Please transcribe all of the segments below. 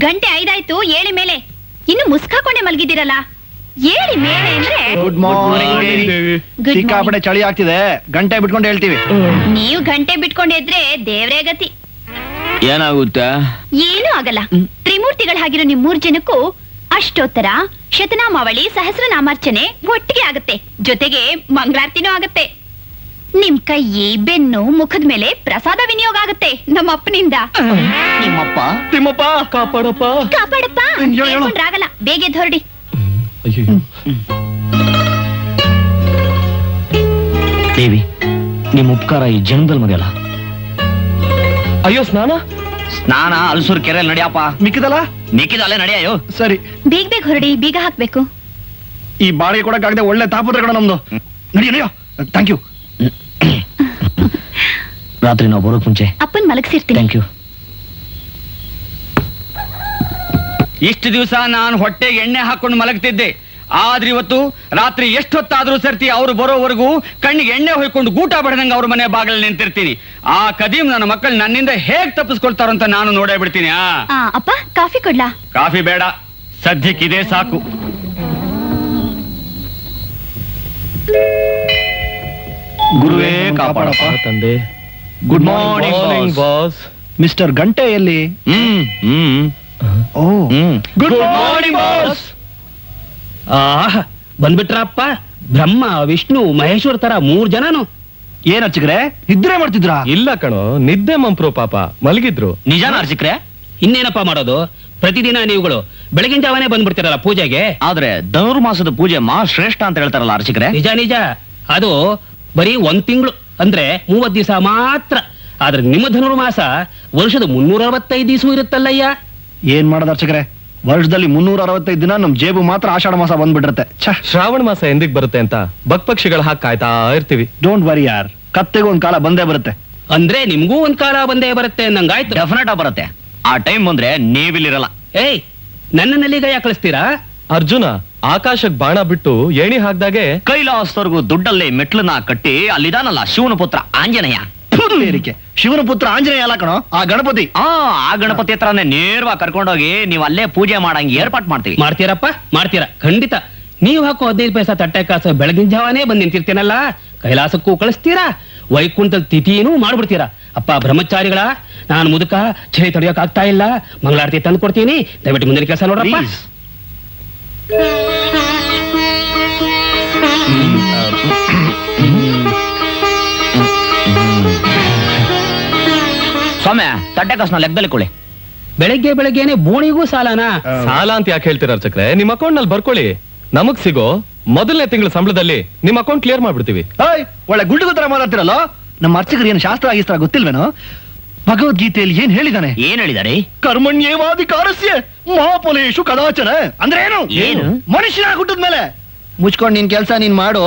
ಗಂಟೆ 5 ಆಯ್ತು, ಏಳಿ ಮೇಲೆ. ಇನ್ನು ಮುಸ್ಕಾಕೊಂಡೆ ಮಲಗಿದ್ದೀರಲ್ಲ, ಏಳಿ ಮೇಲೆ ಅಂದ್ರೆ. Good morning. ಸಿಕ್ಕಾಪಟ್ಟೆ ಚಳಿ ಆಗ್ತಿದೆ, ಗಂಟೆ ಬಿಟ್ಕೊಂಡು ಹೇಳ್ತೀವಿ. ನೀವು ಗಂಟೆ ಬಿಟ್ಕೊಂಡು ಎದ್ರೆ ದೇವ್ರೇ ಗತಿ. ಏನಾಗುತ್ತೆ? ಏನೂ ಆಗಲ್ಲ. ತ್ರಿಮೂರ್ತಿಗಳ ಹಾಗಿರೋ ನಿಮ್ 3 ಜನಕ್ಕೂ ಅಷ್ಟೋತ್ತರ, ಶತನಾಮಾವಳಿ, ಸಹಸ್ರನಾಮಾರ್ಚನೆ ಒಟ್ಟಿಗೆ ಆಗತ್ತೆ. ಜೊತೆಗೆ ಮಂಗಳಾರತಿನೂ ಆಗತ್ತೆ. ನಿಮ್ ಕೈ, ಬೆನ್ನು, ಮುಖದ ಮೇಲೆ ಪ್ರಸಾದ ವಿನಿಯೋಗ ಆಗತ್ತೆ ನಮ್ಮ ಅಪ್ಪನಿಂದ. ತಿಮ್ಮಪ್ಪ ಕಾಪಾಡಪ್ಪ. ಕಾಪಾಡಪ್ಪ ಆಗಲ್ಲ, ಬೇಗ ಎದ್ದು ಹೊರಡಿ. ದೇವಿ, ನಿಮ್ ಉಪಕಾರ ಈ ಜನ್ಮದಲ್ಲಿ ಮರೆಯಲ್ಲ. ಅಯ್ಯೋ, ಸ್ನಾನ ಅಲ್ಸೂರ್ ಕೆರೆ ನಡಿಯಪ್ಪ. ಮಿಕ್ಕಿದಲ್ಲೇ ನಡಿಯೋ. ಸರಿ, ಬೇಗ ಬೇಗ ಹೊರಡಿ, ಬೀಗ ಹಾಕ್ಬೇಕು. ಈ ಬಾಡಿಗೆ ಕೊಡಕ್ಕಾಗದೆ ಒಳ್ಳೆ ತಾಪತ್ರ ಕಣ ನಮ್ದು. ನಡಿಯೋ. Thank you. ರಾತ್ರಿ ನಾವು ಬರೋಕ್ ಮುಂಚೆ ಅಪ್ಪನ್ ಮಲಗಿಸಿರ್ತೀನಿ. Thank you. ಇಷ್ಟು ದಿವಸ ನಾನು ಹೊಟ್ಟೆಗೆ ಎಣ್ಣೆ ಹಾಕೊಂಡು ಮಲಗ್ತಿದ್ದೆ. ಆದ್ರೆ ಇವತ್ತು ರಾತ್ರಿ ಎಷ್ಟೊತ್ತಾದ್ರೂ ಸರ್ತಿ ಅವ್ರು ಬರೋವರೆಗೂ ಕಣ್ಣಿಗೆ ಎಣ್ಣೆ ಹೊಯ್ಕೊಂಡು ಗೂಟ ಬಡದಂಗ ಅವ್ರ ಮನೆ ಬಾಗಿಲಲ್ಲಿ ನಿಂತಿರ್ತೀನಿ. ಆ ಕದೀಮ್ ನನ್ನ ಮಕ್ಕಳು ನನ್ನಿಂದ ಹೇಗ್ ತಪ್ಪಿಸ್ಕೊಳ್ತಾರಂತ ನಾನು ನೋಡೇ ಬಿಡ್ತೀನಿ. ಅಪ್ಪ, ಕಾಫಿ ಕೊಡ್ಲಾ? ಕಾಫಿ ಬೇಡ, ಸದ್ಯಕ್ಕಿದೆ ಸಾಕು. ಗುರುವೇ ಕಾಪಾಡಪ್ಪ. ತಂದೆ. Good morning boss. ಮಿಸ್ಟರ್ ಗಂಟೆ ಎಲ್ಲಿ? Good morning boss. ಬಂದ್ಬಿಟ್ರಪ್ಪ. ಬ್ರಹ್ಮ, ವಿಷ್ಣು, ಮಹೇಶ್ವರ ತರ 3 ಜನನು. ಏನ್ ಅರ್ಚಕ್ರೆ, ನಿದ್ರೆ ಮಾಡ್ತಿದ್ರಾ? ಇಲ್ಲ ಕಣೋ, ನಿದ್ದೆ ಮಂಪ್ರು, ಪಾಪ ಮಲಗಿದ್ರು. ನಿಜಾನ ಅರ್ಚಕ್ರೆ? ಇನ್ನೇನಪ್ಪ ಮಾಡೋದು, ಪ್ರತಿದಿನ ನೀವುಗಳು ಬೆಳಗಿನ ಜಾವನೇ ಬಂದ್ಬಿಡ್ತೀರಲ್ಲ ಪೂಜೆಗೆ. ಆದ್ರೆ ಧನುರ್ಮಾಸದ ಪೂಜೆ ಶ್ರೇಷ್ಠ ಅಂತ ಹೇಳ್ತಾರಲ್ಲ ಅರ್ಚಕ್ರೆ? ನಿಜ ನಿಜ. ಅದು ಬರೀ 1 ತಿಂಗಳು, ಅಂದ್ರೆ 30 ದಿವಸ ಮಾತ್ರ. ಆದ್ರೆ ನಿಮ್ಮ ಧನುರ್ಮಾಸ ವರ್ಷದ 365 ದಿವಸ ಇರುತ್ತಲ್ಲಯ್ಯ. ಏನ್ ಮಾಡೋದು ಅರ್ಚಕ್ರೆ, ವರ್ಷದಲ್ಲಿ 365 ದಿನ ನಮ್ ಜೇಬು ಮಾತ್ರ ಆಷಾಢ ಮಾಸ ಬಂದ್ಬಿಟ್ಟಿರುತ್ತೆ. ಶ್ರಾವಣ ಮಾಸ ಎಂದಿಗ್ ಬರುತ್ತೆ ಅಂತ ಬಕ್ಪಕ್ಷಿಗಳ ಹಾಕಿ ಕಾಯ್ತಾ ಇರ್ತೀವಿ. ಡೋಂಟ್ ವರಿ ಯಾರ್, ಕತ್ತೆಗೂ ಒಂದ್ ಕಾಲ ಬಂದೇ ಬರುತ್ತೆ. ಅಂದ್ರೆ ನಿಮ್ಗೂ ಒಂದ್ ಕಾಲ ಬಂದೇ ಬರುತ್ತೆ ನಂಗಾಯ್ತು. ಡೆಫಿನೆಟ್ ಆಗಿ ಬರುತ್ತೆ. ಆ ಟೈಮ್ ಬಂದ್ರೆ ನೀವಿಲ್ಲಿರಲ್ಲ. ಏಯ್, ನನ್ನನ್ನಲ್ಲಿಗ ಯಾಕೆ ಕಳಿಸ್ತೀರಾ? ಅರ್ಜುನ ಆಕಾಶಕ್ ಬಾಣ ಬಿಟ್ಟು ಏಣಿ ಹಾಕ್ದಾಗೆ ಕೈಲಾಸವರೆಗೂ ದುಡ್ಡಲ್ಲಿ ಮೆಟ್ಲನ್ನ ಕಟ್ಟಿ ಅಲ್ಲಿದಾನಲ್ಲ ಶಿವನ ಪುತ್ರ ಆಂಜನೇಯ. ಶಿವನ ಪುತ್ರ ಆಂಜನೇಯ ಅಲ್ಲ ಕಣೋ, ಆ ಗಣಪತಿ. ಆ ಗಣಪತಿ ಹತ್ರನೇ ನೇರವಾಗಿ ಕರ್ಕೊಂಡೋಗಿ ನೀವು ಅಲ್ಲೇ ಪೂಜೆ ಮಾಡಂಗೆ ಏರ್ಪಾಟ್ ಮಾಡ್ತೀವಿ. ಮಾಡ್ತೀರಪ್ಪ, ಮಾಡ್ತೀರಾ ಖಂಡಿತ. ನೀವು ಹಾಕೋ 15 ಪೈಸಾ ತಟ್ಟೆ ಕಾಸು ಬೆಳಗಿನ ಜಾವನೇ ಬಂದು ನಿಂತಿರ್ತೀನಲ್ಲ, ಕೈಲಾಸಕ್ಕೂ ಕಳಿಸ್ತೀರಾ, ವೈಕುಂಠದ ತಿಥಿನೂ ಮಾಡ್ಬಿಡ್ತೀರಾ. ಅಪ್ಪ ಬ್ರಹ್ಮಚಾರಿಗಳ, ನಾನು ಮುದುಕ, ಚಳಿ ತಡೆಯೋಕ್ ಆಗ್ತಾ ಇಲ್ಲ, ಮಂಗಳಾರತಿ ತಂದು ಕೊಡ್ತೀನಿ, ದಯವಿಟ್ಟು ಮುಂದಿನ ಕೆಲಸ ನೋಡ್ರಪ್ಪ. ಸ್ವಾಮಿ, ತಟ್ಟೆ ಕಾಸನ್ನ ಲೆಕ್ಕದಲ್ಲಿ ಕೊಡಿ. ಬೆಳಗ್ಗೆನೆ ಬೋಣಿಗೂ ಸಾಲನಾ? ಸಾಲ ಅಂತ ಯಾಕೆ ಹೇಳ್ತೀರ ಅರ್ಚಕ್ರೆ? ನಿಮ್ ಅಕೌಂಟ್ ನಲ್ಲಿ ಬರ್ಕೊಳ್ಳಿ. ನಮಗ್ ಸಿಗೋ ಮೊದಲನೇ ತಿಂಗಳ ಸಂಬಳದಲ್ಲಿ ನಿಮ್ ಅಕೌಂಟ್ ಕ್ಲಿಯರ್ ಮಾಡ್ಬಿಡ್ತೀವಿ. ಒಳ್ಳೆ ಗುಡ್ಡು ತರ ಮಾತಾಡ್ತಿರಲ್ಲ. ನಮ್ಮ ಅರ್ಚಕರು ಏನು ಶಾಸ್ತ್ರ ಆಗಿಸ್ತ್ರ ಗೊತ್ತಿಲ್ವೇನೋ? ಭಗವದ್ಗೀತೆಯಲ್ಲಿ ಏನ್ ಹೇಳಿದಾನೆ? ಏನ್ ಹೇಳಿದಾರೆ? ಕರ್ಮಣ್ಯೇವಾಧಿಕಾರಸ್ಯ ಮಹಾಫಲೇಶು ಕದಾಚನ. ಅಂದ್ರೆ ಏನು? ಮನುಷ್ಯನ ಹುಟ್ಟಿದ ಮೇಲೆ ಮುಚ್ಕೊಂಡ್ ನಿನ್ ಕೆಲ್ಸ ನೀನ್ ಮಾಡು,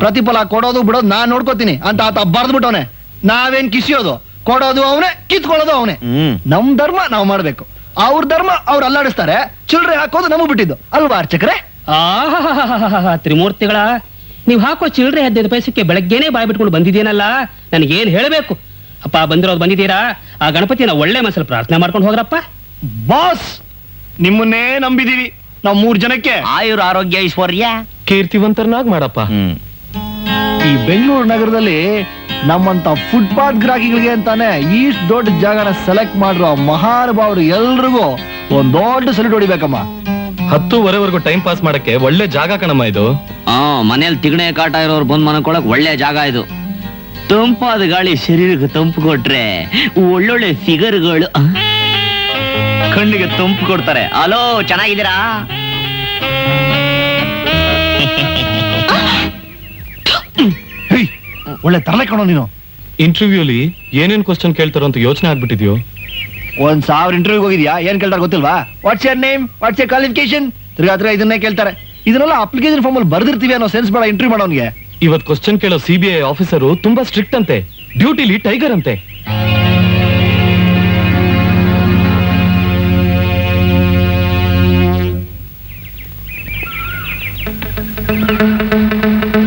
ಪ್ರತಿಫಲ ಕೊಡೋದು ಬಿಡೋದು ನಾನ್ ನೋಡ್ಕೋತೀನಿ ಅಂತ ಆತ ಬರ್ದ್ಬಿಟ್ಟವನೆ. ನಾವೇನ್ ಕಿಸಿಯೋದು, ಕೊಡೋದು ಅವನೇ, ಕಿತ್ಕೊಳ್ಳೋದು ಅವನೇ. ನಮ್ ಧರ್ಮ ನಾವ್ ಮಾಡ್ಬೇಕು, ಅವ್ರ ಧರ್ಮ ಅವ್ರು ಅಲ್ಲಾಡಿಸ್ತಾರೆ. ಚಿಲ್ರೆ ಹಾಕೋದು ನಮಗ್ ಬಿಟ್ಟಿದ್ದು ಅಲ್ವಾ ಅರ್ಚಕ್ರೆ? ತ್ರಿಮೂರ್ತಿಗಳ, ನೀವ್ ಹಾಕೋ ಚಿಲ್ರೆ 15 ಪೈಸಕ್ಕೆ ಬೆಳಗ್ಗೆನೆ ಬಾಯ್ ಬಿಟ್ಕೊಂಡು ಬಂದಿದ್ದೀನಲ್ಲ, ನನಗೇನ್ ಹೇಳ್ಬೇಕು? ಅಪ್ಪ, ಬಂದಿರೋದು ಬಂದಿದ್ದೀರಾ, ಆ ಗಣಪತಿನ ಒಳ್ಳೆ ಮನಸ್ಸಲ್ಲಿ ಪ್ರಾರ್ಥನೆ ಮಾಡ್ಕೊಂಡು ಹೋಗ್ರಪ್ಪ. ಬಾಸ್, ನಿಮ್ಮನ್ನೇ ನಂಬಿದೀವಿ. ನಾವ್ 3 ಜನಕ್ಕೆ ಆಯುರ್ ಆರೋಗ್ಯ ಐಶ್ವರ್ಯ ಕೀರ್ತಿವಂತರನಾಗ್ ಮಾಡಪ್ಪ. ಈ ಬೆಂಗಳೂರು ನಗರದಲ್ಲಿ ನಮ್ಮಂತ ಫುಟ್ಪಾತ್ ಗ್ರಾಹಕಿಗಳಿಗೆ ಅಂತಾನೆ ಇಷ್ಟು ದೊಡ್ಡ ಜಾಗನ ಸೆಲೆಕ್ಟ್ ಮಾಡಿರೋ ಮಹಾನುಭಾವರು ಎಲ್ರಿಗೂ ಒಂದ್ ದೊಡ್ಡ ಸೆಲ್ಯೂಟ್ ಹೊಡಿಬೇಕಮ್ಮ. 10:30ವರೆಗೂ ಟೈಮ್ ಪಾಸ್ ಮಾಡಕ್ಕೆ ಒಳ್ಳೆ ಜಾಗ ಕಣಮ್ಮ ಇದು. ಮನೇಲಿ ತಿಗಣೆ ಕಾಟ ಇರೋರು ಬಂದ್ ಮನ್ಕೊಳಕ್ ಒಳ್ಳೆ ಜಾಗ ಇದು. ತಂಪಾದ ಗಾಳಿ ಶರೀರಕ್ಕೆ ತಂಪು ಕೊಟ್ರೆ ಒಳ್ಳೊಳ್ಳೆ ಫಿಗರ್ಗಳು ಕಣ್ಣಿಗೆ ತಂಪು ಕೊಡ್ತಾರೆ. ಅಲೋ, ಚೆನ್ನಾಗಿದ್ದೀರಾ? ಒಳ್ಳೆ ತರಲೆ ಕಣೋ ನೀನು. ಇಂಟರ್ವ್ಯೂಲಿ ಏನೇನ್ ಕ್ವಶನ್ ಕೇಳ್ತಾರೋ ಅಂತ ಯೋಚನೆ ಆಗ್ಬಿಟ್ಟಿದ್ಯೋ. 1000 ಇಂಟರ್ವ್ಯೂ ಹೋಗಿದ್ಯಾ? ಏನ್ ಕೇಳ್ತಾರೆ ಗೊತ್ತಿಲ್ವಾ? What's your name, what's your qualification, ತಿರ್ಗಾತ್ರ ಇದನ್ನೇ ಕೇಳ್ತಾರೆ. ಇದನ್ನೆಲ್ಲ ಅಪ್ಲಿಕೇಶನ್ ಫಾರ್ಮ್ ಅಲ್ಲಿ ಬರ್ದಿರ್ತೀವಿ ಅನ್ನೋ ಸೆನ್ಸ್ ಬೇಡ ಇಂಟರ್ವ್ಯೂ ಮಾಡೋನ್ಗೆ. ಇವತ್ ಕ್ವಶನ್ ಕೇಳೋ CBI ಆಫೀಸರು ತುಂಬಾ ಸ್ಟ್ರಿಕ್ಟ್ ಅಂತೆ, ಡ್ಯೂಟಿಲಿ ಟೈಗರ್ ಅಂತೆ.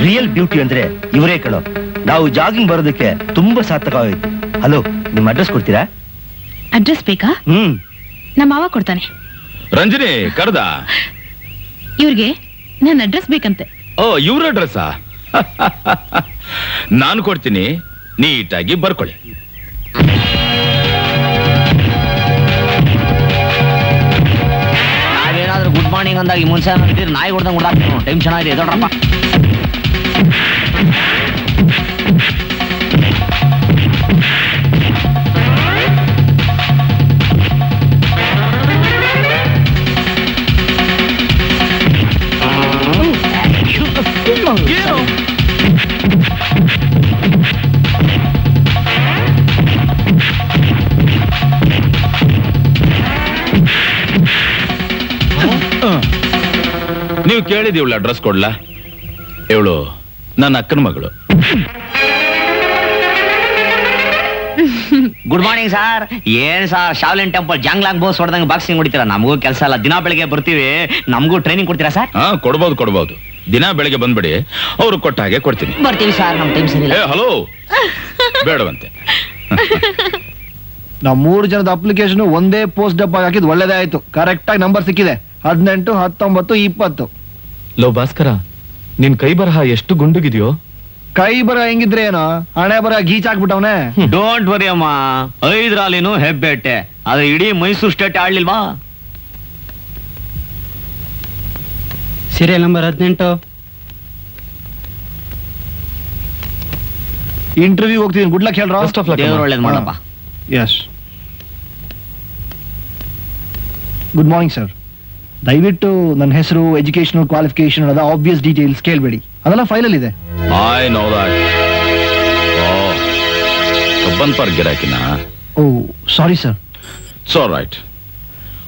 ರಿಯಲ್ ಬ್ಯೂಟಿ ಅಂದ್ರೆ ಇವರೇ ಕಣೋ. ನಾವು ಜಾಗಿಂಗ್ ಬರೋದಕ್ಕೆ ತುಂಬಾ ಸಾರ್ಥಕವಾಯಿತು. ಹಲೋ, ನಿಮ್ ಅಡ್ರೆಸ್ ಕೊಡ್ತೀರಾ? ಅಡ್ರೆಸ್ ಬೇಕಾ? ನಮ್ಮ ಮಾವ ಕೊಡ್ತಾನೆ. ರಂಜನಿ ಕರ್ದ? ಇವ್ರಿಗೆ ನನ್ನ ಅಡ್ರೆಸ್ ಬೇಕಂತೆ. ಓ, ಇವ್ರ ಅಡ್ರೆಸ್ಸಾ? ನಾನು ಕೊಡ್ತೀನಿ, ನೀಟಾಗಿ ಬರ್ಕೊಳ್ಳಿ. ನಾವೇನಾದ್ರೂ ಗುಡ್ ಮಾರ್ನಿಂಗ್ ಅಂದಾಗ ಮುನ್ಸೆ ನಾಯಿ ಹೊಡೆದಂಗ್ ಹೊಡ್ದಾಕ್ತೀವಿ. ಟೈಮ್ ಚೆನ್ನಾಗಿದೆ, ದೊಡ್ಡಪ್ಪ. ನೀವು ಕೇಳಿದೀವಳ ಅಡ್ರೆಸ್ ಕೊಡ್ಲಾ? ಇವಳು ನನ್ನ ಅಕ್ಕನ ಮಗಳು. Good morning sir. ಏನ್ ಸರ್ ಶಾವ್ಲಿನ್ ಟೆಂಪಲ್ ಜಾಂಗ್ಲಾಂಗ್ ಬೋಸ್ ಹೊಡೆದಂಗೆ ಬಾಕ್ಸಿಂಗ್ ಹೊಡಿತೀರಾ? ನಮಗೂ ಕೆಲಸ ಇಲ್ಲ, ದಿನ ಬೆಳಿಗ್ಗೆ ಬರ್ತೀವಿ. ನಮಗೂ ಟ್ರೈನಿಂಗ್ ಕೊಡ್ತೀರಾ ಸರ್? ಹಾ, ಕೊಡ್ಬೋದು. ದಿನ ಬೆಳಗ್ಗೆ ಬಂದ್ಬಿಡಿ, ಅವ್ರು ಕೊಟ್ಟ ಹಾಗೆ ಕೊಡ್ತೀನಿ. ಬರ್ತೀವಿ ಸರ್, ನಮ್ ಟೈಮ್ ಸರಿ ಇಲ್ಲ. ಹಲೋ, ಬೇಡವಂತೆ. ನಾವು 3 ಜನದ ಅಪ್ಲಿಕೇಶನ್ ಒಂದೇ ಪೋಸ್ಟ್ ಡಬ್ಬ ಹಾಕಿದ್ ಒಳ್ಳೇದೇ ಆಯ್ತು. ಕರೆಕ್ಟ್ ಆಗಿ ನಂಬರ್ ಸಿಕ್ಕಿದೆ, 18, 19, 20. ಲೋ ಭಾಸ್ಕರ, ನಿನ್ ಕೈ ಬರಹ ಎಷ್ಟು ಗುಂಡುಗಿದೆಯೋ. ಕೈ ಬರ ಹೆಂಗಿದ್ರೆ ಏನೋ, ಹಣೆ ಬರ ಗೀಚ್ ಹಾಕ್ಬಿಟ್ಟವನೆ. ಡೋಂಟ್ ವರಿ ಅಮ್ಮ, 5 ಹೆಬ್ಬೆಟ್ಟೆ, ಅದು ಇಡೀ ಮೈಸೂರು ಸ್ಟೇಟ್ ಆಡ್ಲಿಲ್ವಾ? Serial number 18. ಇಂಟರ್ವ್ಯೂ ಹೋಗ್ತೀನಿ, ಗುಡ್ ಲಕ್ ಹೇಳ್ರ. ದೇವ್ರು ಒಳ್ಳೇದ್ ಮಾಡಪ್ಪ. ಎಸ್. Good morning sir. ದಯವಿಟ್ಟು ನನ್ನ ಹೆಸರು, ಎಜುಕೇಶನಲ್ ಕ್ವಾಲಿಫಿಕೇಶನ್ ಅದ ಆಬ್ವಿಯಸ್ ಡೀಟೇಲ್ಸ್ ಕೇಳಬೇಡಿ, ಅದೆಲ್ಲ ಫೈಲಲ್ಲಿ ಇದೆ. I know that. Oh, Kabban par girakina. Oh, sorry sir. It's all right.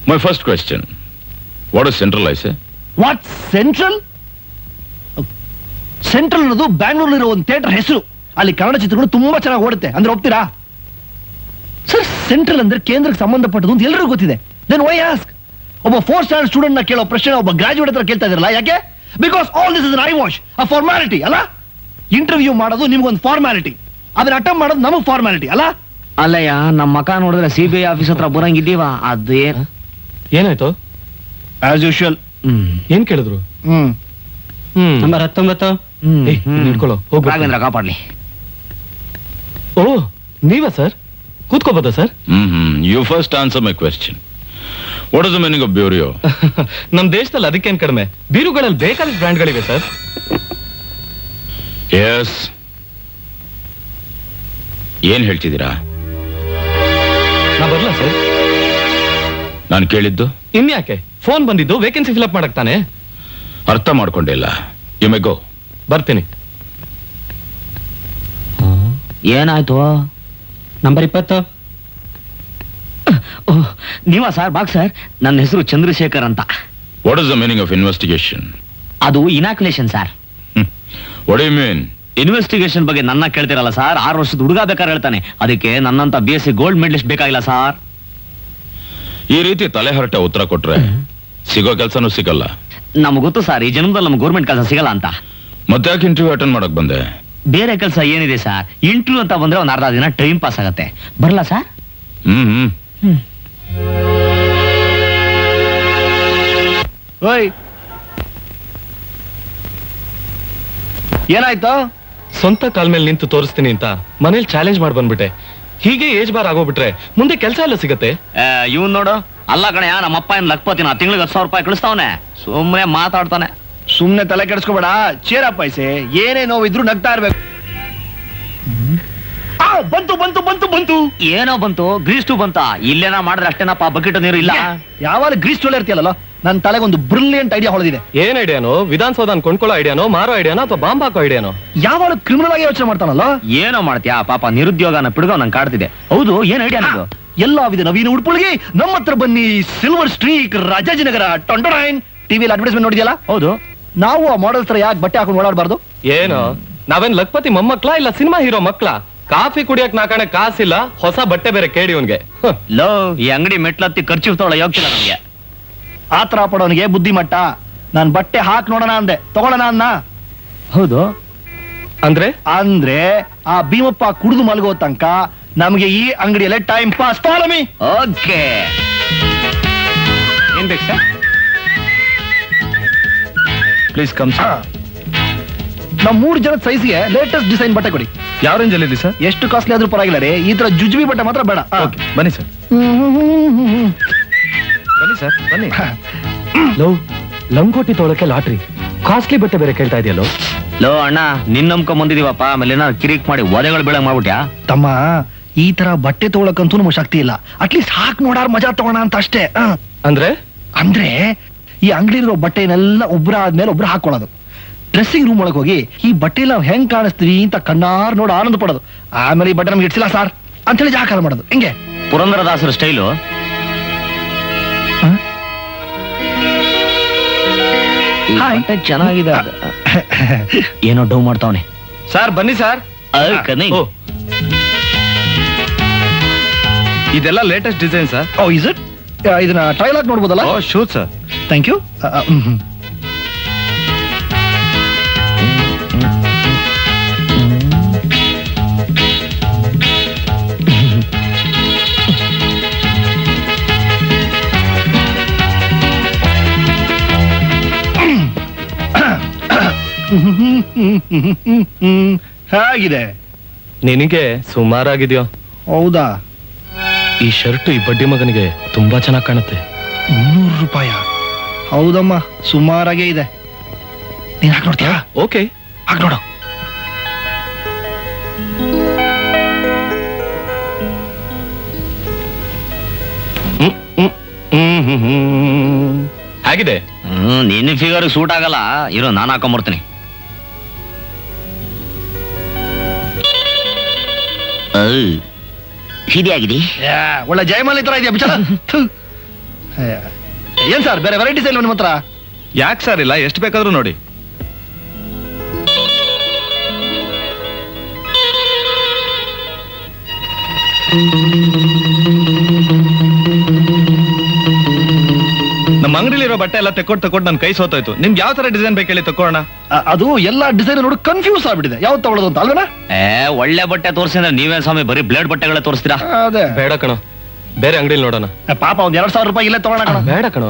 My first question. What is Central, I say? What Central? Central ಅನ್ನೋದು ಬ್ಯಾಂಗ್ಳೂರಲ್ಲಿರೋ ಒಂದು ಥಿಯೇಟರ್ ಹೆಸರು. ಅಲ್ಲಿ ಕನ್ನಡ ಚಿತ್ರಗಳು ತುಂಬಾ ಚೆನ್ನಾಗಿ ಓಡುತ್ತೆ, ಅಂದ್ರೆ ಒಪ್ತೀರಾ? ಸರ್, ಸೆಂಟ್ರಲ್ ಅಂದ್ರೆ ಕೇಂದ್ರಕ್ಕೆ ಸಂಬಂಧಪಟ್ಟದ್ದು ಅಂತ ಎಲ್ಲರಿಗೂ ಗೊತ್ತಿದೆ. Then why ask? ಒಬ್ಬ 4th ಸ್ಟ್ಯಾಂಡರ್ಡ್ ಸ್ಟೂಡೆಂಟ್ ನ ಕೇಳೋ ಪ್ರಶ್ನೆ ಒಬ್ಬ ಗ್ರಾಜುಯೇಟ್ ಹತ್ರ ಕೇಳ್ತಾ ಇದ್ರಲ್ಲ, ಯಾಕೆ? Because all this is I wash, a formality ಅಲ್ಲ? ಇಂಟರ್ವ್ಯೂ ಮಾಡೋದು ನಿಮ್ಗೊಂದು ಫಾರ್ಮಾಲಿಟಿ, ಅದನ್ನ ಅಟೆಂಡ್ ಮಾಡೋದು ನಮಗ್ ಫಾರ್ಮಾಲಿಟಿ ಅಲ್ಲ? ಅಲ್ಲಯ್ಯ, ನಮ್ಮ ಮಕ ನೋಡಿದ್ರೆ CBI ಆಫೀಸ್ ಹತ್ರ ಬರಂಗಿದ್ದೀವ. ಅದು ಏನಾಯ್ತು? As usual. ಏನ್ ಕೇಳಿದ್ರು? ನಂಬರ್ 19. ಇಟ್ಕೊಳ್ಳೋ, ಹೋಗ್ ರಾಘವೇಂದ್ರ ಕಾಪಾಡ್ಲಿ. ಓ, ನೀವಾ ಸರ್? ಕೂತ್ಕೋಬೋದಾ sir? You first answer my question. What is the meaning of bureau? ನಮ್ ದೇಶದಲ್ಲಿ ಅದಕ್ಕೇನ್ ಕಡಿಮೆ, ಬೀರುಗಳಲ್ಲಿ ಬೇಕಾದಷ್ಟು ಬ್ರ್ಯಾಂಡ್ಗಳಿವೆ ಸರ್. Yes. ಏನ್ ಹೇಳ್ತಿದ್ದೀರಾ? ನಾ ಬರ್ಲಾ ಸರ್? ನಾನು ಕೇಳಿದ್ದು ಇನ್ಯಾಕೆ? ಫೋನ್ ಬಂದಿದ್ದು ವೇಕೆನ್ಸಿ ಫಿಲ್ಅಪ್ ಮಾಡಕ್ ತಾನೆ. ಅರ್ಥ ಮಾಡ್ಕೊಂಡಿಲ್ಲ. ಯು ಮೇ ಗೋ. ಬರ್ತೀನಿ. ಏನಾಯ್ತು? ನಂಬರ್ 20. ನೀವಾ ಸರ್? ಬಾಕ್ ಸರ್, ನನ್ನ ಹೆಸರು ಚಂದ್ರಶೇಖರ್ ಅಂತ. What is the meaning of investigation? ಅದು inoculation sir. What do you mean? Investigation ಬಗ್ಗೆ ನನ್ನ ಕೇಳ್ತಿರಲ್ಲ ಸರ್. 6 ವರ್ಷದ ಹುಡುಗ ಬೇಕಾದ್ರೆ ಹೇಳ್ತಾನೆ, ಅದಕ್ಕೆ ನನ್ನಂತ BSc ಗೋಲ್ಡ್ ಮೆಡಲಿಸ್ಟ್ ಬೇಕಾಗಿಲ್ಲ ಸರ್. ಈ ರೀತಿ ತಲೆ ಹರಟೆ ಉತ್ತರ ಕೊಟ್ರೆ ಸಿಗೋ ಕೆಲಸನೂ ಸಿಗಲ್ಲ. ನಮ್ಗೆ ಗೊತ್ತು ಸರ್, ಈ ಜನ್ಮದಲ್ಲಿ ನಮ್ಗೆ ಗೌರ್ಮೆಂಟ್ ಕೆಲಸ ಸಿಗಲ್ಲ ಅಂತ. ಮತ್ತೆ ಯಾಕೆ ಇಂಟರ್ವ್ಯೂ ಅಟೆಂಡ್ ಮಾಡಕ್ ಬಂದೆ? ಬೇರೆ ಕೆಲಸ ಏನಿದೆ ಸರ್? ಇಂಟರ್ವ್ಯೂ ಅಂತ ಬಂದ್ರೆ ಒಂದು ಅರ್ಧ ದಿನ ಟೈಮ್ ಪಾಸ್ ಆಗತ್ತೆ. ಬರಲ್ಲ ಸರ್? ಓಯ್, ಏನಾಯ್ತು? ಸ್ವಂತ ಕಾಲ್ ಮೇಲೆ ನಿಂತು ತೋರಿಸ್ತೀನಿ ಅಂತ ಮನೇಲಿ ಚಾಲೆಂಜ್ ಮಾಡಿ ಬಂದ್ಬಿಟ್ಟೆ. ಹೀಗೆ ಏಜ್ ಬಾರ್ ಆಗೋಗ್ಬಿಟ್ರೆ ಮುಂದೆ ಕೆಲಸ ಎಲ್ಲ ಸಿಗತ್ತೆ. ಇವನ್ ನೋಡು, ಅಲ್ಲ ಕಣಯ್ಯ, ನಮ್ಮಪ್ಪ ಏನ್ ಲಕ್ಪತಿನ ತಿಂಗಳಿಗೆ 10,000 ರೂಪಾಯಿ ಕಳಿಸ್ತಾವನೆ. ಸುಮ್ಮನೆ ಮಾತಾಡ್ತಾನೆ. ಸುಮ್ನೆ ತಲೆ ಕೆಡಿಸ್ಕೋಬೇಡ, ಚೇರ ಪೈಸೆ. ಏನೇ ನೋವಿದ್ರು ನಗ್ತಾ ಇರ್ಬೇಕು. ಬಂತು ಬಂತು ಬಂತು ಬಂತು. ಏನೋ ಬಂತು? ಗ್ರೀಸ್ ಟು ಬಂತ? ಇಲ್ಲೇನ ಮಾಡಿದ್ರೆ ಅಷ್ಟೇನಪ್ಪ, ಬಕೆಟ್ ನೀರು ಇಲ್ಲ. ಯಾವಾಗ ಗ್ರೀಸ್ ಟೂಲ್ ಇರ್ತೀಯಲ್ಲ, ನನ್ನ ತಲೆಗೊಂದು ಬ್ರಿಲಿಯಂಟ್ ಐಡಿಯಾ ಹೊಳೆದಿದೆ. ಏನ್ ಐಡಿಯಾನೋ? ವಿಧಾನಸೌಧ ಕೊಂಡ್ಕೊಳ್ಳೋ ಐಡಿಯಾನೋ, ಮಾರೋ ಐಡಿಯಾನೋ, ಅಥವಾ ಬಾಂಬ್ ಹಾಕೋ ಐಡಿಯಾನೋ? ಯಾವಾಗ ಕ್ರಿಮಿನಲ್ ಆಗಿ ಯೋಚನೆ ಮಾಡ್ತಾನಲ್ಲ. ಏನೋ ಮಾಡ್ತೀಯಾ ಪಾಪ, ನಿರುದ್ಯೋಗನ ಪಿಡ್ಗೋ ನಂಗೆ ಕಾಡ್ತಿದೆ. ಹೌದು, ಏನ್ ಐಡಿಯಾ ನಿಮ್ದು? ಎಲ್ಲ ವಿಧ ನವೀನ ಉಡುಪುಗಳಿಗೆ ನಮ್ಮ ಹತ್ರ ಬನ್ನಿ. ಸಿಲ್ವರ್ ಸ್ಟ್ರೀಕ್, ರಾಜಾಜಿನಗರ, ಟೊಂಡೊರೈನ್. ಟಿವಿಲಿ ಅಡ್ವರ್ಟೈಸ್ಮೆಂಟ್ ನೋಡಿದ್ಯಲ್ಲ? ಹೌದು. ನಾವು ಆ ಮಾಡೆಲ್ಸ್ ತರ ಯಾಕೆ ಬಟ್ಟೆ ಹಾಕೊಂಡು ಓಡಾಡಬಾರ್ದು? ಏನೋ, ನಾವೇನ್ ಲಕ್ಪತಿ ಮೊಮ್ಮಕ್ಳ ಇಲ್ಲ ಸಿನಿಮಾ ಹೀರೋ ಮಕ್ಳ? ಕಾಫಿ ಕುಡಿಯಕ್ ನಾಕಣೆ ಕಾಸಿಲ್ಲ, ಹೊಸ ಬಟ್ಟೆ ಬೇರೆ ಕೇಳಿ ಅವನ್ಗೆ. ಲೋ, ಈ ಅಂಗಡಿ ಮೆಟ್ಲತ್ತಿ ಖರ್ಚು ತಗೊಳ್ಳೋ ಯೋಗ್ತಿಲ್ಲ ನಮ್ಗೆ. ಆತರ ಪಡೋನಿಗೆ ಬುದ್ಧಿ ಮಟ್ಟ. ನಾನ್ ಬಟ್ಟೆ ಹಾಕ್ ನೋಡೋಣ ಅಂದೆ, ತಗೊಳ್ಳೋಣ ಅನ್ನ. ಹೌದು ಅಂದ್ರೆ ಅಂದ್ರೆ ಆ ಭೀಮಪ್ಪ ಕುಡಿದು ಮಲಗೋ ತನಕ ನಮಗೆ ಈ ಅಂಗಡಿಯಲ್ಲೇ time pass. Follow me. Okay. ಏನ್ ಬೇಕು ಸರ್? Please come sir. ನಮ್ 3 ಜನದ ಸೈಜ್ಗೆ ಲೇಟೆಸ್ಟ್ ಡಿಸೈನ್ ಬಟ್ಟೆ ಕೊಡಿ. ಯಾವ ರೇಂಜ್ ಅಲ್ಲಿ ಇದೆ ಸರ್? ಎಷ್ಟು ಕಾಸ್ಟ್ಲಿ ಆದ್ರೂ ಪರವಾಗಿಲ್ಲ ರೀ, ಈ ತರ ಜುಜುಬಿ ಬಟ್ಟೆ ಮಾತ್ರ ಬೇಡ. ಓಕೆ ಬನ್ನಿ ಸರ್. ಬನ್ನಿ ಸರ್ ಬನ್ನಿ. ಲವ್ ಲಂಗೋಟಿ ತೊಳಕ್ಕೆ ಲಾಟ್ರಿ, ಕಾಸ್ಟ್ಲಿ ಬಟ್ಟೆ ಬೇರೆ ಕೇಳ್ತಾ ಇದೆಯಲ್ಲೋ. ಲೋ ಅಣ್ಣ, ನಿನ್ ನಂಬ್ಕೊಂಡ್ ಬಂದಿದೀವಪ್ಪ, ಆಮೇಲೆ ಏನಾದ್ರು ಕಿರಿಕ್ ಮಾಡಿ ಒದೆಗಳು ಬೀಳ ಮಾಡ್ಬಿಟ್ಯಾ? ತಮ್ಮ, ಈ ತರ ಬಟ್ಟೆ ತಗೊಳಕಂತೂ ನಮ್ಗೆ ಶಕ್ತಿ ಇಲ್ಲ. ಅಟ್ಲೀಸ್ಟ್ ಹಾಕ್ ನೋಡಾರ್ ಮಜಾ ತಗೋಣ ಅಂತ ಅಷ್ಟೇ. ಅಂದ್ರೆ ಈ ಅಂಗಡಿಲಿರೋ ಬಟ್ಟೆನೆಲ್ಲ ಒಬ್ರ ಆದ್ಮೇಲೆ ಒಬ್ರು ಹಾಕೊಳ್ಳೋದು, ಡ್ರೆಸ್ಸಿಂಗ್ ರೂಮ್ ಒಳಗೆ ಹೋಗಿ ಈ ಬಟ್ಟೆ ನಾವು ಹೆಂಗ್ ಕಾಣಿಸ್ತೀವಿ ಅಂತ ಕಣ್ಣಾರ್ ನೋಡಿ ಆನಂದ ಪಡೋದು, ಆಮೇಲೆ ಈ ಬಟ್ಟೆ ನಮ್ಗೆ ಇಡ್ಸಿಲ್ಲ ಸಾರ್ ಅಂತೇಳಿ ಜಾಕಾರ ಮಾಡೋದು. ಹೆಂಗೆ ಪುರಂದರದಾಸರ ಸ್ಟೈಲು. ಚೆನ್ನಾಗಿದೆ. ಏನೋ ಡೌ ಮಾಡ್ತಾವನೆ. ಸರ್ ಬನ್ನಿ ಸರ್. ಇದೆಲ್ಲ latest design sir. Oh is it? ಇದನ್ನ ಟ್ರೈಲ್ ಆಗಿ ನೋಡ್ಬೋದಲ್ಲ? Oh sure sir. Thank you. ಹೇಗಿದೆ? ನಿನಗೆ ಸುಮಾರಾಗಿದೆಯೋ? ಹೌದಾ? ಈ ಶರ್ಟ್ ಈ ಬಡ್ಡಿ ಮಗನಿಗೆ ತುಂಬಾ ಚೆನ್ನಾಗಿ ಕಾಣುತ್ತೆ. 300 ರೂಪಾಯ? ಹೌದಮ್ಮ, ಸುಮಾರಾಗೇ ಇದೆ. ನೀನ್ ಹಾಕಿ ನೋಡ್ತೀಯಾ? ಓಕೆ ಹಾಕಿ ನೋಡು. ಹೇಗಿದೆ? ನಿನ್ನ ಫಿಗರ್ ಸೂಟ್ ಆಗಲ್ಲ, ಇರೋ ನಾನು ಹಾಕೊಂಡ್ಬರ್ತೀನಿ. ಹಿಡಿಯಾಗಿದೆ. ಒಳ್ಳೆ ಜಯಮಾಲಿ ತರ ಇದೆಯಾ ಬಿಚಾರ. ಏನ್ ಸರ್ ಬೇರೆ ವೆರೈಟೀಸ್ ಇಲ್ಲ ನಿಮ್ಮ ಹತ್ರ? ಯಾಕೆ ಸರ್ ಇಲ್ಲ, ಎಷ್ಟು ಬೇಕಾದ್ರೂ ನೋಡಿ. ನಮ್ಮ ಅಂಗಡಿಲಿರೋ ಬಟ್ಟೆ ಎಲ್ಲ ತೆಕ್ಕೊಟ್ಟು ನನ್ ಕೈ ಸೋತಾಯ್ತು. ನಿಮ್ಗೆ ಯಾವ ತರ ಡಿಸೈನ್ ಬೇಕು ಹೇಳಿ ತಕೊಳ್ಳೋಣ. ಅದು ಎಲ್ಲಾ ಡಿಸೈನ್ ನೋಡಿ ಕನ್ಫ್ಯೂಸ್ ಆಗ್ಬಿಟ್ಟಿದೆ, ಯಾವ್ದು ತಗೊಳ್ಳೋದು ಅಂತ ಅಲ್ವೇನಾ? ಒಳ್ಳೆ ಬಟ್ಟೆ ತೋರಿಸಿದ್ರೆ ನೀವೇ ಸ್ವಾಮಿ ಬರೀ ಬ್ಲೇಡ್ ಬಟ್ಟೆಗಳೇ ತೋರಿಸ್ತೀರಾ? ಅದೇ ಬೇಡ ಕಣೋ, ಬೇರೆ ಅಂಗಡಿಲಿ ನೋಡೋಣ. ಪಾಪ ಒಂದ್ 2000 ರೂಪಾಯಿ ಇಲ್ಲೇ ತಗೋಣ ಕಣ. ಬೇಡ ಕಣೋ.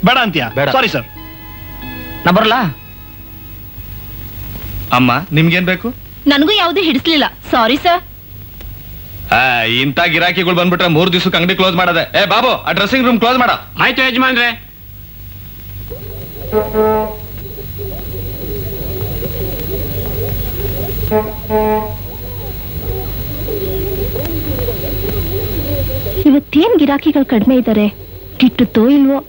ಬೇಡ ಅಂತೀಯಾ? ಬೇಡ. ಸಾರಿ ಸರ್, ನಾ ಬರಲ್ಲ. ಅಮ್ಮ ನಿಮ್ಗೇನ್ ಬೇಕು? ನನಗೂ ಯಾವ್ದು ಹಿಡಿಸ್ಲಿಲ್ಲ, ಸಾರಿ ಸರ್. ಇಂಥ ಗಿರಾಕಿಗಳು ಬಂದ್ಬಿಟ್ರೆ 3 ದಿವಸಕ್ಕೆ ಅಂಗಡಿ ಕ್ಲೋಸ್ ಮಾಡದೆ. ಬಾಬು ಆ ಡ್ರೆಸ್ಸಿಂಗ್ ರೂಮ್ ಕ್ಲೋಸ್ ಮಾಡ. ಆಯ್ತು ಯಜಮಾನ್ರೆ. ಇವತ್ತೇನ್ ಗಿರಾಕಿಗಳು ಕಡಿಮೆ ಇದ್ದಾರೆ, ಗಿಟ್ಟುತ್ತೋ ಇಲ್ವೋ.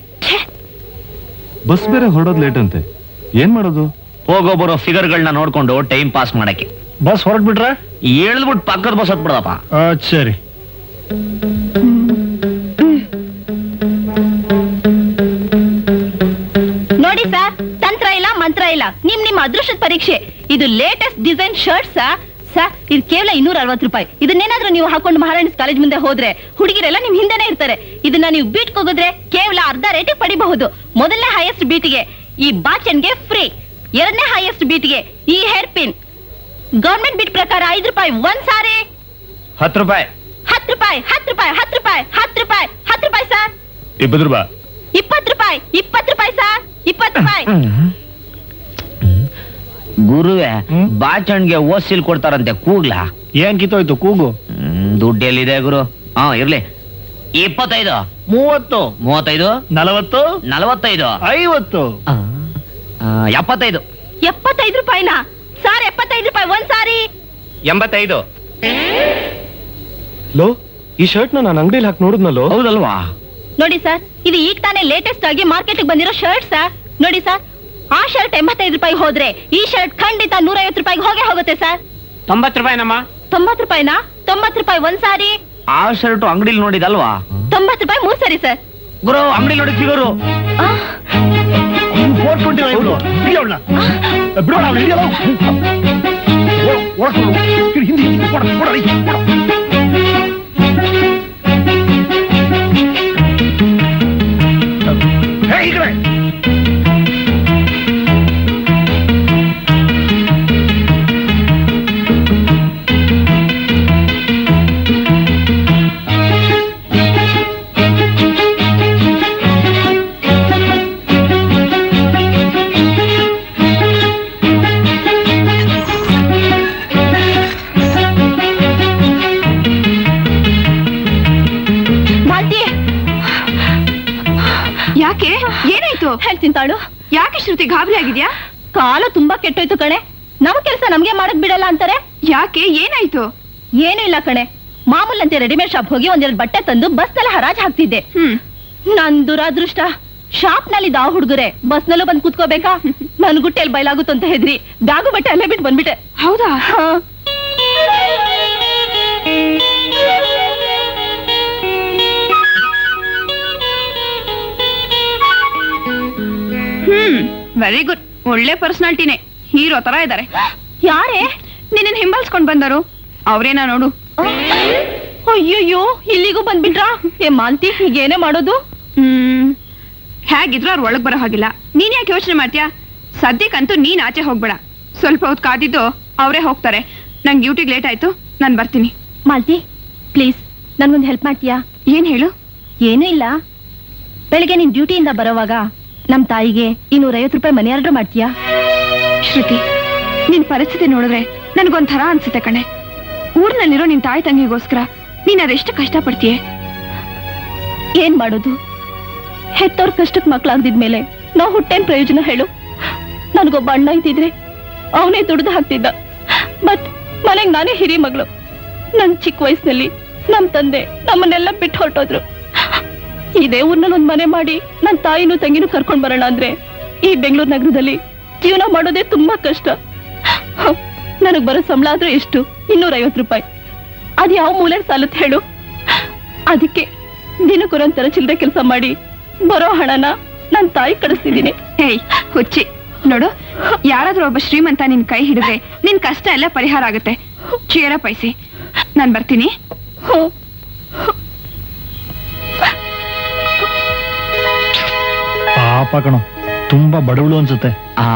ಬಸ್ ಬೇರೆ ಹೊರಡೋದು ಲೇಟ್ ಅಂತೆ, ಏನ್ ಮಾಡೋದು? ಹೋಗೋ ಬರೋ ಫಿಗರ್ಗಳನ್ನ ನೋಡ್ಕೊಂಡು ಟೈಮ್ ಪಾಸ್ ಮಾಡಕ್ಕೆ. ಬಸ್ ಹೊರಡ್ಬಿಟ್ರೆ ಹೇಳ್ಬಿಟ್ಟು ಪಕ್ಕದ ಬಸ್ ಹತ್ಬಿಡಪ್ಪ. ಸರಿ. ನೋಡಿ ಸರ್, ತಂತ್ರ ಇಲ್ಲ ಮಂತ್ರ ಇಲ್ಲ, ನಿಮ್ಮ ಅದೃಷ್ಟದ ಪರೀಕ್ಷೆ. ಇದು ಲೇಟೆಸ್ಟ್ ಡಿಸೈನ್ ಶರ್ಟ್ ಸರ್, ಇದು ಕೇವಲ 260 ರೂಪಾಯಿ. ಇದನ್ನೇನಾದ್ರೂ ನೀವು ಹಾಕೊಂಡು ಮಹಾರಾಣಿಸ್ ಕಾಲೇಜ್ ಮುಂದೆ ಹೋದ್ರೆ ಹುಡುಗಿರೆಲ್ಲ ನಿಮ್ ಹಿಂದೆನೆ ಇರ್ತಾರೆ. ಇದನ್ನ ನೀವು ಬೀಟ್ ಹೋಗಿದ್ರೆ ಕೇವಲ ಅರ್ಧ ರೇಟಿಗೆ ಪಡಿಬಹುದು. ಮೊದಲನೇ ಹೈಯೆಸ್ಟ್ ಬೀಟ್ಗೆ ಈ ಬಾಚನ್ಗೆ ಫ್ರೀ, ಎರಡನೇ ಹೈಯೆಸ್ಟ್ ಬೀಟ್ಗೆ ಈ ಹೇರ್ ಪಿನ್. ಗವರ್ಮೆಂಟ್ ಬೀಟ್ ಪ್ರಕಾರ 5 ರೂಪಾಯಿ ಒಂದ್ ಸಾರಿ. 10 ರೂಪಾಯಿ 10 ರೂಪಾಯಿ 10 ರೂಪಾಯಿ 10 ರೂಪಾಯಿ 10 ರೂಪಾಯಿ 10 ರೂಪಾಯಿ ಸರ್. 20 ರೂಪಾಯಿ 20 ರೂಪಾಯಿ 20 ರೂಪಾಯಿ ಸರ್. 20 ರೂಪಾಯಿ. ಗುರುವೆ, ಬಾಚಣ್ಗೆ ಓಸಿಲ್ ಕೊಡ್ತಾರಂತೆ, ಕೂಗ್ಲಾ? ಏನ್ ಕಿತ್ತೋಯ್ತು ಕೂಗು? ದುಡ್ಡು ಎಲ್ಲಿದೆ ಗುರು? ಇರ್ಲಿ. 25 30 35 40 45 50 75 75 ರೂಪಾಯಿನಾ ಸರ್? 75 ರೂಪಾಯಿ ಒಂದ್ ಸಾರಿ. 85. ಲೋ, ಈ ಶರ್ಟ್ ನಾನು ಅಂಗಡಿಲಿ ಹಾಕಿ ನೋಡಿದ್ನಲ್ಲೋ. ಹೌದಲ್ವಾ? ನೋಡಿ ಸರ್, ಇದು ಈಗ ತಾನೇ ಲೇಟೆಸ್ಟ್ ಆಗಿ ಮಾರ್ಕೆಟ್ ಬಂದಿರೋ ಶರ್ಟ್ ಸರ್. ನೋಡಿ ಸರ್, ಆ ಶರ್ಟ್ 85 ರೂಪಾಯಿ ಹೋದ್ರೆ ಈ ಶರ್ಟ್ ಖಂಡಿತ 150 ರೂಪಾಯಿಗೆ ಹೋಗುತ್ತೆ ಸರ್. 90 ರೂಪಾಯಿನಮ್ಮ. 90 ರೂಪಾಯಿನಾ? 90 ರೂಪಾಯಿ ಒಂದ್ ಸಾರಿ. ಆ ಶರ್ಟ್ ಅಂಗಡಿಲಿ ನೋಡಿದಲ್ವಾ? 90 ರೂಪಾಯಿ 3 ಸಾರಿ ಸರ್. ಗುರು, ಅಂಗಡಿ ನೋಡಿ ಫಿಗರು. 425 ಬಿಡೋಣ. ಗಾಬರಿ ಆಗಿದ್ಯಾ? ಕಾಲ ತುಂಬಾ ಕೆಟ್ಟೋಯ್ತು ಕಣೆ. ನಮ್ ಕೆಲಸ ನಮ್ಗೆ ಮಾಡಕ್ ಬಿಡಲ್ಲ ಅಂತಾರೆ. ಯಾಕೆ, ಏನಾಯ್ತು? ಏನೂ ಇಲ್ಲ ಕಣೆ, ಮಾಮೂಲಂತೆ ರೆಡಿಮೇಡ್ ಶಾಪ್ ಹೋಗಿ ಒಂದೆರಡು ಬಟ್ಟೆ ತಂದು ಬಸ್ ನಲ್ಲಿ ಹರಾಜ್ ಹಾಕ್ತಿದ್ದೆ. ನನ್ ದುರಾದೃಷ್ಟ, ಶಾಪ್ ನಲ್ಲಿ ಆ ಹುಡುಗರೆ ಬಸ್ ನಲ್ಲೂ ಬಂದ್ ಕೂತ್ಕೋಬೇಕಾ? ನನ್ ಗುಟ್ಟೆಲ್ ಬಯಲಾಗುತ್ತ ಅಂತ ಹೆದ್ರಿ ಬ್ಯಾಗು ಬಟ್ಟೆ ಅಲ್ಲೇ ಬಿಟ್ಟು ಬಂದ್ಬಿಟ್ಟೆ. ಹೌದಾ? Very good. ಒಳ್ಳೆ ಪರ್ಸನಾಲಿಟಿನೇ, ಹೀರೋ ತರ ಇದಾರೆ. ಯಾರೇ? ನಿನ್ನ ಹಿಂಬಾಲಿಸ್ಕೊಂಡ್ ಬಂದರು, ಅವ್ರೇನ ನೋಡು. ಅಯ್ಯಯ್ಯೋ, ಇಲ್ಲಿಗೂ ಬಂದ್ಬಿಟ್ರಾ? ಏ ಮಾಲ್ತಿ, ಹೀಗೇನೇ ಮಾಡೋದು? ಹೇಗಿದ್ರು ಅವ್ರು ಒಳಗ್ ಬರೋ ಹಾಗಿಲ್ಲ. ನೀನ್ ಯಾಕೆ ಯೋಚನೆ ಮಾಡ್ತೀಯಾ? ಸದ್ಯಕ್ಕಂತೂ ನೀನ್ ಆಚೆ ಹೋಗ್ಬೇಡ. ಸ್ವಲ್ಪ ಹೊತ್ತು ಕಾದಿದ್ದು ಅವರೇ ಹೋಗ್ತಾರೆ. ನಂಗೆ ಡ್ಯೂಟಿಗೆ ಲೇಟ್ ಆಯ್ತು, ನಾನ್ ಬರ್ತೀನಿ. ಮಾಲ್ತಿ ಪ್ಲೀಸ್, ನನ್ಗೊಂದು ಹೆಲ್ಪ್ ಮಾಡ್ತೀಯಾ? ಏನ್ ಹೇಳು? ಏನೂ ಇಲ್ಲ, ಬೆಳಿಗ್ಗೆ ನಿನ್ ಡ್ಯೂಟಿಯಿಂದ ಬರೋವಾಗ ನಮ್ ತಾಯಿಗೆ 250 ರೂಪಾಯಿ ಮನಿ ಆರ್ಡರ್ ಮಾಡ್ತೀಯಾ? ಶ್ರುತಿ, ನಿನ್ ಪರಿಸ್ಥಿತಿ ನೋಡಿದ್ರೆ ನನ್ಗೊಂಥರ ಅನ್ಸುತ್ತೆ ಕಣೆ. ಊರ್ನಲ್ಲಿರೋ ನಿನ್ ತಾಯಿ ತಂಗಿಗೋಸ್ಕರ ನೀನ್ ಅದೆಷ್ಟು ಕಷ್ಟ ಪಡ್ತೀಯ. ಏನ್ ಮಾಡೋದು, ಹೆತ್ತವ್ರ ಕಷ್ಟಕ್ ಮಕ್ಳಾಗ್ದಿದ್ಮೇಲೆ ನಾವು ಹುಟ್ಟೇನ್ ಪ್ರಯೋಜನ ಹೇಳು? ನನ್ಗೊಬ್ಬ ಅಣ್ಣ ಇದ್ದಿದ್ರೆ ಅವನೇ ದುಡ್ದು ಹಾಕ್ತಿದ್ದ. ಬಟ್ ಮನೆಗ್ ನಾನೇ ಹಿರಿ ಮಗಳು. ನನ್ ಚಿಕ್ಕ ವಯಸ್ಸಿನಲ್ಲಿ ನಮ್ ತಂದೆ ನಮ್ಮನ್ನೆಲ್ಲ ಬಿಟ್ಟು ಹೊರಟೋದ್ರು. ಇದೇ ಊರ್ನಲ್ಲಿ ಒಂದ್ ಮನೆ ಮಾಡಿ ನನ್ ತಾಯಿನೂ ತಂಗಿನೂ ಕರ್ಕೊಂಡ್ ಬರೋಣ ಅಂದ್ರೆ ಈ ಬೆಂಗಳೂರು ನಗರದಲ್ಲಿ ಜೀವನ ಮಾಡೋದೇ ತುಂಬಾ ಕಷ್ಟ. ನನಗ್ ಬರೋ ಸಂಬಳ ಆದ್ರೂ ಎಷ್ಟು? 250 ರೂಪಾಯಿ. ಅದ್ ಯಾವ ಮೂಲೆ ಸಾಲುತ್ತೆ ಹೇಳು? ಅದಕ್ಕೆ ದಿನಕ್ಕೊಂದೊಂಥರ ಚಿಲ್ಲರೆ ಕೆಲಸ ಮಾಡಿ ಬರೋ ಹಣನ ನನ್ ತಾಯಿ ಕಳಿಸ್ತಿದ್ದೀನಿ. ಏಯ್ ಹುಚ್ಚಿ, ನೋಡು, ಯಾರಾದ್ರೂ ಒಬ್ಬ ಶ್ರೀಮಂತ ನಿನ್ ಕೈ ಹಿಡಿದ್ರೆ ನಿನ್ ಕಷ್ಟ ಎಲ್ಲ ಪರಿಹಾರ ಆಗುತ್ತೆ. ಚೀರ ಪೈಸಿ, ನಾನ್ ಬರ್ತೀನಿ. ಪಾಪ ಕಣೋ, ತುಂಬಾ ಬಡವಳು ಅನ್ಸುತ್ತೆ.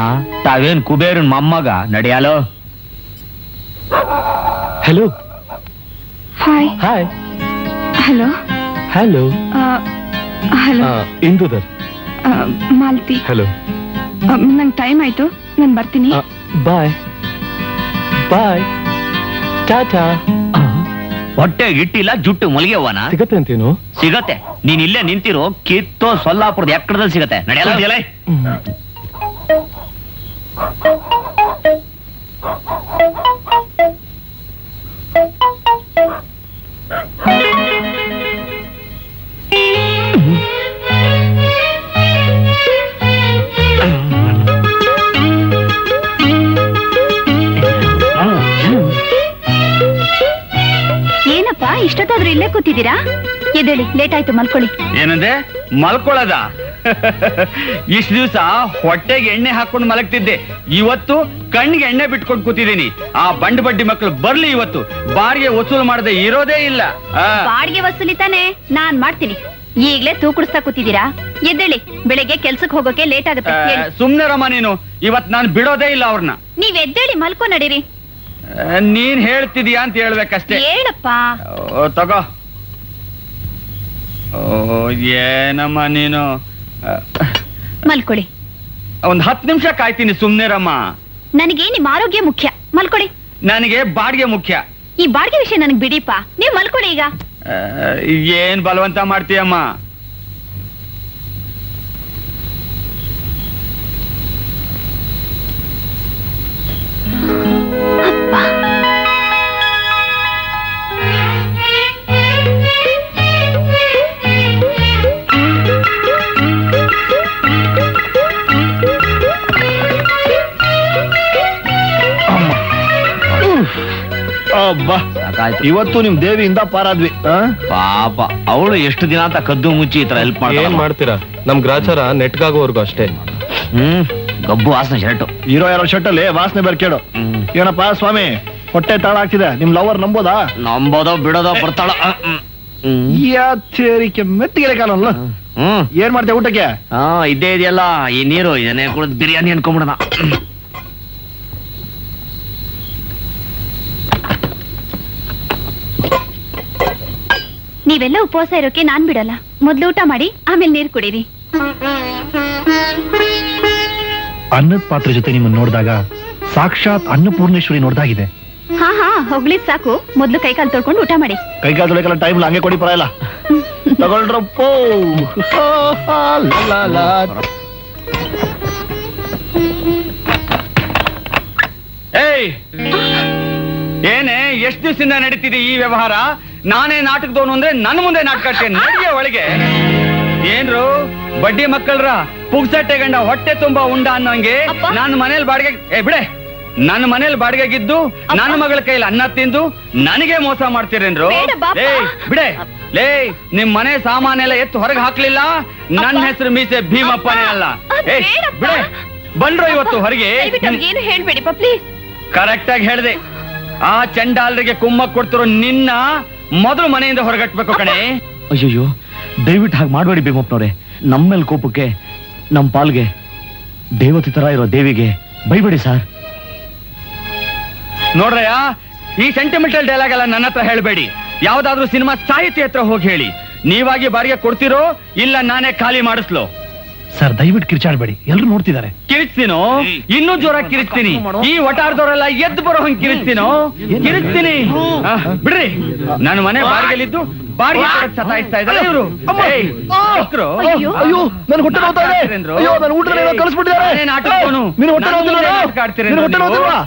ತಾವೇನ್ ಕುಬೇರನ್ ಮೊಮ್ಮಗ? ನಡೆಯಾಲೋ. Hello. Hi. Hi. Hello. Hello. Hello. Indudhar. Malti. Hello. ನಂಗೆ ಟೈಮ್ ಆಯ್ತು, ನಾನು ಬರ್ತೀನಿ. ಬಾಯ್ ಬಾಯ್. ಟಾಟಾ. ಹೊಟ್ಟೆಗೆ ಇಟ್ಟಿಲ್ಲ, ಜುಟ್ಟು ಮಲ್ಗೆವನ ಸಿಗತ್ತೆ ಅಂತೇನು? ಸಿಗತ್ತೆ, ನೀನ್ ಇಲ್ಲೇ ನಿಂತಿರೋ, ಕಿತ್ತೋ ಸೊಲ್ಲಾಪುರದ ಎಕ್ಕಡದಲ್ಲಿ ಸಿಗತ್ತೆ. ನಡೆಯಲ್ಲ. ಏನಪ್ಪಾ ಇಷ್ಟೊತ್ತಾದ್ರೂ ಇಲ್ಲೇ ಕೂತಿದ್ದೀರಾ? ಎದ್ದೇಳಿ, ಲೇಟ್ ಆಯ್ತು, ಮಲ್ಕೊಳ್ಳಿ. ಏನಂದೆ? ಮಲ್ಕೊಳ್ಳೋದ? ಇಷ್ಟು ದಿವಸ ಹೊಟ್ಟೆಗೆ ಎಣ್ಣೆ ಹಾಕೊಂಡು ಮಲಗ್ತಿದ್ದೆ, ಇವತ್ತು ಕಣ್ಣಿಗೆ ಎಣ್ಣೆ ಬಿಟ್ಕೊಂಡು ಕೂತಿದ್ದೀನಿ. ಆ ಬಂಡ್ ಬಡ್ಡಿ ಮಕ್ಕಳು ಬರ್ಲಿ, ಇವತ್ತು ಬಾಡಿಗೆ ವಸೂಲು ಮಾಡದೆ ಇರೋದೇ ಇಲ್ಲ. ಬಾಡಿಗೆ ವಸೂಲಿ ತಾನೆ ನಾನ್ ಮಾಡ್ತೀನಿ. ಈಗ್ಲೇ ತೂಕುಡಿಸ್ತಾ ಕೂತಿದ್ದೀರಾ? ಎದ್ದೇಳಿ, ಬೆಳಿಗ್ಗೆ ಕೆಲ್ಸಕ್ಕೆ ಹೋಗೋಕೆ ಲೇಟ್ ಆಗುತ್ತೆ. ಸುಮ್ನೆ ರಮ್ಮ ನೀನು, ಇವತ್ ನಾನು ಬಿಡೋದೇ ಇಲ್ಲ ಅವ್ರನ್ನ. ನೀವ್ ಎದ್ದೇಳಿ, ಮಲ್ಕೊ ನಡೀರಿ. ನೀನ್ ಹೇಳ್ತಿದೀಯಾ ಅಂತ ಹೇಳ್ಬೇಕಷ್ಟೇ. ಹೇಳಪ್ಪ. ತಗೋ. ಏನಮ್ಮ ನೀನು? ಮಲ್ಕೊಳ್ಳಿ. ಒಂದ್ 10 ನಿಮಿಷ ಕಾಯ್ತೀನಿ, ಸುಮ್ನೆ ರಮ್ಮ. ನನಗೆ ನಿಮ್ ಆರೋಗ್ಯ ಮುಖ್ಯ, ಮಲ್ಕೊಳ್ಳಿ. ನನಗೆ ಬಾಡಿಗೆ ಮುಖ್ಯ. ಈ ಬಾಡಿಗೆ ವಿಷಯ ನನಗ್ ಬಿಡಿಪ್ಪ, ನೀವ್ ಮಲ್ಕೊಳ್ಳಿ ಈಗ. ಏನ್ ಬಲವಂತ ಮಾಡ್ತೀಯಮ್ಮ? ಇವತ್ತು ನಿಮ್ ದೇವಿಯಿಂದ ಪಾರಾದ್ವಿ. ಪಾಪ ಅವಳು ಎಷ್ಟು ದಿನ ಅಂತ ಕದ್ದು ಮುಚ್ಚಿ ಈ ತರ ಹೆಲ್ಪ್ ಏನ್ ಮಾಡ್ತೀರಾ? ನಮ್ ಗ್ರಾಚಾರ ನೆಟ್ಗಾಗೋವರ್ಗು ಅಷ್ಟೇ. ಗಬ್ಬು ವಾಸನೆ ಶರ್ಟು. ಇರೋ ಯಾರೋ ಶರ್ಟ್ ಅಲ್ಲಿ ವಾಸನೆ ಬೇರೆ ಕೇಳು. ಏನಪ್ಪಾ ಸ್ವಾಮಿ, ಹೊಟ್ಟೆ ತಾಳ ಆಗ್ತಿದೆ, ನಿಮ್ ಲವರ್ ನಂಬೋದಾ? ನಂಬೋದೋ ಬಿಡೋದೋ ಬರ್ತಾಳ. ಮೆತ್ತಿಗೆ ಕಾಲಲ್ಲ. ಏನ್ ಮಾಡ್ತೇವೆ ಊಟಕ್ಕೆ? ಇದ್ದೇ ಇದೆಯಲ್ಲ ಈ ನೀರು, ಇದನ್ನೇ ಕುಡಿದು ಬಿರಿಯಾನಿ ಅನ್ಕೊಂಬಿಡೋಣ. ನೀವೆಲ್ಲ ಉಪವಾಸ ಇರೋಕೆ ನಾನ್ ಬಿಡಲ್ಲ. ಮೊದ್ಲು ಊಟ ಮಾಡಿ, ಆಮೇಲೆ ನೀರ್ ಕುಡೀರಿ. ಅನ್ನದ ಪಾತ್ರೆ ಜೊತೆ ನಿಮ್ಮನ್ನ ನೋಡಿದಾಗ ಸಾಕ್ಷಾತ್ ಅನ್ನಪೂರ್ಣೇಶ್ವರಿ ನೋಡ್ದಾಗಿದೆ. ಹಾ ಹೋಗ್ಲಿದ್ ಸಾಕು, ಮೊದ್ಲು ಕೈಕಾಲು ತೊಳ್ಕೊಂಡು ಊಟ ಮಾಡಿ. ಕೈಕಾಲು ತೊಳೆಕಲ್ಲ ಟೈಮ್ ಹಂಗೆ ಕೊಡಿ, ಪರಲ್ಲ. ತಗೊಳ್ರಪ್ಪೋ. ಏಯ್ ಏನೇ ಎಷ್ಟು ದಿವಸದಿಂದ ನಡೀತಿದೆ ಈ ವ್ಯವಹಾರ? ನಾನೇ ನಾಟಕದವನು ಅಂದ್ರೆ ನನ್ನ ಮುಂದೆ ನಾಟಕ ನಡಿಯ ಒಳಗೆ. ಏನ್ರು ಬಡ್ಡಿ ಮಕ್ಕಳ್ರ ಪುಗ್ಸಟ್ಟೆ ಗಂಡ ಹೊಟ್ಟೆ ತುಂಬಾ ಉಂಡ ಅನ್ನೋಂಗೆ ನನ್ನ ಮನೇಲಿ ಬಾಡಿಗೆ ಬಿಡೆ, ನನ್ನ ಮನೇಲಿ ಬಾಡಿಗೆಗಿದ್ದು ನನ್ನ ಮಗಳ ಕೈಲಿ ಅನ್ನ ತಿಂದು ನನಗೆ ಮೋಸ ಮಾಡ್ತೀರೇನ್ರು? ಲೇ ಬಿಡೆ, ಲೇ ನಿಮ್ ಮನೆ ಸಾಮಾನೆಲ್ಲ ಎತ್ತು ಹೊರಗೆ ಹಾಕ್ಲಿಲ್ಲ, ನನ್ನ ಹೆಸರು ಮೀಸೆ ಭೀಮಪ್ಪನೇ ಅಲ್ಲ. ಏ ಬಿಡೆ, ಬಂದ್ರು ಇವತ್ತು ಹೊರಗೆ. ಏನು ಹೇಳ್ಬೇಡಿ ಪ್ಲೀಸ್. ಕರೆಕ್ಟ್ ಆಗಿ ಹೇಳ್ದೆ. ಆ ಚಂಡಾಲರಿಗೆ ಕುಮ್ಮ ಕೊಡ್ತಿರೋ ನಿನ್ನ ಮೊದಲು ಮನೆಯಿಂದ ಹೊರಗಟ್ಬೇಕು ಕಣೆ. ಅಯ್ಯಯ್ಯೋ, ದಯವಿಟ್ಟು ಹಾಗೆ ಮಾಡಬೇಡಿ ಭೀಮಪ್ಪನವ್ರೆ. ನಮ್ಮೇಲೆ ಕೋಪಕ್ಕೆ ನಮ್ಮ ಪಾಲ್ಗೆ ದೇವತೆ ತರ ಇರೋ ದೇವಿಗೆ ಬೈಬೇಡಿ ಸರ್. ನೋಡ್ರಯ್ಯ, ಈ ಸೆಂಟಿಮೆಂಟಲ್ ಡೈಲಾಗ್ ಎಲ್ಲ ನನ್ನ ಹತ್ರ ಹೇಳ್ಬೇಡಿ. ಯಾವ್ದಾದ್ರೂ ಸಿನಿಮಾ ಸಾಹಿತ್ಯ ಹತ್ರ ಹೋಗಿ ಹೇಳಿ. ನೀವಾಗಿ ಬಾರಿಗೆ ಕೊಡ್ತಿರೋ ಇಲ್ಲ ನಾನೇ ಖಾಲಿ ಮಾಡಿಸ್ಲೋ? ಸರ್ ದಯವಿಟ್ಟು ಕಿರ್ಚಾಡ್ಬೇಡಿ, ಎಲ್ರು ನೋಡ್ತಿದ್ದಾರೆ. ಕಿರಿಸ್ತೀನೋ, ಇನ್ನೂ ಜೋರಾಗಿ ಕಿರಿಸ್ತೀನಿ. ಈ ವಟಾರದವರೆಲ್ಲ ಎದ್ದು ಬರೋ ಹಂಗೆ ಕಿರಿಸ್ತೀನೋ, ಕಿರಿಸ್ತೀನಿ. ಬಿಡ್ರಿ, ನನ್ನ ಮನೆ ಬಾಡಿಗೆಲಿದ್ದು ಬಾಡಿಗೆ ಸತಾಯಿಸ್ತಾ ಇದ್ದಾರೆ ಇವರು. ಅಯ್ಯೋ ನನ್ನ ಹೊಟ್ಟೆ ನೋವ್ತಾ ಇದೆ. ಅಯ್ಯೋ ನನ್ನ ಊಟದ ಏನೋ ಕಳಿಸ್ಬಿಟ್ಟಿದ್ದಾರೆ. ನಾಟಕನು ನೀನು ಹೊಟ್ಟೆ ನೋವ್ತಿಲ್ವಾ?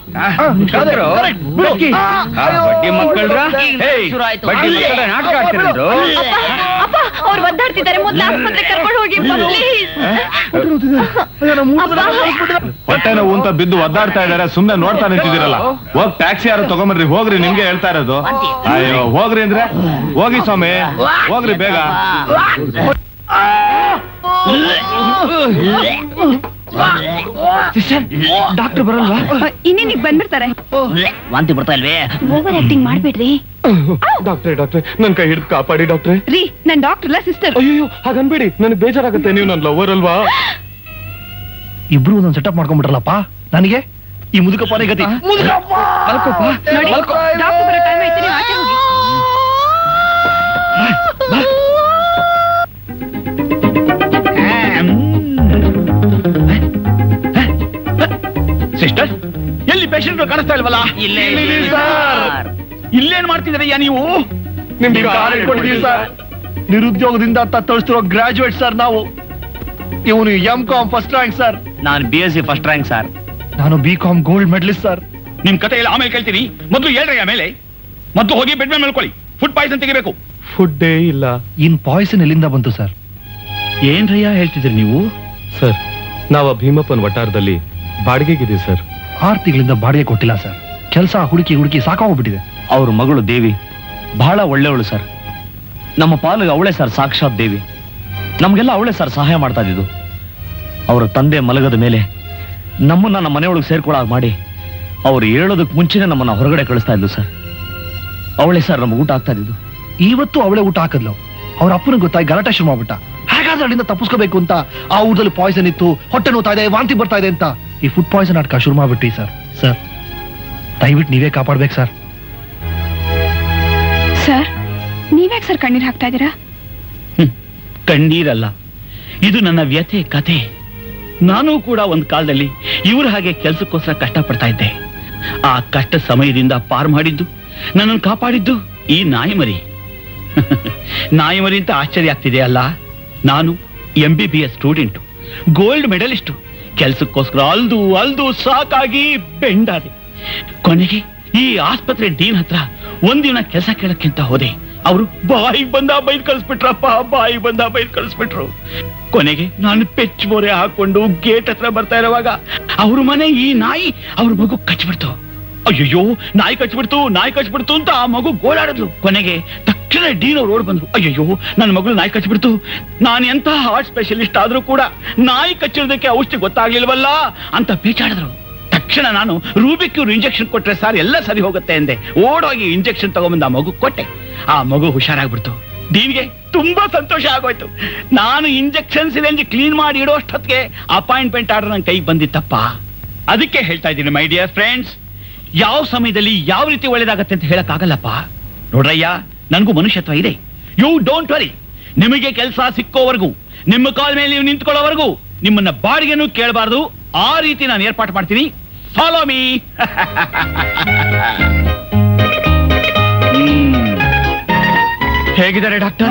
ಬಡ್ಡಿ ಮಕ್ಕಳ್ರ ಬಡ್ಡಿ ಮಕ್ಕಳ ನಾಟಕ ಆಡ್ತಿರೇನ್ರು? ಅವ್ರು ಒದ್ದಾಡ್ತಿದ್ದಾರೆ, ಮೊದಲು ಆಸ್ಪತ್ರೆ ಕರ್ಕೊಂಡು ಹೋಗಿ ಪ್ಲೀಸ್. ಹೊಟ್ಟೆ ನೋವು ಅಂತ ಬಿದ್ದು ಒದ್ದಾಡ್ತಾ ಇದಾರೆ, ಸುಮ್ನೆ ನೋಡ್ತಾ ನಿಂತಿದ್ದೀರಲ್ಲ. ಹೋಗ್ ಟ್ಯಾಕ್ಸಿ ಯಾರು ತಗೊಂಬರ್ರಿ, ಹೋಗ್ರಿ. ನಿಮ್ಗೆ ಹೇಳ್ತಾ ಇರೋದು. ಅಯ್ಯೋ ಹೋಗ್ರಿ ಅಂದ್ರೆ ಹೋಗಿ ಸ್ವಾಮಿ, ಹೋಗ್ರಿ ಬೇಗ. ಡಾಕ್ಟರ್ ಬರಲ್ವಾ? ಇನ್ನೇನಿಗೆ ಬಂದ್ಬಿಡ್ತಾರೆ. ವಾಂತಿ ಬರ್ತಾ ಇಲ್ವೇ? ಓವರ್ ಆಕ್ಟಿಂಗ್ ಮಾಡ್ಬೇಡ್ರಿ. ಡಾಕ್ಟ್ರೆ ನನ್ ಕೈ ಹಿಡಿದು ಕಾಪಾಡಿ ಡಾಕ್ಟ್ರೆ. ರೀ, ನನ್ ಡಾಕ್ಟರ್ ಅಲ್ಲ ಸಿಸ್ಟರ್. ಅಯ್ಯೋ ಹಾಗನ್ಬೇಡಿ, ನನಗೆ ಬೇಜಾರಾಗುತ್ತೆ. ನೀವು ನನ್ ಲವರ್ ಅಲ್ವಾ? ಇಬ್ರು ಒಂದೊಂದು ಸೆಟಪ್ ಮಾಡ್ಕೊಂಡ್ಬಿಟ್ರಲ್ಲಪ್ಪ. ನನಗೆ ಈ ಮುದುಕಪ್ಪನೇ ಗತಿ. ನೋಡಿ, ಡಾಕ್ಟರ್ ಬರೋ ಟೈಮ್ ಐತೆ, ನೀವು ಆಚೆ ಹೋಗಿ. ಸಿಸ್ಟರ್, ಎಲ್ಲಿ ಪೇಷಂಟ್ ಕಾಣಿಸ್ತಾ ಇಲ್ವಲ್ಲ? ಇಲ್ಲೇನ್ ಮಾಡ್ತಿದ್ದೀರಯ್ಯ ನೀವು? ನಿರುದ್ಯೋಗದಿಂದ ತತ್ತಳಿಸ್ತಿರೋ ಗ್ರಾಜುಯೇಟ್ ಸರ್ ನಾವು. ಇವನು M.Com ಫಸ್ಟ್ ರ್ಯಾಂಕ್ ಸರ್. ನಾನು BSc ಫಸ್ಟ್ ರ್ಯಾಂಕ್ ಸರ್. ನಾನು B.Com ಗೋಲ್ಡ್ ಮೆಡಲಿಸ್ಟ್ ಸರ್. ನಿಮ್ ಕತೆ ಎಲ್ಲ ಆಮೇಲೆ ಕೇಳ್ತೀನಿ, ಮೊದಲು ಹೇಳ್ರಯ್ಯ ಮೇಲೆ. ಮೊದಲು ಹೋಗಿ ಬೆಡ್ ಮೇಲೆ ಮಲ್ಕೊಳ್ಳಿ. ಫುಡ್ ಪಾಯ್ಸನ್ ತೆಗಿಬೇಕು. ಫುಡ್ಡೇ ಇಲ್ಲ. ಇನ್ ಪಾಯ್ಸನ್ ಎಲ್ಲಿಂದ ಬಂತು ಸರ್? ಏನ್ರಯ್ಯ ಹೇಳ್ತಿದ್ರಿ ನೀವು? ಸರ್, ನಾವ ಭೀಮಪ್ಪನ ವಟಾರದಲ್ಲಿ ಬಾಡಿಗೆಗಿದ್ದೀವಿ ಸರ್. 6 ತಿಂಗಳಿಂದ ಬಾಡಿಗೆ ಕೊಟ್ಟಿಲ್ಲ ಸರ್. ಕೆಲಸ ಹುಡುಕಿ ಸಾಕಾಗೋಗ್ಬಿಟ್ಟಿದೆ. ಅವ್ರ ಮಗಳು ದೇವಿ ಬಹಳ ಒಳ್ಳೆಯವಳು ಸರ್. ನಮ್ಮ ಪಾಲಿಗೆ ಅವಳೇ ಸರ್ ಸಾಕ್ಷಾತ್ ದೇವಿ. ನಮ್ಗೆಲ್ಲ ಅವಳೇ ಸರ್ ಸಹಾಯ ಮಾಡ್ತಾ ಇದ್ದಿದ್ದು. ಅವರ ತಂದೆ ಮಲಗದ ಮೇಲೆ ನಮ್ಮನ್ನ ನಮ್ಮ ಮನೆಯೊಳಗೆ ಸೇರ್ಕೊಳ್ಳಾಗ ಮಾಡಿ ಅವ್ರು ಹೇಳೋದಕ್ಕೆ ಮುಂಚೆನೆ ನಮ್ಮನ್ನ ಹೊರಗಡೆ ಕಳಿಸ್ತಾ ಇದ್ಲು ಸರ್. ಅವಳೇ ಸರ್ ನಮ್ಗೆ ಊಟ ಆಗ್ತಾ ಇದ್ದು. ಇವತ್ತು ಅವಳೇ ಊಟ ಹಾಕಿದ್ಲು. ಅವ್ರ ಅಪ್ಪನಿಗೆ ಗೊತ್ತಾಗಿ ಗಲಾಟೆ ಶುರು ಮಾಡ್ಬಿಟ್ಟ. ಹಾಗಾದ್ರೆ ಅಲ್ಲಿಂದ ತಪ್ಪಿಸ್ಕೋಬೇಕು ಅಂತ ಆ ಊಟದಲ್ಲಿ ಪಾಯ್ಸನ್ ಇತ್ತು, ಹೊಟ್ಟೆ ನೋವ್ತಾ ಇದೆ, ವಾಂತಿ ಬರ್ತಾ ಇದೆ ಅಂತ ಈ ಫುಡ್ ಪಾಯ್ಸನ್ ನಾಟಕ ಶುರು ಮಾಡ್ಬಿಟ್ಟಿ ಸರ್. ಸರ್ ದಯವಿಟ್ಟು ನೀವೇ ಕಾಪಾಡ್ಬೇಕು ಸರ್. ಸರ್, ನೀವ್ಯಾಕೆ ಸರ್ ಕಣ್ಣೀರ್ ಹಾಕ್ತಾ ಇದ್ದೀರಾ? ಕಣ್ಣೀರಲ್ಲ, ಇದು ನನ್ನ ವ್ಯಥೆ ಕಥೆ. ನಾನು ಕೂಡ ಒಂದು ಕಾಲದಲ್ಲಿ ಇವ್ರ ಹಾಗೆ ಕೆಲಸಕ್ಕೋಸ್ಕರ ಕಷ್ಟಪಡ್ತಾ ಇದ್ದೆ. ಆ ಕಷ್ಟ ಸಮಯದಿಂದ ಪಾರು ಮಾಡಿದ್ದು, ನನ್ನನ್ನು ಕಾಪಾಡಿದ್ದು ಈ ನಾಯಿಮರಿ. ನಾಯಿಮರಿ ಅಂತ ಆಶ್ಚರ್ಯ ಆಗ್ತಿದೆ ಅಲ್ಲ? ನಾನು MBBS ಸ್ಟೂಡೆಂಟು, ಗೋಲ್ಡ್ ಮೆಡಲಿಸ್ಟು. ಕೆಲಸಕ್ಕೋಸ್ಕರ ಅಲ್ದು ಸಾಕಾಗಿ ಬೆಂಡಾದೆ. ಕೊನೆಗೆ ಈ ಆಸ್ಪತ್ರೆ ಡೀನ್ ಹತ್ರ ಒಂದಿನ ಕೆಲಸ ಕೇಳಕ್ಕಿಂತ ಹೋದೆ. ಅವರು ಬಾಯಿಗೆ ಬಂದ ಬೈದ್ ಕಳಿಸ್ಬಿಟ್ರಪ್ಪ, ಬಾಯಿಗೆ ಬಂದ ಬೈದ್ ಕಳಿಸ್ಬಿಟ್ರು. ಕೊನೆಗೆ ನಾನು ಪೆಚ್ ಬೋರೆ ಹಾಕೊಂಡು ಗೇಟ್ ಹತ್ರ ಬರ್ತಾ ಇರುವಾಗ ಅವ್ರ ಮನೆ ಈ ನಾಯಿ ಅವ್ರ ಮಗು ಕಚ್ಬಿಡ್ತು. ಅಯ್ಯಯ್ಯೋ, ನಾಯಿ ಕಚ್ಬಿಡ್ತು ಅಂತ ಆ ಮಗು ಗೋಳಾಡಿದ್ಲು. ಕೊನೆಗೆ ತಕ್ಷಣ ಡೀನ್ ಅವ್ರು ಓಡ್ ಬಂದ್ರು. ಅಯ್ಯಯ್ಯೋ, ನನ್ನ ಮಗಳು ನಾಯಿ ಕಚ್ಬಿಡ್ತು. ನಾನು ಎಂತ ಹಾರ್ಟ್ ಸ್ಪೆಷಲಿಸ್ಟ್ ಆದ್ರೂ ಕೂಡ ನಾಯಿ ಕಚ್ಚಿರೋದಕ್ಕೆ ಔಷಧಿ ಗೊತ್ತಾಗ್ಲಿಲ್ವಲ್ಲ ಅಂತ ಬೇಚಾಡಿದ್ರು. ತಕ್ಷಣ ನಾನು ರೂಬಿಕ್ಯೂರ್ ಇಂಜೆಕ್ಷನ್ ಕೊಟ್ರೆ ಸಾರ್ ಎಲ್ಲ ಸರಿ ಹೋಗುತ್ತೆ ಎಂದೆ. ಓಡೋಗಿ ಇಂಜೆಕ್ಷನ್ ತಗೊಂಬಂದು ಆ ಮಗು ಕೊಟ್ಟೆ. ಆ ಮಗು ಹುಷಾರಾಗ್ಬಿಡ್ತು. ಡೀನ್ಗೆ ತುಂಬಾ ಸಂತೋಷ ಆಗೋಯ್ತು. ನಾನು ಇಂಜೆಕ್ಷನ್ ಸಿರಿಂಜ್ ಕ್ಲೀನ್ ಮಾಡಿ ಇಡೋ ಅಷ್ಟೊತ್ತಿಗೆ ಅಪಾಯಿಂಟ್ಮೆಂಟ್ ಆರ್ಡರ್ ನನ್ನ ಕೈಗೆ ಬಂದಿತ್ತಪ್ಪ. ಅದಕ್ಕೆ ಹೇಳ್ತಾ ಇದ್ದೀನಿ ಮೈ ಡಿಯರ್ ಫ್ರೆಂಡ್ಸ್, ಯಾವ ಸಮಯದಲ್ಲಿ ಯಾವ ರೀತಿ ಒಳ್ಳೇದಾಗತ್ತೆ ಅಂತ ಹೇಳಕ್ ಆಗಲ್ಲಪ್ಪ. ನೋಡ್ರಯ್ಯ, ನನಗೂ ಮನುಷ್ಯತ್ವ ಇದೆ. You don't worry. ನಿಮಗೆ ಕೆಲಸ ಸಿಕ್ಕೋವರೆಗೂ, ನಿಮ್ಮ ಕಾಲ್ ಮೇಲೆ ನೀವು ನಿಂತ್ಕೊಳ್ಳೋವರೆಗೂ ನಿಮ್ಮನ್ನ ಬಾಡಿಗೆನೂ ಕೇಳಬಾರ್ದು. ಆ ರೀತಿ ನಾನು ಏರ್ಪಾಟ್ ಮಾಡ್ತೀನಿ. Follow me. ಹೇಗಿದ್ದಾರೆ ಡಾಕ್ಟರ್?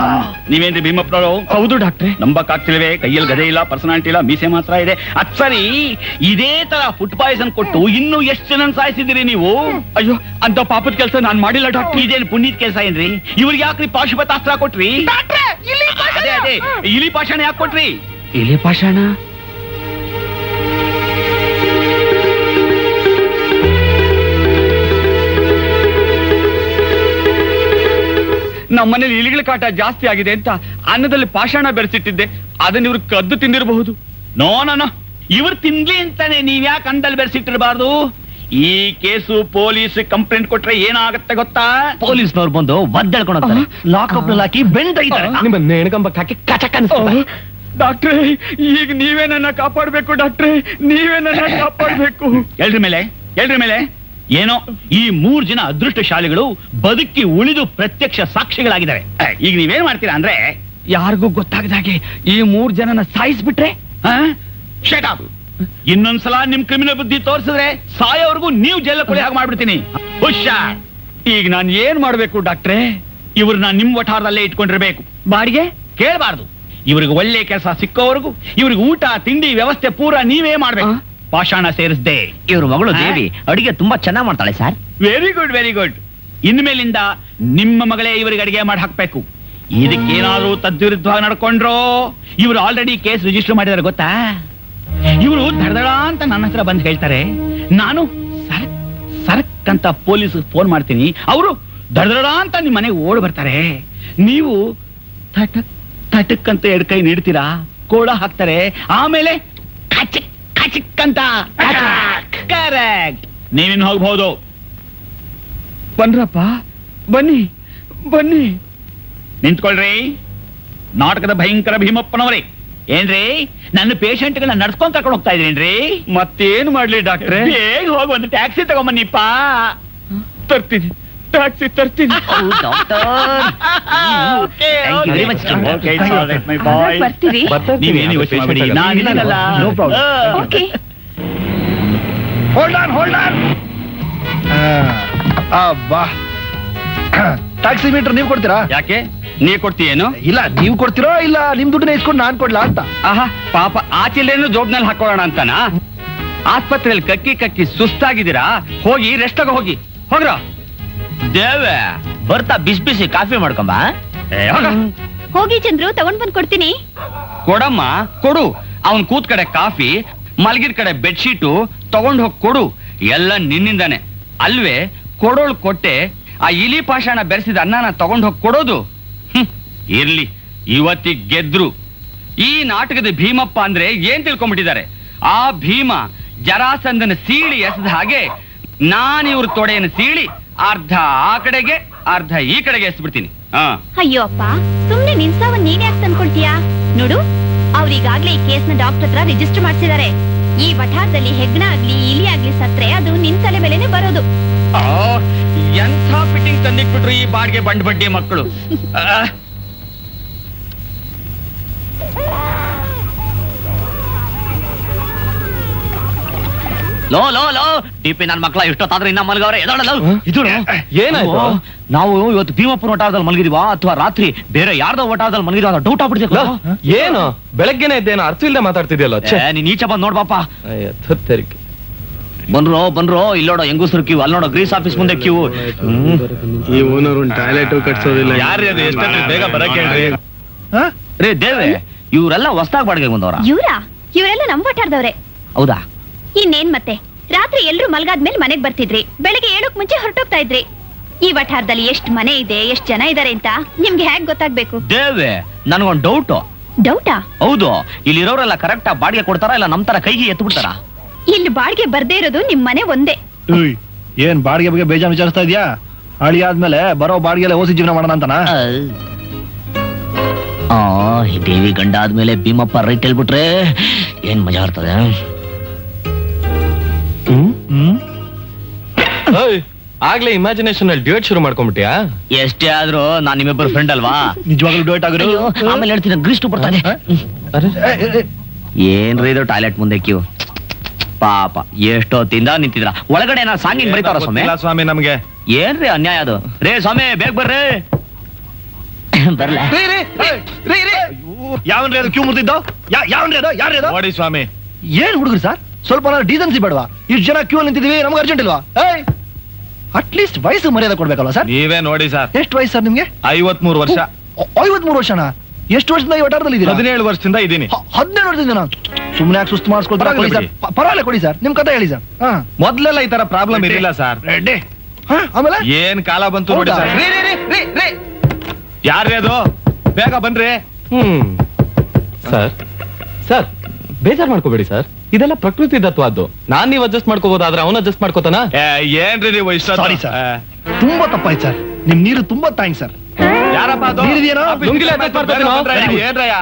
ನೀವೇನ್ರಿ ಭೀಮಪ್ಪನವರು? ಹೌದು ಡಾಕ್ಟ್ರೆ. ನಂಬಕ್ಕಾಗ್ತಿಲ್ವೇ? ಕೈಯಲ್ಲಿ ಗದೆ ಇಲ್ಲ, ಪರ್ಸನಾಲಿಟಿ ಇಲ್ಲ, ಮೀಸೆ ಮಾತ್ರ ಇದೆ. ಅದ್ ಸರಿ, ಇದೇ ತರ ಫುಡ್ ಪಾಯ್ಸನ್ ಕೊಟ್ಟು ಇನ್ನೂ ಎಷ್ಟು ಜನ ಸಾಯಿಸಿದಿರಿ ನೀವು? ಅಯ್ಯೋ, ಅಂತ ಪಾಪದ ಕೆಲಸ ನಾನ್ ಮಾಡಿಲ್ಲ ಡಾಕ್ಟರ್. ಇದೇನು ಪುಣ್ಯದ ಕೆಲಸ ಏನ್ರಿ? ಇವ್ರಿಗೆ ಯಾಕ್ರಿ ಪಾಶುಪತಾಸ್ತ್ರ ಕೊಟ್ರಿ? ಅದೇ ಇಲಿ ಪಾಷಾಣ ಯಾಕೆ ಕೊಟ್ರಿ? ಇಲಿ ಪಾಷಾಣ? ನಮ್ಮನೇಲಿ ಇಲಿಗಳ ಕಾಟ ಜಾಸ್ತಿ ಆಗಿದೆ ಅಂತ ಅನ್ನದಲ್ಲಿ ಪಾಷಾಣ ಬೆರೆಸಿಟ್ಟಿದ್ದೆ. ಅದನ್ನ ಇವ್ರು ಕದ್ದು ತಿಂದಿರಬಹುದು. ನೋ ಇವ್ರು ತಿನ್ಲಿ ಅಂತಾನೆ ನೀವ್ ಯಾಕೆ ಅನ್ನದಲ್ಲಿ ಬೆರೆಸಿಟ್ಟಿರಬಾರ್ದು? ಈ ಕೇಸು ಪೊಲೀಸ್ ಕಂಪ್ಲೇಂಟ್ ಕೊಟ್ರೆ ಏನಾಗತ್ತೆ ಗೊತ್ತಾ? ಪೊಲೀಸ್ನವ್ರು ಬಂದು ಒದ್ದಾಡ್ಕೊಂಡು ಹೋಗ್ತಾರೆ. ಲಾಕಪ್ ನಲ್ಲಿ ಹಾಕಿ ಬೆಂಡ್ ಐತಾರೆ. ನಿಮ್ಮ ನೇಣಕಂಬಕ್ಕೆ ಹಾಕಿ ಕಚಕ್ ಡಾಕ್ಟ್ರೆ, ಈಗ ನೀವೇ ನನ್ನ ಕಾಪಾಡ್ಬೇಕು ಡಾಕ್ಟ್ರೆ, ನೀವೇ ನನ್ನ ಕಾಪಾಡ್ಬೇಕು. ಎಲ್ರ ಮೇಲೆ ಏನೋ ಈ 3 ಜನ ಅದೃಷ್ಟಶಾಲಿಗಳು ಬದುಕಿ ಉಳಿದು ಪ್ರತ್ಯಕ್ಷ ಸಾಕ್ಷಿಗಳಾಗಿದ್ದಾರೆ. ಈಗ ನೀವೇನ್ ಮಾಡ್ತೀರಾ ಅಂದ್ರೆ, ಯಾರಿಗೂ ಗೊತ್ತಾಗದಾಗೆ ಈ 3 ಜನನ ಸಾಯಿಸ್ಬಿಟ್ರೆ ಶಟ್ ಅಪ್. ಇನ್ನೊಂದ್ಸಲ ನಿಮ್ ಕ್ರಿಮಿನಲ್ ಬುದ್ಧಿ ತೋರಿಸಿದ್ರೆ ಸಾಯೋವರೆಗೂ ನೀವು ಜೈಲ ಕೊಡಿ ಹಾಗೆ ಮಾಡ್ಬಿಡ್ತೀನಿ. ಹುಷಾರ್. ಈಗ ನಾನು ಏನ್ ಮಾಡ್ಬೇಕು ಡಾಕ್ಟ್ರೆ? ಇವ್ರನ್ನ ನಿಮ್ ವಠಾರದಲ್ಲೇ ಇಟ್ಕೊಂಡಿರ್ಬೇಕು, ಬಾಡಿಗೆ ಕೇಳಬಾರ್ದು. ಇವ್ರಿಗೆ ಒಳ್ಳೆ ಕೆಲಸ ಸಿಕ್ಕೋವರೆಗೂ ಇವ್ರಿಗೆ ಊಟ ತಿಂಡಿ ವ್ಯವಸ್ಥೆ ಪೂರ ನೀವೇ ಮಾಡ್ಬೇಕು. ಪಾಷಾಣ ಸೇರಿಸ್ದೆ. ಇವ್ರ ಮಗಳು ದೇವಿ ಅಡಿಗೆ ತುಂಬಾ ಚೆನ್ನಾಗಿ ಮಾಡ್ತಾಳೆ ಸರ್. Very good. ಇನ್ಮೇಲಿಂದ ನಿಮ್ಮ ಮಗಳೇ ಇವರಿಗೆ ಅಡಿಗೆ ಮಾಡಿ ಹಾಕ್ಬೇಕು. ಇದಕ್ಕೇನಾದ್ರೂ ತದ್ವಿರುದ್ಧವಾಗಿ ನಡ್ಕೊಂಡ್ರೋ ಇವರು ಆಲ್ರೆಡಿ ಕೇಸ್ ರಿಜಿಸ್ಟರ್ ಮಾಡಿದಾರೆ ಗೊತ್ತಾ? ಇವರು ದಡದಡ ಅಂತ ನನ್ನ ಹತ್ರ ಬಂದು ಹೇಳ್ತಾರೆ. ನಾನು ಸರಕ್ ಅಂತ ಪೊಲೀಸ್ ಫೋನ್ ಮಾಡ್ತೀನಿ. ಅವರು ದಡದಡ ಅಂತ ನಿಮ್ಮ ಮನೆಗೆ ಓಡ್ ಬರ್ತಾರೆ. ನೀವು ತಟಕ್ ಅಂತ 2 ಕೈ ನೀಡ್ತೀರಾ, ಕೋಡ ಹಾಕ್ತಾರೆ. ಆಮೇಲೆ ಕಚಿಕ್ ಅಂತ. ಕರೆಕ್ಟ್. ನೀವಿನ್ ಹೋಗ್ಬಹುದು. ಬನ್ರಪ್ಪ, ಬನ್ನಿ. ನಿಂತ್ಕೊಳ್ರಿ. ನಾಟಕದ ಭಯಂಕರ ಭೀಮಪ್ಪನವರೇ, ಏನ್ರಿ ನನ್ನ ಪೇಷಂಟ್ಗಳನ್ನ ನಡ್ಸ್ಕೊಂಡ್ ಕರ್ಕೊಂಡು ಹೋಗ್ತಾ ಇದೀರೇನ್ರಿ? ಮತ್ತೇನು ಮಾಡ್ಲಿ ಡಾಕ್ಟ್ರೆ? ಬೇಗ ಹೋಗಿ ಒಂದು ಟ್ಯಾಕ್ಸಿ ತಗೊಂಬನ್ನಿಪ್ಪ. ತರ್ತೀನಿ, ಟ್ಯಾಕ್ಸಿ ತರ್ತೀನಿ. ನೀವೇನು ಯೋಚನೆ ಮಾಡಿ, ನಾನಿಲ್ಲ. Hold on. ಟ್ಯಾಕ್ಸಿ ಮೀಟರ್ ನೀವು ಕೊಡ್ತೀರಾ? ಯಾಕೆ ನೀವ್ ಕೊಡ್ತೀಯೇನು? ಇಲ್ಲ, ನೀವು ಕೊಡ್ತೀರೋ ಇಲ್ಲ ನಿಮ್ ದುಡ್ಡನ್ನ ಇಸ್ಕೊಂಡು ನಾನ್ ಕೊಡ್ಲಾ ಅಂತ. ಆಹಾ, ಪಾಪ ಆಚಿಲ್ಲೇನು ಜೋಬ್ನಲ್ಲಿ ಹಾಕೊಳ್ಳೋಣ ಅಂತನಾ? ಆಸ್ಪತ್ರೆಯಲ್ಲಿ ಕಕ್ಕಿ ಸುಸ್ತಾಗಿದ್ದೀರಾ? ಹೋಗಿ ರೆಸ್ಟ್ ಆಗ ಹೋಗ್ರ. ದೇವೆ ಬರ್ತಾ ಬಿಸಿ ಕಾಫಿ ಮಾಡ್ಕೊಂಬ. ಹೋಗಿ ಚಂದ್ರು, ತಗೊಂಡ್ ಬಂದ್ ಕೊಡ್ತೀನಿ. ಕೊಡಮ್ಮ, ಕೊಡು. ಅವನ್ ಕೂತ್ ಕಡೆ ಕಾಫಿ, ಮಲಗಿದ ಕಡೆ ಬೆಡ್ಶೀಟು ತಗೊಂಡ್ ಹೋಗಿ ಕೊಡು. ಎಲ್ಲ ನಿನ್ನಿಂದಾನೆ ಅಲ್ವೇ? ಕೊಡೋಳು ಕೊಟ್ಟೆ, ಆ ಇಲಿ ಪಾಷಾಣ ಬೆರೆಸಿದ ಅನ್ನನ ತಗೊಂಡ್ ಹೋಗಿ ಕೊಡೋದು. ಇರ್ಲಿ, ಇವತ್ತಿಗೆ ಗೆದ್ರು. ಈ ನಾಟಕದ ಭೀಮಪ್ಪ ಅಂದ್ರೆ ಏನ್ ತಿಳ್ಕೊಂಡ್ಬಿಟ್ಟಿದ್ದಾರೆ? ಆ ಭೀಮ ಜರಾಸಂಧನ ಸೀಳಿ ಎಸದ ಹಾಗೆ ನಾನು ಇವ್ರ ತೊಡೆಯನ್ನು ಸೀಳಿ ಅರ್ಧ ಆ ಕಡೆಗೆ ಅರ್ಧ ಈ ಕಡೆಗೆ ಎಸ್ಬಿಡ್ತೀನಿ. ಅಯ್ಯೋ ಅಪ್ಪ, ಸುಮ್ನೆ ನಿನ್ಸಾವನ್ ನೀನ್ ಯಾಕೆ ತಂದ್ಕೊಳ್ತೀಯಾ? ನೋಡು, ಅವ್ರೀಗಾಗ್ಲೇ ಈ ಕೇಸ್ನ ಡಾಕ್ಟರ್ ಹತ್ರ ರಿಜಿಸ್ಟರ್ ಮಾಡ್ಸಿದ್ದಾರೆ. ಈ ವಠಾರದಲ್ಲಿ ಹೆಗ್ಣ ಆಗ್ಲಿ ಇಲಿ ಆಗ್ಲಿ ಸತ್ರೆ ಅದು ನಿನ್ ತಲೆ ಮೇಲೆನೆ ಬರೋದು. ಎಂಥ ಫಿಟ್ಟಿಂಗ್ ತಂದಿಟ್ಬಿಟ್ರು ಈ ಬಾಡಿಗೆ ಬಂಡ್ಬಡ್ಡಿ ಮಕ್ಕಳು. ಲೋ ಡಿಪಿ ನನ್ ಮಕ್ಳ ಇಷ್ಟೊತ್ತಾದ್ರೆ ಇನ್ನ ಮಲ್ಗವ್ರೆ. ಏನಾಯ್ತು? ನಾವು ಇವತ್ತು ಭೀಮಪ್ಪನ ವಠಾರದಲ್ಲಿ ಮಲಗಿದೀವಾ ಅಥವಾ ರಾತ್ರಿ ಬೇರೆ ಯಾರ್ದೋ ವಠಾರದಲ್ಲಿ ಮಲಗಿದೀವ ಅಂತ ಡೌಟ್ ಆಗ್ಬಿಡ್ತೀವಿ. ಏನು ಬೆಳಗ್ಗೆನೆ ಇದ್ದೇನೋ ಅರ್ಥ ಇಲ್ಲದೆ ಮಾತಾಡ್ತಿದ್ಯಲ್ಲ. ನೀನ್ ಈಚೆ ಬಂದ್ ನೋಡ್ಬಾಪ. ಬನ್ರೋ ಇಲ್ಲೋಡೋ ಹೆಂಗೂಸರು ಕ್ಯೂ, ಅಲ್ಲಿ ನೋಡೋ ಗ್ರೀಸ್ ಆಫೀಸ್ ಮುಂದೆ ಕ್ಯೂ. ಈ ಓನರ್ ಒಂದು ಟಾಯ್ಲೆಟ್ ಕಟ್ಸೋದಿಲ್ಲ. ಯಾರೇ ಅದು? ಎಷ್ಟೊತ್ತಿಗೆ ಬೇಗ ಬರಕ್ಕೆ ರೇ ದೇವೆ, ಇವರೆಲ್ಲ ಹೊಸ್ದಾಗ್ ಬಾಡಿಗೆ ಬಂದವ್ರ? ಇವರೆಲ್ಲ ನಮ್ ವಠಾರದವ್ರೆ. ಹೌದಾ? ಇನ್ನೇನ್ ಮತ್ತೆ, ರಾತ್ರಿ ಎಲ್ರು ಮಲ್ಗಾದ್ಮೇಲೆ ಮನೆಗ್ ಬರ್ತಿದ್ರಿ, ಬೆಳಗ್ಗೆ 7ಕ್ಕೆ ಮುಂಚೆ ಹೊರಟೋಗ್ತಾ ಇದ್ರಿ. ಈ ವಠಾರದಲ್ಲಿ ಎಷ್ಟು ಮನೆ ಇದೆ, ಎಷ್ಟು ಜನ ಇದಾರೆ ಅಂತ ನಿಮ್ಗೆ ಹೇಗ್ ಗೊತ್ತಾಗ್ಬೇಕು? ದೇವೆ, ನನ್ಗೊಂದ್ ಡೌಟಾ? ಹೌದು, ಇಲ್ಲಿರೋರೆಲ್ಲ ಕರೆಕ್ಟ್ ಬಾಡಿಗೆ ಕೊಡ್ತಾರ ಇಲ್ಲ ನಮ್ ತರ ಕೈಗೆ ಎತ್ತು ಬಿಡ್ತಾರ? ಇಲ್ಲಿ ಬಾಡಿಗೆ ಬರ್ದೇ ಇರೋದು ನಿಮ್ ಮನೆ ಒಂದೇ. ಏನ್ ಬಾಡಿಗೆ ಬಗ್ಗೆ ಬೇಜಾನ್ ವಿಚಾರಿಸ್ತಾ ಇದ್ಯಾ? ಹಳಿ ಆದ್ಮೇಲೆ ಬರೋ ಬಾಡಿಗೆಲ್ಲ ಓಸಿ ಜೀವನ ಮಾಡೋಣ ಅಂತನಾ? ದೇವಿ ಗಂಡ ಆದ್ಮೇಲೆ ಭೀಮಪ್ಪ ರೈಟ್ ಹೇಳ್ಬಿಟ್ರೆ ಏನ್ ಮಜಾ ಇರ್ತದೆ. ಆಗ್ಲೇ ಇಮ್ಯಾಜಿನೇಷನ್ ಅಲ್ಲಿ ಡ್ಯೂಯೇಟ್ ಶುರು ಮಾಡ್ಕೊಂಡ್ಬಿಟ್ಯಾ? ಎಷ್ಟೇ ಆದ್ರೂ ನಾನ್ ನಿಮ್ಮಿಬ್ಬರು ಫ್ರೆಂಡ್ ಅಲ್ವಾ? ನಿಜವಾಗ್ಲೂ ಡ್ಯೂಯೇಟ್ ಆಗಿರೋ? ಆಮೇಲೆ ಹೇಳ್ತೀನಿ, ಗ್ರೀಸ್ಟ್ ಬರ್ತಾನೆ. ಏನ್ರಿ ಇದು ಟಾಯ್ಲೆಟ್ ಮುಂದೆ ಕ್ಯೂ? ಪಾಪ ಎಷ್ಟೊತ್ತಿಂದ ನಿಂತಿದ್ರ. ಒಳಗಡೆ ಏನೋ ಸಾಂಗಿಂಗ್ ಬರೀತಾರ ಸ್ವಾಮಿ? ಸ್ವಾಮಿ ನಮ್ಗೆ ಏನ್ರಿ ಅನ್ಯಾಯ ಅದು? ರೇ ಸ್ವಾಮಿ ಬೇಗ ಬರ್ರಿ. ಬರ್ಲ ಯಾವನ್ರಿ ಅದು ಕ್ಯೂ ಮುರ್ತಿದ್ದೋ ಯಾವನ್ರಿ ಅದು ಯಾರೇ ಅದು ನೋಡಿ ಸ್ವಾಮಿ. ಏನ್ ಹುಡುಗ್ರಿ ಸರ್, ಸ್ವಲ್ಪ ಡೀಸೆನ್ಸಿ ಬೇಡವಾ? ಇಷ್ಟು ಜನ ಕ್ಯೂ ನಿಂತಿದೀವಿ, ನಮ್ಗೆ ಅರ್ಜೆಂಟ್ ಇಲ್ವಾ? ಅಟ್ಲೀಸ್ಟ್ ವಯಸ್ಸು ಮರ್ಯಾದೆ ಕೊಡ್ಬೇಕಲ್ವಾ ಸರ್? ನೀವೇ ನೋಡಿ ಸರ್. ಎಷ್ಟು ವಯಸ್ಸು ಸರ್ ನಿಮ್ಗೆ? 53 ವರ್ಷ. 53 ವರ್ಷನಾ? ಎಷ್ಟು ವರ್ಷದಿಂದ ಈ ವಟಾರದಲ್ಲಿ ಇದ್ದೀರಾ? 17 ವರ್ಷದಿಂದ ಇದ್ದೀನಿ. 17 ವರ್ಷದಿಂದ ನಾನು ಸುಮ್ಮನೆ ಯಾಕೆ ಸುಸ್ತು ಮಾಡಿಸ್ಕೊಳ್ತಾರೆ? ಪರವಾಗಿಲ್ಲ ಕೊಡಿ ಸರ್, ನಿಮ್ ಕಥೆ ಹೇಳಿ ಸರ್. ಮೊದ್ಲೆಲ್ಲ ಈ ತರ ಪ್ರಾಬ್ಲಮ್ ಇರಲಿಲ್ಲ ಸರ್. ಆಮೇಲೆ ಏನ್ ಕಾಲ ಬಂತು ನೋಡಿ ಸರ್. ಯಾರೇ ಅದು? ಬೇಗ ಬನ್ರಿ. ಸರ್ ಸರ್ ಬೇಜಾರ್ ಮಾಡ್ಕೋಬೇಡಿ ಸರ್, ಇದೆಲ್ಲ ಪ್ರಕೃತಿ ದತ್ವಾದ್ದು. ನಾನ್ ನೀವು ಅಡ್ಜಸ್ಟ್ ಮಾಡ್ಕೋಬಹುದಾದ್ರೆ ಅವನು ಅಡ್ಜಸ್ಟ್ ಮಾಡ್ಕೋತಾನ? ಏನ್ರಿ ನೀವು ಇಷ್ಟ? ಸಾರಿ ಸರ್, ತುಂಬಾ ತಪ್ಪಾಯ್ತು ಸರ್. ನಿಮ್ ನೀರು ತುಂಬಾ ಥ್ಯಾಂಕ್ಸ್ ಸರ್. ಯಾರಪ್ಪ ಅದು? ನೀರಿದೆಯೇನೋ? ಏನ್ರಯ್ಯ?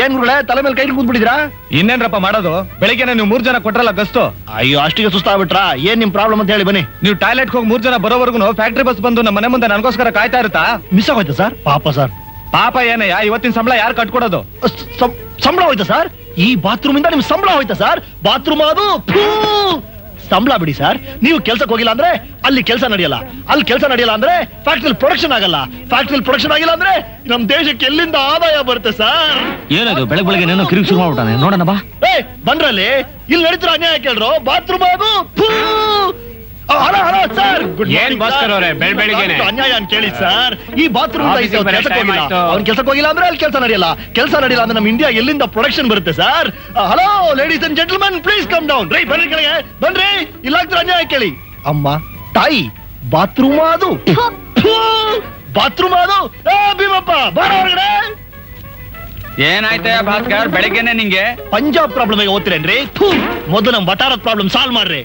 ಏನ್ ಗುರುಗಳೇ ತಲೆ ಮೇಲೆ ಕೈ ಕೂತ್ಬಿಟ್ಟಿದ್ರಾ? ಇನ್ನೇನ್ರಪ್ಪ ಮಾಡೋದು? ಬೆಳಿಗ್ಗೆನೆ ನೀವು 3 ಜನ ಕೊಟ್ರಲ್ಲ ಗಸ್ತು. ಅಯ್ಯೋ ಅಷ್ಟಿಗೆ ಸುಸ್ತಾಗ್ಬಿಟ್ರಾ? ಏನ್ ನಿಮ್ ಪ್ರಾಬ್ಲಮ್ ಅಂತ ಹೇಳಿ ಬನ್ನಿ. ನೀವು ಟಾಯ್ಲೆಟ್ ಹೋಗಿ 3 ಜನ ಬರೋವರೆಗೂ ಫ್ಯಾಕ್ಟ್ರಿ ಬಸ್ ಬಂದು ನಮ್ಮ ಮನೆ ಮುಂದೆ ನನಗೋಸ್ಕರ ಕಾಯ್ತಾ ಇರುತ್ತಾ? ಮಿಸ್ ಆಗೋಯ್ತಾ ಸರ್? ಪಾಪ ಸರ್. ಪಾಪ ಏನಯ್ಯ, ಇವತ್ತಿನ ಸಂಬಳ ಯಾರು ಕಟ್ಕೊಡೋದು? ಸಂಬಳ ಹೋಯ್ತಾ ಸರ್? ಈ ಬಾತ್ರೂಮ್ ಇಂದ ನಿಮ್ ಸಂಬಳ ಹೋಯ್ತಾ ಸರ್? ಬಾತ್ರೂಮ್ ಅದು ಸಂಬಳ ಬಿಡಿ ಸರ್. ನೀವು ಕೆಲ್ಸಕ್ಕೆ ಹೋಗಿಲ್ಲ ಅಂದ್ರೆ ಅಲ್ಲಿ ಕೆಲಸ ನಡೆಯಲ್ಲ, ಅಲ್ಲಿ ಕೆಲಸ ನಡೆಯಲ್ಲ ಅಂದ್ರೆ ಫ್ಯಾಕ್ಟ್ರಿ ಪ್ರೊಡಕ್ಷನ್ ಆಗಲ್ಲ, ಫ್ಯಾಕ್ಟ್ರಿ ಪ್ರೊಡಕ್ಷನ್ ಆಗಿಲ್ಲ ಅಂದ್ರೆ ನಮ್ ದೇಶಕ್ಕೆ ಎಲ್ಲಿಂದ ಆದಾಯ ಬರುತ್ತೆ ಸರ್? ಏನದು ಬೆಳಗ್ಗೆ ಏನೋ ಕಿರಿಕ್ ಶುರು ಮಾಡ್ಬಿಟ್ಟಾನೆ, ನೋಡೋಣ ಬಾ. ಬಂದ್ರಲ್ಲಿ ಇಲ್ಲಿ ನಡೀತಿರೋ ಅನ್ಯಾಯ ಕೇಳ್ರು. ಬಾತ್ರೂಮ್ ಅದು ಹಲೋ ಹಲೋ ಸರ್. ಏನ್ ಭಾಸ್ಕರ್ ಅವರೇ ಬೆಳಗ್ಗೆನೆ ಅನ್ಯಾಯ ಅಂತ ಕೇಳಿ ಸರ್. ಈ ಬಾತ್ರೂಮ್ ಅವ್ನ್ ಕೆಲ್ಸಕ್ಕೆ ಹೋಗಿಲ್ಲ ಅಂದ್ರೆ ಅಲ್ಲಿ ಕೆಲಸ ನಡೆಯಲ್ಲ, ಕೆಲಸ ನಡೆಯಲ್ಲ ಅಂದ್ರೆ ನಮ್ ಇಂಡಿಯಾ ಎಲ್ಲಿಂದ ಪ್ರೊಡಕ್ಷನ್ ಬರುತ್ತೆ ಸರ್? Hello ladies and gentleman, please come down. ರೈ ಬನ್ರಿ ಕೆಳಗೆ ಬನ್ರಿ, ಇಲ್ಲಾಗ್ತಾರೆ ಅನ್ಯಾಯ ಕೇಳಿ. ಅಮ್ಮ ತಾಯಿ ಬಾತ್ರೂಮ್ ಅದು ಬಾತ್ರೂಮ್ ಅದು. ಭೀಮಪ್ಪ ಬಾರ ಹೊರಗಡೆ. ಏನಾಯ್ತಯ್ಯ ಭಾಸ್ಕರ್ ಬೆಳಗ್ಗೆನೆ ನಿಂಗೆ? ಪಂಜಾಬ್ ಪ್ರಾಬ್ಲಮ್ ಓದ್ತಿರೇನ್ರಿ? ಮೊದಲು ನಮ್ ವಟಾರದ ಪ್ರಾಬ್ಲಮ್ ಸಾಲ್ವ್ ಮಾಡ್ರಿ.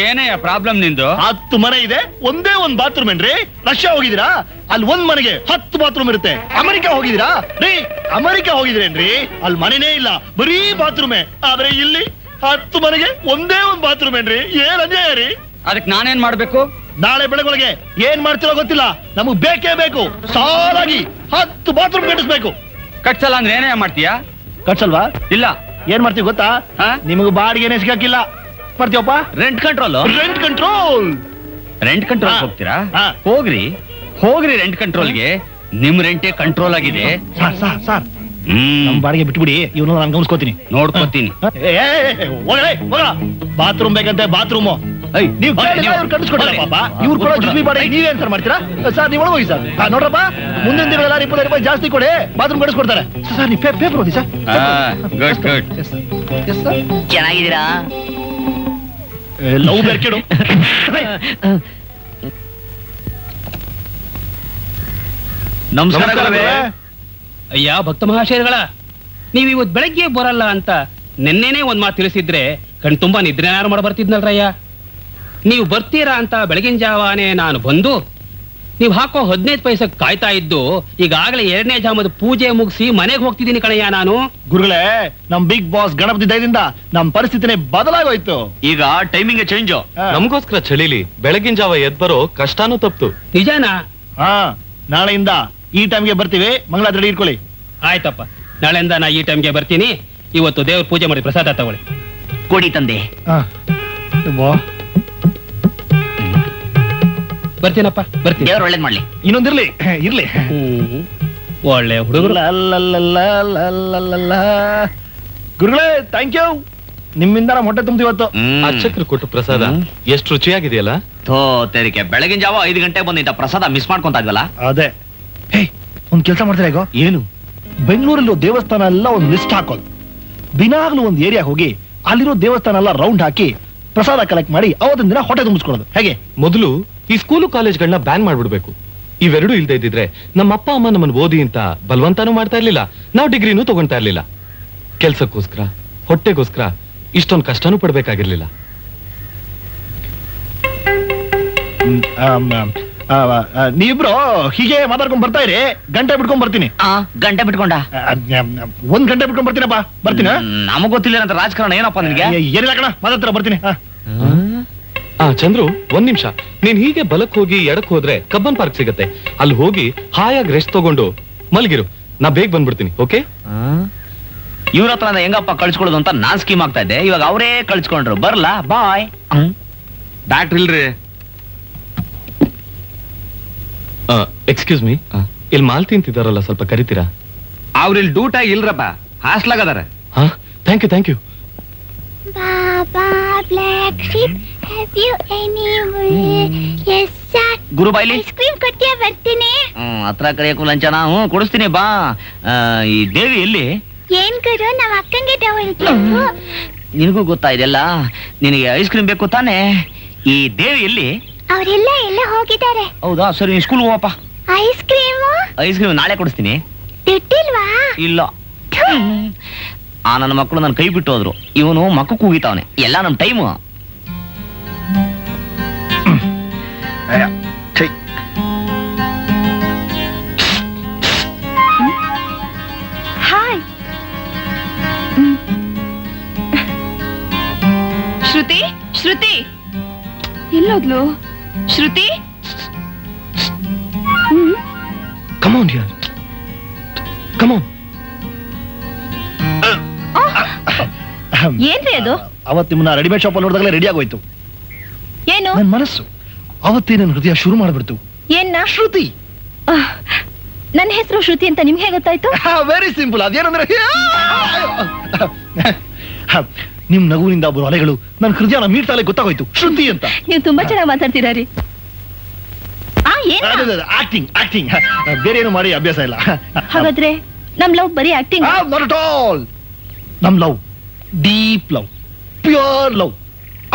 ಏನಯ್ಯ ಪ್ರಾಬ್ಲಮ್ ನಿಂದು? 10 ಮನೆ ಇದೆ, ಒಂದೇ ಒಂದ್ ಬಾತ್ರೂಮ್ ಏನ್ರಿ? ರಷ್ಯಾ ಹೋಗಿದ್ದೀರಾ? ಅಲ್ಲಿ ಒಂದ್ ಮನೆಗೆ 10 ಬಾತ್ರೂಮ್ ಇರುತ್ತೆ. ಅಮೆರಿಕ ಹೋಗಿದ್ದೀರಾ ರೀ? ಅಮೆರಿಕ ಹೋಗಿದ್ರೇನ್ರಿ? ಅಲ್ಲಿ ಮನೆನೇ ಇಲ್ಲ, ಬರೀ ಬಾತ್ರೂಮೇ. ಆದ್ರೆ ಇಲ್ಲಿ 10 ಮನೆಗೆ ಒಂದೇ ಒಂದ್ ಬಾತ್ರೂಮ್ ಏನ್ರಿ? ಏನ್ ಅನ್ಯಾಯ ರೀ? ಅದಕ್ಕೆ ನಾನೇನ್ ಮಾಡ್ಬೇಕು? ನಾಳೆ ಬೆಳಗೊಳಗೆ ಏನ್ ಮಾಡ್ತಿರೋ ಗೊತ್ತಿಲ್ಲ, ನಮಗ್ ಬೇಕೇ ಬೇಕು. ಸಾಲಾಗಿ 10 ಬಾತ್ರೂಮ್ ಕಟ್ಟಿಸ್ಬೇಕು. ಕಟ್ಸಲ್ಲ ಅಂದ್ರೆ ಏನೇ ಮಾಡ್ತೀಯಾ? ಕಟ್ಸಲ್ವಾ? ಇಲ್ಲ. ಏನ್ ಮಾಡ್ತೀವಿ ಗೊತ್ತಾ? ನಿಮಗ್ ಬಾಡಿಗೆನೇ ಸಿಗಕ್ಕಿಲ್ಲ. ಮಾಡ್ತೀವಪ್ಪ rent control. Rent control. Rent control ಹೋಗ್ತೀರಾ? ಹೋಗ್ರಿ ರೆಂಟ್ ಕಂಟ್ರೋಲ್ಗೆ. ನಿಮ್ ರೆಂಟೇ ಕಂಟ್ರೋಲ್ ಆಗಿದೆ ಸರ್. ನಮ್ ಬಾಡಿಗೆ ಬಿಟ್ಬಿಡಿ, ಇವನು ನಾನು ಗಮನಿಸ್ಕೋತೀನಿ, ನೋಡ್ಕೋತೀನಿ. ಬಾತ್ರೂಮ್ ಬೇಕಂತೆ, ಬಾತ್ರೂಮ್ ನೀವು ಕಟ್ಟಿಸ್ಕೊಡ್ತಾರೆ ಪಾಪ. ಇವ್ರು ಕೊಡೋ ಜುಬ್ಬಿ ಬಾಡಿಗೆ ನೀವೇನ್ ಸರ್ ಮಾಡ್ತೀರಾ ಸರ್? ನೀವು ಒಳಗೋಗಿ ಸರ್. ನೋಡ್ರಪ್ಪ, ಮುಂದಿನ ದಿನಗಳ 20 ರೂಪಾಯಿ ಜಾಸ್ತಿ ಕೊಡಿ, ಬಾತ್ರೂಮ್ ಕಟ್ಟಿಸ್ಕೊಡ್ತಾರೆ ಸರ್. ನೀವು ಪೇಪರ್ ಓದಿ ಸರ್. ಚೆನ್ನಾಗಿದ್ದೀರಾ? ಲವ್ ಬೆರ್ಕೆಡು. ನಮಸ್ಕಾರ. ಅಯ್ಯ ಭಕ್ತ ಮಹಾಶಯಗಳ, ನೀವ್ ಇವತ್ ಬೆಳಗ್ಗೆ ಬರಲ್ಲ ಅಂತ ನೆನ್ನೆನೆ ಒಂದ್ ಮಾತು ತಿಳಿಸಿದ್ರೆ ಕಣ್ ತುಂಬಾ ನಿದ್ರೆನಾರು ಮಾಡ ಬರ್ತಿದ್ನಲ್ರಯ್ಯ. ನೀವು ಬರ್ತೀರಾ ಅಂತ ಬೆಳಗಿನ ಜಾವಾನೆ ನಾನು ಬಂದು ನೀವು ಹಾಕೋ 15 ಪೈಸೆ ಕಾಯ್ತಾ ಇದ್ದು ಈಗಾಗಲೇ 2ನೇ ಜಾಮದ ಪೂಜೆ ಮುಗಿಸಿ ಮನೆಗೆ ಹೋಗ್ತಿದ್ದೀನಿ ಕಣಯ್ಯ ನಾನು. ಗುರುಗಳೇ, ನಮ್ ಬಿಗ್ ಬಾಸ್ ಗಣಪತಿ ದಯದಿಂದ ನಮ್ ಪರಿಸ್ಥಿತಿನೇ ಬದಲಾಗೋಯ್ತು. ಈಗ ಟೈಮಿಂಗ್ ಚೇಂಜ್. ನಮಗೋಸ್ಕರ ಚಳಿಲಿ ಬೆಳಗಿನ ಜಾವ ಎದ್ ಬರೋ ಕಷ್ಟಾನು ತಪ್ತು. ನಿಜಾನಾ? ನಾಳೆಯಿಂದ ಈ ಟೈಮ್ಗೆ ಬರ್ತೀವಿ. ಮಂಗಳಾದ ರೆಡಿ ಇಟ್ಕೊಳ್ಳಿ. ಆಯ್ತಪ್ಪ, ನಾಳೆಯಿಂದ ನಾ ಈ ಟೈಮ್ಗೆ ಬರ್ತೀನಿ. ಇವತ್ತು ದೇವ್ರ ಪೂಜೆ ಮಾಡಿ ಪ್ರಸಾದ ತಗೊಳ್ಳಿ. ಕೊಡಿ ತಂದೆ. ಬರ್ತೀನಪ್ಪ, ಬರ್ತೀನಿ. ದೇವ್ರು ಒಳ್ಳೇದ್ ಮಾಡ್ಲಿ. ಇನ್ನೊಂದಿರ್ಲಿ ಇರ್ಲಿ. ಒಳ್ಳೆ ಹುಡುಗರು. ಗುರುಗಳೇ ಥ್ಯಾಂಕ್ ಯು. ನಿಮ್ಮಿಂದ ನಮ್ಮ ಹೊಟ್ಟೆ ತುಂಬ್ತಿ ಇವತ್ತು. ಅರ್ಚಕರು ಕೊಟ್ಟು ಪ್ರಸಾದ ಎಷ್ಟು ರುಚಿಯಾಗಿದೆಯಲ್ಲ. ತೆರಿಗೆ ಬೆಳಗಿನ ಜಾವ 5 ಗಂಟೆ ಬಂದಿದ್ದ ಪ್ರಸಾದ ಮಿಸ್ ಮಾಡ್ಕೊಂತ ಇದ್ವಲ್ಲ. ಅದೇ. ಒಂದ್ ಕೆಲಸ ಮಾಡ್ತೀರಾ ಈಗ? ಏನು? ಬೆಂಗಳೂರಲ್ಲಿರೋ ದೇವಸ್ಥಾನ ಎಲ್ಲ ಒಂದ್ ಲಿಸ್ಟ್ ಹಾಕೋದು. ದಿನಾಗ್ಲೂ ಒಂದ್ ಏರಿಯಾ ಹೋಗಿ ಅಲ್ಲಿರೋ ದೇವಸ್ಥಾನ ಎಲ್ಲ ರೌಂಡ್ ಹಾಕಿ ಪ್ರಸಾದ ಕಲೆಕ್ಟ್ ಮಾಡಿ ಅವತ್ತಿನ ದಿನ ಹೊಟ್ಟೆ ತುಂಬಿಸ್ಕೊಳ್ಳೋದು. ಹೇಗೆ? ಮೊದಲು ಈ ಸ್ಕೂಲು ಕಾಲೇಜ್ಗಳನ್ನ ಬ್ಯಾನ್ ಮಾಡ್ಬಿಡ್ಬೇಕು. ಇವೆರಡೂ ಇಲ್ದೇ ಇದ್ದಿದ್ರೆ ನಮ್ಮ ಅಪ್ಪ ಅಮ್ಮ ನಮ್ಮನ್ನು ಓದಿ ಅಂತ ಬಲವಂತಾನೂ ಮಾಡ್ತಾ ಇರ್ಲಿಲ್ಲ, ನಾವು ಡಿಗ್ರಿನೂ ತಗೊಂತಾ ಇರ್ಲಿಲ್ಲ. ಕೆಲ್ಸಕ್ಕೋಸ್ಕರ ಹೊಟ್ಟೆಗೋಸ್ಕರ ಇಷ್ಟೊಂದು ಕಷ್ಟನೂ ಪಡ್ಬೇಕಾಗಿರ್ಲಿಲ್ಲ. ನೀವಿಬ್ರು ಹೀಗೆ ಮಾತಾಡ್ಕೊಂಡ್ ಬರ್ತಾ ಇರಿ, ಗಂಟೆ ಬಿಟ್ಕೊಂಡ್ ಬರ್ತೀನಿ. ಗಂಟೆ ಬಿಟ್ಕೊಂಡ? 1 ಗಂಟೆ ಬಿಟ್ಕೊಂಡ್ ಬರ್ತೀನಪ್ಪ. ಬರ್ತೀನಿ. ನಮಗ್ ಗೊತ್ತಿಲ್ಲ ಅಂತ ರಾಜಕಾರಣ ಏನಪ್ಪ ನಿನ್ಗೆ? ಏನಿಲ್ಲ ಕಣ, ಮಾತಾಡ್ತಾರ ಬರ್ತೀನಿ. ಚಂದ್ರು, 1 ನಿಮಿಷ. ನೀನ್ ಹೀಗೆ ಬಲಕ್ ಹೋಗಿ ಎಡಕ್ ಹೋದ್ರೆ ಕಬ್ಬನ್ ಪಾರ್ಕ್ ಸಿಗತ್ತೆ. ಅಲ್ಲಿ ಹೋಗಿ ಹಾಯಾಗಿ ರೆಸ್ಟ್ ತಗೊಂಡು ಮಲಗಿರು. ನಾ ಬೇಗ ಬಂದ್ಬಿಡ್ತೀನಿ. ಓಕೆ? ಇವ್ರ ಹತ್ರ ಹೆಂಗಪ್ಪ ಕಳ್ಸ್ಕೊಳ್ಳೋದು ಅಂತ ನಾನ್ ಸ್ಕೀಮ್ ಆಗ್ತಾ ಇದ್ದೆ, ಇವಾಗ ಅವರೇ ಕಳ್ಸ್ಕೊಂಡ್ರು. ಬರ್ಲಾ? ಬಾಯ್. ಡಾಕ್ಟರ್ ಇಲ್ರಿ. ಎಕ್ಸ್ಕ್ಯೂಸ್ ಮೀ, ಇಲ್ಲಿ ಮಾಲ್ತಿ ಅಂತಿದಾರಲ್ಲ, ಸ್ವಲ್ಪ ಕರಿತೀರಾ? ಅವ್ರಿಲ್ ಡ್ಯೂಟಾಗಿ ಇಲ್ರಪ್ಪ, ಹಾಸ್ಲಾಗ ಅದಾರ. ಹಾ, thank you. Baba, black sheep, have you any Yes, sir. ಗುರು ಬಾಯ್ಲಿ Ice cream ಕೊಡ್ತೀಯಾ? ಬರ್ತೀನಿ. ಹತ್ರ ಕರೆಯಕ್ಕೂ ಲಂಚನ. ಕೊಡಿಸ್ತೀನಿ ಬಾ. ಈ ದೇವಿ ಎಲ್ಲಿ? ಏನ್ ಗುರು, ನಮ್ಮ ಅಕ್ಕಂಗೆ ತಗೊಳ್ಬೇಕು. ನಿನಗೂ ಗೊತ್ತಾ ಇದೆಲ್ಲ? ನಿನಗೆ ಐಸ್ ಕ್ರೀಮ್ ಬೇಕು ತಾನೆ? ಈ ದೇವಿ ಎಲ್ಲಿ? ಅವರೆಲ್ಲ ಎಲ್ಲ ಹೋಗಿದ್ದಾರೆ. ಹೌದಾ? ಸರಿ, ನೀನ್ ಸ್ಕೂಲ್ ಹೋಗಪ್ಪ. ಐಸ್ ಕ್ರೀಮ್ ನಾಳೆ ಕೊಡಿಸ್ತೀನಿ. ದುಡ್ಡಿಲ್ವಾ? ಇಲ್ಲ. ನನ್ನ ಮಕ್ಕಳು ನನ್ನ ಕೈ ಬಿಟ್ಟು ಹೋದ್ರು. ಇವನು ಮಕ್ಕ ಕೂಗಿತಾವನೆ. ಎಲ್ಲ ನಮ್ ಟೈಮು. ಹಾಯ್. ಶ್ರುತಿ ಎಲ್ಲೋದ್ಲು? Shruti, Come on, dear. Come on. ಏನ್ರಿ ಅದು? ಅವತ್ತು ನಿಮ್ಮನ್ನ ರೆಡಿಮೇಡ್ ಶಾಪ್ ಅಲ್ಲಿ ನೋಡಿದಾಗಲೇ ರೆಡಿ ಆಗೋಯ್ತು ಏನು? ನನ್ನ ಮನಸ್ಸು. ಅವತ್ತೇ ನನ್ನ ಹೃದಯ ಶುರು ಮಾಡ್ಬಿಡ್ತು. ಏನ್ನ? ಶ್ರುತಿ. ನನ್ನ ಹೆಸರು ಶ್ರುತಿ ಅಂತ ನಿಮ್ಗೆ ಗೊತ್ತಾಯ್ತು? Very simple. ಅದೇನಂದ್ರೆ ನಿಮ್ ನಗುವಿನಿಂದ ಬರೋ ಅಲೆಗಳು ನನ್ನ ಹೃದಯನ ಮೀರ್ತಾಲೆ ಗೊತ್ತಾಗೋಯ್ತು ಶ್ರುತಿ ಅಂತ. ನೀವು ತುಂಬಾ ಚೆನ್ನಾಗಿ ಮಾತಾಡ್ತಿದಾರಿ. ಆಕ್ಟಿಂಗ್ ಬೇರೆ ಏನು ಮಾಡಿ ಅಭ್ಯಾಸ ಇಲ್ಲ. ಹಾಗಾದ್ರೆ ನಮ್ ಲವ್ ಬರೀ ಆಕ್ಟಿಂಗ್? Not at all. ನಮ್ love deep love, pure love,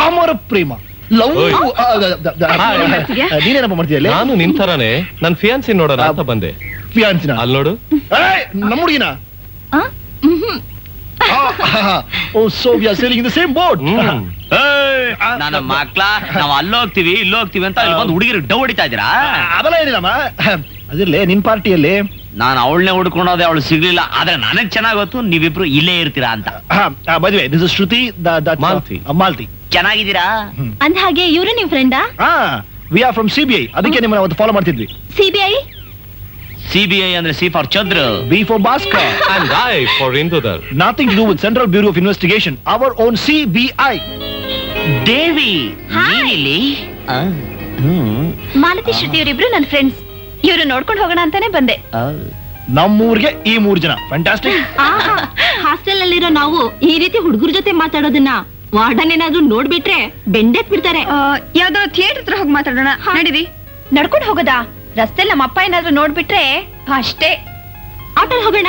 ಅಮರ ಪ್ರೇಮ ಲವ್. ನೀನೇನಪ್ಪ ಮಾಡ್ತೀಯಲ್ಲ? ನಾನು ನಿನ್ ತರಾನೇ ನನ್ ಫಿಯಾನ್ಸಿ ನೋಡೋಣ ಅಂತ ಬಂದೆ. ಫಿಯಾನ್ಸಿನ? ಅಲ್ಲಿ ನೋಡು, ನಮ್ಮ ಹುಡುಗಿನ. So we are sailing in the same boat. ನನ್ನ ಮಕ್ಳ, ನಾವ್ ಅಲ್ಲೋಗ್ತೀವಿ ಇಲ್ಲೋಗ್ತೀವಿ ಅಂತ ಇಲ್ಲಿ ಬಂದು ಹುಡುಗಿರು ಡವ್ ಹೊಡಿತಾ ಇದ್ದೀರಾ? ಅದೆಲ್ಲ ಏನಿಲ್ಲಮ್ಮ. ಅದಿರ್ಲಿ, ನಿನ್ ಪಾರ್ಟಿಯಲ್ಲಿ ನಾನು ಅವಳನ್ನೇ ಹುಡ್ಕೊಂಡೋದೆ, ಅವಳು ಸಿಗ್ಲಿಲ್ಲ. ಆದ್ರೆ ನನಗ್ ಚೆನ್ನಾಗ್ ಗೊತ್ತು ನೀವಿಬ್ರು ಇಲ್ಲೇ ಇರ್ತೀರಾ ಅಂತ. ಮದುವೆ ದಿಸ್ ಇಸ್ ಶ್ರುತಿ, ಮಾಲ್ತಿ. ಚೆನ್ನಾಗಿದ್ದೀರಾ? ಅಂದ ಹಾಗೆ ಇವ್ರು ನಿಮ್ ಫ್ರೆಂಡಾ? We are from CBI. ಅದಕ್ಕೆ ನಿಮ್ಮನ್ನ ಅವತ್ತು ಫಾಲೋ ಮಾಡ್ತಿದ್ವಿ. CBI ಅಂದ್ರೆ C for Chandra, B for Bhaskar, and I for Indudar. Nothing to do with Central Bureau of Investigation. Our own CBI. ದೇವಿ ನೀನಿಲ್ಲಿ? ಮಾಲತಿ ಶ್ರುತಿ ಇವರಿಬ್ರು ನನ್ನ ಫ್ರೆಂಡ್ಸ್. ಇವ್ರು ನೋಡ್ಕೊಂಡು ಹೋಗೋಣ ಅಂತಾನೆ ಬಂದೆ. ನಮ್ಮೂರ್ಗೆ ಈ 3 ಜನ. ಫ್ಯಾಂಟಾಸ್ಟಿಕ್. ಹಾಸ್ಟೆಲ್ ಅಲ್ಲಿರೋ ನಾವು ಈ ರೀತಿ ಹುಡುಗರ ಜೊತೆ ಮಾತಾಡೋದನ್ನ ವಾರ್ಡನ್ ಏನಾದ್ರೂ ನೋಡ್ಬಿಟ್ರೆ ಬೆಂಡೆತ್ ಬಿಡ್ತಾರೆ. ಯಾವ್ದೋ ಥಿಯೇಟರ್ ಹತ್ರ ಹೋಗಿ ಮಾತಾಡೋಣ ನಡೀರಿ. ನಡ್ಕೊಂಡು ಹೋಗೋದಾ? ರಸ್ತೆಲ್ ನಮ್ಮ ಅಪ್ಪ ಏನಾದ್ರೂ ನೋಡ್ಬಿಟ್ರೆ ಅಷ್ಟೇ. ಆಟೋಲ್ ಹೋಗೋಣ.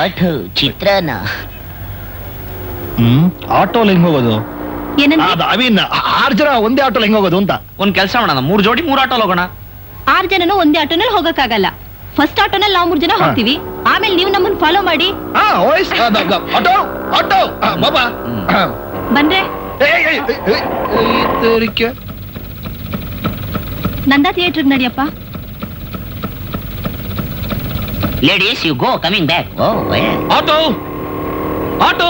ಆಟೋ ಚಿತ್ರಾನ್ನ. ಆಟೋಲ್ ಹೆಂಗ್ ಹೋಗೋದು? ಏನಂದ್ರೆ 6 ಜನ ಒಂದೇ ಆಟೋಲ್ ಹೆಂಗ್ ಹೋಗೋದು ಅಂತ. ಒಂದ್ ಕೆಲಸ ಮಾಡೋಣ, 3 ಜೋಡಿ 3 ಆಟೋಲ್ ಹೋಗೋಣ. 6 ಜನನು ಒಂದೇ ಆಟೋನಲ್ಲಿ ಹೋಗಕ್ಕಾಗಲ್ಲ. ಫಸ್ಟ್ ಆಟೋನಲ್ಲಿ ನಾವು 3 ಜನ ಹೋಗ್ತೀವಿ, ಆಮೇಲೆ ನೀವು ನಮ್ಮನ್ನ ಫಾಲೋ ಮಾಡಿ. ಆಟೋ ಬಾಬಾ ಬಂದ್ರೆ ನಂದಾ ಥಿಯೇಟರ್ ನಡಿಯಪ್ಪ. Ladies you go, coming back. Auto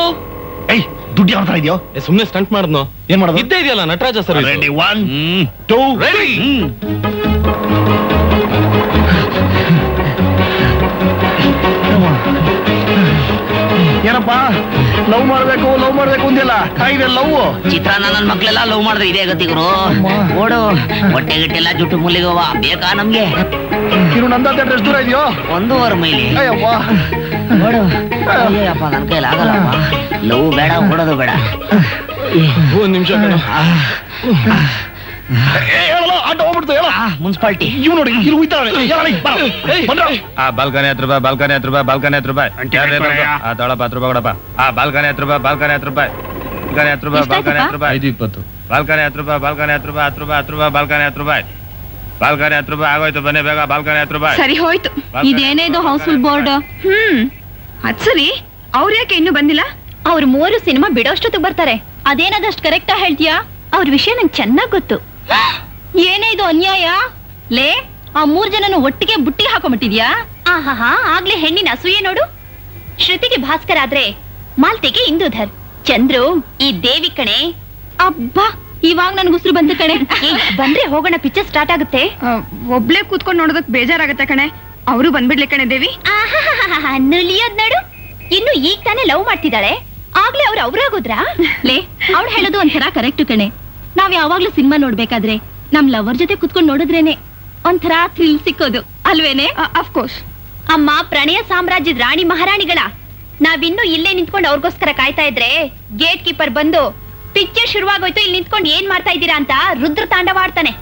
ದುಡ್ಡು ಯಾವ ತರ ಇದೆಯೋ? ಸುಮ್ನೆ ಸ್ಟಂಟ್ ಮಾಡಿದ್ನೋ? ಏನ್ ಮಾಡೋದು? ಇದ್ದೇ ಇದೆಯಲ್ಲ ನಟರಾಜ ಸರ್. Ready 1 2 ready. ಏನಪ್ಪ ಲವ್ ಮಾಡ್ಬೇಕು ಅಂದಿಲ್ಲ. ಇದೆ ಲವ್. ಚಿತ್ರಾನ್ನ ನನ್ ಮಕ್ಳೆಲ್ಲ ಲವ್ ಮಾಡಿದ್ರೆ ಇದೇ ಗತಿಗರು. ಓಡು, ಹೊಟ್ಟೆ ಗಿಟ್ಟೆಲ್ಲ ಜುಟ್ಟು ಮುಲ್ಲಿಗೋವ ಬೇಕಾ ನಮ್ಗೆ? ನಂದ ಡ್ರೆಸ್ ದೂರ ಇದೆಯೋ? 1.5 ಮೈಲಿ. ಅಯ್ಯಪ್ಪ ಓಡು. ಅಯ್ಯಪ್ಪ ನನ್ ಕೈಲಿ ಆಗಲ್ಲಪ್ಪ. ಲವ್ ಬೇಡ, ಓಡೋದು ಬೇಡ. 1 ನಿಮಿಷ. ಆಟೋ ಹೋಗ್ಬಿಡ್ತು. ಮುನ್ಸಿಪಾಲ್ಟಿ ಇವ್ ನೋಡಿ ಇಲ್ಲಿ ಹೋಯ್ತಾವೆ. ಬಾಲ್ಕನಿ 10 ರೂಪಾಯಿ, ಬಾಲ್ಕನಿ 10 ರೂಪಾಯಿ, ಬಾಲ್ಕನಿ 10 ರೂಪಾಯಿ. ತೊಳಪ್ಪ 10 ರೂಪಾಯಿ ಕೊಡಪ್ಪ. ಬಾಲ್ಕನಿ 10 ರೂಪಾಯಿ, ಬಾಲ್ಕನಿ 10 ರೂಪಾಯಿ, ಬಾಲ್ಕನಿ 10 ರೂಪಾಯಿ, ಬಾಲ್ಕನಿ 10 ರೂಪಾಯಿ, 5.20. ಬಾಲ್ಕನಿ 10 ರೂಪಾಯಿ, ಬಾಲ್ಕನಿ 10 ರೂಪಾಯಿ, 10 ರೂಪಾಯಿ, 10 ರೂಪಾಯಿ, ಬಾಲ್ಕನಿ 10 ರೂಪಾಯಿ, ಬಾಲ್ಕನಿ 10 ರೂಪಾಯಿ ಆಗೋಯ್ತು. ಬನ್ನಿ ಬೇಗ, ಬಾಲ್ಕನಿ 10 ರೂಪಾಯಿ. ಸರಿ ಹೋಯ್ತು. ಇದೇನೇ ಇದು ಹೌಸ್ಫುಲ್ ಬೋರ್ಡ್? ಅದ್ ಸರಿ, ಅವ್ರ ಯಾಕೆ ಇನ್ನೂ ಬಂದಿಲ್ಲ? ಅವ್ರು 3 ಸಿನಿಮಾ ಬಿಡೋಷ್ಟೊತ್ತಿಗೆ ಬರ್ತಾರೆ. ಅದೇನಾದಷ್ಟು ಕರೆಕ್ಟಾ ಹೇಳ್ತೀಯಾ? ಅವ್ರ ವಿಷಯ ನಂಗೆ ಚೆನ್ನಾಗ್ ಗೊತ್ತು. ಏನೇ ಇದು ಅನ್ಯಾಯ? ಲೇ, ಆ 3 ಜನನು ಒಟ್ಟಿಗೆ ಬುಟ್ಟಿಗೆ ಹಾಕೊಂಡ್ಬಿಟ್ಟಿದ್ಯಾ? ಆಹಾ, ಆಗ್ಲೇ ಹೆಣ್ಣಿನ ಅಸೂಯೆ ನೋಡು. ಶ್ರುತಿಗೆ ಭಾಸ್ಕರ್ ಆದ್ರೆ ಮಾಲ್ತಿಗೆ ಇಂದುಧರ್, ಚಂದ್ರು ಈ ದೇವಿ ಕಣೆ. ಅಬ್ಬಾ, ಇವಾಗ ನನ್ಗೆ ಉಸಿರು ಬಂತು ಕಣೆ. ಬಂದ್ರೆ ಹೋಗೋಣ, ಪಿಕ್ಚರ್ ಸ್ಟಾರ್ಟ್ ಆಗುತ್ತೆ. ಒಬ್ಳೆ ಕೂತ್ಕೊಂಡು ನೋಡೋದಕ್ ಬೇಜಾರಾಗತ್ತೆ ಕಣೆ. ಅವರು ಬಂದ್ಬಿಡ್ಲಿ ಕಣೆ ದೇವಿ. ನುಲಿಯೋದ್ ನೋಡು, ಇನ್ನು ಈಗ ತಾನೇ ಲವ್ ಮಾಡ್ತಿದ್ದಾಳೆ, ಆಗ್ಲೇ ಅವ್ರಾಗೋದ್ರಾ? ಲೇ, ಅವ್ಳು ಹೇಳೋದು ಒಂಥರ ಕರೆಕ್ಟ್ ಕಣೆ. ನಾವ್ ಯಾವಾಗ್ಲೂ ಸಿನಿಮಾ ನೋಡ್ಬೇಕಾದ್ರೆ ನಮ್ ಲವರ್ ಜೊತೆ ಕುತ್ಕೊಂಡ್ ನೋಡಿದ್ರೇನೆ ಒಂಥರ ಥ್ರಿಲ್ ಸಿಕ್ಕೋದು ಅಲ್ವೇನೆ? ಅಫ್ಕೋರ್ಸ್. ಅಮ್ಮ ಪ್ರಣಯ ಸಾಮ್ರಾಜ್ಯದ ರಾಣಿ ಮಹಾರಾಣಿಗಳ ನಾವಿನ್ನೂ ಇಲ್ಲೇ ನಿಂತ್ಕೊಂಡು ಅವ್ರಿಗೋಸ್ಕರ ಕಾಯ್ತಾ ಇದ್ರೆ ಗೇಟ್ ಕೀಪರ್ ಬಂದು ಪಿಕ್ಚರ್ ಶುರುವಾಗೋಯ್ತು, ಇಲ್ಲಿ ನಿಂತ್ಕೊಂಡು ಏನ್ ಮಾಡ್ತಾ ಇದ್ದೀರಾ ಅಂತ ರುದ್ರ ತಾಂಡವಾಡ್ತಾನೆ.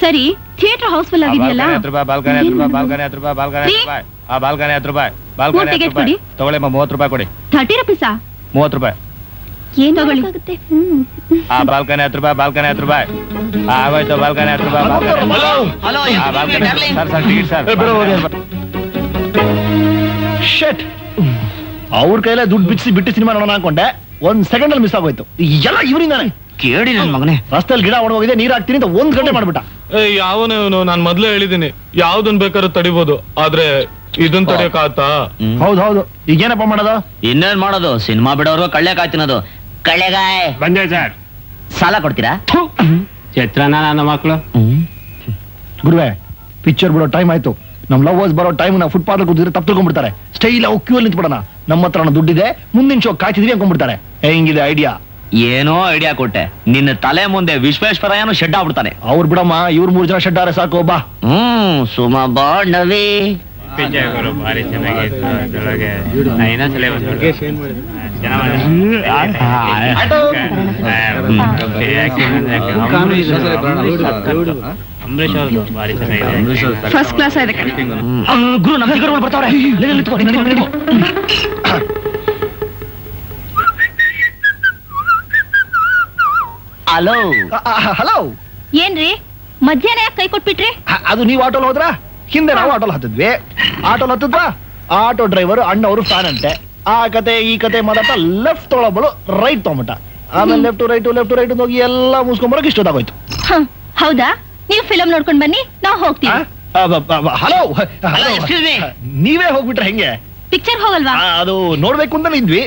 ಸರಿ, ಥಿಯೇಟರ್ ಹೌಸ್ಫುಲ್ ಆಗಿದೆಯಲ್ಲ, ತಗೊಳ್ಳಿ 30 ರೂಪಾಯಿ ಕೊಡಿ. 30 ರುಪೀಸಾ? 30 ರೂಪಾಯಿ. ಏನ್ ತಗೊಳ್ಳಿ. ಬಾಲ್ಕನಿ 10 ರೂಪಾಯಿ, ಬಾಲ್ಕನಿ 10 ರೂಪಾಯಿ. ಆಗೋಯ್ತು, ಬಾಲ್ಕನಿ 10 ರೂಪಾಯಿ. Sir ticket sir. ಅವ್ರ ಕೈಲೇ ದುಡ್ಡು ಬಿಟ್ಟು ಸಿನಿಮಾ ನೋಡೋಣ ಅನ್ಕೊಂಡೆ, 1 ಸೆಕೆಂಡ್ ಅಲ್ಲಿ ಮಿಸ್ ಆಗೋಯ್ತು. ಎಲ್ಲ ಇವರಿಂದಾನೆ. ಕೇಳಿ ನನ್ ಮಗನೇ, ರಸ್ತೆಯಲ್ಲಿ ಗಿಡ ಒಣಗೋಗಿದೆ, ನೀರ್ ಹಾಕ್ತೀನಿ ಅಂತ 1 ಗಂಟೆ ಮಾಡ್ಬಿಟ್ಟ. ಯಾವನು ನಾನ್ ಮೊದ್ಲೇ ಹೇಳಿದೀನಿ, ಯಾವ್ದನ್ ಬೇಕಾದ್ರೂ ತಡಿಬೋದು, ಆದ್ರೆ ಇದನ್ ತಡಿಯಕಾತ? ಹೌದು. ಈಗೇನಪ್ಪ ಮಾಡೋದು? ಇನ್ನೇನ್ ಮಾಡೋದು, ಸಿನಿಮಾ ಬಿಡೋರು ಕಳ್ಳೆ ಕಾಯ್ ತಿನ್ನೋದು. ಕಳ್ಳೆಗಾಯ್ ಬಂದೆ ಸರ್. ಸಾಲ ಕೊಡ್ತೀರಾ? ಚಿತ್ರನ ನನ್ನ ಮಕ್ಕಳು. ಗುರುವೆ, ಪಿಕ್ಚರ್ ಬಿಡೋ ಟೈಮ್ ಆಯ್ತು. ನಮ್ ಲವರ್ಸ್ ಬರೋ ಟೈಮ್ ನಾವು ಫುಟ್ಪಾತ್ ಕೂತಿದ್ರೆ ತಪ್ಪು ತಿಳ್ಕೊಂಡ್ಬಿಡ್ತಾರೆ. ಸ್ಟೈಲ್ ಅವು ಕ್ಯೂ ಅಲ್ಲಿ ನಿಂತ್ಬಿಡೋಣ, ನಮ್ಮ ಹತ್ರ ದುಡ್ಡಿದೆ, ಮುಂದಿನ ಶೋ ಕಾಯ್ತಿದ್ವಿ ಅನ್ಕೊಂಡ್ಬಿಡ್ತಾರೆ. ಹೆಂಗಿದೆ ಐಡಿಯಾ? ಏನೋ ಐಡಿಯಾ ಕೊಟ್ಟೆ, ನಿನ್ನ ತಲೆ ಮುಂದೆ ವಿಶ್ವೇಶ್ವರಯ್ಯನು ಶೆಡ್ ಆಗ್ಬಿಡ್ತಾನೆ. ಅವ್ರು ಬಿಡಮ್ಮ, ಇವ್ರು 3 ಜನ ಶೆಡ್ ಆರೆ ಸಾಕು. ಬಾ. ಸುಮಾ ಬಾಂಡವಿ. ಭಾರಿ ಚೆನ್ನಾಗಿತ್ತು. ಫಸ್ಟ್ ಕ್ಲಾಸ್ ಆಗಿದೆ. ಗುರು, ನಮ್ಮ ಫಿಗರ್ಗಳು ಬರ್ತಾವ್ರೆ. Hello hello. ಏನ್ರಿ ಮಧ್ಯಾಹ್ನ ಯಾಕೆ ಕೈ ಕೊಟ್ಬಿಟ್ರಿ? ಅದು ನೀವು ಆಟೋಲ್ ಹೋದ್ರ, ಹಿಂದೆ ನಾವು ಆಟೋಲ್ ಹತ್ತಿದ್ವಿ. ಆಟೋಲ್ ಹತ್ತಿದ್ವಾ, ಆಟೋ ಡ್ರೈವರ್ ಅಣ್ಣವರು ಫ್ಯಾನ್ ಅಂತೆ. ಆ ಕತೆ ಈ ಕತೆ ಮಾತಾಡ್ತಾ ಲೆಫ್ಟ್ ತೊಗೊಳಬಳು ರೈಟ್ ತಗೊಂಬಿಟ್ಟ. ಆಮೇಲೆ ಲೆಫ್ಟ್ ರೈಟ್ ಹೋಗಿ ಎಲ್ಲ ಮುಗಿಸ್ಕೊಂಬರಕ್ ಇಷ್ಟೊತ್ತಾಗೋಯ್ತು. ಹೌದಾ? ನೀವು ಫಿಲಂ ನೋಡ್ಕೊಂಡ್ ಬನ್ನಿ, ನಾವು ಹೋಗ್ತೀವಿ. ಹಲೋ, ನೀವೇ ಹೋಗ್ಬಿಟ್ರೆ ಹೆಂಗೆ? ಪಿಕ್ಚರ್ ಹೋಗಲ್ವಾ? ಅದು ನೋಡ್ಬೇಕು ಅಂತ ಇದ್ವಿ.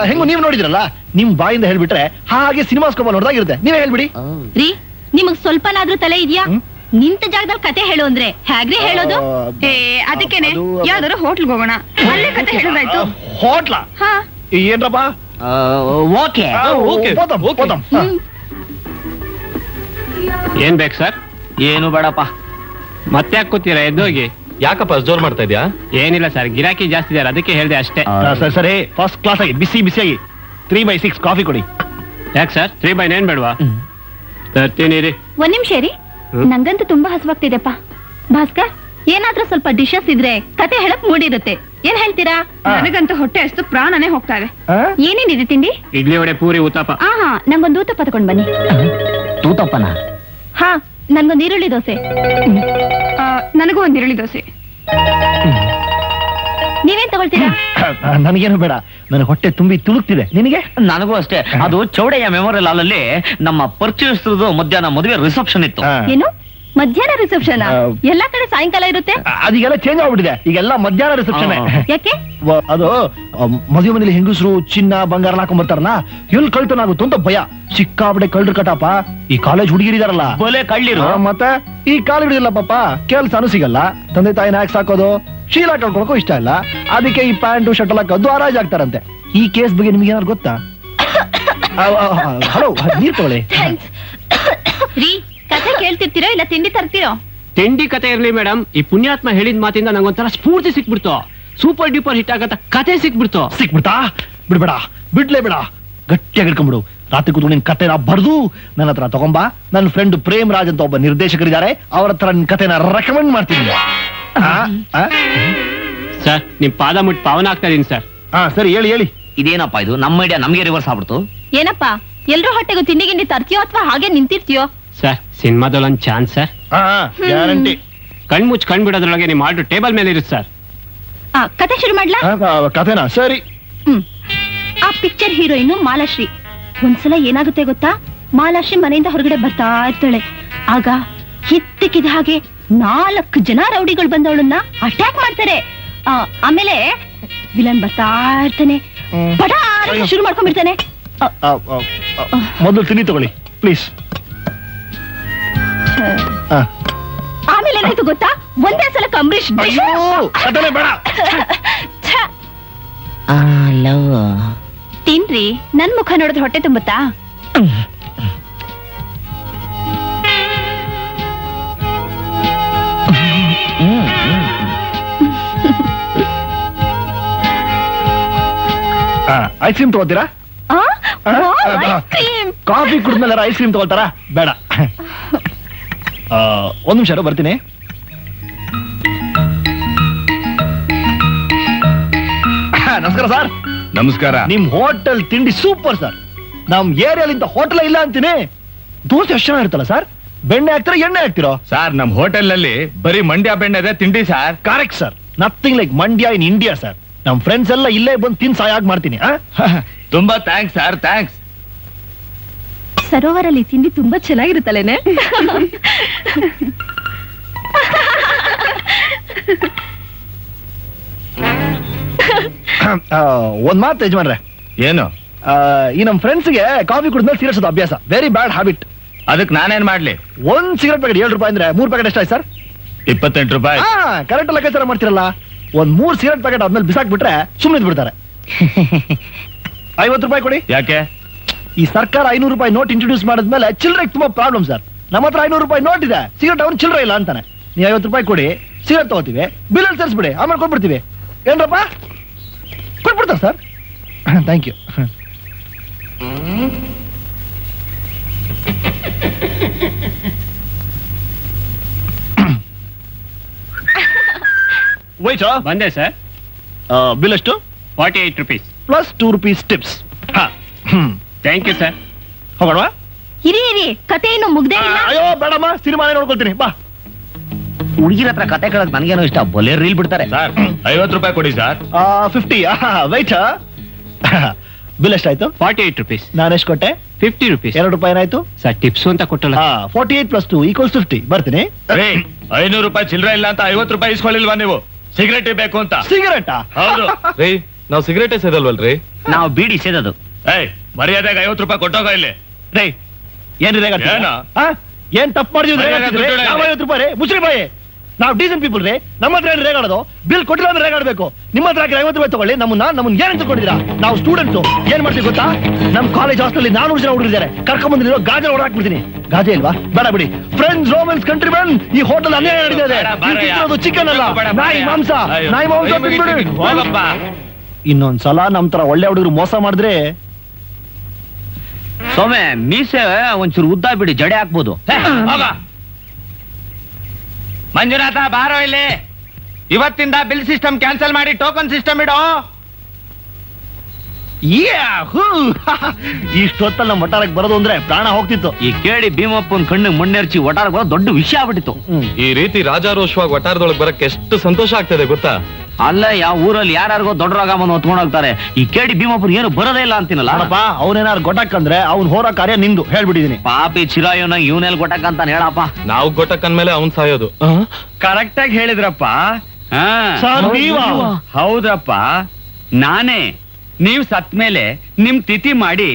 ಹೆಂಗು ನೀವು ನೋಡಿದ್ರಲ್ಲ, ನಿಮ್ ಬಾಯಿಂದ ಹೇಳ್ಬಿಟ್ರೆ ಹಾಗೆ ಸಿನಿಮಾಸ್ಕೋಪ ನೋಡ್ದಾಗಿರುತ್ತೆ. ನೀವೇ ಹೇಳ್ಬಿಡಿ. ರೀ, ನಿಮಗ್ ಸ್ವಲ್ಪನಾದ್ರೂ ತಲೆ ಇದೆಯಾ? ನಿಂತ ಜಾಗದಲ್ಲಿ ಕತೆ ಹೇಳು ಅಂದ್ರೆ ಹೇಗ್ರಿ ಹೇಳೋದು? ಅದಕ್ಕೇನೆ ಯಾವ್ದಾದ್ರು ಹೋಟ್ಲ್ಗೆ ಹೋಗೋಣ, ಅಲ್ಲೇ ಕತೆ ಹೇಳೋದಾಯ್ತು. ಹೋಟ್ಲಾ? ಏನ್ರಪ್ಪ? ಓಕೆ. ಏನ್ ಬೇಕು ಸರ್? ಏನು ಬೇಡಪ್ಪ. ಮತ್ತೆ ಯಾಕೆ ಕೂತೀರಾ? ಎದ್ದೋಗಿ. ಯಾಕಪ್ಪ ಜೋರ್ ಮಾಡ್ತಾ ಇದ್ಯಾ? ಏನಿಲ್ಲ ಸರ್, ಗಿರಾಕಿ ಜಾಸ್ತಿ ಇದಾರೆ, ಅದಕ್ಕೆ ಹೇಳ್ದೆ ಅಷ್ಟೇ. ಸರಿ, ಫಸ್ಟ್ ಕ್ಲಾಸ್ ಆಗಿ ಬಿಸಿಯಾಗಿ 3/6 ಕಾಫಿ ಕೊಡಿ. ಯಾಕೆ ಸರ್, 3/9 ಬೇಡವಾ? ತರ್ತೀನಿ ರೀ. 1 ನಿಮಿಷ ರೀ, ನಂಗಂತೂ ತುಂಬಾ ಹಸುವಾಗ್ತಿದೆಪ್ಪ. ಭಾಸ್ಕರ್, ಏನಾದ್ರೂ ಸ್ವಲ್ಪ ಡಿಶಸ್ ಇದ್ರೆ ಕತೆ ಹೇಳಕ್ ಮೂಡಿರುತ್ತೆ. ಏನ್ ಹೇಳ್ತೀರಾ? ನನಗಂತೂ ಹೊಟ್ಟೆ ಅಷ್ಟು ಪ್ರಾಣನೇ ಹೋಗ್ತಾ ಇದೆ. ಏನೇನಿದೆ ತಿಂಡಿ? ಇಡ್ಲಿ ವಡೆ ಪೂರಿ ಉತ್ತಪ್ಪ. ನಂಗೊಂದು ಊತಪ್ಪ ತಗೊಂಡ್ ಬನ್ನಿ. ತೂತಪ್ಪನ? ಹಾ, ನನ್ಗೊಂದು ಈರುಳ್ಳಿ ದೋಸೆ. ನನಗೂ ಒಂದು ಈರುಳ್ಳಿ ದೋಸೆ. ನೀವೇನ್ ತಗೊಳ್ತೀರಾ? ನನಗೇನು ಬೇಡ, ನನಗೆ ಹೊಟ್ಟೆ ತುಂಬಿ ತುಳುಕ್ತಿದೆ. ನಿನಗೆ? ನನಗೂ ಅಷ್ಟೇ. ಅದು ಚೌಡಯ್ಯ ಮೆಮೋರಿಯಲ್ ಹಾಲ್ ಅಲ್ಲಿ ನಮ್ಮ ಪರಿಚಯಸ್ಥರದು ಮಧ್ಯಾಹ್ನ ಮದುವೆ ರಿಸೆಪ್ಷನ್ ಇತ್ತು. ಏನು ಮಧ್ಯಾಹ್ನ ರಿಸೆಪ್ಷನ್? ಎಲ್ಲಾ ಕಡೆ ಸಾಯಂಕಾಲ ಇರುತ್ತೆ. ಅದೀಗೆಲ್ಲ ಚೇಂಜ್ ಆಗ್ಬಿಟ್ಟಿದೆ, ಈಗೆಲ್ಲ ಮಧ್ಯಾಹ್ನ ರಿಸೆಪ್ಷನ್. ಯಾಕೆ? ಅದು ಮದುವೆ ಮನೇಲಿ ಹೆಂಗಸರು ಚಿನ್ನ ಬಂಗಾರ ಹಾಕೊಂಡ್ ಬರ್ತಾರಲ್ಲ, ಎಲ್ಲಿ ಕಳ್ತನ ಆಗುತ್ತೋ ಅಂತ ಭಯ. ಸಿಕ್ಕಾಬಿಡೆ ಕಳ್ರು ಕಟಪ್ಪ. ಈ ಕಾಲೇಜ್ ಹುಡುಗಿರಿದಾರಲ್ಲ, ಬಲೆ ಕಳ್ಳಿರು. ಮತ್ತೆ ಈ ಕಾಲ ಹಿಡಿದಿಲ್ಲ ಪಾಪ, ಕೆಲ್ಸನೂ ಸಿಗಲ್ಲ. ತಂದೆ ತಾಯಿನ ಹಾಕಿ ಸಾಕೋದು, ಶೀಲ ಕಳ್ಕೊಳಕ್ಕೂ ಇಷ್ಟ ಇಲ್ಲ. ಅದಕ್ಕೆ ಈ ಪ್ಯಾಂಟು ಶಟಲ್ ಹಾಕೋದು ಹರಾಜ್ ಆಗ್ತಾರಂತೆ. ಈ ಕೇಸ್ ಬಗ್ಗೆ ನಿಮ್ಗೆ ಏನಾದ್ರು ಗೊತ್ತಾ? ಹಲೋ, ನೀರ್ ತಗೊಳ್ಳಿ. ರೀ, ಕತೆ ಕೇಳ್ತಿರ್ತೀರೋ ಇಲ್ಲ ತಿಂಡಿ ತರ್ತೀರೋ? ತಿಂಡಿ ಕತೆ ಇರ್ಲಿ ಮೇಡಮ್, ಈ ಪುಣ್ಯಾತ್ಮ ಹೇಳಿದ ಮಾತಿಂದ ನಂಗೊಂಥರ ಸ್ಫೂರ್ತಿ ಸಿಕ್ಬಿಡ್ತು. ಸೂಪರ್ ಡೂಪರ್ ಹಿಟ್ ಆಗತ್ತ ಕತೆ ಸಿಕ್ಬಿಡ್ತಾ? ಬಿಡ್ಬೇಡ, ಬಿಡ್ಲೇ ಬೇಡ, ಗಟ್ಟಿಯಾಗಿ ಹಿಡ್ಕೊಂಡ್ಬಿಡು. ರಾತ್ರಿ ಕೂತ್ಕೊಂಡು ನಿನ್ ಕತೆನ ಬರ್ದು ನನ್ನ ಹತ್ರ ತಗೊಂಬಾ. ನನ್ನ ಫ್ರೆಂಡ್ ಪ್ರೇಮ್ ರಾಜ್ ಅಂತ ಒಬ್ಬ ನಿರ್ದೇಶಕರಿದ್ದಾರೆ, ಅವ್ರ ಹತ್ರ ನಿನ್ ಕತೆನ ರೆಕಮೆಂಡ್ ಮಾಡ್ತೀನಿ. ಸರ್, ನಿಮ್ ಪಾದ ಮುಟ್ಟು ಪಾವನ ಆಗ್ತಾ ಇದೀನಿ ಸರ್. ಸರಿ, ಹೇಳಿ. ಇದೇನಪ್ಪ ಇದು? ನಮ್ಮ ಐಡಿಯಾ ನಮ್ಗೆ ರಿವರ್ಸ್ ಆಗ್ಬಿಡ್ತು. ಏನಪ್ಪಾ, ಎಲ್ರೂ ಹೊಟ್ಟೆಗೂ ತಿಂಡಿ ಗಿಂಡಿ ತರ್ತೀಯೋ ಅಥವಾ ಹಾಗೆ ನಿಂತಿರ್ತೀಯೋ? ಸರ್, ಸಿನಿಮಾದಲ್ಲೊಂದು ಚಾನ್ಸ್ ಸರ್. ಗ್ಯಾರಂಟಿ. ಕಣ್ ಮುಚ್ಚಿ ಕಣ್ ಬಿಡೋದ್ರೊಳಗೆ ನಿಮ್ ಆರ್ಡರ್ ಟೇಬಲ್ ಮೇಲೆ ಇರುತ್ತೆ ಸರ್. ಕತೆ ಶುರು ಮಾಡ್ಲಾ? ಕತೆನಾ? ಸರಿ. ಆ ಪಿಕ್ಚರ್ ಹೀರೋಯಿನ್ ಮಾಲಾಶ್ರೀ. ಒಂದ್ಸಲ ಏನಾಗುತ್ತೆ ಗೊತ್ತಾ? ಮಾಲಾಶ್ರೀ ಮನೆಯಿಂದ ಹೊರಗಡೆ ಬರ್ತಾ ಇರ್ತಾಳೆ. ಆಗ ಹಿತ್ತಿಕ್ಕಿದ ಹಾಗೆ 4 ಜನ ರೌಡಿಗಳು ಬಂದವಳನ್ನ ಅಟ್ಯಾಕ್ ಮಾಡ್ತಾರೆ. ಆಮೇಲೆ ವಿಲನ್ ಬರ್ತಾ ಇರ್ತಾನೆ, ಪಟ ಶುರು ಮಾಡ್ಕೊಂಡ್ಬಿಡ್ತಾನೆ. ಮೊದಲು ತಿನ್ನಿ ತಗೊಳ್ಳಿ ಪ್ಲೀಸ್. ಆಮೇಲೆ ಏನಾಯ್ತು ಗೊತ್ತಾ? ಒಂದೇ ಸಲ ಅಂಬರೀಷ್ ಅಯ್ಯೋ ಅದನ್ನೇ ಬೇಡ. ತಿನ್ರಿ, ನನ್ ಮುಖ ನೋಡಿದ್ರೆ ಹೊಟ್ಟೆ ತುಂಬುತ್ತಾ? ಐಸ್ ಕ್ರೀಮ್ ತಗೋತೀರಾ? ಕಾಫಿ ಕುಡಿದ್ಮೇಲೆ ಐಸ್ ಕ್ರೀಮ್ ತಗೊಳ್ತಾರಾ? ಬೇಡ. ಒಂದ್ ನಿಮಿಷ ಬರ್ತೀನಿ. ನಮಸ್ಕಾರ ಸರ್. ನಮಸ್ಕಾರ. ನಿಮ್ ಹೋಟೆಲ್ ತಿಂಡಿ ಸೂಪರ್ ಸರ್. ನಮ್ ಏರಿಯಾಲಿ ಇಂತ ಹೋಟೆಲ್ ಇಲ್ಲ ಅಂತೀನಿ. ದೋಸೆ ಎಷ್ಟು ಚೆನ್ನಾಗಿರ್ತಲ್ಲ ಸರ್. ಬೆಣ್ಣೆ ಹಾಕ್ತೀರಾ ಎಣ್ಣೆ ಹಾಕ್ತಿರೋ? ಸರ್ ನಮ್ ಹೋಟೆಲ್ ನಲ್ಲಿ ಬರೀ ಮಂಡ್ಯ ಬೆಣ್ಣೆ ಇದೆ ತಿಂಡಿ sir. Correct sir. Nothing like Mandya in India sir. ನಮ್ ಫ್ರೆಂಡ್ಸ್ ಎಲ್ಲ ಇಲ್ಲೇ ಬಂದು ತಿನ್ ಸಾಯಾಗಿ ಮಾಡ್ತೀನಿ. ತುಂಬಾ ಥ್ಯಾಂಕ್ಸ್ ಸರ್, ಥ್ಯಾಂಕ್ಸ್. ಸರೋವರಲ್ಲಿ ತಿಂಡಿ ತುಂಬಾ ಚೆನ್ನಾಗಿರುತ್ತಲ್ಲೇನೆ. ಒಂದ್ ಮಾತು ಯಜಮಾನ್ರೆ. ಏನು? ಈ ನಮ್ ಫ್ರೆಂಡ್ಸ್ಗೆ ಕಾಫಿ ಕುಡಿದ್ಮೇಲೆ ಸೀರಿಯಸ್ ಅಭ್ಯಾಸ. Very bad habit. ಅದಕ್ಕೆ ನಾನೇನ್ ಮಾಡ್ಲಿ? ಒಂದ್ ಸಿಗರೆಟ್ ಪ್ಯಾಕೆಟ್ 7 ರೂಪಾಯಿ ಅಂದ್ರೆ 3 ಪ್ಯಾಕೆಟ್ ಎಷ್ಟಾಯ್ತು ಸರ್? 28 ರೂಪಾಯಿ. ಕರೆಕ್ಟ್ ಲೆಕ್ಕಾಚಾರ ಮಾಡ್ತಿರಲ್ಲ. ಒಂದ್ 3 ಸಿಗರೆಟ್ ಪ್ಯಾಕೆಟ್ ಆದ್ಮೇಲೆ ಬಿಸಾಕ್ಬಿಟ್ರೆ ಸುಮ್ಮನೆ ಬಿಡ್ತಾರೆ. 50 ರೂಪಾಯಿ ಕೊಡಿ. ಯಾಕೆ? ಈ ಸರ್ಕಾರ 500 ರೂಪಾಯಿ ನೋಟ್ ಇಂಟ್ರೊಡ್ಯೂಸ್ ಮಾಡಿದ್ಮೇಲೆ ಚಿಲ್ಲರೆಗೆ ತುಂಬಾ ಪ್ರಾಬ್ಲಮ್ ಸರ್. ನಮ್ಮ ಹತ್ರ 500 ರೂಪಾಯಿ ನೋಟ್ ಇದೆ, ಸಿಗರೆಟ್ ಅವ್ನು ಚಿಲ್ಲರೆ ಇಲ್ಲ ಅಂತಾನೆ. ನೀವು 50 ರೂಪಾಯಿ ಕೊಡಿ, ಸಿಗರೆಟ್ ತಗೋತೀವಿ, ಬಿಲ್ ಅಲ್ಲಿ ತರಿಸ್ಬಿಡಿ, ಆಮೇಲೆ ಕೊಟ್ಬಿಡ್ತೀವಿ. ಏನ್ರಪ್ಪ ಕೊಟ್ಬಿಡ್ತಾರೆ ಸರ್. Thank you. ವೈಟ್ ಬಂದೆ ಸರ್. ಬಿಲ್ ಎಷ್ಟು? 48 rupees. Plus 2 rupees tips. Thank you sir. ಹೋಗೋಣವಾ? ಇರಿ ಕತೆ ಇನ್ನು ಮುಗ್ದೇ ಇಲ್ಲ. ಅಯ್ಯೋ ಬೇಡಮ್ಮ, ಸಿನಿಮಾನೇ ನೋಡ್ಕೊಳ್ತೀನಿ ಬಾ. ಹುಡುಗಿರ ಹತ್ರ ಕತೆ ಕೇಳಕ್ ನನಗೇನೋ ಇಷ್ಟ. ಬೊಲೆ ರೀಲ್ ಬಿಡ್ತಾರೆ ಸರ್. 50 ರೂಪಾಯಿ ಕೊಡಿ ಸರ್. 50. ವೈಟ್ ಬಿಲ್ ಎಷ್ಟಾಯ್ತು? 48 rupees. ನಾನು ಎಷ್ಟು ಕೊಟ್ಟೆ? 50 rupees. 2 ರೂಪಾಯಿ ಏನಾಯ್ತು ಸರ್? ಟಿಪ್ಸು ಅಂತ ಕೊಟ್ಟಲ್ಲ. 48 + 2 = 50. ಬರ್ತೀನಿ. 500 ರೂಪಾಯಿ ಚಿಲ್ಲರೆ ಇಲ್ಲ ಅಂತ 50 ರೂಪಾಯಿ ಇಸ್ಕೊಳ್ಳಿಲ್ವಾ ನೀವು? ಸಿಗರೇಟ್ ಬೇಕು ಅಂತ. ಸಿಗರೇಟಾ? ಹೌದು. ರೀ ನಾವ್ ಸಿಗರೇಟೇ ಸೇದಲ್ವಲ್ರಿ? ನಾವು ಬೀಡಿ ಸೇದೋದು. ಮರ್ಯಾದಾಗ 50 ರೂಪಾಯಿ ಕೊಟ್ಟೋಗ ಇಲ್ಲಿ. ರೇ ಏನಿದೆ? ಏನ್ ತಪ್ಪು ಮಾಡಿದ್ವಿ? 50 ರೂಪಾಯಿ ರೀ, ಮುಸ್ರಿ ಬಾಯಿ. ನಾವು ಡೀಸೆಂಟ್ ಪೀಪಲ್ ರೀ. ನಮ್ಮ ಹತ್ರ ಏನು ರೇಗಾಡೋದು? ಬಿಲ್ ಕೊಟ್ಟಿಲ್ಲ ಅಂದ್ರೆ ರೇಗಾಡಬೇಕು. ನಿಮ್ಮ ಹತ್ರ 50 ರೂಪಾಯಿ ತಗೊಳ್ಳಿ. ನಮ್ಮನ್ನ ಏನ್ ಕೊಟ್ಟಿದ್ದೀರಾ? ನಾವು ಸ್ಟೂಡೆಂಟ್ಸು. ಏನ್ ಮಾಡ್ತೀವಿ ಗೊತ್ತಾ? ನಮ್ ಕಾಲೇಜ್ ಹಾಸ್ಟೆಲ್ 400 ಜನ ಹುಡುಗಿದ್ದಾರೆ. ಕರ್ಕೊಂಡ್ಬಂದಿರೋ ಗಾಜೆ ಹೊಡಾಕ್ಬಿಡ್ತೀನಿ. ಗಾಜೆ ಇಲ್ವಾ? ಬೇಡ ಬಿಡಿ. ಫ್ರೆಂಡ್ಸ್, ರೋಮನ್ಸ್, ಕಂಟ್ರಿಮನ್, ಈ ಹೋಟೆಲ್ ಅನ್ಯಾಯ ನಡೆದಿದೆ. ಚಿಕನ್ ಅಲ್ಲ, ನಾಯಿ ಮಾಂಸ. ನಾಯಿ ಮಾಂಸ ತಿನ್ಬಿಡಿ. ಇನ್ನೊಂದ್ಸಲ ನಮ್ ತರ ಒಳ್ಳೆ ಹುಡುಗರು ಮೋಸ ಮಾಡಿದ್ರೆ ಸೋಮೆ ಮೀಸೆ ಒಂಚೂರು ಉದ್ದ ಬಿಡಿ, ಜಡೆ ಹಾಕ್ಬೋದು. ಮಂಜುನಾಥ ಬಾರೋ ಇಲ್ಲಿ. ಇವತ್ತಿಂದ ಬಿಲ್ ಸಿಸ್ಟಮ್ ಕ್ಯಾನ್ಸಲ್ ಮಾಡಿ ಟೋಕನ್ ಸಿಸ್ಟಮ್ ಇಡೋ. ಇಷ್ಟೊತ್ತಲ್ಲಿ ನಮ್ಮ ಒಟ್ಟಾರಕ್ಕೆ ಬರೋದು ಅಂದ್ರೆ ಪ್ರಾಣ ಹೋಗ್ತಿತ್ತು. ಈ ಕೇಳಿ ಭೀಮಪ್ಪನ ಕಣ್ಣು ಮಣ್ಣೆರ್ಚಿ ಒಟ್ಟಾರಕ್ಕೆ ಬರೋದು ದೊಡ್ಡ ವಿಷಯ ಆಗ್ಬಿಟ್ಟಿತ್ತು. ಈ ರೀತಿ ರಾಜಾರೋಷವಾಗಿ ವಟಾರದೊಳಗೆ ಬರಕ್ಕೆ ಎಷ್ಟು ಸಂತೋಷ ಆಗ್ತದೆ ಗೊತ್ತಾ? ಅಲ್ಲ, ಯಾವ ಊರಲ್ಲಿ ಯಾರ್ಯಾರಿಗೋ ದೊಡ್ಡ ರೋಗ ಬಂದು ಹೊತ್ಕೊಂಡು ಹೋಗ್ತಾರೆ. ಈ ಕೇಳಿ ಭೀಮಪ್ಪನ ಏನು ಬರೋದೇ ಇಲ್ಲ ಅಂತೀನಲ್ಲ. ಅವನೇನಾರು ಗೊಟ್ಟಕ್ಕಂದ್ರೆ ಅವ್ನ್ ಹೋರ ಕಾರ್ಯ ನಿಂದು ಹೇಳ್ಬಿಟ್ಟಿದೀನಿ. ಪಾಪಿ ಚಿರಾಯೋನ ಇವನೆಲ್ ಗೊಟ್ಟಕ್ ಅಂತ ಹೇಳಪ್ಪ. ನಾವು ಗೊಟ್ಟಕ್ ಅಂದ್ಮೇಲೆ ಅವ್ನ್ ಸಾಯೋದು. ಕರೆಕ್ಟ್ ಆಗಿ ಹೇಳಿದ್ರಪ್ಪ. ಹೌದಪ್ಪ, ನಾನೇ. ನೀವ್ ಸತ್ ಮೇಲೆ ನಿಮ್ ತಿಥಿ ಮಾಡಿ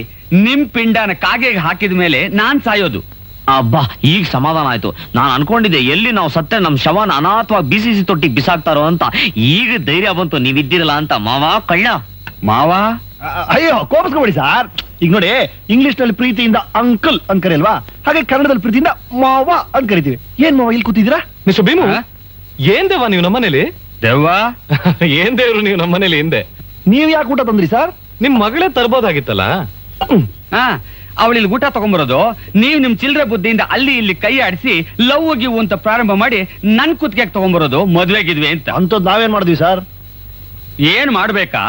ನಿಮ್ ಪಿಂಡನ ಕಾಗೆಗೆ ಹಾಕಿದ ಮೇಲೆ ನಾನ್ ಸಾಯೋದು. ಅಬ್ಬಾ, ಈಗ ಸಮಾಧಾನ ಆಯ್ತು. ನಾನ್ ಅನ್ಕೊಂಡಿದ್ದೆ ಎಲ್ಲಿ ನಾವು ಸತ್ತೆ ನಮ್ ಶವನ ಅನಾಥವಾಗಿ ಬಿಸಿಸಿ ತೊಟ್ಟಿಗೆ ಬಿಸಾಕ್ತಾರೋ ಅಂತ. ಈಗ ಧೈರ್ಯ ಬಂತು ನೀವಿದ್ದಿರಲ್ಲ ಅಂತ. ಮಾವ ಕಳ್ಳ. ಮಾವ ಅಯ್ಯೋ ಕೋಪಿಸ್ಕೊಬೇಡಿ ಸರ್. ಈಗ ನೋಡಿ, ಇಂಗ್ಲಿಷ್ ನಲ್ಲಿ ಪ್ರೀತಿಯಿಂದ ಅಂಕಲ್ ಅಂತ ಕರೆಯಲ್ವಾ, ಹಾಗೆ ಕನ್ನಡದಲ್ಲಿ ಪ್ರೀತಿಯಿಂದ ಮಾವ ಅಂತ ಕರಿತೀವಿ. ಏನ್ ಮಾವ ಇಲ್ಲಿ ಕೂತಿದ್ದೀರಾ? ಮಿಸ್ಟರ್ ಭೀಮು, ಏನ್ ದೇವ ನೀವು ನಮ್ಮನೇಲಿ? ದೆವ್ವ? ಏನ್ ದೇವ್ರು ನೀವು ನಮ್ಮನೇಲಿ ಹಿಂದೆ? ನೀವ್ ಯಾಕೆ ಊಟ ತಂದ್ರಿ ಸರ್? ನಿಮ್ ಮಗಳೇ ತರ್ಬೋದಾಗಿತ್ತಲ್ಲ. ಅವಳಿಲ್ಲಿ ಊಟ ತಗೊಂಬರೋದು, ನೀವ್ ನಿಮ್ ಚಿಲ್ರೆ ಬುದ್ಧಿಯಿಂದ ಅಲ್ಲಿ ಇಲ್ಲಿ ಕೈ ಆಡಿಸಿ ಲವ್ ಗಿವ್ ಅಂತ ಪ್ರಾರಂಭ ಮಾಡಿ ನನ್ ಕುತ್ತಿಗೆ ತಗೊಂಬರೋದು ಮದ್ವೆಗಿದ್ವಿ ಅಂತ. ಅಂತದ್ ನಾವೇನ್ ಮಾಡಿದ್ವಿ ಸರ್? ಏನ್ ಮಾಡ್ಬೇಕಾ?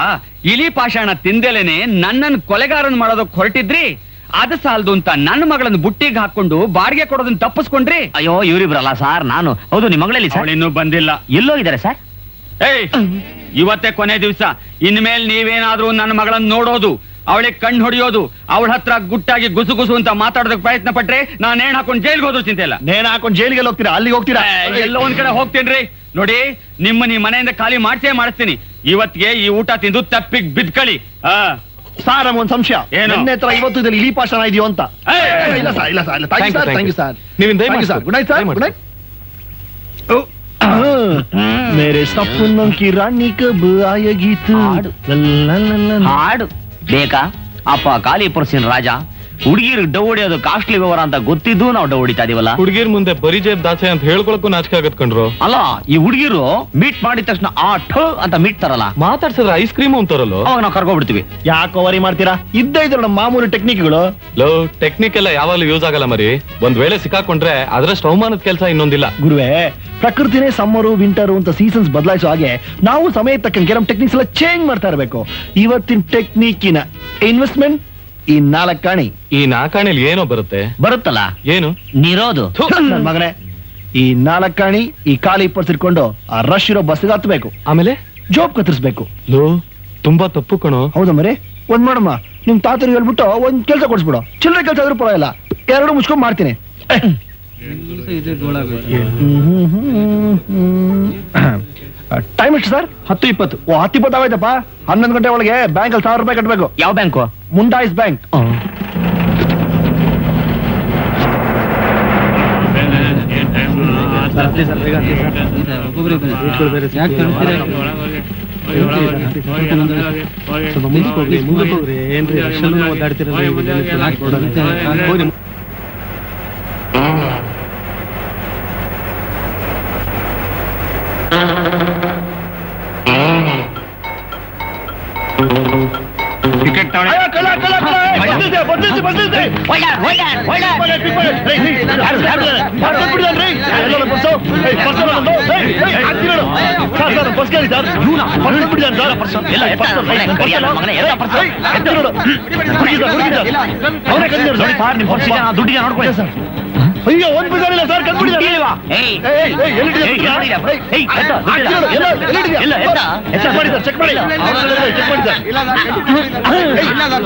ಇಲಿ ಪಾಷಾಣ ತಿಂದೇಲೇನೆ ನನ್ನನ್ನು ಕೊಲೆಗಾರನ್ ಮಾಡೋದಕ್ಕೆ ಹೊರಟಿದ್ರಿ. ಅದು ಸಾಲದು ಅಂತ ನನ್ನ ಮಗಳನ್ನು ಬುಟ್ಟಿಗೆ ಹಾಕೊಂಡು ಬಾಡಿಗೆ ಕೊಡೋದನ್ನ ತಪ್ಪಿಸ್ಕೊಂಡ್ರಿ. ಅಯ್ಯೋ ಇವ್ರಿಬ್ರಲ್ಲ ಸರ್, ನಾನು. ಹೌದು, ನಿಮ್ಮ ಮಗಳಲ್ಲಿ ಸರ್ ಇನ್ನೂ ಬಂದಿಲ್ಲ. ಎಲ್ಲೋ ಇದ್ದಾರೆ ಸರ್? ಇವತ್ತೇ ಕೊನೆ ದಿವಸ. ಇನ್ಮೇಲೆ ನೀವೇನಾದ್ರೂ ನನ್ನ ಮಗಳನ್ನು ನೋಡೋದು, ಅವಳಿಗೆ ಕಣ್ಣು ಹೊಡಿಯೋದು, ಅವಳ ಹತ್ರ ಗುಟ್ಟಾಗಿ ಗುಸು ಗುಸು ಅಂತ ಮಾತಾಡೋದಕ್ಕೆ ಪ್ರಯತ್ನ ಪಟ್ರೆ ನಾನು ನೇಣು ಹಾಕೊಂಡು ಜೈಲ್ಗೆ ಹೋದ್ರು ಚಿಂತೆ ಇಲ್ಲ. ನೇಣು ಹಾಕೊಂಡು ಜೈಲಿಗೆ ಹೋಗ್ತೀರಾ? ಅಲ್ಲಿಗೆ ಹೋಗ್ತೀರಾ? ಎಲ್ಲೋ ಒಂದ್ ಕಡೆ ಹೋಗ್ತೇನ್ರಿ. ನೋಡಿ, ನಿಮ್ಮ ಮನೆಯಿಂದ ಖಾಲಿ ಮಾಡಿಸ್ತೀನಿ. ಇವತ್ತಿಗೆ ಈ ಊಟ ತಿಂದು ತಪ್ಪಿಗೆ ಬಿದ್ಕಳಿ. ಸಾರ್, ಒಂದ್ ಸಂಶಯ. ನನ್ನ ಹತ್ರ ಇವತ್ತು ಇದರಲ್ಲಿ ಇಲಿ ಪಾಷಾಣ ಇದೆಯೋ ಅಂತ. ಇಲ್ಲ ಸರ್, ಇಲ್ಲ ಸರ್. Thank you sir. ನೀವಿಂದ good night sir. Good night. ಮೇರೆ ಸಪನೋं की रानी कब आएगी तू ಹಾಡು ಬೇಕಾ? ಅಪ್ಪ ಖಾಲಿ ಪರ್ಸಿನ ರಾಜ. ಹುಡುಗಿರು ಡವ್ ಹೊಡಿಯೋದು ಕಾಸ್ಟ್ಲಿ ವ್ಯವಹಾರ ಅಂತ ಗೊತ್ತಿದ್ದು ನಾವು ಡವ್ ಹೊಡಿತಾ ಇದೀವಲ್ಲ. ಹುಡುಗಿರ್ ಮುಂದೆ ಬರೀ ಜೇಬ್ ದಾಸೆ ಅಂತ ಹೇಳ್ಕೊಳಕ್ಕೂ ನಾಚಿಕೆ ಆಗತ್ ಕಂಡ್ರು. ಅಲ್ಲ, ಈ ಹುಡುಗಿರು ಮೀಟ್ ಮಾಡಿದ ತಕ್ಷಣ ಆ ಠ ಅಂತ ಮೀಟ್ ತರಲ್ಲ, ಮಾತಾಡ್ಸಿದ್ರೆ ಐಸ್ ಕ್ರೀಮ್ ಅಂತಾರಲ್ಲ, ಅವಾಗ ನಾವು ಕರ್ಕೊಬಿಡ್ತೀವಿ. ಯಾಕೋ ವರಿ ಮಾಡ್ತೀರಾ? ಇದ್ದ ಇದ್ರ ನಮ್ಮ ಮಾಮೂಲಿ ಟೆಕ್ನಿಕ್ಗಳು. ಟೆಕ್ನಿಕ್ ಎಲ್ಲ ಯಾವಾಗಲೂ ಯೂಸ್ ಆಗಲ್ಲ ಮರಿ. ಒಂದ್ ವೇಳೆ ಸಿಕ್ಕಾಕೊಂಡ್ರೆ ಅದರಷ್ಟು ಅವಮಾನದ ಕೆಲಸ ಇನ್ನೊಂದಿಲ್ಲ. ಗುರುವೆ, ಪ್ರಕೃತಿನೇ ಸಮ್ಮರು ವಿಂಟರು ಅಂತ ಸೀಸನ್ಸ್ ಬದಲಾಯಿಸೋ ಹಾಗೆ ನಾವು ಸಮಯ ತಕ್ಕಂಗೆ ನಮ್ಮ ಟೆಕ್ನಿಕ್ಸ್ ಎಲ್ಲ ಚೇಂಜ್ ಮಾಡ್ತಾ ಇರಬೇಕು. ಇವತ್ತಿನ ಟೆಕ್ನಿಕ್ಕಿನ ಇನ್ವೆಸ್ಟ್ಮೆಂಟ್ ಈ 4 ಕಾಣಿ. ಈ 4 ಕಾಣಿಲಿ ಏನೋ ಬರುತ್ತಲ್ಲ, ಏನು ನಿರೋದು. ನನ್ ಮಗನೇ, ಈ 4 ಕಾಣಿ ಈ ಖಾಲಿ ಪರ್ಸ್ ಇಟ್ಕೊಂಡು ಆ ರಶ್ ಇರೋ ಬಸ್ಗೆ ಹತ್ಬೇಕು. ಆಮೇಲೆ ಜೋಬ್ ಕತ್ತರಿಸ್ಬೇಕು. ತುಂಬಾ ತಪ್ಪು ಕಣೋ. ಹೌದಾ ಮರಿ? ಒಂದ್ ಮಾಡಮ್ಮ, ನಿಮ್ ತಾತರಿಗೆ ಹೇಳ್ಬಿಟ್ಟು ಒಂದ್ ಕೆಲಸ ಕೊಡ್ಸ್ಬಿಡು. ಚಿಲ್ಲರೆ ಕೆಲಸ ಆದ್ರೂ ಪರವಾಗಿಲ್ಲ, 2 ಮುಚ್ಕೊಂಡ್ ಮಾಡ್ತೀನಿ. ಟೈಮ್ ಎಷ್ಟು ಸರ್? 10:20. 10:20 ಆಗೋಯ್ತಪ್ಪ. 11 ಗಂಟೆ ಒಳಗೆ ಬ್ಯಾಂಕ್ ಅಲ್ಲಿ 1000 ರೂಪಾಯಿ ಕಟ್ಟಬೇಕು. ಯಾವ ಬ್ಯಾಂಕು? ಮುಂಡಾಯ್ಸ್ ಬ್ಯಾಂಕ್. ದುಡ್ಡಿಗೆ ನೋಡ್ಕೊಳ್ಳಿ ಸರ್. ಅಯ್ಯೋ, ಒಂದ್ ಬಿಡಲಿಲ್ಲ ಸರ್, ಚೆಕ್ ಮಾಡಿ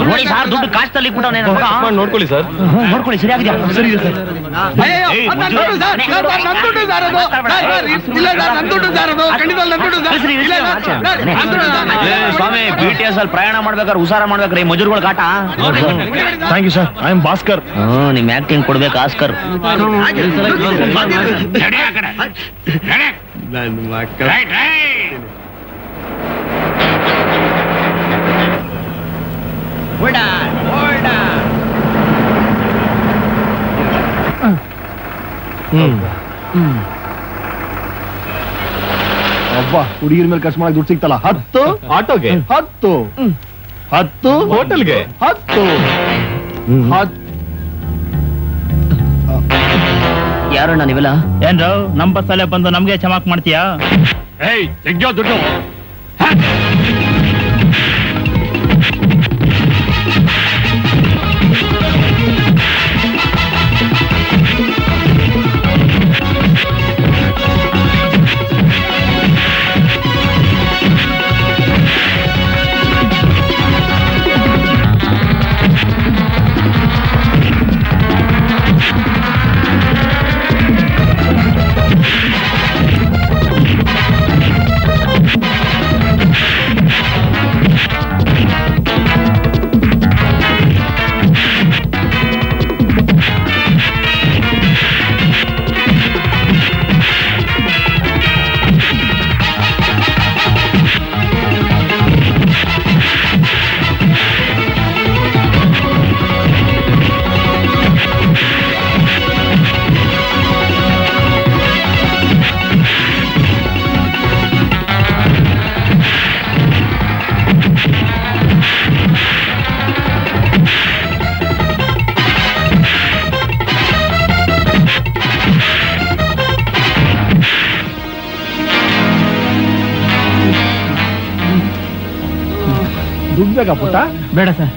ನೋಡಿ ಸರ್, ದುಡ್ಡು ಕಾಸ್ತಲ್ಲಿ ನೋಡ್ಕೊಳ್ಳಿ ಸರ್. ನೋಡ್ಕೊಳ್ಳಿ, ಸರಿಯಾಗಿದೆಯಾ? ಸರಿ ಇದೆ ಸರ್. ಸ್ವಾಮಿ, BTS ಅಲ್ಲಿ ಪ್ರಯಾಣ ಮಾಡ್ಬೇಕಾದ್ರೆ ಹುಷಾರ ಮಾಡ್ಬೇಕ್ರಿ, ಮಜೂರ್ಗಳ ಕಾಟ. Thank you sir, I am Bhaskar. ನಿಮ್ ಆಕ್ಟಿಂಗ್ ಕೊಡ್ಬೇಕು ಆಸ್ಕರ್. ಅಬ್ಬಾ, ಹುಡುಗಿರ ಮೇಲೆ ಖರ್ಚು ಮಾಡಿ ದುಡ್ಡು ಸಿಗ್ತಲ್ಲ. 10 ಆಟೋಗೆ, 10 ಹೋಟೆಲ್ಗೆ, 10 ಯಾರಣ್ಣ ನೀವೆಲ್ಲ? ಏನ್ರು ನಮ್ ಬಸ್ಸಲ್ಲೇ ಬಂದು ನಮ್ಗೆ ಚಮಾಕ್ ಮಾಡ್ತೀಯಾ? ದುಡ್ಡು ದುಡ್ಡು ಬೇಕಾ ಪುಟ್ಟ? ಬೇಡ ಸರ್,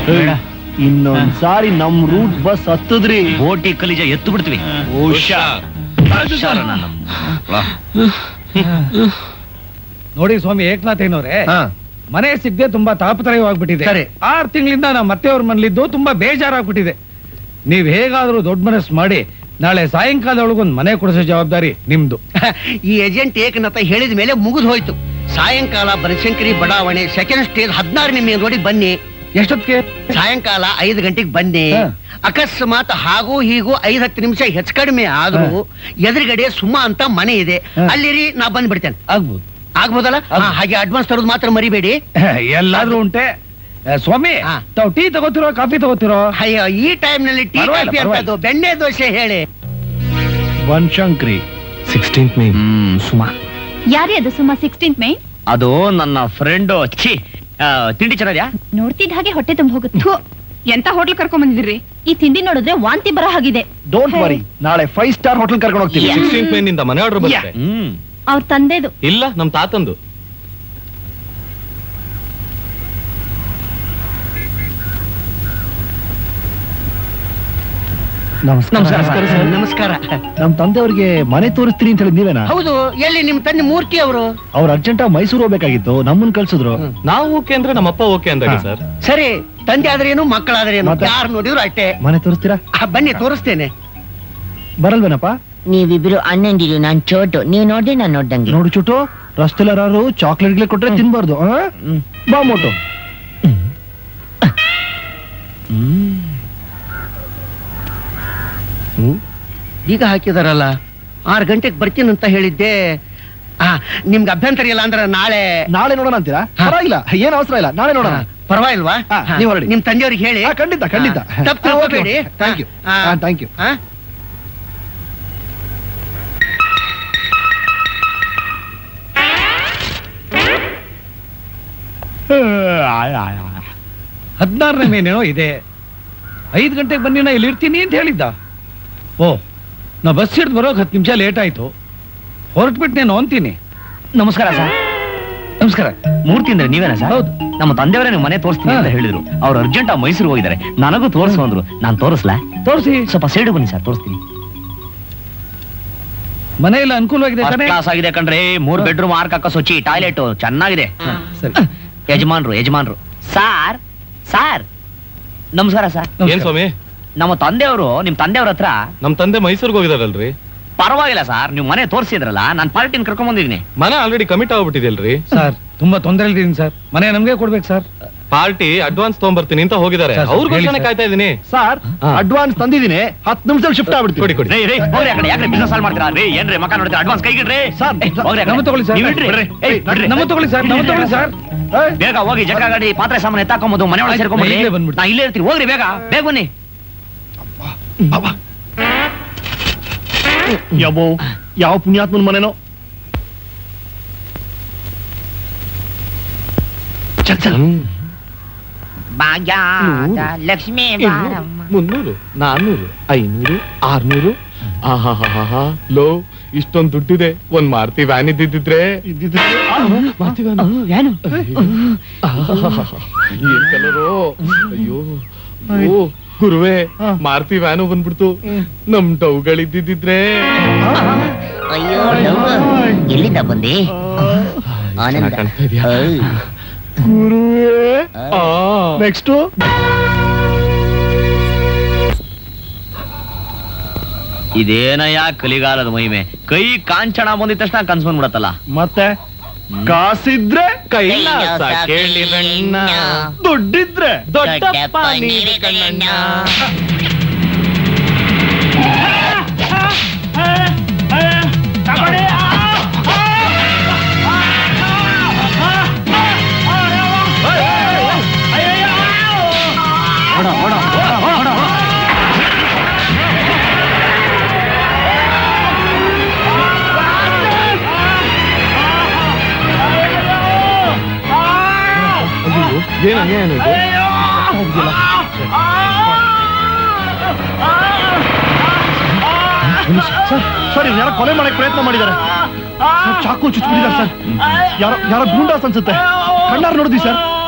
ಬೇಡ. ಇನ್ನೊಂದ್ ಸಾರಿ ನಮ್ ರೂಟ್ ಬಸ್ ಹತ್ತದ್ರಿ, ಬೋಟಿ ಕಲಿಜ ಎತ್ತು ಬಿಡ್ತೀವಿ. ನೋಡಿ ಸ್ವಾಮಿ ಏಕನಾಥ್ ಏನವ್ರೆ, ಮನೆ ಸಿಗದೆ ತುಂಬಾ ತಾಪತ್ರಯವಾಗ್ಬಿಟ್ಟಿದೆ. 6 ತಿಂಗಳಿಂದ ನಮ್ಮ ಅತ್ತೆಯವ್ರ ಮನೇಲಿದ್ದು ತುಂಬಾ ಬೇಜಾರಾಗ್ಬಿಟ್ಟಿದೆ. ನೀವ್ ಹೇಗಾದ್ರೂ ದೊಡ್ಡ ಮನಸ್ಸು ಮಾಡಿ ನಾಳೆ ಸಾಯಂಕಾಲದೊಳಗೊಂದು ಮನೆ ಕೊಡಿಸೋ ಜವಾಬ್ದಾರಿ ನಿಮ್ದು. ಈ ಏಜೆಂಟ್ ಏಕನಾಥ ಹೇಳಿದ ಮೇಲೆ ಮುಗಿದು ಹೋಯ್ತು. ಸಾಯಂಕಾಲ ಬನಶಂಕರಿ ಬಡಾವಣೆ 2nd ಸ್ಟೇಜ್ 16 ನಿಮಿಷ ನೋಡಿ ಬನ್ನಿ. ಎಷ್ಟೊತ್ತಿಗೆ? ಸಾಯಂಕಾಲ 5 ಗಂಟೆಗೆ ಬನ್ನಿ. ಅಕಸ್ಮಾತ್ ಹಾಗೂ ಹೀಗೂ 5-10 ನಿಮಿಷ ಹೆಚ್ಚು ಕಡಿಮೆ ಆದ್ರೂ ಎದುರುಗಡೆ ಸುಮಾ ಅಂತ ಮನೆ ಇದೆ, ಅಲ್ಲಿರಿ ನಾ ಬಂದ್ಬಿಡ್ತೇನೆ. ಆಗ್ಬೋದು. ಆಗ್ಬೋದಲ್ಲ? ಹಾಗೆ ಅಡ್ವಾನ್ಸ್ ತರೋದು ಮಾತ್ರ ಮರಿಬೇಡಿ. ಎಲ್ಲಾದ್ರೂ ಉಂಟೆ. ಸ್ವಾಮಿ, ತಾವು ಟೀ ತಗೋತಿರೋ ಕಾಫಿ ತಗೋತಿರೋ? ಅಯ್ಯೋ, ಈ ಟೈಮ್ ನಲ್ಲಿ ಟೀ ಕಾಫಿ ಅಂತದ್ದು ಬೆಣ್ಣೆ ದೋಸೆ ಹೇಳಿ. ಬನಶಂಕರಿ 16th ಮೇ. ಸುಮಾ ಯಾರೇ ಅದು ಸುಮಾ 16th ಮೇ? ಅದು ನನ್ನ ಫ್ರೆಂಡು. ತಿಂಡಿ ಚೆನ್ನಾದ್ಯಾ? ನೋಡ್ತಿದ್ದ ಹಾಗೆ ಹೊಟ್ಟೆ ತುಂಬ ಹೋಗುತ್ತೆ. ಎಂತ ಹೋಟ್ಲ್ ಕರ್ಕೊಂಡ್ ಬಂದಿದ್ರಿ? ಈ ತಿಂಡಿ ನೋಡಿದ್ರೆ ವಾಂತಿ ಬರೋ ಹಾಗಿದೆ. ಡೋಂಟ್ ವರಿ, ನಾಳೆ 5 ಸ್ಟಾರ್ ಹೋಟೆಲ್ ಕರ್ಕೊಂಡು ಹೋಗ್ತೀವಿ. 16th ಮೇ ನಿಂದ ಮನೆ ಆರ್ಡರ್ ಬರುತ್ತೆ. ಅವ್ರ ತಂದೆದು. ಇಲ್ಲ, ನಮ್ ತಾತಂದು. ನಮಸ್ಕಾರ ಸರ್. ನಮಸ್ಕಾರ. ನಮ್ ತಂದೆಯವ್ರಿಗೆ ಮನೆ ತೋರಿಸ್ತೀರಿ ಅಂತ ಹೇಳಿದ್ ನೀವೇನಾ? ಹೌದು. ಎಲ್ಲಿ ನಿಮ್ ತಂದೆ ಮೂರ್ತಿ ಅವರು? ಅವ್ರು ಅರ್ಜೆಂಟ್ ಮೈಸೂರು ಹೋಗ್ಬೇಕಾಗಿತ್ತು, ನಮ್ಮನ್ ಕಳ್ಸಿದ್ರು. ನಾವು ಓಕೆ ಅಂದ್ರೆ ನಮ್ಮಪ್ಪ ಓಕೆ ಅಂದಾಗ ಸರ್. ಸರಿ, ತಂದೆ ಆದ್ರೇನು ಮಕ್ಕಳಾದ್ರೇನು ಯಾರು ನೋಡಿದ್ರು ಅಷ್ಟೇ. ಮನೆ ತೋರಿಸ್ತೀರಾ? ಬನ್ನಿ ತೋರಿಸ್ತೇನೆ. ಬರಲ್ವೇನಪ್ಪ? ನೀವಿಬ್ರು ಅಣ್ಣಂದಿರು, ನಾನ್ ಚೋಟು. ನೀವ್ ನೋಡ್ದೆ ನಾನ್ ನೋಡ್ದಂಗೆ. ನೋಡು ಚುಟ್ಟು, ರಸ್ತೆಲ್ಲಾರು ಚಾಕ್ಲೇಟ್ಗೆ ಕೊಟ್ರೆ ತಿನ್ಬಾರ್ದು. ಬಾ ಮೋಟು. ಈಗ ಹಾಕಿದಾರಲ್ಲ, 6 ಗಂಟೆಗೆ ಬರ್ತೀನಿ ಅಂತ ಹೇಳಿದ್ದೆ. ನಿಮ್ಗೆ ಅಭ್ಯಂತರ ಇಲ್ಲ ಅಂದ್ರೆ ನಾಳೆ ನೋಡೋಣ ಅಂತೀರಾ? ಪರವಾಗಿಲ್ಲ, ಏನ್ ಅವಸರ ಇಲ್ಲ, ನಾಳೆ ನೋಡೋಣ. ಪರವಾಗಿಲ್ವಾ? ನೀವು ಹೊರಡಿ. ನಿಮ್ ತಂದೆಯವ್ರಿಗೆ ಹೇಳಿ. ಖಂಡಿತ ಖಂಡಿತ. ತಪ್ಪು ತಿಳ್ಕೊಬೇಡಿ. Thank you. Thank you. ಹದಿನಾರನೇ ಮೇನೇನೋ ಇದೆ. 5 ಗಂಟೆಗೆ ಬನ್ನಿ, ನಾ ಇಲ್ಲಿ ಇರ್ತೀನಿ ಅಂತ ಹೇಳಿದ್ದ. ಓ, ನಾ ಬಸ್ ಹಿಡ್ದು ಬರೋಕೆ 10 ನಿಮಿಷ ಲೇಟ್ ಆಯ್ತು. ಹೊರಟ್ಬಿಟ್ಟು ನಾನು ಅಂತೀನಿ. ನಮಸ್ಕಾರ ಸರ್. ನಮಸ್ಕಾರ. ಮೂರ್ತಿ ಅಂದ್ರೆ ನೀವೇನಾ ಸರ್? ಹೌದು. ನಮ್ಮ ತಂದೆಯವರೇ ನೀವು ಮನೆ ತೋರಿಸ್ತೀನಿ ಅಂತ ಹೇಳಿದ್ರು. ಅವ್ರು ಅರ್ಜೆಂಟ್ ಮೈಸೂರು ಹೋಗಿದ್ದಾರೆ, ನನಗೂ ತೋರಿಸು ಅಂದ್ರು. ನಾನು ತೋರಿಸ್ಲಾ? ತೋರಿಸಿ. ಸ್ವಲ್ಪ ಸೈಡ್ ಬನ್ನಿ ಸರ್, ತೋರಿಸ್ತೀನಿ. ಮನೆ ಎಲ್ಲ ಅನುಕೂಲವಾಗಿದೆ ತಾನೇ? ಕ್ಲಾಸ್ ಆಗಿದೆ ಕಣ್ರಿ. 3 ಬೆಡ್ರೂಮ್, 6 ಕಕ್ಕ ಸ್ವಚ್ಛ, ಟಾಯ್ಲೆಟ್ ಚೆನ್ನಾಗಿದೆ. ಯಜಮಾನ್ರು ಸಾರ್. ನಮಸ್ಕಾರ ಸರ್. ಏನ್ ಸ್ವಾಮಿ? ನಮ್ಮ ತಂದೆಯವರು ನಿಮ್ ತಂದೆಯವ್ರ ಹತ್ರ. ನಮ್ ತಂದೆ ಮೈಸೂರ್ಗೆ ಹೋಗಿದಾರಲ್ರಿ. ಪರವಾಗಿಲ್ಲ ಸರ್, ನೀವು ಮನೆ ತೋರಿಸಿದ್ರಲ್ಲ, ನಾನು ಪಾರ್ಟಿನ ಕರ್ಕೊಂಡ್ ಬಂದಿದ್ದೀನಿ. ಮನೆ ಆಲ್ರೆಡಿ ಕಮಿಟ್ ಆಗ್ಬಿಟ್ಟಿದೆಯಲ್ರಿ ಸರ್. ತುಂಬಾ ತೊಂದರೆ ಇದ್ದೀನಿ ಸರ್. ಮನೆ ನಮ್ಗೆ ಕೊಡ್ಬೇಕು ಸರ್. ಪಾರ್ಟಿ ಅಡ್ವಾನ್ಸ್ ತಗೊಂಡ್ಬರ್ತೀನಿ ಅಂತ ಹೋಗಿದ್ದಾರೆ. ಅವ್ರಿಗೋಸ್ಕರ ಕಾಯ್ತಾ ಇದೀನಿ ಸರ್. ಅಡ್ವಾನ್ಸ್ ತಂದಿದ್ದೀನಿ, 10 ನಿಮಿಷದಲ್ಲಿ ಶಿಫ್ಟ್ ಆಗ್ಬಿಡ್ತೀವಿ. ಕೊಡಿ. ಯಾಕ್ರೆ ಬಿಸ್ನೆಸ್ ಸಾಲ್ವ್ ಮಾಡ್ತೀರಾ? ಏನ್ರಿ ಮಕ್ಕ ನೋಡ್ತೀರಾ? ಅಡ್ವಾನ್ಸ್ ಕೈಗಿಡ್ರಿ ಸರ್. ನಮ್ಮ ತಗೊಳ್ಳಿ ಸರ್. ನಮ್ಮ ತಗೊಳ್ಳಿ ಸರ್. ಬೇಗ ಹೋಗಿ ಜಗ ಗಾಡಿ ಪಾತ್ರೆ ಸಾಮಾನು ಎತ್ತಾಕೊಂಬೋದು, ಮನೆ ಒಳಗೆ ಸೇರ್ಕೊಂಡ್ಬಿಡಿ. ನಾ ಇಲ್ಲೇ ಇರ್ತೀನಿ, ಹೋಗ್ರಿ ಬೇಗ ಬನ್ನಿ. ಯಾವ ಪುಣ್ಯಾತ್ಮನ ಮನೆನೋ. ಲಕ್ಷ್ಮೀ 300, 400, 500, 600. ಆಹಾ ಲೋ, ಇಷ್ಟೊಂದು ದುಡ್ಡಿದೆ. ಒಂದ್ ಮಾರುತಿ ವ್ಯಾನ್ ಇದ್ದಿದ್ರೆ ಮಾರುತಿ ವ್ಯಾನ್. ಏನ್ ಕಲರು! ಅಯ್ಯೋ ಗುರುವೇ, ಮಾರುತಿ ವ್ಯಾನು ಬಂದ್ಬಿಡ್ತು. ನಮ್ ಡೌಗಳಿದ್ದಿದ್ರೆ. ಅಯ್ಯೋ, ಎಲ್ಲಿಂದ ಬಂದೆ? ಕಾಣ್ತಾ ಇದೆಯಾ ಗುರುವೇ? ನೆಕ್ಸ್ಟ್ ಇದೇನಯ್ಯ ಕಲಿಗಾಲದ ಮಹಿಮೆ. ಕೈ ಕಾಂಚನ ಬಂದಿದ ತಕ್ಷಣ ಕನ್ಸ್ ಬಂದ್ಬಿಡತ್ತಲ್ಲ. ಮತ್ತೆ ಕಾಸಿದ್ರೆ ಕೈಲಾಸ ಕೇಳಿರಣ್ಣ, ದುಡ್ಡಿದ್ರೆ ದೊಡ್ಡಪ್ಪ ನೀಡಿ ಕಣ್ಣಣ್ಣ. ಏನು ಸರ್, ಯಾರೋ ಕೊಲೆ ಮಾಡಕ್ ಪ್ರಯತ್ನ ಮಾಡಿದ್ದಾರೆ. ಚಾಕು ಚುಚ್ಚಿಬಿಟ್ಟಿದ್ದಾರೆ ಸರ್. ಯಾರೋ ಗೂಂಡಾಸ್ ಅನ್ಸುತ್ತೆ. ಕಣ್ಣಾರ್ ನೋಡಿದ್ವಿ ಸರ್.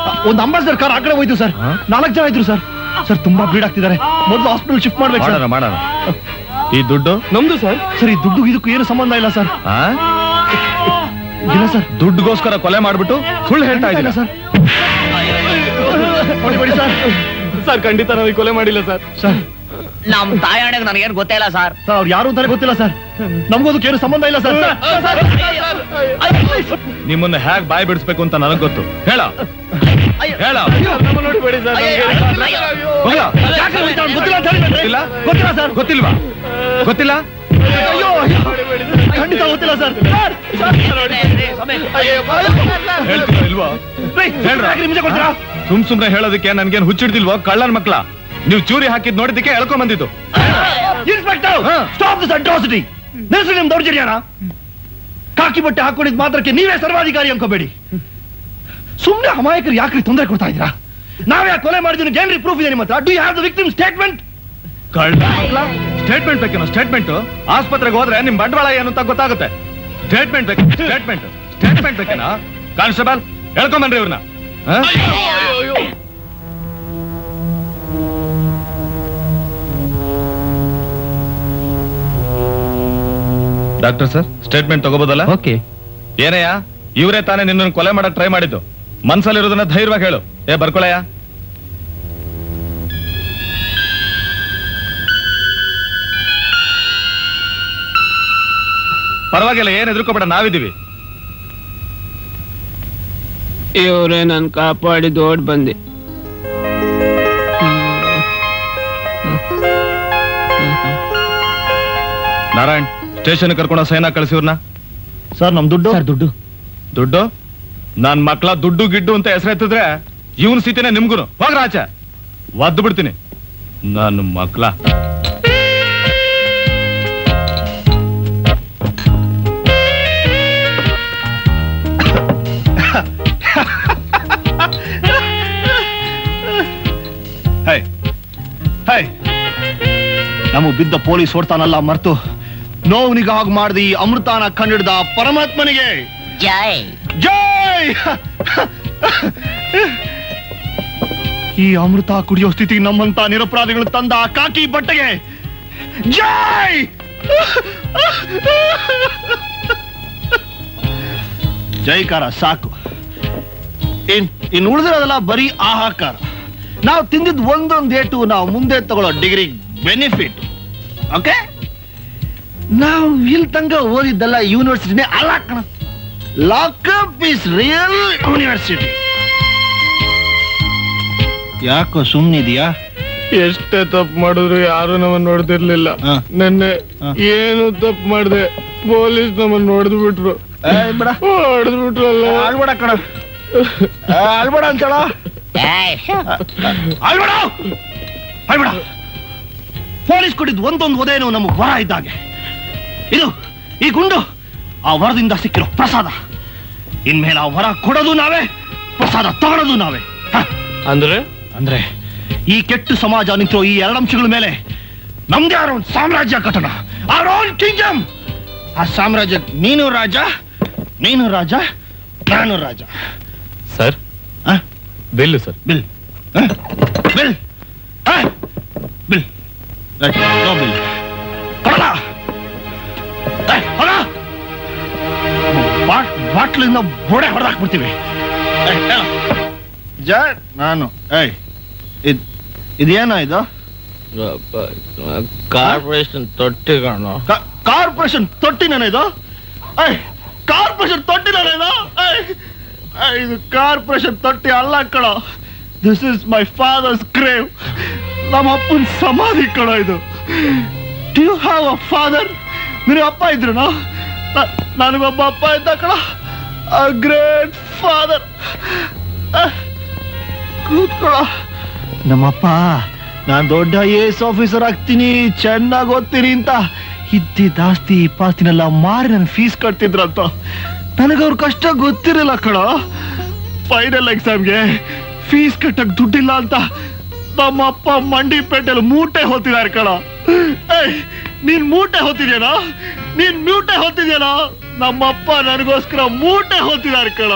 ಒಂದು ಅಂಬಾಸಿಡರ್ ಕಾರ್ ಆ ಕಡೆ ಹೋಯ್ತು ಸರ್. 4 ಜನ ಇದ್ರು ಸರ್. ತುಂಬ ಬ್ಲೀಡ್ ಆಗ್ತಿದ್ದಾರೆ. ಮೊದಲು ಹಾಸ್ಪಿಟಲ್ ಶಿಫ್ಟ್ ಮಾಡ್ಬೇಕು ಸರ್. ಮಾಡೋಣ. ಈ ದುಡ್ಡು ನಮ್ದು ಸರ್. ಸರ್, ಈ ದುಡ್ಡು ಇದಕ್ಕೂ ಏನು ಸಂಬಂಧ ಇಲ್ಲ ಸರ್. ಇಲ್ಲ ಸರ್, ದುಡ್ಡುಗೋಸ್ಕರ ಕೊಲೆ ಮಾಡ್ಬಿಟ್ಟು ಸುಳ್ಳು ಹೇಳ್ತಾ ಇದ್ದೀರಾ ಸರ್? ಹೊಡಿಬೇಡಿ ಸರ್. ಸರ್, ಖಂಡಿತ ನಾವು ಕೊಲೆ ಮಾಡಿಲ್ಲ ಸರ್. ಸರ್, ನಮ್ ತಾಯಣ್ಣಗೆ ನನಗೇನು ಗೊತ್ತೇ ಇಲ್ಲ ಸರ್. ಅವ್ರು ಯಾರು ಅಂತಾನೆ ಗೊತ್ತಿಲ್ಲ ಸರ್. ನಮಗೋದಕ್ಕೆ ಏನು ಸಂಬಂಧ ಇಲ್ಲ ಸರ್. ನಿಮ್ಮನ್ನ ಹೇಗ್ ಬಾಯ್ ಬಿಡಿಸ್ಬೇಕು ಅಂತ ನನಗ್ ಗೊತ್ತು. ಹೇಳ. ಹೇಳ ನೋಡಿಬೇಡಿ ಸರ್. ಗೊತ್ತಿಲ್ಲ ಸರ್. ಗೊತ್ತಿಲ್ವಾ? ಗೊತ್ತಿಲ್ಲ? ಅಯ್ಯೋ ಖಂಡಿತ ಗೊತ್ತಿಲ್ಲ ಸರ್. ಹೇಳ್ತೀರಾ ಇಲ್ವಾ? ಸುಮ್ನೆ ಹೇಳೋದಕ್ಕೆ ನನ್ಗೇನ್ ಹುಚ್ಚಿಡ್ದಿಲ್ವೋ ಕಳ್ಳನ್ ಮಕ್ಳ? ನೀವು ಚೂರಿ ಹಾಕಿದ್ ನೋಡಿದ್ದಕ್ಕೆ ಎಳ್ಕೊಂಡ್ ಬಂದಿದ್ದು. Inspector stop this atrocity. ನಿಲ್ಸಿ ನಿಮ್ ದೌರ್ಜನ್ಯನ. ಕಾಕಿ ಬಟ್ಟೆ ಹಾಕೊಂಡಿದ್ ಮಾತ್ರಕ್ಕೆ ನೀವೇ ಸರ್ವಾಧಿಕಾರಿ ಅನ್ಕೋಬೇಡಿ. ಸುಮ್ನೆ ಅಮಾಯಕರು ಯಾಕ್ರಿ ತೊಂದರೆ ಕೊಡ್ತಾ ಇದ್ದೀರಾ? ನಾವೇ ಕೊಲೆ ಮಾಡಿದ್ರೆ ಜನರಿ ಪ್ರೂಫ್ ಇದೆ ನಿಮ್ಮ ಹತ್ರ. Do you have the victim statement? Statement ಬೇಕೇನೋ? ಸ್ಟೇಟ್ಮೆಂಟ್ ಆಸ್ಪತ್ರೆಗೆ ಹೋದ್ರೆ ನಿಮ್ ಬಂಡವಾಳ ಏನು ಅಂತ ಗೊತ್ತಾಗುತ್ತೆ. ಸ್ಟೇಟ್ಮೆಂಟ್ ಬೇಕು. ಸ್ಟೇಟ್ಮೆಂಟ್ ಬೇಕೇನಾ? ಕಾನ್ಸ್ಟೇಬಲ್ ಹೇಳ್ಕೊಂಬನ್ರಿ ಇವ್ರನ್ನ. ಡಾಕ್ಟರ್ ಸರ್, ಸ್ಟೇಟ್ಮೆಂಟ್ ತಗೋಬೋದಲ್ಲ? ಓಕೆ. ಏನಯ್ಯ, ಇವರೇ ತಾನೇ ನಿನ್ನನ್ನು ಕೊಲೆ ಮಾಡಕ್ ಟ್ರೈ ಮಾಡಿದ್ದು. ಮನ್ಸಲ್ಲಿರೋದನ್ನ ಧೈರ್ಯವಾಗಿ ಹೇಳು. ಬರ್ಕೊಳಯ್ಯ. ಪರವಾಗಿಲ್ಲ, ಏನ್ ಎದುರ್ಕೋಬೇಡ, ನಾವಿದ್ದೀವಿ. ಇವರೇ ನನ್ ಕಾಪಾಡಿ ಓಡ್ ಬಂದೆ. ನಾರಾಯಣ್, ಸ್ಟೇಷನ್ ಕರ್ಕೊಂಡ ಸೈನಾ ಕಳಿಸಿವ್ರನ್ನ. ಸರ್ ನಮ್ ದುಡ್ಡು ದುಡ್ಡು ನನ್ ಮಕ್ಳ ದುಡ್ಡು ಗಿಡ್ಡು ಅಂತ ಹೆಸರೆತ್ತಿದ್ರೆ ಇವನ್ ಸ್ಥಿತಿನೇ ನಿಮ್ಗುನು. ಹೋಗ್ರ ಆಚೆ, ಒದ್ದು ಬಿಡ್ತೀನಿ ನನ್ನ ಮಕ್ಳ. ನಮಗ್ ಬಿದ್ದ ಪೊಲೀಸ್ ಹೊಡ್ತಾನಲ್ಲ ಮರ್ತು ನೋವಿನಿಗೆ ಹಾಗೆ ಮಾಡ್ದಿ ಅಮೃತಾನ ಕಂಡಿಡ್ದ ಪರಮಾತ್ಮನಿಗೆ ಜೈ ಜೈ. ಈ ಅಮೃತ ಕುಡಿಯೋ ಸ್ಥಿತಿಗೆ ನಮ್ಮಂತ ನಿರಪರಾಧಿಗಳು ತಂದ ಕಾಕಿ ಬಟ್ಟೆಗೆ ಜೈ. ಜೈಕಾರ ಸಾಕು. ಇನ್ ಉಳಿದಿರೋದಲ್ಲ ಬರೀ ಆಹಾಕಾರ. ನಾವು ತಿಂದಿದ್ ಒಂದೊಂದು ಏಟು ನಾವು ಮುಂದೆ ತಗೊಳ್ಳೋ ಡಿಗ್ರಿ ಬೆನಿಫಿಟ್. ಓಕೆ, ನಾವು ಇಲ್ಲಿ ತನಕ ಓದಿದ್ದಲ್ಲ ಯೂನಿವರ್ಸಿಟಿನೇ ಅಲ್ಲ ಕಣ. Lockup is real university. ಯಾಕೋ ಸುಮ್ನಿದ್ಯಾ? ಎಷ್ಟೇ ತಪ್ಪು ಮಾಡಿದ್ರು ಯಾರು ನಮ್ಮನ್ನ ನೋಡ್ತಿರ್ಲಿಲ್ಲ. ನೆನ್ನೆ ಏನು ತಪ್ಪು ಮಾಡಿದೆ, ಪೊಲೀಸ್ ನಮ್ಮನ್ನ ನೋಡ್ದು ಬಿಟ್ರು. ಹೊಡೆದು ಬಿಟ್ರಲ್ಲ. ಆಳ್ಬೇಡ ಕಣ, ಆಳ್ಬೇಡ ಅಂತೇಳ. ಆಳ್ಬೇಡ ಆಳ್ಬೇಡ. ಪೊಲೀಸ್ ಕೊಟ್ಟಿದ್ ಒಂದೊಂದು ಒದೇನು ನಮಗ್ ವರ ಇದ್ದಾಗೆ. ಇದು ಈ ಗುಂಡು ಆ ವರದಿಂದ ಸಿಕ್ಕಿರೋ ಪ್ರಸಾದ. ಇನ್ಮೇಲೆ ಆ ವರ ಕೊಡೋದು ನಾವೇ, ಪ್ರಸಾದ ತಗೊಳ್ಳೋದು ನಾವೇ. ಅಂದ್ರೆ ಈ ಕೆಟ್ಟು ಸಮಾಜ ನಿಂತಿರೋ ಈ ಎರಡು ಅಂಶಗಳ ಮೇಲೆ ನಮ್ದೇ ಯಾರೋ ಒಂದು ಸಾಮ್ರಾಜ್ಯ ಕಟ್ಟೋಣ. Our own kingdom. ಆ ಸಾಮ್ರಾಜ್ಯ ನೀನು ರಾಜ, ನಾನು ರಾಜ. Sir bill sir. Bill bill bill no bill ಕೊಡಲ್ಲ. ಬಾಟ್ಲಿಂದ ಬೋಡೆ ಹೊಡೆದಾಕ್ಬಿಡ್ತೀವಿ. ನಾನು ಇದೇನೋ ಇದು? ಕಾರ್ಪೊರೇಷನ್ ತೊಟ್ಟಿ ಕಾಣೋ. ಕಾರ್ಪೊರೇಷನ್ ತೊಟ್ಟಿನೇನೋ ಇದು? ಕಾರ್ಪೊರೇಷನ್ ತೊಟ್ಟಿನೇನೋ ಇದು? ಇದು ಕಾರ್ಪೊರೇಷನ್ ತೊಟ್ಟಿ ಅಲ್ಲ ಕಣೋ. This is my father's grave. ನಮ್ಮ ಅಪ್ಪನ ಸಮಾಧಿ ಕಣೋ ಇದು. Do you have a father? ನಿನಗೆ ಅಪ್ಪ ಇದ್ರು? ನನಗೊಬ್ಬ ಅಪ್ಪ ಇದ್ದ ಕಣ, ಅ ಗ್ರೇಟ್ ಫಾದರ್. ಕೂತ್ಕೊಳ. ನಮ್ಮಪ್ಪ ನಾನ್ ದೊಡ್ಡ ಐಎಎಸ್ ಆಫೀಸರ್ ಆಗ್ತೀನಿ, ಚೆನ್ನಾಗಿ ಓದ್ತೀನಿ ಅಂತ ಇದ್ದಿದ್ದ ಆಸ್ತಿ ಪಾಸ್ತಿನೆಲ್ಲ ಮಾರಿ ನನ್ ಫೀಸ್ ಕಟ್ತಿದ್ರಂತ. ನನಗವ್ರ ಕಷ್ಟ ಗೊತ್ತಿರಲಿಲ್ಲ ಕಣ. ಫೈನಲ್ ಎಕ್ಸಾಮ್ಗೆ ಫೀಸ್ ಕಟ್ಟಕ್ ದುಡ್ಡಿಲ್ಲ ಅಂತ ನಮ್ಮಪ್ಪ ಮಂಡಿಪೇಟೆಯಲ್ಲಿ ಮೂಟೆ ಹೊತ್ತಿದ್ದಾರೆ ಕಣ. ನೀನ್ ಮೂಟೆ ಹೊತ್ತಿದ್ಯೇನೋ? ನಮ್ಮಪ್ಪ ನನಗೋಸ್ಕರ ಮೂಟೆ ಹೊತ್ತಿದ್ದಾರೆ ಕಣ.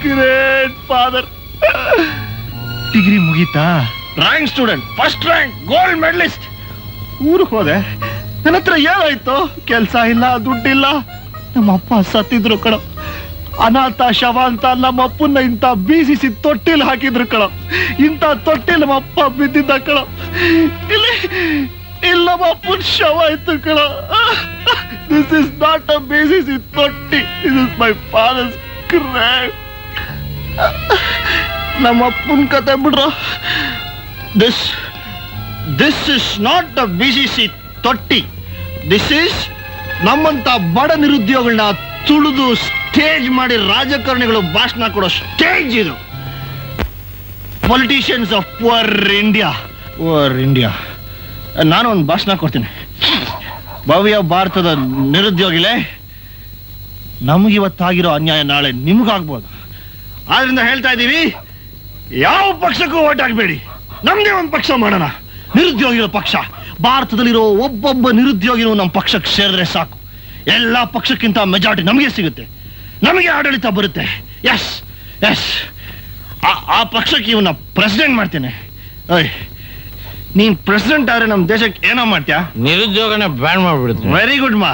Great father. ಡಿಗ್ರಿ ಮುಗೀತಾ? Rank student, first rank, gold medalist. ಊರಿಗೆ ಹೋದೆ, ನನ್ನ ಹತ್ರ ಏನಾಯ್ತು? ಕೆಲ್ಸ ಇಲ್ಲ, ದುಡ್ಡಿಲ್ಲ. ನಮ್ಮಪ್ಪ ಸತ್ತಿದ್ರು ಕಣ. ಅನಾಥ ಶವ ಅಂತ ನಮ್ಮಪ್ಪನ್ನ ಇಂಥ ಬೀಸಿಸಿ ತೊಟ್ಟಿಲ್ ಹಾಕಿದ್ರು ಕಣ. ಇಂಥ ತೊಟ್ಟಿಲ್ ನಮ್ಮಪ್ಪ ಬಿದ್ದಿದ್ದ ಕಣ. ಇಲ್ಲಿ ನಮ್ಮಪ್ಪನ ಶವ ಆಯ್ತು ಕಣ. This is not a BCC ತೊಟ್ಟಿ. This is my father's grave. ನಮ್ಮ ಅಪ್ಪನ ಕತೆ ಬಿಡ್ರು. This is not a BCC ತೊಟ್ಟಿ. ದಿಸ್ ಇಸ್ ನಮ್ಮಂತ ಬಡ ನಿರುದ್ಯೋಗಗಳನ್ನ ತುಳಿದು ಸ್ಟೇಜ್ ಮಾಡಿ ರಾಜಕಾರಣಿಗಳು ಭಾಷಣ ಕೊಡೋ ಸ್ಟೇಜ್ ಇದು. Politicians of poor India. ನಾನು ಒಂದು ಭಾಷಣ ಕೊಡ್ತೀನಿ. ಭವ್ಯ ಭಾರತದ ನಿರುದ್ಯೋಗಿಲೆ, ನಮಗಿವತ್ತಾಗಿರೋ ಅನ್ಯಾಯ ನಾಳೆ ನಿಮಗಾಗ್ಬೋದು. ಆದ್ರಿಂದ ಹೇಳ್ತಾ ಇದ್ದೀವಿ, ಯಾವ ಪಕ್ಷಕ್ಕೂ ಓಟ್ ಹಾಕ್ಬೇಡಿ, ನಮ್ದೇ ಒಂದು ಪಕ್ಷ ಮಾಡೋಣ, ನಿರುದ್ಯೋಗಿಗಳ ಪಕ್ಷ. ಭಾರತದಲ್ಲಿರೋ ಒಬ್ಬೊಬ್ಬ ನಿರುದ್ಯೋಗಿನೂ ನಮ್ಮ ಪಕ್ಷಕ್ಕೆ ಸೇರಿದ್ರೆ ಸಾಕು, ಎಲ್ಲ ಪಕ್ಷಕ್ಕಿಂತ ಮೆಜಾರಿಟಿ ನಮಗೆ ಸಿಗುತ್ತೆ, ನಮಗೆ ಆಡಳಿತ ಬರುತ್ತೆ. ಎಸ್ ಎಸ್ ಆ ಪಕ್ಷಕ್ಕೆ ಇವನ್ನ ಪ್ರೆಸಿಡೆಂಟ್ ಮಾಡ್ತೇನೆ. ನೀನ್ ಪ್ರೆಸಿಡೆಂಟ್ ಆದ್ರೆ ನಮ್ಮ ದೇಶಕ್ಕೆ ಏನೋ ಮಾಡ್ತೀಯಾ? ನಿರುದ್ಯೋಗನ ಬ್ಯಾನ್ ಮಾಡ್ಬಿಡುತ್ತೆ. ವೆರಿ ಗುಡ್ ಮಾ.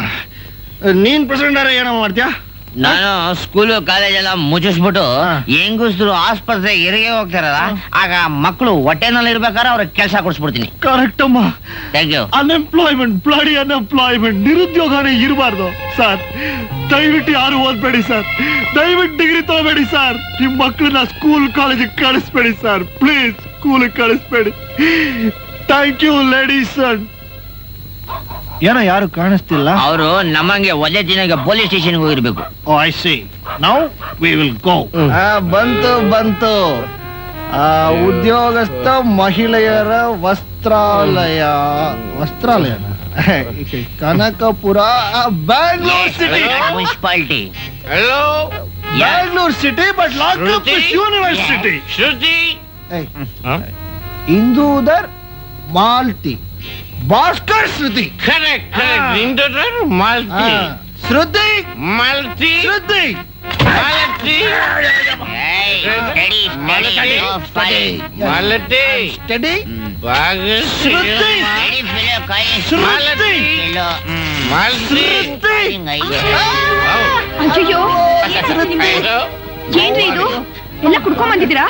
ನೀನ್ ಪ್ರೆಸಿಡೆಂಟ್ ಆದ್ರೆ ಏನೋ ಮಾಡ್ತೀಯಾ? ನಾನು ಸ್ಕೂಲು ಕಾಲೇಜೆಲ್ಲ ಮುಚ್ಚಿಸ್ಬಿಟ್ಟು ಹೆಂಗಸರು ಆಸ್ಪತ್ರೆ ಹೆರಿಗೆ ಹೋಗ್ತಾರಲ್ಲ, ಆಗ ಮಕ್ಕಳು ಹೊಟ್ಟೆನಲ್ಲಿ ಇರ್ಬೇಕಾದ್ರೆ ಅವ್ರಿಗೆ ಕೆಲಸ ಕೊಡಿಸ್ಬಿಡ್ತೀನಿ. ಕರೆಕ್ಟ್ ಅಮ್ಮ. Thank you. Unemployment, bloody unemployment, ನಿರುದ್ಯೋಗನೇ ಇರಬಾರ್ದು ಸರ್. ದಯವಿಟ್ಟು ಯಾರು ಓದ್ಬೇಡಿ ಸರ್, ದಯವಿಟ್ಟು ಡಿಗ್ರಿ ತಗೋಬೇಡಿ ಸರ್. ನಿಮ್ ಮಕ್ಕಳನ್ನ ಸ್ಕೂಲ್ ಕಾಲೇಜಿಗೆ ಕಳಿಸ್ಬೇಡಿ ಸರ್, ಪ್ಲೀಸ್ ಸ್ಕೂಲಿಗೆ ಕಳಿಸ್ಬೇಡಿ. Thank you ladies. ಏನೋ ಯಾರು ಕಾಣಿಸ್ತಿಲ್ಲ. ಅವರು ನಮ್ಮಂಗೆ ಒಳ್ಳೆ ದಿನಕ್ಕೆ ಪೊಲೀಸ್ ಸ್ಟೇಷನ್ಗೆ ಹೋಗಿರ್ಬೇಕು. I see. Now we will go. ಬಂತು ಉದ್ಯೋಗಸ್ಥ ಮಹಿಳೆಯರ ವಸ್ತ್ರಾಲಯ. Kanakapura, Bangalore city municipality. Hello, Bangalore city but lock university. Shruti, Indudhar, Malti, Bhaskar, Shruti. Correct. Indudhar, Malti, Shruti, Malti, Shruti, Malathi, Malathi, study, Shruti, Malathi. ಅಯ್ಯೋ, ಏನ್ರಿ ಇದು? ಎಲ್ಲ ಕುಡ್ಕೊಂಡ್ ಬಂದಿದ್ದೀರಾ?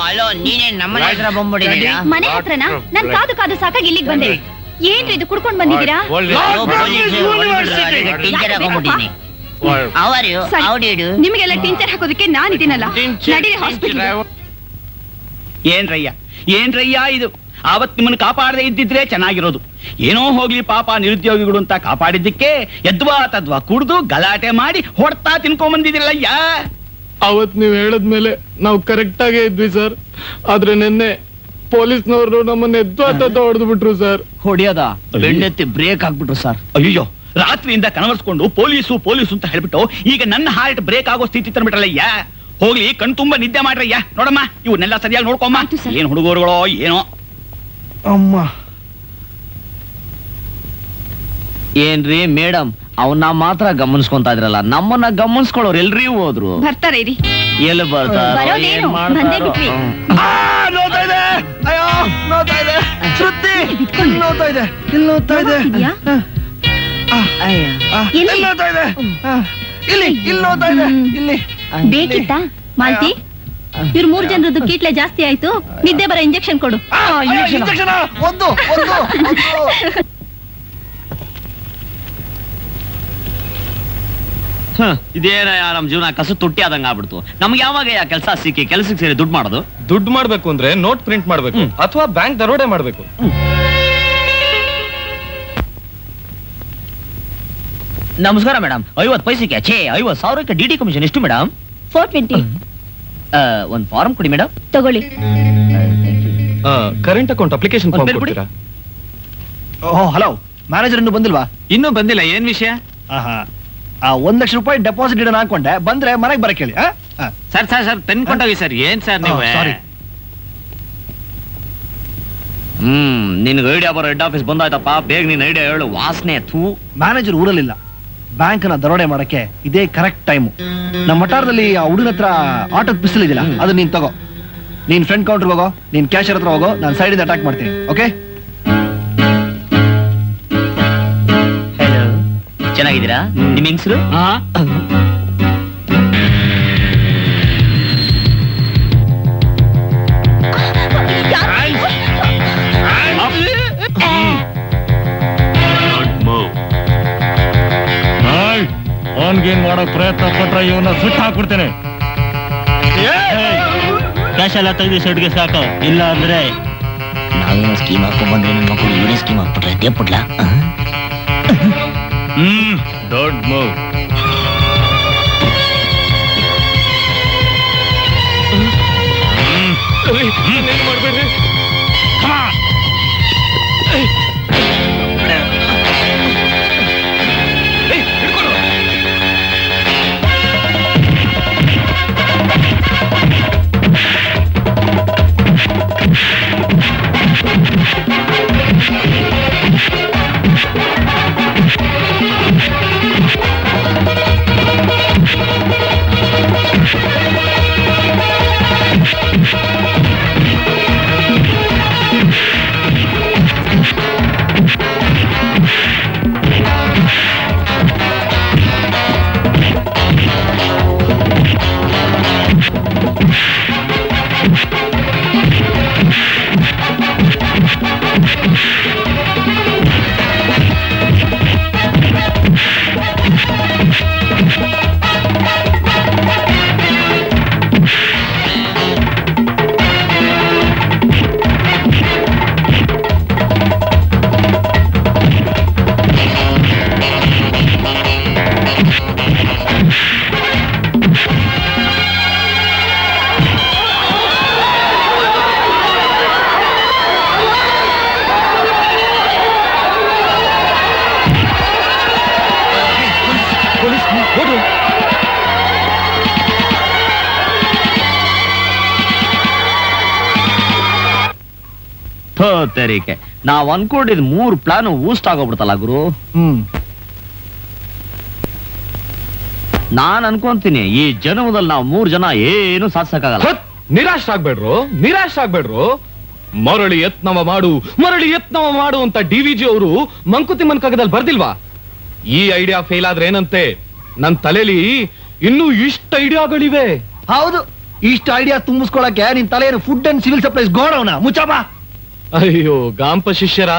ಅಲೋ, ನೀನೇ ನಮ್ಮ ಹತ್ರ ಬಂದ್ಬಿಟ್ಟಿದ್ದೀರಾ? ಮನೆ ಹತ್ರನಾ? ನನ್ ಕಾದು ಸಾಕಾಗಿ ಇಲ್ಲಿಗೆ ಬಂದೆ. ಏನ್ರಿ ಇದು ಕುಡ್ಕೊಂಡ್ ಬಂದಿದ್ದೀರಾ? ನಿಮಗೆಲ್ಲ ಟಿಂಚರ್ ಹಾಕೋದಕ್ಕೆ ನಾನಿದ್ದೀನಲ್ಲ, ನಡೀರಿ ಹಾಸ್ಪಿಟಲ್. ಏನ್ರಯ್ಯ ಇದು? ಆವತ್ ನಿಮ್ಮನ್ನು ಕಾಪಾಡದೆ ಇದ್ದಿದ್ರೆ ಚೆನ್ನಾಗಿರೋದು. ಏನೋ ಹೋಗ್ಲಿ ಪಾಪ ನಿರುದ್ಯೋಗಿಗಳು ಅಂತ ಕಾಪಾಡಿದ್ದಕ್ಕೆ ಎದ್ವಾ ತದ್ವಾ ಕುಡ್ದು ಗಲಾಟೆ ಮಾಡಿ ಹೊಡ್ತಾ ತಿನ್ಕೊಂಬಂದಿದ್ರಲ್ಲಯ್ಯ. ಅವತ್ ನೀವ್ ಹೇಳದ್ಮೇಲೆ ನಾವು ಕರೆಕ್ಟ್ ಆಗೇ ಇದ್ವಿ ಸರ್. ಆದ್ರೆ ನಿನ್ನೆ ಪೊಲೀಸ್ನವರು ನಮ್ಮನ್ನ ಎದ್ದು ಹೊಡೆದು ಬಿಟ್ರು ಸರ್. ಹೊಡಿಯೋದ ಬೆಣ್ಣೆತ್ತಿ ಬ್ರೇಕ್ ಹಾಕ್ಬಿಟ್ರು ಸರ್. ಅಯ್ಯೋ, ರಾತ್ರಿಯಿಂದ ಕನವರ್ಸ್ಕೊಂಡು ಪೊಲೀಸು ಅಂತ ಹೇಳ್ಬಿಟ್ಟು ಈಗ ನನ್ನ ಹಾರ್ಟ್ ಬ್ರೇಕ್ ಆಗೋ ಸ್ಥಿತಿ ತಂದ್ಬಿಟ್ರಲ್ಲಯ್ಯ. ಹೋಗ್ಲಿ ಕಣ್ ತುಂಬಾ ನಿದ್ದೆ ಮಾಡ್ರಯ್ಯ. ನೋಡಮ್ಮ, ಇವನ್ನೆಲ್ಲ ಸರಿಯಾಗಿ ನೋಡ್ಕೊಮ್ಮ. ಏನ್ ಹುಡುಗರುಗಳೋ ಏನೋ. ಅಮ್ಮ, ಏನ್ರಿ ಮೇಡಮ್, ಅವನ್ನ ಮಾತ್ರ ಗಮನಿಸ್ಕೊಂತಾ ಇದ್ರಲ್ಲ, ನಮ್ಮನ್ನ ಗಮನಿಸ್ಕೊಳ್ಳೋರು ಎಲ್ರಿ ಹೋದ್ರು? ಬರ್ತಾರೆ ಇರಿ. ಎಲ್ಲಿ ಬರ್ತಾರೋ ಏನ್ ಮಾಡ್ತಾರೋ. ನೋಡ್ತಾ ಇದೆ, ಅಯ್ಯೋ ನೋಡ್ತಾ ಇದೆ. ಶ್ರುತಿ, ಇಲ್ಲಿ ನೋಡ್ತಾ ಇದೆ, ಇಲ್ಲಿ ನೋಡ್ತಾ ಇದೆ, ಇಲ್ಲಿ ನೋಡ್ತಾ ಇದೆ, ಇಲ್ಲಿ ನೋಡ್ತಾ ಇದೆ, ಇಲ್ಲಿ. ಬೇಕಿತ್ತಾ ಮಾಲ್ತಿ? ಇವ್ರು 3 ಜನರದ್ದು ಕೀಟ್ಲೆ ಜಾಸ್ತಿ ಆಯ್ತು, ನಿದ್ದೆ ಬರೋ ಇಂಜೆಕ್ಷನ್ ಕೊಡು. ಇಂಜೆಕ್ಷನ್ ಒಂದು. ಇದೇನ ನಮ್ ಜೀವನ ಕಸು ತುಟ್ಟಿ ಆದಂಗ ಆಗ್ಬಿಡ್ತು. ನಮ್ಗೆ ಯಾವಾಗ ಕೆಲಸ ಸಿಕ್ಕಿ ಕೆಲಸಕ್ಕೆ ಸೇರಿ ದುಡ್ಡು ಮಾಡೋದು? ದುಡ್ಡು ಮಾಡ್ಬೇಕು ಅಂದ್ರೆ ನೋಟ್ ಪ್ರಿಂಟ್ ಮಾಡ್ಬೇಕು ಅಥವಾ ಬ್ಯಾಂಕ್ ದರೋಡೆ ಮಾಡ್ಬೇಕು. ನಮಸ್ಕಾರ ಮೇಡಮ್. 50 ಪೈಸೆಗೆ 50,000ಕ್ಕೆ DD ಕಮಿಷನ್ ಎಷ್ಟು ಮೇಡಮ್? 420. ಒಂದ್ ಫಾರ್ಮ್ ಕೊಡಿ ಮೇಡಮ್. ತಗೊಳ್ಳಿ. ಕರೆಂಟ್ ಅಕೌಂಟ್ ಅಪ್ಲಿಕೇಶನ್ ಫಾರ್ಮ್ ಕೊಡ್ತೀರಾ? ಹಲೋ, ಮ್ಯಾನೇಜರ್ ಇನ್ನೂ ಬಂದಿಲ್ವಾ? ಇನ್ನೂ ಬಂದಿಲ್ಲ. ಏನ್ ವಿಷಯ? $1 ಲಕ್ಷ ಡೆಪಾಸಿಟ್ ಇಡೋಣ ಅನ್ಕೊಂಡೆ, ಬಂದ್ರೆ ಮನೆಗೆ ಬರಕ್ ಹೇಳಿ. ಸರ್ ಪೆನ್ ಕೊಂಡೋಗಿ ಸರ್. ಏನ್ ಸರ್ ನೀವು? ಸಾರಿ. ನಿನ್ಗೆ ಐಡಿಯಾ ಬರೋ ಹೆಡ್ ಆಫೀಸ್ ಬಂದಾಯ್ತಪ್ಪ. ಬೇಗ ನೀನ್ ಐಡಿಯಾ ಹೇಳು. ವಾಸನೆ ಥೂ. ಮ್ಯಾನೇಜರ್ ಊರಲ್ಲಿಲ್ಲ, ಬ್ಯಾಂಕ್ನ ದರೋಡೆ ಮಾಡಕ್ಕೆ ಇದೇ ಕರೆಕ್ಟ್ ಟೈಮು. ನಮ್ಮ ವಟಾರದಲ್ಲಿ ಆ ಹುಡುಗನ ಹತ್ರ ಆಟೋದ್ ಪಿಸ್ತಲ್ ಇದೆಯಲ್ಲ, ಅದು ನೀನ್ ತಗೋ. ನೀನ್ ಫ್ರಂಟ್ ಕೌಂಟರ್ ಹೋಗೋ, ನೀನ್ ಕ್ಯಾಶರ್ ಹತ್ರ ಹೋಗೋ, ನಾನು ಸೈಡ್ ಇಂದ ಅಟ್ಯಾಕ್ ಮಾಡ್ತೀನಿ. ಓಕೆ? ಚೆನ್ನಾಗಿದ್ದೀರಾ? ನಿಮ್ ಹೆಂಗಸರು? ಅವನ್ಗೇನ್ ಮಾಡೋ ಪ್ರಯತ್ನ ಪಟ್ರೆ ಇವನ್ನ ಸುಟ್ಟು ಹಾಕ್ಬಿಡ್ತೇನೆ. ಕ್ಯಾಶ್ ಎಲ್ಲ ತೆಗೆದು ಸೆಟ್ಗೆ ಸಾಕು, ಇಲ್ಲ ಅಂದ್ರೆ ನಾವೇನೋ ಸ್ಕೀಮ್ ಹಾಕೊಂಡ್ಬಂದ್ರೆ ನನ್ನ ಮಕ್ಕಳು ಇವರೇ ಸ್ಕೀಮ್ ಹಾಕ್ಬಿಟ್ರೆ ದೇಪುಡ್ಲ. ದೊಡ್ಡ ಮೂವ್. ಮಾಡ್ಬೇಡ್ರಿ. ತೆರಿಗೆ ನಾವ್ ಅನ್ಕೊಂಡಿದ್ 3 ಪ್ಲಾನ್ ಊಸ್ಟ್ ಆಗೋಗ್ಬಿಡ್ತಲ್ಲ ಗುರು. ನಾನ್ ಅನ್ಕೊಂತೀನಿ ಈ ಜನ್ಮದಲ್ಲಿ ನಾವು 3 ಜನ ಏನು ಸಾಧಿಸಕ್ಕಾಗಲ್ಲ. ನಿರಾಶ್ ಆಗ್ಬೇಡ್ರು. ಮರಳಿ ಯತ್ನವ ಮಾಡು ಅಂತ ಡಿವಿಜಿ ಅವರು ಮಂಕುತಿಮ್ಮನ್ ಕಾಗದಲ್ಲಿ ಬರ್ದಿಲ್ವಾ? ಈ ಐಡಿಯಾ ಫೇಲ್ ಆದ್ರೆ ಏನಂತೆ, ನನ್ ತಲೆಲಿ ಇನ್ನೂ ಇಷ್ಟ ಐಡಿಯಾಗಳಿವೆ. ಹೌದು, ಇಷ್ಟ ಐಡಿಯಾ ತುಂಬಿಸ್ಕೊಳಕ್ಕೆ ನಿನ್ ತಲೆ ಫುಡ್ ಅಂಡ್ ಸಿವಿಲ್ ಸಪ್ಲೈಸ್ ಗೋಡೌನ ಮುಚ್ಚಾಬಾ. ಅಯ್ಯೋ ಗಾಂಪ ಶಿಷ್ಯರ,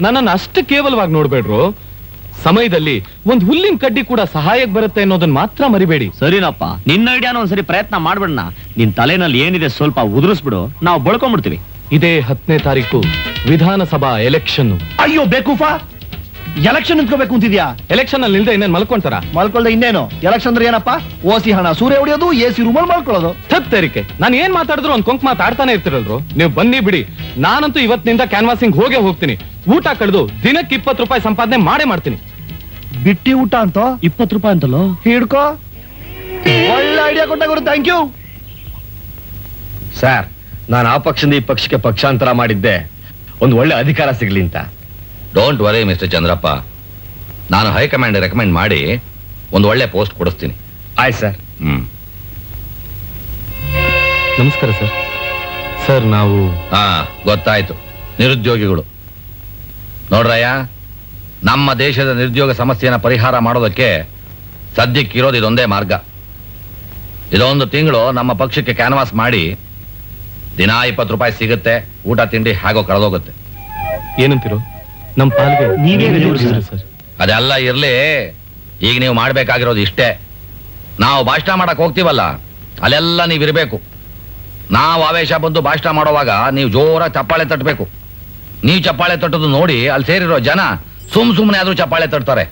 ನನ್ನನ್ನು ಅಷ್ಟು ಕೇವಲವಾಗಿ ನೋಡ್ಬೇಡ್ರು. ಸಮಯದಲ್ಲಿ ಒಂದ್ ಹುಲ್ಲಿನ ಕಡ್ಡಿ ಕೂಡ ಸಹಾಯಕ್ಕೆ ಬರುತ್ತೆ ಅನ್ನೋದನ್ನ ಮಾತ್ರ ಮರಿಬೇಡಿ. ಸರಿನಪ್ಪ, ನಿನ್ನ ಐಡಿಯಾನ ಒಂದ್ಸರಿ ಪ್ರಯತ್ನ ಮಾಡ್ಬಿಡಣ. ನಿನ್ ತಲೆನಲ್ಲಿ ಏನಿದೆ ಸ್ವಲ್ಪ ಉದುರಿಸ್ಬಿಡು, ನಾವು ಬಳ್ಕೊಂಡ್ಬಿಡ್ತೀವಿ. ಇದೇ 10ನೇ ತಾರೀಕು ವಿಧಾನಸಭಾ ಎಲೆಕ್ಷನ್. ಅಯ್ಯೋ ಬೇಕೂಫಾ, ಎಲೆಕ್ಷನ್ ನಿಂತ್ಕೋಬೇಕು ಅಂತಿದ್ಯಾ? ಎಲೆಕ್ಷನ್ ಅಲ್ಲಿ ನಿಲ್ದೆ ಇನ್ನೇನ್ ಮಲ್ಕೊಂತಾರ? ಮಲ್ಕೊಳ್ದೆ ಇನ್ನೇನು? ಎಲೆಕ್ಷನ್ ಅಂದ್ರೆ ಏನಪ್ಪ? ಓಸಿ ಹಣ ಸೂರ್ಯ ಹೊಡಿಯೋದು, ಎಸಿ ರೂಮಲ್ಲಿ ಮಲ್ಕೊಳ್ಳೋದು. ತಪ್ಪೇರಿಕೆ, ನಾನು ಏನ್ ಮಾತಾಡಿದ್ರು ಒಂದ್ ಕೊಂಕ್ ಮಾತಾಡ್ತಾನೆ ಇರ್ತಿರಲ್ರು. ನೀವು ಬನ್ನಿ ಬಿಡಿ, ನಾನಂತೂ ಇವತ್ತಿನಿಂದ ಕ್ಯಾನ್ವಾಸಿಂಗ್ ಹೋಗ್ತೀನಿ. ಊಟ ಕಳೆದು ದಿನಕ್ಕೆ 20 ರೂಪಾಯಿ ಸಂಪಾದನೆ ಮಾಡ್ತೀನಿ. ಬಿಟ್ಟಿ ಊಟ ಅಂತ 20 ರೂಪಾಯಿ ಅಂತಲೋ? ಹಿಡ್ಕೋ, ಒಳ್ಳೆ ಐಡಿಯಾ ಕೊಟ್ಟ ಗುರು, ಥ್ಯಾಂಕ್ ಯು. ಸರ್, ನಾನು ಆ ಪಕ್ಷದಿಂದ ಈ ಪಕ್ಷಕ್ಕೆ ಪಕ್ಷಾಂತರ ಮಾಡಿದ್ದೆ ಒಂದು ಒಳ್ಳೆ ಅಧಿಕಾರ ಸಿಗ್ಲಿ ಅಂತ. ಡೋಂಟ್ ವರಿ ಮಿಸ್ಟರ್ ಚಂದ್ರಪ್ಪ, ನಾನು ಹೈಕಮಾಂಡ್ ರೆಕಮೆಂಡ್ ಮಾಡಿ ಒಂದು ಒಳ್ಳೆ ಪೋಸ್ಟ್ ಕೊಡಿಸ್ತೀನಿ. ಆಯ್ತು ಸರ್. ನಮಸ್ಕಾರ ಸರ್. ಸರ್ ನಾವು ಗೊತ್ತಾಯ್ತು, ನಿರುದ್ಯೋಗಿಗಳು. ನೋಡ್ರಯ್ಯ, ನಮ್ಮ ದೇಶದ ನಿರುದ್ಯೋಗ ಸಮಸ್ಯೆಯನ್ನು ಪರಿಹಾರ ಮಾಡೋದಕ್ಕೆ ಸದ್ಯಕ್ಕಿರೋದು ಇದೊಂದೇ ಮಾರ್ಗ. ಇದೊಂದು ತಿಂಗಳು ನಮ್ಮ ಪಕ್ಷಕ್ಕೆ ಕ್ಯಾನ್ವಾಸ್ ಮಾಡಿ ದಿನ 20 ರೂಪಾಯಿ ಸಿಗುತ್ತೆ, ಊಟ ತಿಂಡಿ ಹಾಗೋ ಕಳೆದೋಗುತ್ತೆ. ಏನಂತೀರೋ? ನಮ್ಮ ಪಾಲ್ಗೆ ಸರ್. ಅದೆಲ್ಲ ಇರ್ಲಿ, ಈಗ ನೀವು ಮಾಡ್ಬೇಕಾಗಿರೋದು ಇಷ್ಟೇ. ನಾವು ಭಾಷಣ ಮಾಡಕ್ ಹೋಗ್ತೀವಲ್ಲ, ಅಲ್ಲೆಲ್ಲ ನೀವಿರ್ಬೇಕು. ನಾವು ಆವೇಶ ಬಂದು ಭಾಷಣ ಮಾಡೋವಾಗ ನೀವು ಜೋರಾಗಿ ಚಪ್ಪಾಳೆ ತಟ್ಟಬೇಕು. ನೀವು ಚಪ್ಪಾಳೆ ತಟ್ಟೋದು ನೋಡಿ ಅಲ್ಲಿ ಸೇರಿರೋ ಜನ ಸುಮ್ಮನೆ ಆದ್ರೂ ಚಪ್ಪಾಳೆ ತಟ್ತಾರೆ.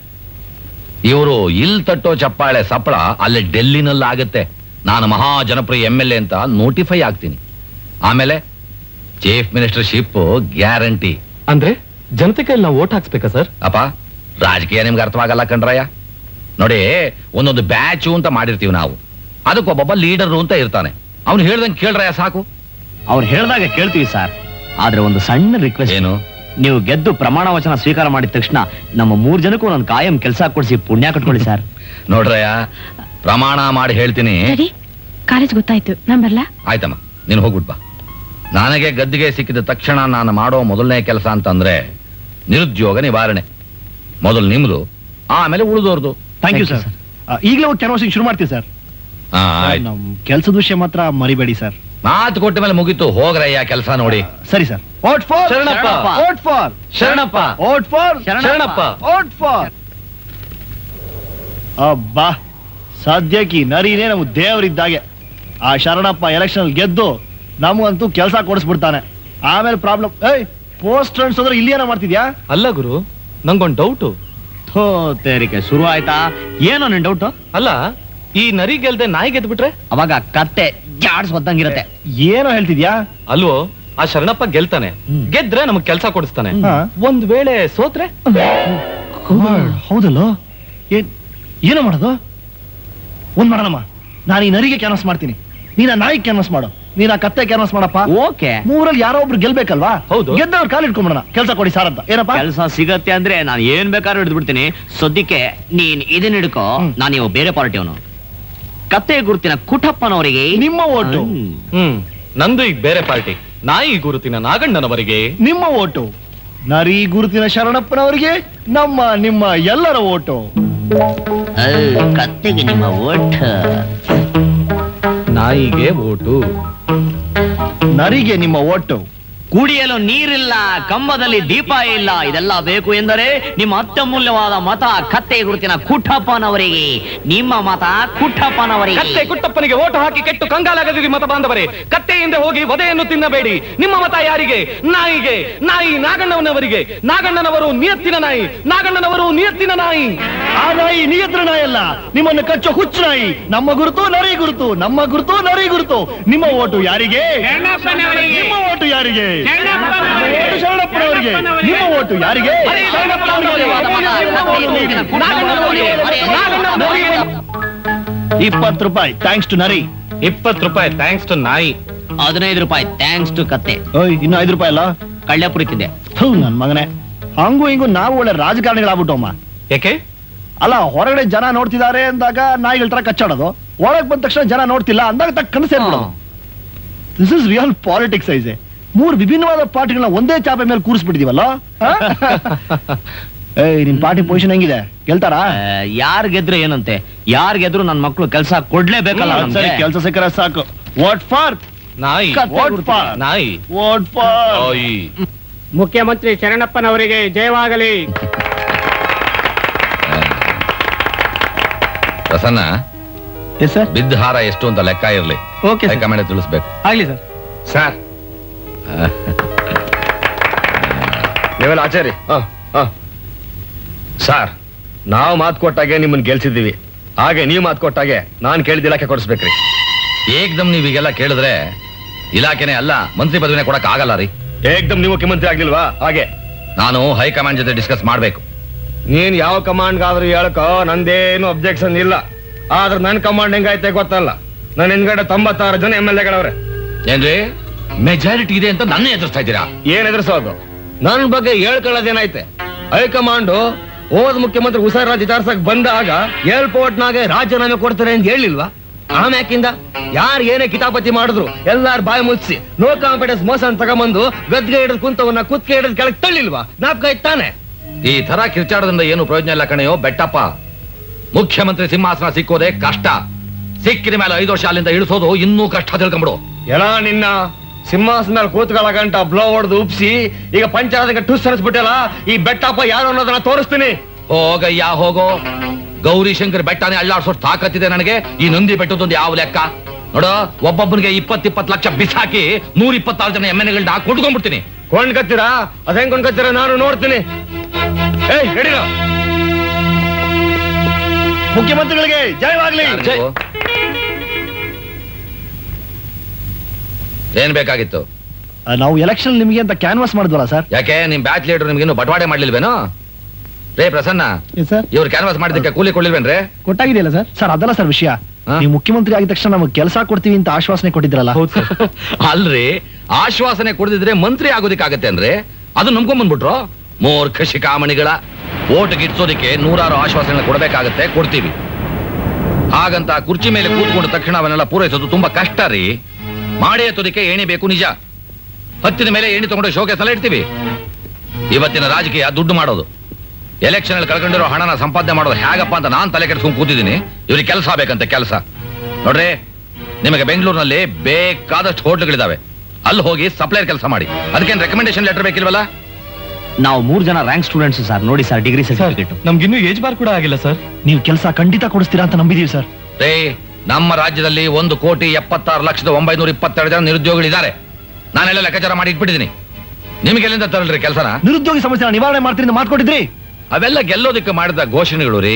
ಇವರು ಇಲ್ಲಿ ತಟ್ಟೋ ಚಪ್ಪಾಳೆ ಸಪ್ಪಳ ಅಲ್ಲಿ ಡೆಲ್ಲಿನಲ್ಲಿ ಆಗುತ್ತೆ. ನಾನು ಮಹಾ ಜನಪ್ರಿಯ MLA ಅಂತ ನೋಟಿಫೈ ಆಗ್ತೀನಿ. ಆಮೇಲೆ ಚೀಫ್ ಮಿನಿಸ್ಟರ್ಶಿಪ್ ಗ್ಯಾರಂಟಿ. ಅಂದ್ರೆ ಜನತೆ ಕೈಲಿ ನಾವು ವೋಟ್ ಹಾಕ್ಸ್ಬೇಕಾ ಸರ್? ಅಪ್ಪ, ರಾಜಕೀಯ ನಿಮ್ಗೆ ಅರ್ಥವಾಗಲ್ಲ ಕಣ್ರಯ್ಯ. ನೋಡಿ, ಒಂದೊಂದು ಬ್ಯಾಚು ಅಂತ ಮಾಡಿರ್ತೀವಿ ನಾವು, ಅದಕ್ಕೊಬ್ಬೊಬ್ಬ ಲೀಡರು ಅಂತ ಇರ್ತಾನೆ. ಅವ್ನು ಹೇಳ್ದಂಗೆ ಕೇಳ್ರಯ್ಯ ಸಾಕು. ಅವ್ರು ಹೇಳ್ದಾಗ ಕೇಳ್ತೀವಿ ಸರ್. ಆದ್ರೆ ಒಂದು ಸಣ್ಣ ರಿಕ್ವೆಸ್ಟ್. ಏನು? ನೀವು ಗೆದ್ದು ಪ್ರಮಾಣ ವಚನ ಸ್ವೀಕಾರ ಮಾಡಿದ ತಕ್ಷಣ ನಮ್ಮ 3 ಜನಕ್ಕೂ ನನ್ನ ಕಾಯಂ ಕೆಲಸ ಕೊಡಿಸಿ ಪುಣ್ಯ ಕಟ್ಕೊಳ್ಳಿ ಸರ್. ನೋಡ್ರಯ್ಯ, ಪ್ರಮಾಣ ಮಾಡಿ ಹೇಳ್ತೀನಿ. ಕಾಲೇಜ್ ಗೊತ್ತಾಯ್ತು, ನಾನ್ ಬರ್ಲಾ? ಆಯ್ತಮ್ಮ, ನೀನು ಹೋಗ್ಬಿಟ್ ಬಾ. ನನಗೆ ಗದ್ದಿಗೆ ಸಿಕ್ಕಿದ ತಕ್ಷಣ ನಾನು ಮಾಡೋ ಮೊದಲನೇ ಕೆಲಸ ಅಂತಂದ್ರೆ ನಿರುದ್ಯೋಗ ನಿವಾರಣೆ. ಮೊದಲು ನಿಮ್ದು, ಆಮೇಲೆ ಉಳಿದೋರ್ದು. Thank you sir. ಈಗಲೇ ಕ್ಯಾನ್ವಾಸಿಂಗ್ ಶುರು ಮಾಡ್ತೀವಿ ಸರ್. ನಮ್ ಕೆಲ್ಸದ ವಿಷಯ ಮಾತ್ರ ಮರಿಬೇಡಿ ಸರ್. ಮಾತು ಕೊಟ್ಟ ಮೇಲೆ ಮುಗೀತು, ಹೋಗ್ರಯ್ಯ ಕೆಲಸ ನೋಡಿ. ಸರಿ sir. Vote for Sharanappa. Vote for Sharanappa. Vote for Sharanappa. Vote for. ಅಬ್ಬಾ, ಸದ್ಯಕ್ಕೆ ನರಿನೇ ನಮ್ಗೆ ದೇವರಿದ್ದಾಗೆ. ಆ ಶರಣಪ್ಪ ಎಲೆಕ್ಷನ್ ಗೆದ್ದು ನಮಗಂತೂ ಕೆಲಸ ಕೊಡಿಸ್ಬಿಡ್ತಾನೆ. ಆಮೇಲೆ ಪ್ರಾಬ್ಲಮ್. ಏಯ್ ಪೋಸ್ಟ್ ಅನ್ಸೋದ್ರೆ ಇಲ್ಲಿ ಏನೋ ಮಾಡ್ತಿದ್ಯಾ? ಅಲ್ಲ ಗುರು, ನಂಗೊಂದು ಡೌಟು. ತೇರಿಕೆ ಶುರು ಆಯ್ತಾ? ಏನೋ ನಿನ್ ಡೌಟ್? ಅಲ್ಲ, ಈ ನರಿ ಗೆಲ್ದೆ ನಾಯಿ ಗೆದ್ಬಿಟ್ರೆ ಅವಾಗ ಕತ್ತೆ ಜಾಡ್ಸ್ ಒದ್ದಂಗಿರತ್ತೆ. ಏನೋ ಹೇಳ್ತಿದ್ಯಾ? ಅಲ್ವೋ, ಆ ಶರಣಪ್ಪ ಗೆಲ್ತಾನೆ, ಗೆದ್ರೆ ನಮಗ್ ಕೆಲಸ ಕೊಡಿಸ್ತಾನೆ. ಒಂದ್ ವೇಳೆ ಸೋತ್ರೆ? ಹೌದಲ್ಲೋ, ಏನೋ ಮಾಡೋದು? ಒಂದ್ ಮಾಡೋಣಮ್ಮ, ನಾನು ಈ ನರಿಗೆ ಕ್ಯಾನ್ವಸ್ ಮಾಡ್ತೀನಿ, ನೀನ್ ಆ ನಾಯಿ ಕ್ಯಾನ್ವಸ್ ಮಾಡು, ನೀನ್ ಆ ಕತ್ತೆ ಕ್ಯಾನ್ವಸ್ ಮಾಡಪ್ಪ. ಓಕೆ. ಮೂರಲ್ಲಿ ಯಾರೋ ಒಬ್ರು ಗೆಲ್ಬೇಕಲ್ವಾ? ಹೌದು. ಗೆದ್ದವ್ರು ಕಾಲ್ ಇಟ್ಕೊಂಡ್ಬಿಡೋಣ, ಕೆಲಸ ಕೊಡಿ ಸಾರ್ ಅಂತ. ಏನಪ್ಪ ಕೆಲಸ ಸಿಗತ್ತೆ ಅಂದ್ರೆ ನಾನು ಏನ್ ಬೇಕಾದ್ರೂ ಹಿಡಿದ್ಬಿಡ್ತೀನಿ. ಸದ್ಯಕ್ಕೆ ನೀನ್ ಇದನ್ನ ಹಿಡ್ಕೋ, ನಾನು ಇವಾಗ ಬೇರೆ ಪಾರ್ಟಿಯವನು. ಕತ್ತೆ ಗುರುತಿನ ಕುಟಪ್ಪನವರಿಗೆ ನಿಮ್ಮ ಓಟು. ನಂದು ಈಗ ಬೇರೆ ಪಾರ್ಟಿ. ನಾಯಿ ಗುರುತಿನ ನಾಗಣ್ಣನವರಿಗೆ ನಿಮ್ಮ ಓಟು. ನರಿ ಗುರುತಿನ ಶರಣಪ್ಪನವರಿಗೆ ನಿಮ್ಮ ಎಲ್ಲರ ಓಟು. ಕತ್ತೆಗೆ ನಿಮ್ಮ ಓಟ್. ನಾಯಿಗೆ ಓಟು. ನರಿಗೆ ನಿಮ್ಮ ಓಟು. ಕುಡಿಯಲು ನೀರಿಲ್ಲ, ಕಂಬದಲ್ಲಿ ದೀಪ ಇಲ್ಲ, ಇದೆಲ್ಲ ಬೇಕು ಎಂದರೆ ನಿಮ್ಮ ಅತ್ಯಮೂಲ್ಯವಾದ ಮತ ಕತ್ತೆ ಗುರುತಿನ ಕುಟ್ಟಪ್ಪನವರಿಗೆ. ನಿಮ್ಮ ಮತ ಕುಟ್ಟಪ್ಪನವರಿಗೆ. ಕತ್ತೆ ಕುಟ್ಟಪ್ಪನಿಗೆ ಓಟು ಹಾಕಿ ಕೆಟ್ಟು ಕಂಗಾಲಾಗದಿರಿ ಮತ ಬಾಂಧವರೇ. ಕತ್ತೆಯಿಂದ ಹೋಗಿ ವಧೆಯನ್ನು ತಿನ್ನಬೇಡಿ. ನಿಮ್ಮ ಮತ ಯಾರಿಗೆ? ನಾಯಿಗೆ. ನಾಯಿ ನಾಗಣ್ಣನವರಿಗೆ. ನಾಗಣ್ಣನವರು ನಿಯತ್ತಿನ ನಾಯಿ. ನಾಗಣ್ಣನವರು ನಿಯತ್ತಿನ ನಾಯಿ. ಆ ನಾಯಿ ನಿಯಂತ್ರಣ ನಾಯಿ ಅಲ್ಲ, ನಿಮ್ಮನ್ನು ಕಚ್ಚೋ ಹುಚ್ಚು ನಾಯಿ. ನಮ್ಮ ಗುರುತು ನರಿ ಗುರುತು, ನಮ್ಮ ಗುರುತು ನರಿ ಗುರುತು. ನಿಮ್ಮ ಓಟು ಯಾರಿಗೆ? ನಿಮ್ಮ ಓಟು ಯಾರಿಗೆ? ಶರಣಪ್ಪನವರಿಗೆ. ನಿಮ್ಮ ಓಟು ಯಾರಿಗೆ? 20 ರೂಪಾಯಿ ಥ್ಯಾಂಕ್ಸ್ ಟು ನರಿ. 20 ರೂಪಾಯಿ ಥ್ಯಾಂಕ್ಸ್ ಟು ನಾಯಿ. 15 ರೂಪಾಯಿ ಥ್ಯಾಂಕ್ಸ್ ಟು ಕತ್ತೆ. ಇನ್ನು 5 ರೂಪಾಯಿ ಅಲ್ಲ? ಕಳ್ಳ ಪುರಿತಿದ್ದೆ. ನನ್ ಮಗನೇ, ಹಂಗೂ ಹಿಂಗೂ ನಾವು ಒಳ್ಳೆ ರಾಜಕಾರಣಿಗಳಾಗ್ಬಿಟ್ಟವಮ್ಮ. ಯಾಕೆ? ಅಲ್ಲ, ಹೊರಗಡೆ ಜನ ನೋಡ್ತಿದ್ದಾರೆ ಅಂದಾಗ ನಾಯಿಗಳ ತರ ಕಚ್ಚಾಡೋದು, ಒಳಗ್ ಬಂದ ತಕ್ಷಣ ಜನ ನೋಡ್ತಿಲ್ಲ ಅಂದಾಗ ತಕ್ಕನ್ನು ಸೇರ್ಬಿಡೋದು. ದಿಸ್ ಇಸ್ ರಿಯಲ್ ಪಾಲಿಟಿಕ್ಸ್ ಐಸೆ. 3 ವಿಭಿನ್ನವಾದ ಪಾರ್ಟಿಗಳನ್ನ ಒಂದೇ ಚಾಪೆ ಮೇಲೆ ಕೂರಿಸ್ಬಿಟ್ಟಿದೀವಲ್ಲ. ನಿಮ್ ಪಾರ್ಟಿ ಪೊಸಿಷನ್ ಹೆಂಗಿದೆ? ಗೆಲ್ತಾರಾ? ಯಾರ್ ಗೆದ್ರೆ ಏನಂತೆ? ಯಾರ್ ಗೆದ್ರು ನನ್ ಮಕ್ಳು ಕೆಲ್ಸ ಕೊಡ್ಲೇಬೇಕಲ್ಲ. ಕೆಲಸ ಸಿಕ್ಕರೆ ಸಾಕು. ವಾಟ್ ಫಾರ್ ನಾಯಿ. ವಾಟ್ ಫಾರ್ ನಾಯಿ. ವಾಟ್ ಫಾರ್ ಮುಖ್ಯಮಂತ್ರಿ ಶರಣಪ್ಪನವರಿಗೆ ಜಯವಾಗಲಿ. ಪ್ರಸನ್ನ, ಬಿದ್ದ ಹಾರ ಎಷ್ಟು ಅಂತ ಲೆಕ್ಕ ಇರ್ಲಿ. ಹೈಕಮಾಂಡ್ ತಿಳಿಸ್ಬೇಕು. ಆಗ್ಲಿ ಸರ್. ಸರ್ ನೀವೆಲ್ಲ ಆಚಾರಿ. ಸರ್, ನಾವು ಮಾತು ಕೊಟ್ಟಾಗೆ ನಿಮ್ಮನ್ನ ಗೆಲ್ಸಿದ್ದೀವಿ, ಹಾಗೆ ನೀವು ಮಾತು ಕೊಟ್ಟಾಗೆ ನಾನು ಕೇಳಿದ ಇಲಾಖೆ ಕೊಡಿಸ್ಬೇಕ್ರಿ. ಏಕ್ದಮ್ ನೀವ್ ಈಗೆಲ್ಲ ಕೇಳಿದ್ರೆ ಇಲಾಖೆನೆ ಅಲ್ಲ, ಮಂತ್ರಿ ಪದವಿನೇ ಕೊಡಕ್ ಆಗಲ್ಲ ರೀ. ಏಕ್ದಮ್ ನೀವು ಮುಖ್ಯಮಂತ್ರಿ ಆಗ್ಲಿಲ್ವಾ? ಹಾಗೆ ನಾನು ಹೈಕಮಾಂಡ್ ಜೊತೆ ಡಿಸ್ಕಸ್ ಮಾಡ್ಬೇಕು. ನೀನ್ ಯಾವ ಕಮಾಂಡ್ಗಾದ್ರೂ ಹೇಳಕೋ ನಂದೇನು ಅಬ್ಜೆಕ್ಷನ್ ಇಲ್ಲ. ಆದ್ರೆ ನನ್ ಕಮಾಂಡ್ ಹೆಂಗೈತೆ ಗೊತ್ತಲ್ಲ. ನನ್ನ ಹಿಂದ್ಗಡೆ 96 ಜನ MLA-ಗಳವ್ರೆ. ಏನ್ರಿ ಮೆಜಾರಿಟಿ ಇದೆ ಅಂತ ನನ್ನ ಎದುರಿಸ್ತಾ ಇದ್ದೀರಾ? ಏನ್ ಎದುರಿಸೋದು? ನನ್ ಬಗ್ಗೆ ಹೇಳ್ಕೊಳ್ಳೋದೇನೈತೆ? ಹೈಕಮಾಂಡ್ ಹೋದ ಮುಖ್ಯಮಂತ್ರಿ ಹುಷಾರಾಜ್ ವಿಚಾರಿಸಕ್ ಬಂದಾಗ ಏರ್ಪೋರ್ಟ್ನಾಗೆ ರಾಜೀನಾಮೆ ಕೊಡ್ತಾರೆ ಅಂತ ಹೇಳಿಲ್ವಾ? ಆಮ್ಯಾಕಿಂದ ಯಾರು ಏನೇ ಕಿತಾಪತಿ ಮಾಡಿದ್ರು ಎಲ್ಲಾರು ಬಾಯಿ ಮುಚ್ಚಿಸಿ ನೋ ಕಾನ್ಫಿಡೆನ್ಸ್ ಮೋಸನ್ ತಗೊಂಬಂದು ಗದ್ಗೆ ಹಿಡಿದು ಕುಂತವನ್ನ ಕುತ್ಕೆ ಹಿಡಿದು ಕೆಳಗೆ ತಳ್ಳಿಲ್ವಾ? ಜ್ಞಾಪಕ ಇತ್ತಾನೆ. ಈ ತರ ಕಿರ್ಚಾಡೋದ್ರಿಂದ ಏನು ಪ್ರಯೋಜನ ಇಲ್ಲ ಕಣೆಯೋ ಬೆಟ್ಟಪ್ಪ. ಮುಖ್ಯಮಂತ್ರಿ ಸಿಂಹಾಸನ ಸಿಕ್ಕೋದೇ ಕಷ್ಟ. ಸಿಕ್ಕಿದ ಮೇಲೆ 5 ವರ್ಷ ಅಲ್ಲಿಂದ ಇಳಿಸೋದು ಇನ್ನೂ ಕಷ್ಟ. ತಿಳ್ಕೊಂಬಿಡು. ಎಲ್ಲ ನಿನ್ನ ಸಿಂಹಾಸನ ಮೇಲೆ ಕೂತ್ಗಳ ಗಂಟ ಬ್ಲೋ ಹೊಡೆದು ಉಪ್ಸಿ ಈಗ ಪಂಚಾಯತ್ಗೆ ಟುಸ್ ಅನಿಸ್ಬಿಟ್ಟಲ್ಲ. ಈ ಬೆಟ್ಟಪ್ಪ ಯಾರು ಅನ್ನೋದನ್ನ ತೋರಿಸ್ತೀನಿ. ಹೋಗಯ್ಯ ಹೋಗೋ. ಗೌರಿ ಶಂಕರ್ ಬೆಟ್ಟನೇ ಅಳ್ಳಾಡ್ಸೋ ತಾಕತ್ತಿದೆ ನನಗೆ. ಈ ನಂದಿ ಬೆಟ್ಟದೊಂದು ಯಾವ ಲೆಕ್ಕ ನೋಡು. ಒಬ್ಬೊಬ್ಬನಿಗೆ 20-20 ಲಕ್ಷ ಬಿಸಾಕಿ 126 ಜನ MLA-ಗಳನ್ನ ಕೊಂಡ್ಕೊಂಡ್ಬಿಡ್ತೀನಿ. ಕೊಂಡ್ಕತ್ತೀರಾ? ಅದ್ ಹೆಂಗ್ ಕೊಂಡ್ಕತ್ತೀರಾ ನಾನು ನೋಡ್ತೀನಿ. ಏಯ್ ನಡೀರ. ಮುಖ್ಯಮಂತ್ರಿಗಳಿಗೆ ಜಯವಾಗ್ಲಿ. ಏನ್ ಬೇಕಾಗಿತ್ತು? ನಾವು ಎಲೆಕ್ಷನ್ ನಿಮ್ಗೆ ಅಂತ ಕ್ಯಾನ್ವಾಸ್ ಮಾಡಿದ್ವಲ್ಲ ಸರ್. ಯಾಕೆ ನಿಮ್ ಬ್ಯಾಚ್ ಲೀಡರ್ ನಿಮ್ಗೆ ಬಟವಾಡೆ ಮಾಡ್ಲಿಲ್ವೇನೋ? ರೇ ಪ್ರಸನ್ನ, ಇವ್ರು ಕ್ಯಾನ್ವಾಸ್ ಮಾಡಿದಕ್ಕೆ ಕೂಲಿ ಕೊಡ್ಲಿಲ್ವೇನ್ರಿ? ಕೊಟ್ಟಾಗಿದೆಯಲ್ಲ ಸರ್. ಸರ್ ಅದಲ್ಲ ಸರ್ ವಿಷಯ. ನೀವು ಮುಖ್ಯಮಂತ್ರಿ ಆಗಿದ ತಕ್ಷಣ ನಮಗೆ ಕೆಲಸ ಕೊಡ್ತೀವಿ ಅಂತ ಆಶ್ವಾಸನೆ ಕೊಟ್ಟಿದ್ರಲ್ಲ. ಅಲ್ರಿ, ಆಶ್ವಾಸನೆ ಕೊಡದಿದ್ರೆ ಮಂತ್ರಿ ಆಗೋದಿಕ್ಕಾಗತ್ತೆ ಅಂದ್ರೆ ಅದು ನಂಬ್ಕೊಂಡ್ಬಂದ್ಬಿಟ್ರು. ಮೂರ್ಖ ಶಿಖಾಮಣಿಗಳ ಓಟ್ ಗಿಟ್ಸೋದಿಕ್ಕೆ 100 ಆಶ್ವಾಸನೆ ಕೊಡಬೇಕಾಗತ್ತೆ, ಕೊಡ್ತೀವಿ. ಹಾಗಂತ ಕುರ್ಚಿ ಮೇಲೆ ಕೂತ್ಕೊಂಡ ತಕ್ಷಣ ಅವನ್ನೆಲ್ಲ ಪೂರೈಸೋದು ತುಂಬಾ ಕಷ್ಟ ರೀ. ಮಾಡಿ ಎತ್ತೋದಿಕ್ಕೆ ಏಣಿ ಬೇಕು ನಿಜ. ಹತ್ತಿದ ಮೇಲೆ ಏಣಿ ತಗೊಂಡು ಶೋಕೇಸ್ ಎಲ್ಲ ಇಡ್ತೀವಿ. ಇವತ್ತಿನ ರಾಜಕೀಯ ದುಡ್ಡು ಮಾಡೋದು. ಎಲೆಕ್ಷನ್ ಅಲ್ಲಿ ಕಳ್ಕೊಂಡಿರೋ ಹಣನ ಸಂಪಾದನೆ ಮಾಡೋದು ಹೇಗಪ್ಪ ಅಂತ ನಾನ್ ತಲೆ ಕೆಡಿಸ್ಕೊಂಡು ಕೂತಿದ್ದೀನಿ. ಇವ್ರಿಗೆ ಕೆಲಸ ಬೇಕಂತೆ ಕೆಲಸ. ನೋಡ್ರಿ, ನಿಮಗೆ ಬೆಂಗಳೂರಿನಲ್ಲಿ ಬೇಕಾದಷ್ಟು ಹೋಟ್ಲ್ಗಳಿದಾವೆ. ಅಲ್ಲಿ ಹೋಗಿ ಸಪ್ಲೈರ್ ಕೆಲಸ ಮಾಡಿ. ಅದಕ್ಕೇನು ರೆಕಮೆಂಡೇಶನ್ ಲೆಟರ್ ಬೇಕಿಲ್ವಲ್ಲ? ನಾವು 3 ಜನ ರ್ಯಾಂಕ್ ಸ್ಟೂಡೆಂಟ್ಸ್ ಸರ್. ನೋಡಿ ಸರ್, ಡಿಗ್ರಿ ಸರ್ಟಿಫಿಕೇಟ್ ನಮ್ಗಿನ್ನೂ ಏಜ್ ಬಾರ್ ಕೂಡ ಆಗಿಲ್ಲ ಸರ್. ನೀವು ಕೆಲಸ ಖಂಡಿತ ಕೊಡಿಸ್ತೀರಾ ಅಂತ ನಂಬಿದೀವಿ ಸರ್. ರೇ, ನಮ್ಮ ರಾಜ್ಯದಲ್ಲಿ 1,76,922 ಜನ ನಿರುದ್ಯೋಗಿಗಳಿದ್ದಾರೆ. ನಾನೆಲ್ಲ ಲೆಕ್ಕಾಚಾರ ಮಾಡಿ ಇಟ್ಬಿಟ್ಟಿದ್ದೀನಿ. ನಿಮ್ಗೆಲ್ಲಿಂದ ತರಲ್ರಿ ಕೆಲಸನ? ನಿರುದ್ಯೋಗಿ ಸಮಸ್ಯೆ ನಿವಾರಣೆ ಮಾಡ್ತೀನಿ ಮಾತ್ಕೊಟ್ಟಿದ್ರಿ. ಅವೆಲ್ಲ ಗೆಲ್ಲೋದಕ್ಕೆ ಮಾಡಿದ ಘೋಷಣೆಗಳು ರೀ.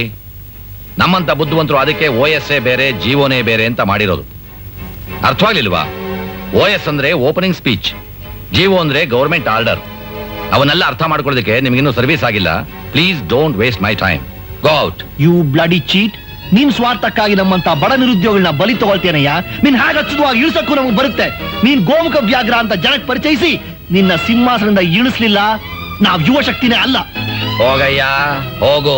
ನಮ್ಮಂತ ಬುದ್ಧಿವಂತರು ಅದಕ್ಕೆ OSA ಬೇರೆ ಜೀವೋನೇ ಬೇರೆ ಅಂತ ಮಾಡಿರೋದು. ಅರ್ಥವಾಗ್ಲಿಲ್ವಾ? OS ಅಂದ್ರೆ ಓಪನಿಂಗ್ ಸ್ಪೀಚ್, ಜೀವೋ ಅಂದ್ರೆ ಗವರ್ಮೆಂಟ್ ಆರ್ಡರ್. ಅವನ್ನೆಲ್ಲ ಅರ್ಥ ಮಾಡ್ಕೊಳ್ಳೋದಕ್ಕೆ ನಿಮ್ಗಿನ್ನೂ ಸರ್ವಿಸ್ ಆಗಿಲ್ಲ. Please don't waste my time. Go out. You bloody cheat. ನೀನ್ ಸ್ವಾರ್ಥಕ್ಕಾಗಿ ನಮ್ಮಂತ ಬಡ ನಿರುದ್ಯೋಗಿಗಳನ್ನ ಬಲಿ ತಗೊಳ್ತೇನಯ್ಯ. ನೀನ್ ಹೇಗೆ ಹಚ್ಚುವಾಗ ಇಳಿಸಕ್ಕೂ ನಮಗೆ ಬರುತ್ತೆ. ನೀನ್ ಗೋಮುಖ ವ್ಯಾಘ್ರ ಅಂತ ಜನಕ್ಕೆ ಪರಿಚಯಿಸಿ ನಿನ್ನ ಸಿಂಹಾಸನದಿಂದ ಇಳಿಸ್ಲಿಲ್ಲ. ನಾವ್ ಯುವ ಶಕ್ತಿನೇ ಅಲ್ಲ. ಹೋಗಯ್ಯ ಹೋಗು.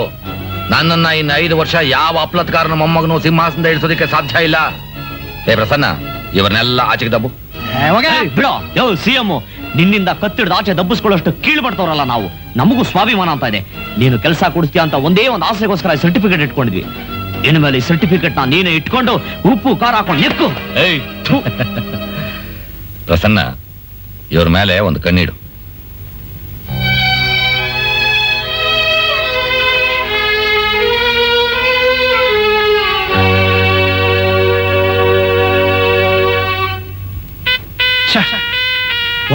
ನನ್ನನ್ನ ಇನ್ನು 5 ವರ್ಷ ಯಾವ ಅಪ್ಲತ್ಕಾರನ ಮೊಮ್ಮಗನು ಸಿಂಹಾಸನದಿಂದ ಇಳಿಸೋದಕ್ಕೆ ಸಾಧ್ಯ ಇಲ್ಲ. ಪ್ರಸನ್ನ, ಇವರನ್ನೆಲ್ಲ ಆಚೆಗೆ ದಬ್ಬು. ಬಿಡೋ ಯೋ CM, ನಿನ್ನಿಂದ ಕತ್ತಿಡ್ದು ಆಚೆ ದಬ್ಬಿಸ್ಕೊಳ್ಳೋಷ್ಟು ಕೀಳ್ಬಡ್ತವ್ರಲ್ಲ ನಾವು. ನಮಗೂ ಸ್ವಾಭಿಮಾನ ಅಂತ ಇದೆ. ನೀನು ಕೆಲಸ ಕೊಡಿಸ್ತೀಯ ಅಂತ ಒಂದೇ ಒಂದು ಆಸೆಗೋಸ್ಕರ ಸರ್ಟಿಫಿಕೇಟ್ ಇಟ್ಕೊಂಡಿದ್ವಿ. ಇನ್ಮೇಲೆ ಈ ಸರ್ಟಿಫಿಕೇಟ್ ನೀನೇ ಇಟ್ಕೊಂಡು ಉಪ್ಪು ಖಾರ ಹಾಕೊಂಡು ನೆಕ್ಕು. ಪ್ರಸನ್ನ, ಇವ್ರ ಮೇಲೆ ಒಂದು ಕಣ್ಣಿಡು.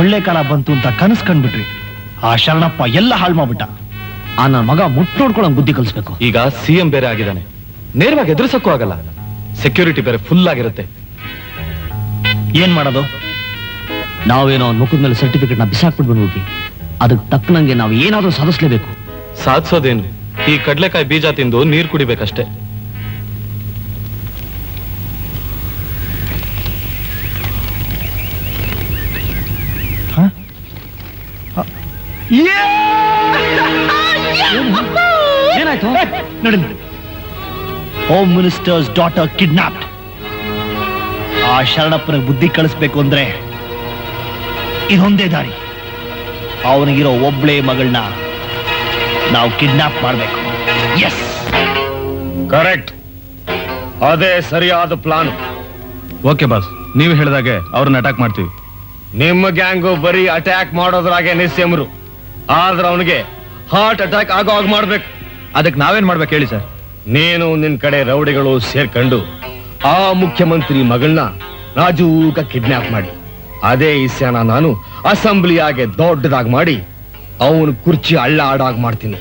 ಒಳ್ಳೆ ಕಾಲ ಬಂತು ಅಂತ ಕನಸು ಕಂಡ್ಬಿಟ್ರಿ. ಆ ಶರಣಪ್ಪ ಎಲ್ಲ ಹಾಳು ಮಾಡ್ಬಿಟ್ಟ. ಆ ನನ್ನ ಮಗ ಮುಟ್ ನೋಡ್ಕೊಳ್ಳೋ ಬುದ್ಧಿ ಕಲಿಸ್ಬೇಕು. ಈಗ CM ಬೇರೆ ಆಗಿದ್ದಾನೆ, ನೇರವಾಗಿ ಎದುರಿಸಕ್ಕೂ ಆಗಲ್ಲ. ಸೆಕ್ಯೂರಿಟಿ ಬೇರೆ ಫುಲ್ ಆಗಿರುತ್ತೆ. ಏನ್ ಮಾಡೋದು? ನಾವೇನೋ ಅವ್ನ ಮುಖದ ಮೇಲೆ ಸರ್ಟಿಫಿಕೇಟ್ ನ ಬಿಸಾಕ್ಬಿಟ್ಟು ಬಂದ್ಬಿಟ್ವಿ. ಅದಕ್ಕೆ ತಕ್ಕನಂಗೆ ನಾವು ಏನಾದ್ರೂ ಸಾಧಿಸ್ಲೇಬೇಕು. ಸಾಧಿಸೋದೇನು? ಈ ಕಡ್ಲೆಕಾಯಿ ಬೀಜ ತಿಂದು ನೀರ್ ಕುಡಿಬೇಕಷ್ಟೇ. ಏನಾಯ್ತು? ನೋಡಿ, ಹೋಮ್ ಮಿನಿಸ್ಟರ್ಸ್ ಡಾಟರ್ ಕಿಡ್ನಾಪ್ಡ್. ಆ ಶರಣಪ್ಪನ ಬುದ್ಧಿ ಕಳಿಸ್ಬೇಕು ಅಂದ್ರೆ ಇದೊಂದೇ ದಾರಿ. ಅವನಿಗಿರೋ ಒಬ್ಳೇ ಮಗಳನ್ನ ನಾವು ಕಿಡ್ನಾಪ್ ಮಾಡ್ಬೇಕು. Yes, correct. ಅದೇ ಸರಿಯಾದ ಪ್ಲಾನ್. ಓಕೆ ಬಾಸ್, ನೀವು ಹೇಳಿದಾಗೆ ಅವ್ರನ್ನ ಅಟ್ಯಾಕ್ ಮಾಡ್ತೀವಿ. ನಿಮ್ಮ ಗ್ಯಾಂಗು ಬರೀ ಅಟ್ಯಾಕ್ ಮಾಡೋದ್ರಾಗೆ ನಿಸ್ಸೆಮರು. ಆದ್ರೆ ಅವನಿಗೆ ಹಾರ್ಟ್ ಅಟ್ಯಾಕ್ ಆಗೋ ಹಾಗೆ ಮಾಡ್ಬೇಕು. ಅದಕ್ಕೆ ನಾವೇನ್ ಮಾಡ್ಬೇಕು ಹೇಳಿ ಸರ್? ನೀನು ನಿನ್ ಕಡೆ ರೌಡಿಗಳು ಸೇರ್ಕೊಂಡು ಆ ಮುಖ್ಯಮಂತ್ರಿ ಮಗಳನ್ನ ನಾಜೂಕ ಕಿಡ್ನಾಪ್ ಮಾಡಿ, ಅದೇ ಇಸ್ಯಾನ ನಾನು ಅಸೆಂಬ್ಲಿಯಾಗೆ ದೊಡ್ಡದಾಗಿ ಮಾಡಿ ಅವನು ಕುರ್ಚಿ ಅಳ್ಳ ಆಡಾಗ್ ಮಾಡ್ತೀನಿ.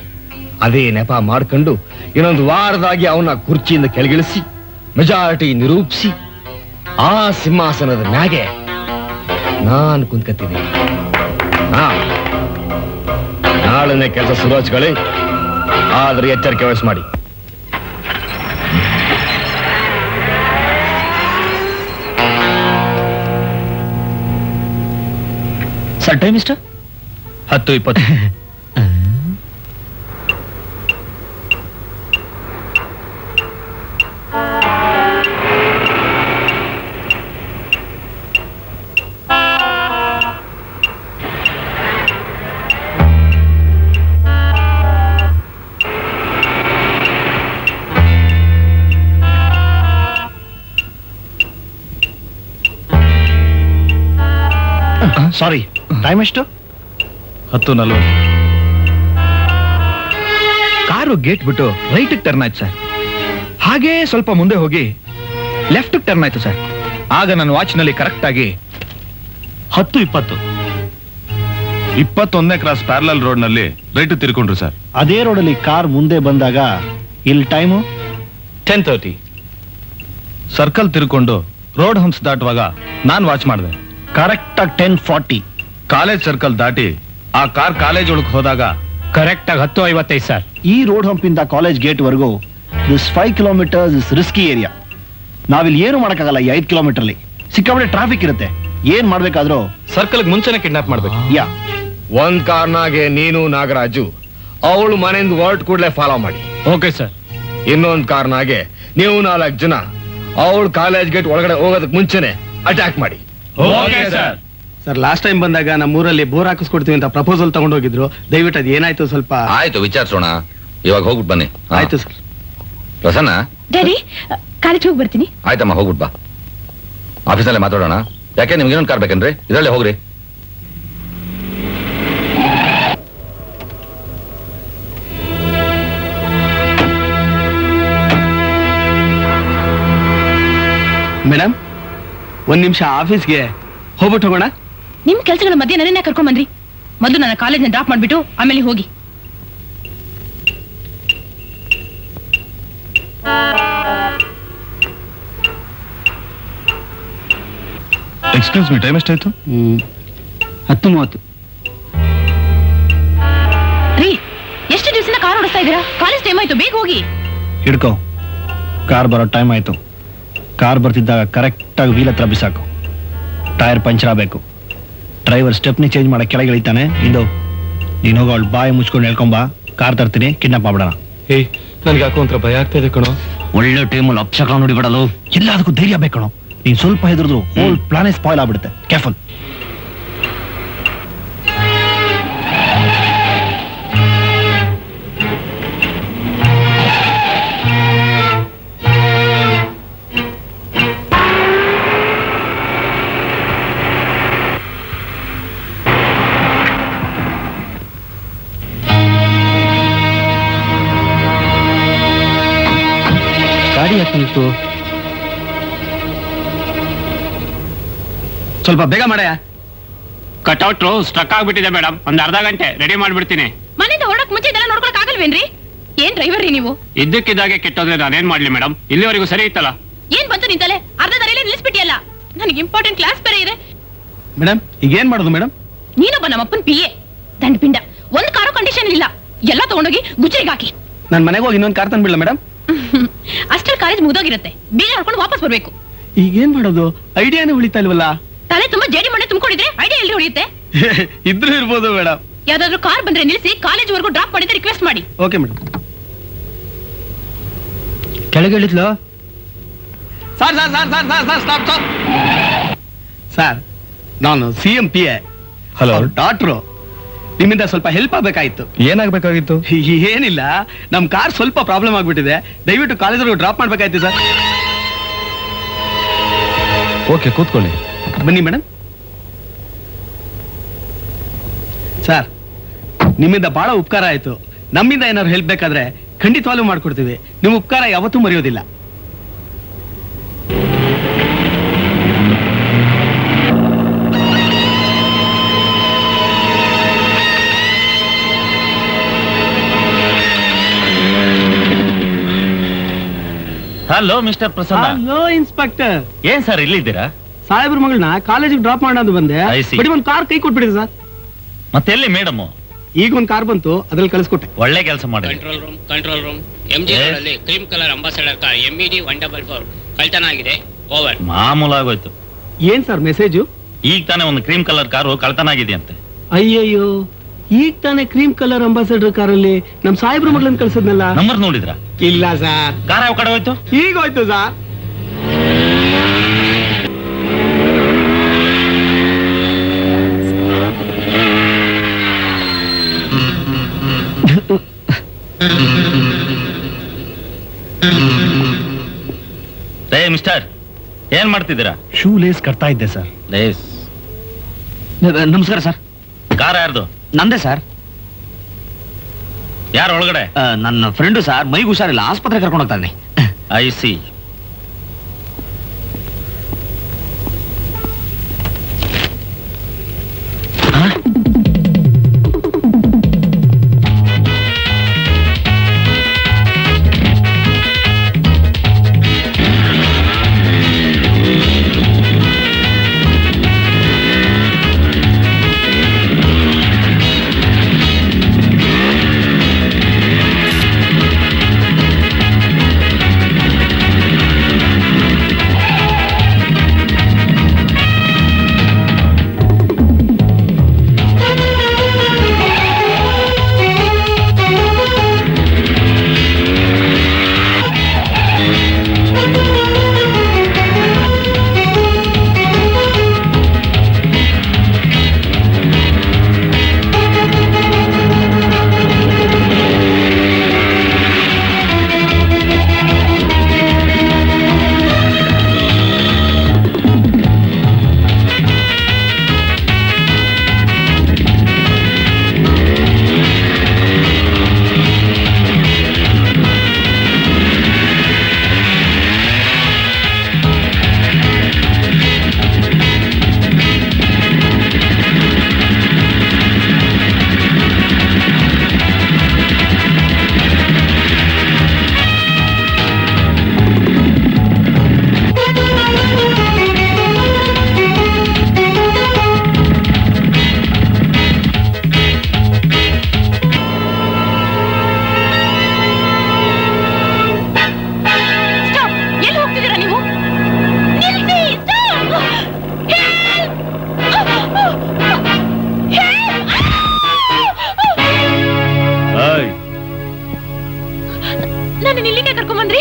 ಅದೇ ನೆಪ ಮಾಡ್ಕೊಂಡು ಇನ್ನೊಂದು ವಾರದಾಗಿ ಅವನ ಕುರ್ಚಿಯಿಂದ ಕೆಳಗಿಳಿಸಿ ಮೆಜಾರಿಟಿ ನಿರೂಪಿಸಿ ಆ ಸಿಂಹಾಸನದ ಮ್ಯಾಗೆ ನಾನು ಕುಂತ್ಕತ್ತೀನಿ. ನಾಳನೆ ಕೆಲಸ ಶುರು ಹಚ್ಕೊಳ್ಳಿ. ಆದ್ರೆ ಎಚ್ಚರಿಕೆ ವಹಿಸಿ ಮಾಡಿ. ಸರ್, ಟೈಮ್ ಇಷ್ಟ? 10:20. ಸಾರಿ, ಟೈಮ್ ಎಷ್ಟು? 10:40. ಕಾರು ಗೇಟ್ ಬಿಟ್ಟು ರೈಟ್ ಟರ್ನ್ ಆಯ್ತು ಸರ್. ಹಾಗೇ ಸ್ವಲ್ಪ ಮುಂದೆ ಹೋಗಿ ಲೆಫ್ಟ್ ಟರ್ನ್ ಆಯ್ತು ಸರ್. ಆಗ ನನ್ನ ವಾಚ್ ನಲ್ಲಿ ಕರೆಕ್ಟ್ ಆಗಿ 10:20. 21ನೇ ಕ್ರಾಸ್ ಪ್ಯಾರಲಲ್ ರೋಡ್ ನಲ್ಲಿ ರೈಟ್ ತಿರ್ಕೊಂಡ್ರು ಸರ್. ಅದೇ ರೋಡಲ್ಲಿ ಕಾರ್ ಮುಂದೆ ಬಂದಾಗ ಇಲ್ಲಿ ಟೈಮು 10:30. ಸರ್ಕಲ್ ತಿರ್ಕೊಂಡು ರೋಡ್ ಹಂಪ್ಸ್ ದಾಟುವಾಗ ನಾನ್ ವಾಚ್ ಮಾಡಿದೆ. ಕರೆಕ್ಟ್ ಆಗಿ 10:40. ಕಾಲೇಜ್ ಸರ್ಕಲ್ ದಾಟಿ ಆ ಕಾರ್ ಕಾಲೇಜ್ ಒಳಗೆ ಹೋದಾಗ ಕರೆಕ್ಟ್ ಆಗಿ 10:55 ಸರ್. ಈ ರೋಡ್ ಹಂಪಿಂದ ಕಾಲೇಜ್ ಗೇಟ್ ವರೆಗೂ this 5 kilometres is risky area. ನಾವಿಲ್ಲಿ ಏನು ಮಾಡಕ್ಕಾಗಲ್ಲ. 5 ಕಿಲೋಮೀಟರ್ಲಿ ಸಿಕ್ಕಾಪಟ್ಟೆ ಟ್ರಾಫಿಕ್ ಇರುತ್ತೆ. ಏನ್ ಮಾಡ್ಬೇಕಾದ್ರೂ ಸರ್ಕಲ್ ಮುಂಚೆನೆ ಕಿಡ್ನಾಪ್ ಮಾಡ್ಬೇಕು. ಯಾ, ಒಂದ್ ಕಾರ್ನಾಗೆ ನೀನು ನಾಗರಾಜು ಅವಳು ಮನೆಯಿಂದ ಹೊರಟ್ ಕೂಡಲೇ ಫಾಲೋ ಮಾಡಿ. Okay sir. ಇನ್ನೊಂದ್ ಕಾರ್ನಾಗೆ ನೀವು 4 ಜನ ಅವಳು ಕಾಲೇಜ್ ಗೇಟ್ ಒಳಗಡೆ ಹೋಗೋದಕ್ಕೆ ಮುಂಚೆನೆ ಅಟ್ಯಾಕ್ ಮಾಡಿ. Okay sir. Sir, last time ಬಂದಾಗ ನಮ್ಮೂರಲ್ಲಿ ಬೋರ್ ಹಾಕಿಸ್ಕೊಡ್ತೀವಿ ಅಂತ ಪ್ರಪೋಸಲ್ ತಗೊಂಡೋಗಿದ್ರು. ದಯವಿಟ್ಟು ಅದು ಏನಾಯ್ತು ಸ್ವಲ್ಪ. ಆಯ್ತು, ವಿಚಾರಿಸೋಣ. ಇವಾಗ ಹೋಗ್ಬಿಟ್ಟು ಬನ್ನಿ. ಆಯ್ತು ಸರ್. ಪ್ರಸನ್ನ, ಡ್ಯಾಡಿ, ಕಾಲೇಜ್ ಹೋಗಿ ಬರ್ತೀನಿ. ಆಯ್ತಮ್ಮ, ಹೋಗ್ಬಿಟ್ ಬಾ. ಆಫೀಸಲ್ಲೇ ಮಾತಾಡೋಣ. ಯಾಕೆ ನಿಮ್ಗೆ ಇನ್ನೊಂದು ಕಾರ್ ಬೇಕೇನ್ರಿ? ಇದರಲ್ಲೇ ಹೋಗ್ರಿ. ಮೇಡಮ್ ಒಂದ್ ನಿಮಿಷ ಆಫೀಸ್ಗೆ ಹೋಗ್ಬಿಟ್ಟು ಹೋಗೋಣ. ನಿಮ್ ಕೆಲ್ಸಗಳ ಮಧ್ಯೆ ನನ್ನನ್ನೇ ಕರ್ಕೊಂಡ್ ಬಂದ್ರಿ. ಮೊದಲು ನನ್ನ ಕಾಲೇಜ್ನ ಡ್ರಾಪ್ ಮಾಡ್ಬಿಟ್ಟು ಆಮೇಲೆ ಹೋಗಿ. ಎಕ್ಸ್ಕ್ಯೂಸ್ ಮೀ, ಟೈಮ್ ಎಷ್ಟಾಯ್ತು? 10:30. ರೀ, ಎಷ್ಟು ದಿವಸದಿಂದ ಕಾರ್ ಓಡಿಸ್ತಾ ಇದ್ದೀರಾ? ಕಾಲೇಜ್ ಟೈಮ್ ಆಯ್ತು, ಬೇಗ ಹೋಗಿ. ಹಿಡ್ಕೋ, ಕಾರ್ ಬರೋ ಟೈಮ್ ಆಯ್ತು. ಕಾರ್ ಬರ್ತಿದ್ದಾಗ ಕರೆಕ್ಟಾಗಿ ವೀಲ್ ಹತ್ರ ಬಿಸಾಕು. ಟೈರ್ ಪಂಚರ್ ಆಗಬೇಕು. ಡ್ರೈವರ್ ಸ್ಟೆಪ್ನಿ ಚೇಂಜ್ ಮಾಡೋ ಕೆಳಗೆ ಇಳಿತಾನೆ. ಇಂದು ನೀನು ಹೋಗೋ ಅವಳು ಬಾಯಿ ಮುಚ್ಕೊಂಡು ಹೇಳ್ಕೊಂಬಾ, ಕಾರ್ ತರ್ತೀನಿ, ಕಿಡ್ನಾಪ್ ಮಾಡ್ಬಿಡೋಣ. ಏಯ್, ನನ್ಗೆ ಯಾಕೋ ಒಂಥರ ಭಯ ಆಗ್ತಾ ಇದೆ ಕಣೋ. ಒಳ್ಳೆ ಟೈಮಲ್ಲಿ ಅಪ್ಸಕ ನೋಡಿ ಬಿಡಲು. ಎಲ್ಲದಕ್ಕೂ ಧೈರ್ಯ ಬೇಕಣೋ. ನೀನ್ ಸ್ವಲ್ಪ ಹೆದರಿದ್ರು ಹೋಲ್ ಪ್ಲಾನೇ ಸ್ಪಾಯ್ಲ್ ಆಗ್ಬಿಡುತ್ತೆ. ಕೇರ್ಫುಲ್. ಗಾಡಿ ಯಾಕಿತ್ತು? ಸ್ವಲ್ಪ ಬೇಗ ಮಾಡಯ್ಯ. ಕಟ್ಔಟ್ರು ಸ್ಟ್ರಕ್ ಆಗ್ಬಿಟ್ಟಿದೆ ಮೇಡಮ್. ಒಂದ್ ಅರ್ಧ ಗಂಟೆ ರೆಡಿ ಮಾಡ್ಬಿಡ್ತೀನಿ. ಮನೆಯಿಂದ ಹೊರಡಕ್ ಮುಂಚೆ ಇದೆಲ್ಲ ನೋಡ್ಕೊಳಕ್ ಆಗಲ್ವೇನ್ರಿ? ಏನ್ ಡ್ರೈವರ್ ರೀ ನೀವು? ಇದ್ದಕ್ಕಿದ್ದಾಗೆ ಕೆಟ್ಟೋದ್ರೆ ನಾನೇನ್ ಮಾಡ್ಲಿ ಮೇಡಮ್? ಇಲ್ಲಿವರೆಗೂ ಸರಿ ಇತ್ತಲ್ಲ. ಏನ್ ಬಂತು ನಿಂತಲೆ? ಅರ್ಧ ದಾರಿಯಲ್ಲಿ ನಿಲ್ಲಿಸ್ಬಿಟ್ಟಿಯಲ್ಲ. ನನಗೆ ಇಂಪಾರ್ಟೆಂಟ್ ಕ್ಲಾಸ್ ಬೇರೆ ಇದೆ. ಮೇಡಮ್, ಈಗ ಏನ್ ಮಾಡೋದು ಮೇಡಮ್? ನೀನೊಬ್ಬ ನಮ್ಮಪ್ಪನ್ PA ದಂಡಪಿಂಡ. ಒಂದ್ ಕಾರು ಕಂಡೀಷನ್ ಇಲ್ಲ. ಎಲ್ಲ ತಗೊಂಡೋಗಿ ಗುಜ್ಜರಿಗೆ ಹಾಕಿ. ನಾನ್ ಮನೆಗೆ ಹೋಗಿ ಇನ್ನೊಂದು ಕಾರ್ ತಂದ್ಬಿಡ್ಲ ಮೇಡಮ್? ಅಷ್ಟಲ್ಲಿ ಕಾಲೇಜ್ ಮುಗ್ದೋಗಿರುತ್ತೆ. ಬೇಗ ಹಾಕೊಂಡು ವಾಪಸ್ ಬರ್ಬೇಕು. ಈಗ ಏನ್ ಮಾಡೋದು? ಐಡಿಯಾನೇ ಉಳಿತಾ ಇಲ್ವಲ್ಲ. ತಲೆ ತುಂಬಾ ಜೇಡಿ ಮಣ್ಣೆ ತುಂಬಿಕೊಂಡಿದ್ರೆ ಐಡಿಯಾ ಎಲ್ಲಿ ಉಳಿಯುತ್ತೆ? ಇದ್ರೂ ಇರ್ಬೋದು ಮೇಡಮ್. ಯಾವ್ದಾದ್ರು ಕಾರ್ ಬಂದ್ರೆ ನಿಲ್ಲಿಸಿ ಕಾಲೇಜ್ ವರ್ಗೂ ಡ್ರಾಪ್ ಮಾಡಿದ್ರೆ ರಿಕ್ವೆಸ್ಟ್ ಮಾಡಿ. Okay madam. ಕೆಳಗೆ ಇಳಿದ್ಲು. Sir sir sir sir sir sir stop stop. Sir, ನಾನು CM PA. ಹಲೋ ಡಾಕ್ಟ್ರು, ನಿಮ್ಮಿಂದ ಸ್ವಲ್ಪ ಹೆಲ್ಪ್ ಆಗ್ಬೇಕಾಯ್ತು. ಏನಾಗಬೇಕಾಗಿತ್ತು? ಏನಿಲ್ಲ, ನಮ್ ಕಾರ್ ಸ್ವಲ್ಪ ಪ್ರಾಬ್ಲಮ್ ಆಗ್ಬಿಟ್ಟಿದೆ. ದಯವಿಟ್ಟು ಕಾಲೇಜ್ ಡ್ರಾಪ್ ಮಾಡ್ಬೇಕಾಯ್ತು ಸರ್. ಓಕೆ, ಕೂತ್ಕೊಳ್ಳಿ. ಬನ್ನಿ ಮೇಡಮ್. ಸರ್, ನಿಮ್ಮಿಂದ ಬಹಳ ಉಪಕಾರ ಆಯ್ತು. ನಮ್ಮಿಂದ ಏನಾದ್ರು ಹೆಲ್ಪ್ ಬೇಕಾದ್ರೆ ಖಂಡಿತವಾಗ್ಲೂ ಮಾಡ್ಕೊಡ್ತೀವಿ. ನಿಮ್ಮ ಉಪಕಾರ ಯಾವತ್ತೂ ಮರೆಯೋದಿಲ್ಲ. Hello mister Prasanna. Hello inspector. ಏನ್ ಸರ್ ಇಲ್ಲಿದ್ದೀರಾ? ಸಾಹೇಬ್ರ ಮಗಳನ್ನ ಕಾಲೇಜಿಗೆ ಡ್ರಾಪ್ ಮಾಡೋದು ಬಂದೆ. I see. ಬಡಿ ಒಂದು ಕಾರ್ ಕೈ ಕೊಟ್ಬಿಡಿದೆ ಸರ್. ಮತ್ತೆ ಎಲ್ಲಿ ಮೇಡಮ್? ಈಗ ಒಂದು ಕಾರ್ ಬಂತು, ಅದ್ರಲ್ಲಿ ಕಳಿಸ್ಕೊಟ್ಟೆ. ಒಳ್ಳೆ ಕೆಲಸ ಮಾಡಿ. ಕಂಟ್ರೋಲ್ ರೂಮ್ MG ರೋಡಲ್ಲಿ cream colour ambassador car MED 144 ಕಳ್ತನ ಆಗಿದೆ. ಓವರ್. ಮಾಮೂಲಾಗೋಯ್ತು. ಏನ್ ಸರ್ ಮೆಸೇಜು? ಈಗ ತಾನೇ ಒಂದು ಕ್ರೀಮ್ ಕಲರ್ ಕಾರು ಕಳ್ತನ ಆಗಿದೆ ಅಂತೆ. ಅಯ್ಯಯ್ಯೋ, ಈಗ ತಾನೇ ಕ್ರೀಮ್ ಕಲರ್ ಅಂಬಾಸಡರ್ ಕಾರಲ್ಲಿ ನಮ್ ಸಾಹೇಬ್ರ ಮಗಳನ್ನ ಕಳ್ಸದ್ನಲ್ಲ. ನಂಬರ್ ನೋಡಿದ್ರ? ಇಲ್ಲ ಸರ್. ಕಾರ್ ಯಾವ ಕಡೆ ಹೋಯ್ತು? ಈಗ ಹೋಯ್ತು ಸರ್. ಮಿಸ್ಟರ್, ಏನ್ ಮಾಡ್ತಿದ್ದೀರಾ? ಶೂ ಲೇಸ್ ಕಟ್ತಾ ಇದ್ದೆ ಸರ್. ಲೇಸ್. ನಮಸ್ಕಾರ ಸರ್. ಕಾರ್ ಯಾರ್ದು? ನಂದೇ ಸರ್. ಯಾರು ಒಳಗಡೆ? ನನ್ನ ಫ್ರೆಂಡು ಸರ್, ಮೈಗೆ ಹುಷಾರಿಲ್ಲ, ಆಸ್ಪತ್ರೆ ಕರ್ಕೊಂಡು ಹೋಗ್ತಾನೆ. I C.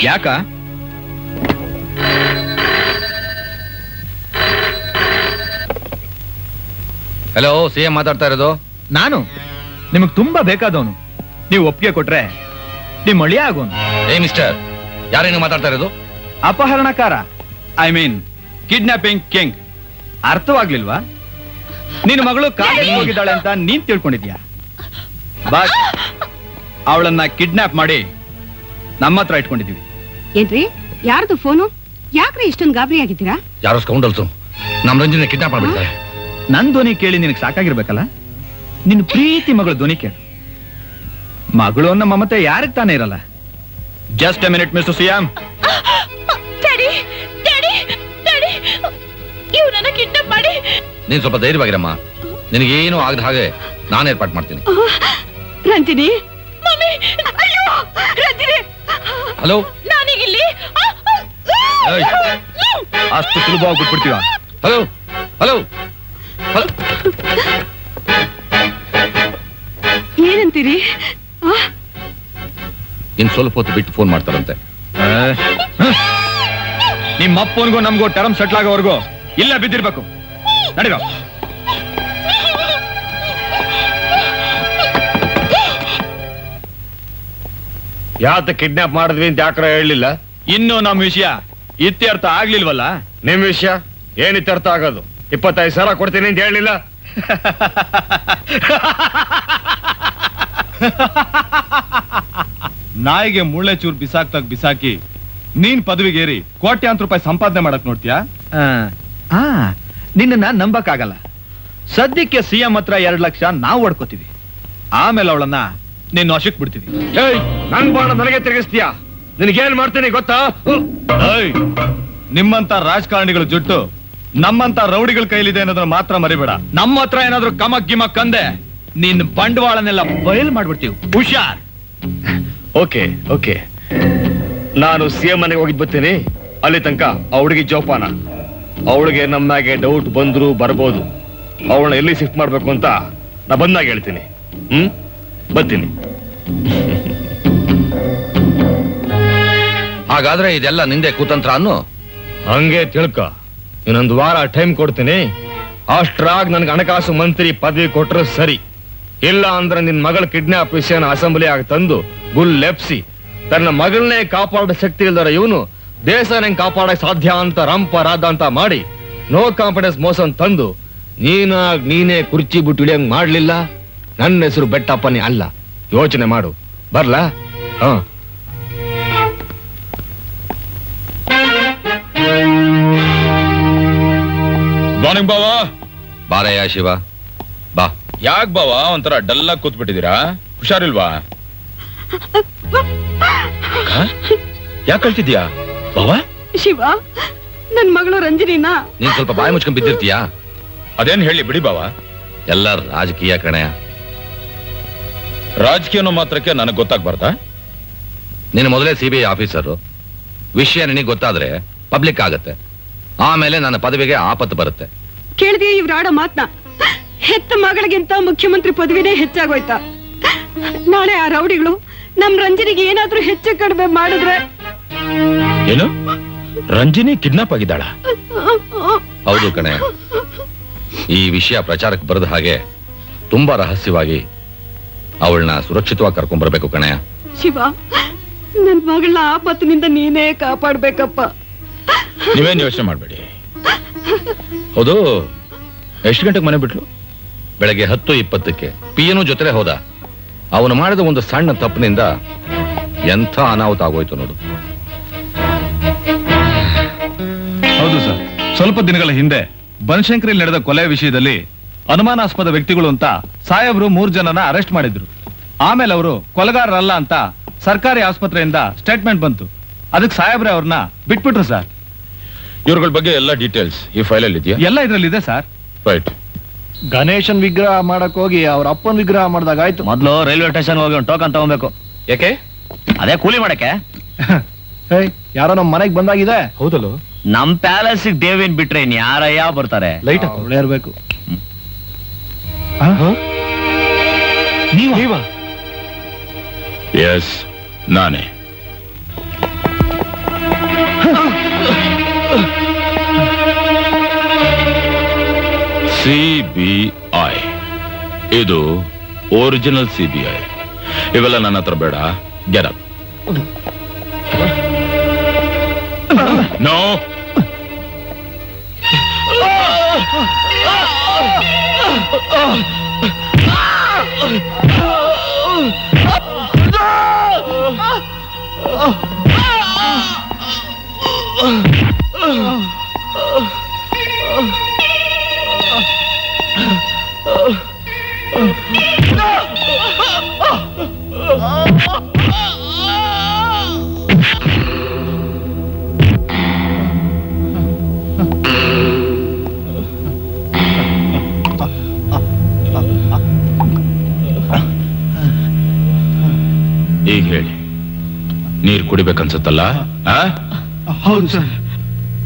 ಯಾಕ? ಹಲೋ, ಸಿಎಂ ಮಾತಾಡ್ತಾ ಇರೋದು. ನಾನು ನಿಮಗ್ ತುಂಬಾ ಬೇಕಾದವನು. ನೀವು ಒಪ್ಪಿಗೆ ಕೊಟ್ರೆ ನಿಮ್ ಅಳಿಯ ಆಗೋನು. ಮಿಸ್ಟರ್, ಯಾರೇನು ಮಾತಾಡ್ತಾ ಇರೋದು? ಅಪಹರಣಕಾರ, ಐ ಮೀನ್ ಕಿಡ್ನಾಪಿಂಗ್ ಕಿಂಗ್. ಅರ್ಥವಾಗ್ಲಿಲ್ವಾ? ನಿನ್ನ ಮಗಳು ಕಾಡಿಗೆ ಹೋಗಿದ್ದಾಳೆ ಅಂತ ನೀನ್ ತಿಳ್ಕೊಂಡಿದ್ಯಾ? ಬಟ್ ಅವಳನ್ನ ಕಿಡ್ನಾಪ್ ಮಾಡಿ ನಮ್ಮ ಹತ್ರ ಇಟ್ಕೊಂಡಿದೀವಿ. ಏನ್ರಿ, ಯಾರ್ದು ಫೋನು? ಯಾಕ್ರಿ ಇಷ್ಟೊಂದು ಗಾಬರಿ ಆಗಿದ್ದೀರಾ? ಯಾರೋ ಸ್ಕೌಂಡಲ್ಸು ನಮ್ ರಂಜನೆ ಕಿಡ್ನಾಪ್ ಮಾಡ್ಬಿಡ್ತಾರೆ. ನನ್ ಧ್ವನಿ ಕೇಳಿ ನಿನಗೆ ಸಾಕಾಗಿರ್ಬೇಕಲ್ಲ? ನಿನ್ನ ಪ್ರೀತಿ ಮಗಳ ಧ್ವನಿ ಕೇಳು. ಮಗಳು ಅನ್ನೋ ಮಮತೆ ಯಾರಿಗೆ ತಾನೇ ಇರಲ್ಲ? Just A minute mister CM. ಇವ್ರನ್ನ ಕಿಡ್ನಾಪ್ ಮಾಡಿ. ನೀನ್ ಸ್ವಲ್ಪ ಧೈರ್ಯವಾಗಿರಮ್ಮ. ನಿನಗೇನು ಆಗದ ಹಾಗೆ ನಾನು ಏರ್ಪಾಟ್ ಮಾಡ್ತೀನಿ. ರಂಜಿನಿ, ರಂಜಿನಿ, ಹಲೋ, ನಾನೀಗಿಲ್ಲಿ ಅಷ್ಟು ಸುಲಭವಾಗಿ ಬಿಟ್ಬಿಡ್ತೀವ? ಹಲೋ ಹಲೋ ಹಲೋ, ಏನಂತೀರಿ? ಇನ್ ಸ್ವಲ್ಪ ಹೊತ್ತು ಬಿಟ್ಟು ಫೋನ್ ಮಾಡ್ತಾರಂತೆ. ನಿಮ್ಮ ಅಪ್ಪನಿಗೂ ನಮಗೂ ಟರ್ಮ್ ಸೆಟ್ಲ್ ಆಗೋವರೆಗೂ ಇಲ್ಲ ಬಿದ್ದಿರ್ಬೇಕು. ನಡೀರೋ. ಯಾತ ಕಿಡ್ನಾಪ್ ಮಾಡಿದ್ವಿ ಅಂತ ಯಾಕ್ರ ಹೇಳಲಿಲ್ಲ? ಇನ್ನು ನಮ್ಮ ವಿಷಯ ಇತ್ಯರ್ಥ ಆಗ್ಲಿಲ್ವಲ್ಲ? ನಿಮ್ ವಿಷಯ ಏನ್ ಇತ್ಯರ್ಥ ಆಗೋದು? 25,000 ಕೊಡ್ತೀನಿ ಅಂತ ಹೇಳಲಿಲ್ಲ? ನಾಯಿಗೆ ಮುಳ್ಳೆ ಚೂರ್ ಬಿಸಾಕಿ ನೀನ್ ಪದವಿಗೇರಿ ಕೋಟ್ಯಾಂತರ ರೂಪಾಯಿ ಸಂಪಾದನೆ ಮಾಡಕ್ ನೋಡ್ತೀಯಾ? ನಿನ್ನ ನಂಬಕ್ಕಾಗಲ್ಲ. ಸದ್ಯಕ್ಕೆ ಸಿಎಂ ಹತ್ರ 2 ಲಕ್ಷ ನಾವು ಹೊಡ್ಕೋತೀವಿ. ಆಮೇಲೆ ಅವಳನ್ನ ನಿನ್ನ ವಶಕ್ಕೆ ಬಿಡ್ತೀವಿ. ನನ್ ಬಾಣ ನನಗೆ ತಿರುಗಿಸ್ತೀಯಾ? ನಿನಗೇನ್ ಮಾಡ್ತೀನಿ ಗೊತ್ತಾ? ನಿಮ್ಮಂತ ರಾಜಕಾರಣಿಗಳ ಜುಟ್ಟು ನಮ್ಮಂತ ರೌಡಿಗಳ ಕೈಲಿದೆ ಅನ್ನೋದನ್ನ ಮಾತ್ರ ಮರಿಬೇಡ. ನಮ್ಮ ಹತ್ರ ಏನಾದ್ರೂ ಕಮಕ್ ಗಿಮಕ್ ಅಂದೆ ನಿನ್ ಬಂಡವಾಳನೆಲ್ಲ ಬಯಲ್ ಮಾಡ್ಬಿಡ್ತೀವಿ. ಹುಷಾರ್. ಓಕೆ ಓಕೆ, ನಾನು ಸಿಎಂ ಮನೆಗೆ ಹೋಗಿದ್ ಬರ್ತೀನಿ. ಅಲ್ಲಿ ತನಕ ಆ ಹುಡುಗಿ ಜೋಪಾನ. ಅವಳಿಗೆ ನಮ್ಮಾಗೆ ಡೌಟ್ ಬಂದ್ರು ಬರ್ಬೋದು. ಅವಳನ್ನ ಎಲ್ಲಿ ಶಿಫ್ಟ್ ಮಾಡ್ಬೇಕು ಅಂತ ನಾ ಬಂದಾಗ ಹೇಳ್ತೀನಿ. ಬರ್ತೀನಿ. ಹಾಗಾದ್ರೆ ಇದೆಲ್ಲ ನಿಂದೆ ಕುತಂತ್ರ ಅನ್ನು? ಹಂಗೆ ತಿಳ್ಕ. ಇನ್ನೊಂದು ವಾರ ಟೈಮ್ ಕೊಡ್ತೀನಿ. ಅಷ್ಟ್ರಾಗ್ ನನ್ಗೆ ಹಣಕಾಸು ಮಂತ್ರಿ ಪದವಿ ಕೊಟ್ರೆ ಸರಿ. ಇಲ್ಲ ಅಂದ್ರೆ ನಿನ್ ಮಗಳ ಕಿಡ್ನಾಪ್ ವಿಷಯನ ಅಸೆಂಬ್ಲಿ ಆಗಿ ತಂದು ಗುಲ್ಲೆಪ್ಸಿ ತನ್ನ ಮಗಳನ್ನೇ ಕಾಪಾಡೋ ಶಕ್ತಿ ಇಲ್ದಾರ ಇವನು ದೇಶನ ಕಾಪಾಡಕ್ ಸಾಧ್ಯ ಅಂತ ರಂಪರಾದ ಅಂತ ಮಾಡಿ ನೋ ಕಾನ್ಫಿಡೆನ್ಸ್ ಮೋಸನ್ ತಂದು ನೀನೇ ಕುರ್ಚಿ ಬಿಟ್ಟು ಹಿಡಿಯಂಗ್ ಮಾಡ್ಲಿಲ್ಲ. ನನ್ನ ಹೆಸರು ಬೆಟ್ಟಪ್ಪನೇ ಅಲ್ಲ. ಯೋಚನೆ ಮಾಡು. ಬರ್ಲಾ? ಮಾರ್ನಿಂಗ್ ಬಾವಾ. ಬಾರಯ್ಯ ಶಿವ, ಬಾ. ಯಾಕೆ ಬಾವಾ ಒಂಥರ ಡಲ್ ಆಗಿ ಕೂತ್ಬಿಟ್ಟಿದ್ದೀರಾ? ಹುಷಾರಿಲ್ವಾ? ಯಾಕೆ ಕಳ್ತಿದ್ಯಾ ಬಾವಾ? ಶಿವ, ನನ್ ಮಗಳು ರಂಜನಿನಾ? ನೀನ್ ಸ್ವಲ್ಪ ಬಾಯಿ ಮುಚ್ಕೊಂಡ್ ಬಿದ್ದಿರ್ತೀಯಾ? ಅದೇನ್ ಹೇಳಿ ಬಿಡಿ ಬಾವಾ. ಎಲ್ಲ ರಾಜಕೀಯ ಕಣಯ. ರಾಜಕೀಯನೋ ಮಾತ್ರಕ್ಕೆ ನನಗೆ ಗೊತ್ತಾಗ್ಬಾರ್ದಾ? ನೀನು ಮೊದಲೇ CBI ಆಫೀಸರು. ವಿಷಯ ನಿನಗೆ ಗೊತ್ತಾದ್ರೆ ಪಬ್ಲಿಕ್ ಆಗತ್ತೆ. ಆಮೇಲೆ ನನ್ನ ಪದವಿಗೆ ಆಪತ್ತು ಬರುತ್ತೆ. ಕೇಳಿದೀಯ ಇವ್ರು ಆಡೋ ಮಾತ್ನ? ಹೆತ್ತ ಮಗಳಿಗಿಂತ ಮುಖ್ಯಮಂತ್ರಿ ಪದವಿನೇ ಹೆಚ್ಚಾಗೋಯ್ತಾ? ನಾಳೆ ಆ ರೌಡಿಗಳು ನಮ್ ರಂಜನಿಗೆ ಏನಾದ್ರೂ ಹೆಚ್ಚು ಕಡಿಮೆ ಮಾಡಿದ್ರೆ? ಏನು, ರಂಜಿನಿ ಕಿಡ್ನಾಪ್ ಆಗಿದ್ದಾಳ? ಹೌದು ಕಣೆ. ಈ ವಿಷಯ ಪ್ರಚಾರಕ್ಕೆ ಬರದ ಹಾಗೆ ತುಂಬಾ ರಹಸ್ಯವಾಗಿ ಅವಳನ್ನ ಸುರಕ್ಷಿತವಾಗಿ ಕರ್ಕೊಂಡ್ ಬರ್ಬೇಕು ಕಣೆಯ. ಶಿವ, ನನ್ ಮಗಳನ್ನ ಆಪತ್ತಿನಿಂದ ನೀನೇ ಕಾಪಾಡ್ಬೇಕಪ್ಪ. ನೀವೇನ್ ಯೋಚನೆ ಮಾಡ್ಬೇಡಿ. ಹೌದು, ಎಷ್ಟು ಗಂಟೆಗೆ ಮನೆ ಬಿಟ್ಲು? ಬೆಳಗ್ಗೆ 10:20ಕ್ಕೆ ಪಿಯನು ಜೊತೆ ಹೋದ. ಅವನು ಮಾಡಿದ ಒಂದು ಸಣ್ಣ ತಪ್ಪಿನಿಂದ ಎಂಥ ಅನಾಹುತ ಆಗೋಯ್ತು ನೋಡು. ಹೌದು ಸರ್, ಸ್ವಲ್ಪ ದಿನಗಳ ಹಿಂದೆ ಬನಶಂಕರಿಯಲ್ಲಿ ನಡೆದ ಕೊಲೆ ವಿಷಯದಲ್ಲಿ ಅನುಮಾನಾಸ್ಪದ ವ್ಯಕ್ತಿಗಳು ಅಂತ ಸಾಹೇಬ್ರು 3 ಜನನ ಅರೆಸ್ಟ್ ಮಾಡಿದ್ರು. ಆಮೇಲೆ ಅವರು ಕೊಲೆಗಾರರಲ್ಲ ಅಂತ ಸರ್ಕಾರಿ ಆಸ್ಪತ್ರೆಯಿಂದ ಸ್ಟೇಟ್ಮೆಂಟ್ ಬಂತು. ಅದಕ್ಕೆ ಸಾಹೇಬ್ರೆ ಅವ್ರನ್ನ ಬಿಟ್ಬಿಟ್ರು ಸರ್. ಇವ್ರಗಳ ಬಗ್ಗೆ ಎಲ್ಲ ಡೀಟೇಲ್ಸ್ ಈ ಫೈಲಲ್ಲಿ ಇದೆಯಾ? ಎಲ್ಲ ಇದ್ರಲ್ಲಿದೆ ಸರ್. ರೈಟ್. ಗಣೇಶನ್ ವಿಗ್ರಹ ಮಾಡಕ್ ಹೋಗಿ ಅವ್ರ ಅಪ್ಪನ ವಿಗ್ರಹ ಮಾಡಿದಾಗ ಆಯ್ತು. ಮೊದ್ಲು ರೈಲ್ವೆ ಸ್ಟೇಷನ್ ಹೋಗಿ ಒಂದು ಟೋಕನ್ ತಗೋಬೇಕು. ಯಾಕೆ? ಅದೇ ಕೂಲಿ ಮಾಡಕ್ಕೆ. ಯಾರೋ ನಮ್ ಮನೆಗ್ ಬಂದಾಗಿದೆ. ಹೌದಲ್ಲ, ನಮ್ ಪ್ಯಾಲೇಸ್ ದೇವಿನ್ ಬಿಟ್ರೆ ಇನ್ ಯಾರಯ್ಯ ಬರ್ತಾರೆ? ಲೈಟ್ ಇರ್ಬೇಕು. ಎಸ್, ನಾನೇ. CBI ಇದು ಒರಿಜಿನಲ್ CBI. ಇವೆಲ್ಲ ನನ್ನ ಹತ್ರ ಬೇಡ. Get up. ನೋ. ಈಗ ಹೇಳಿ, ನೀರ್ ಕುಡಿಬೇಕನ್ಸತ್ತಲ್ಲ? ಹೌದು ಸರ್.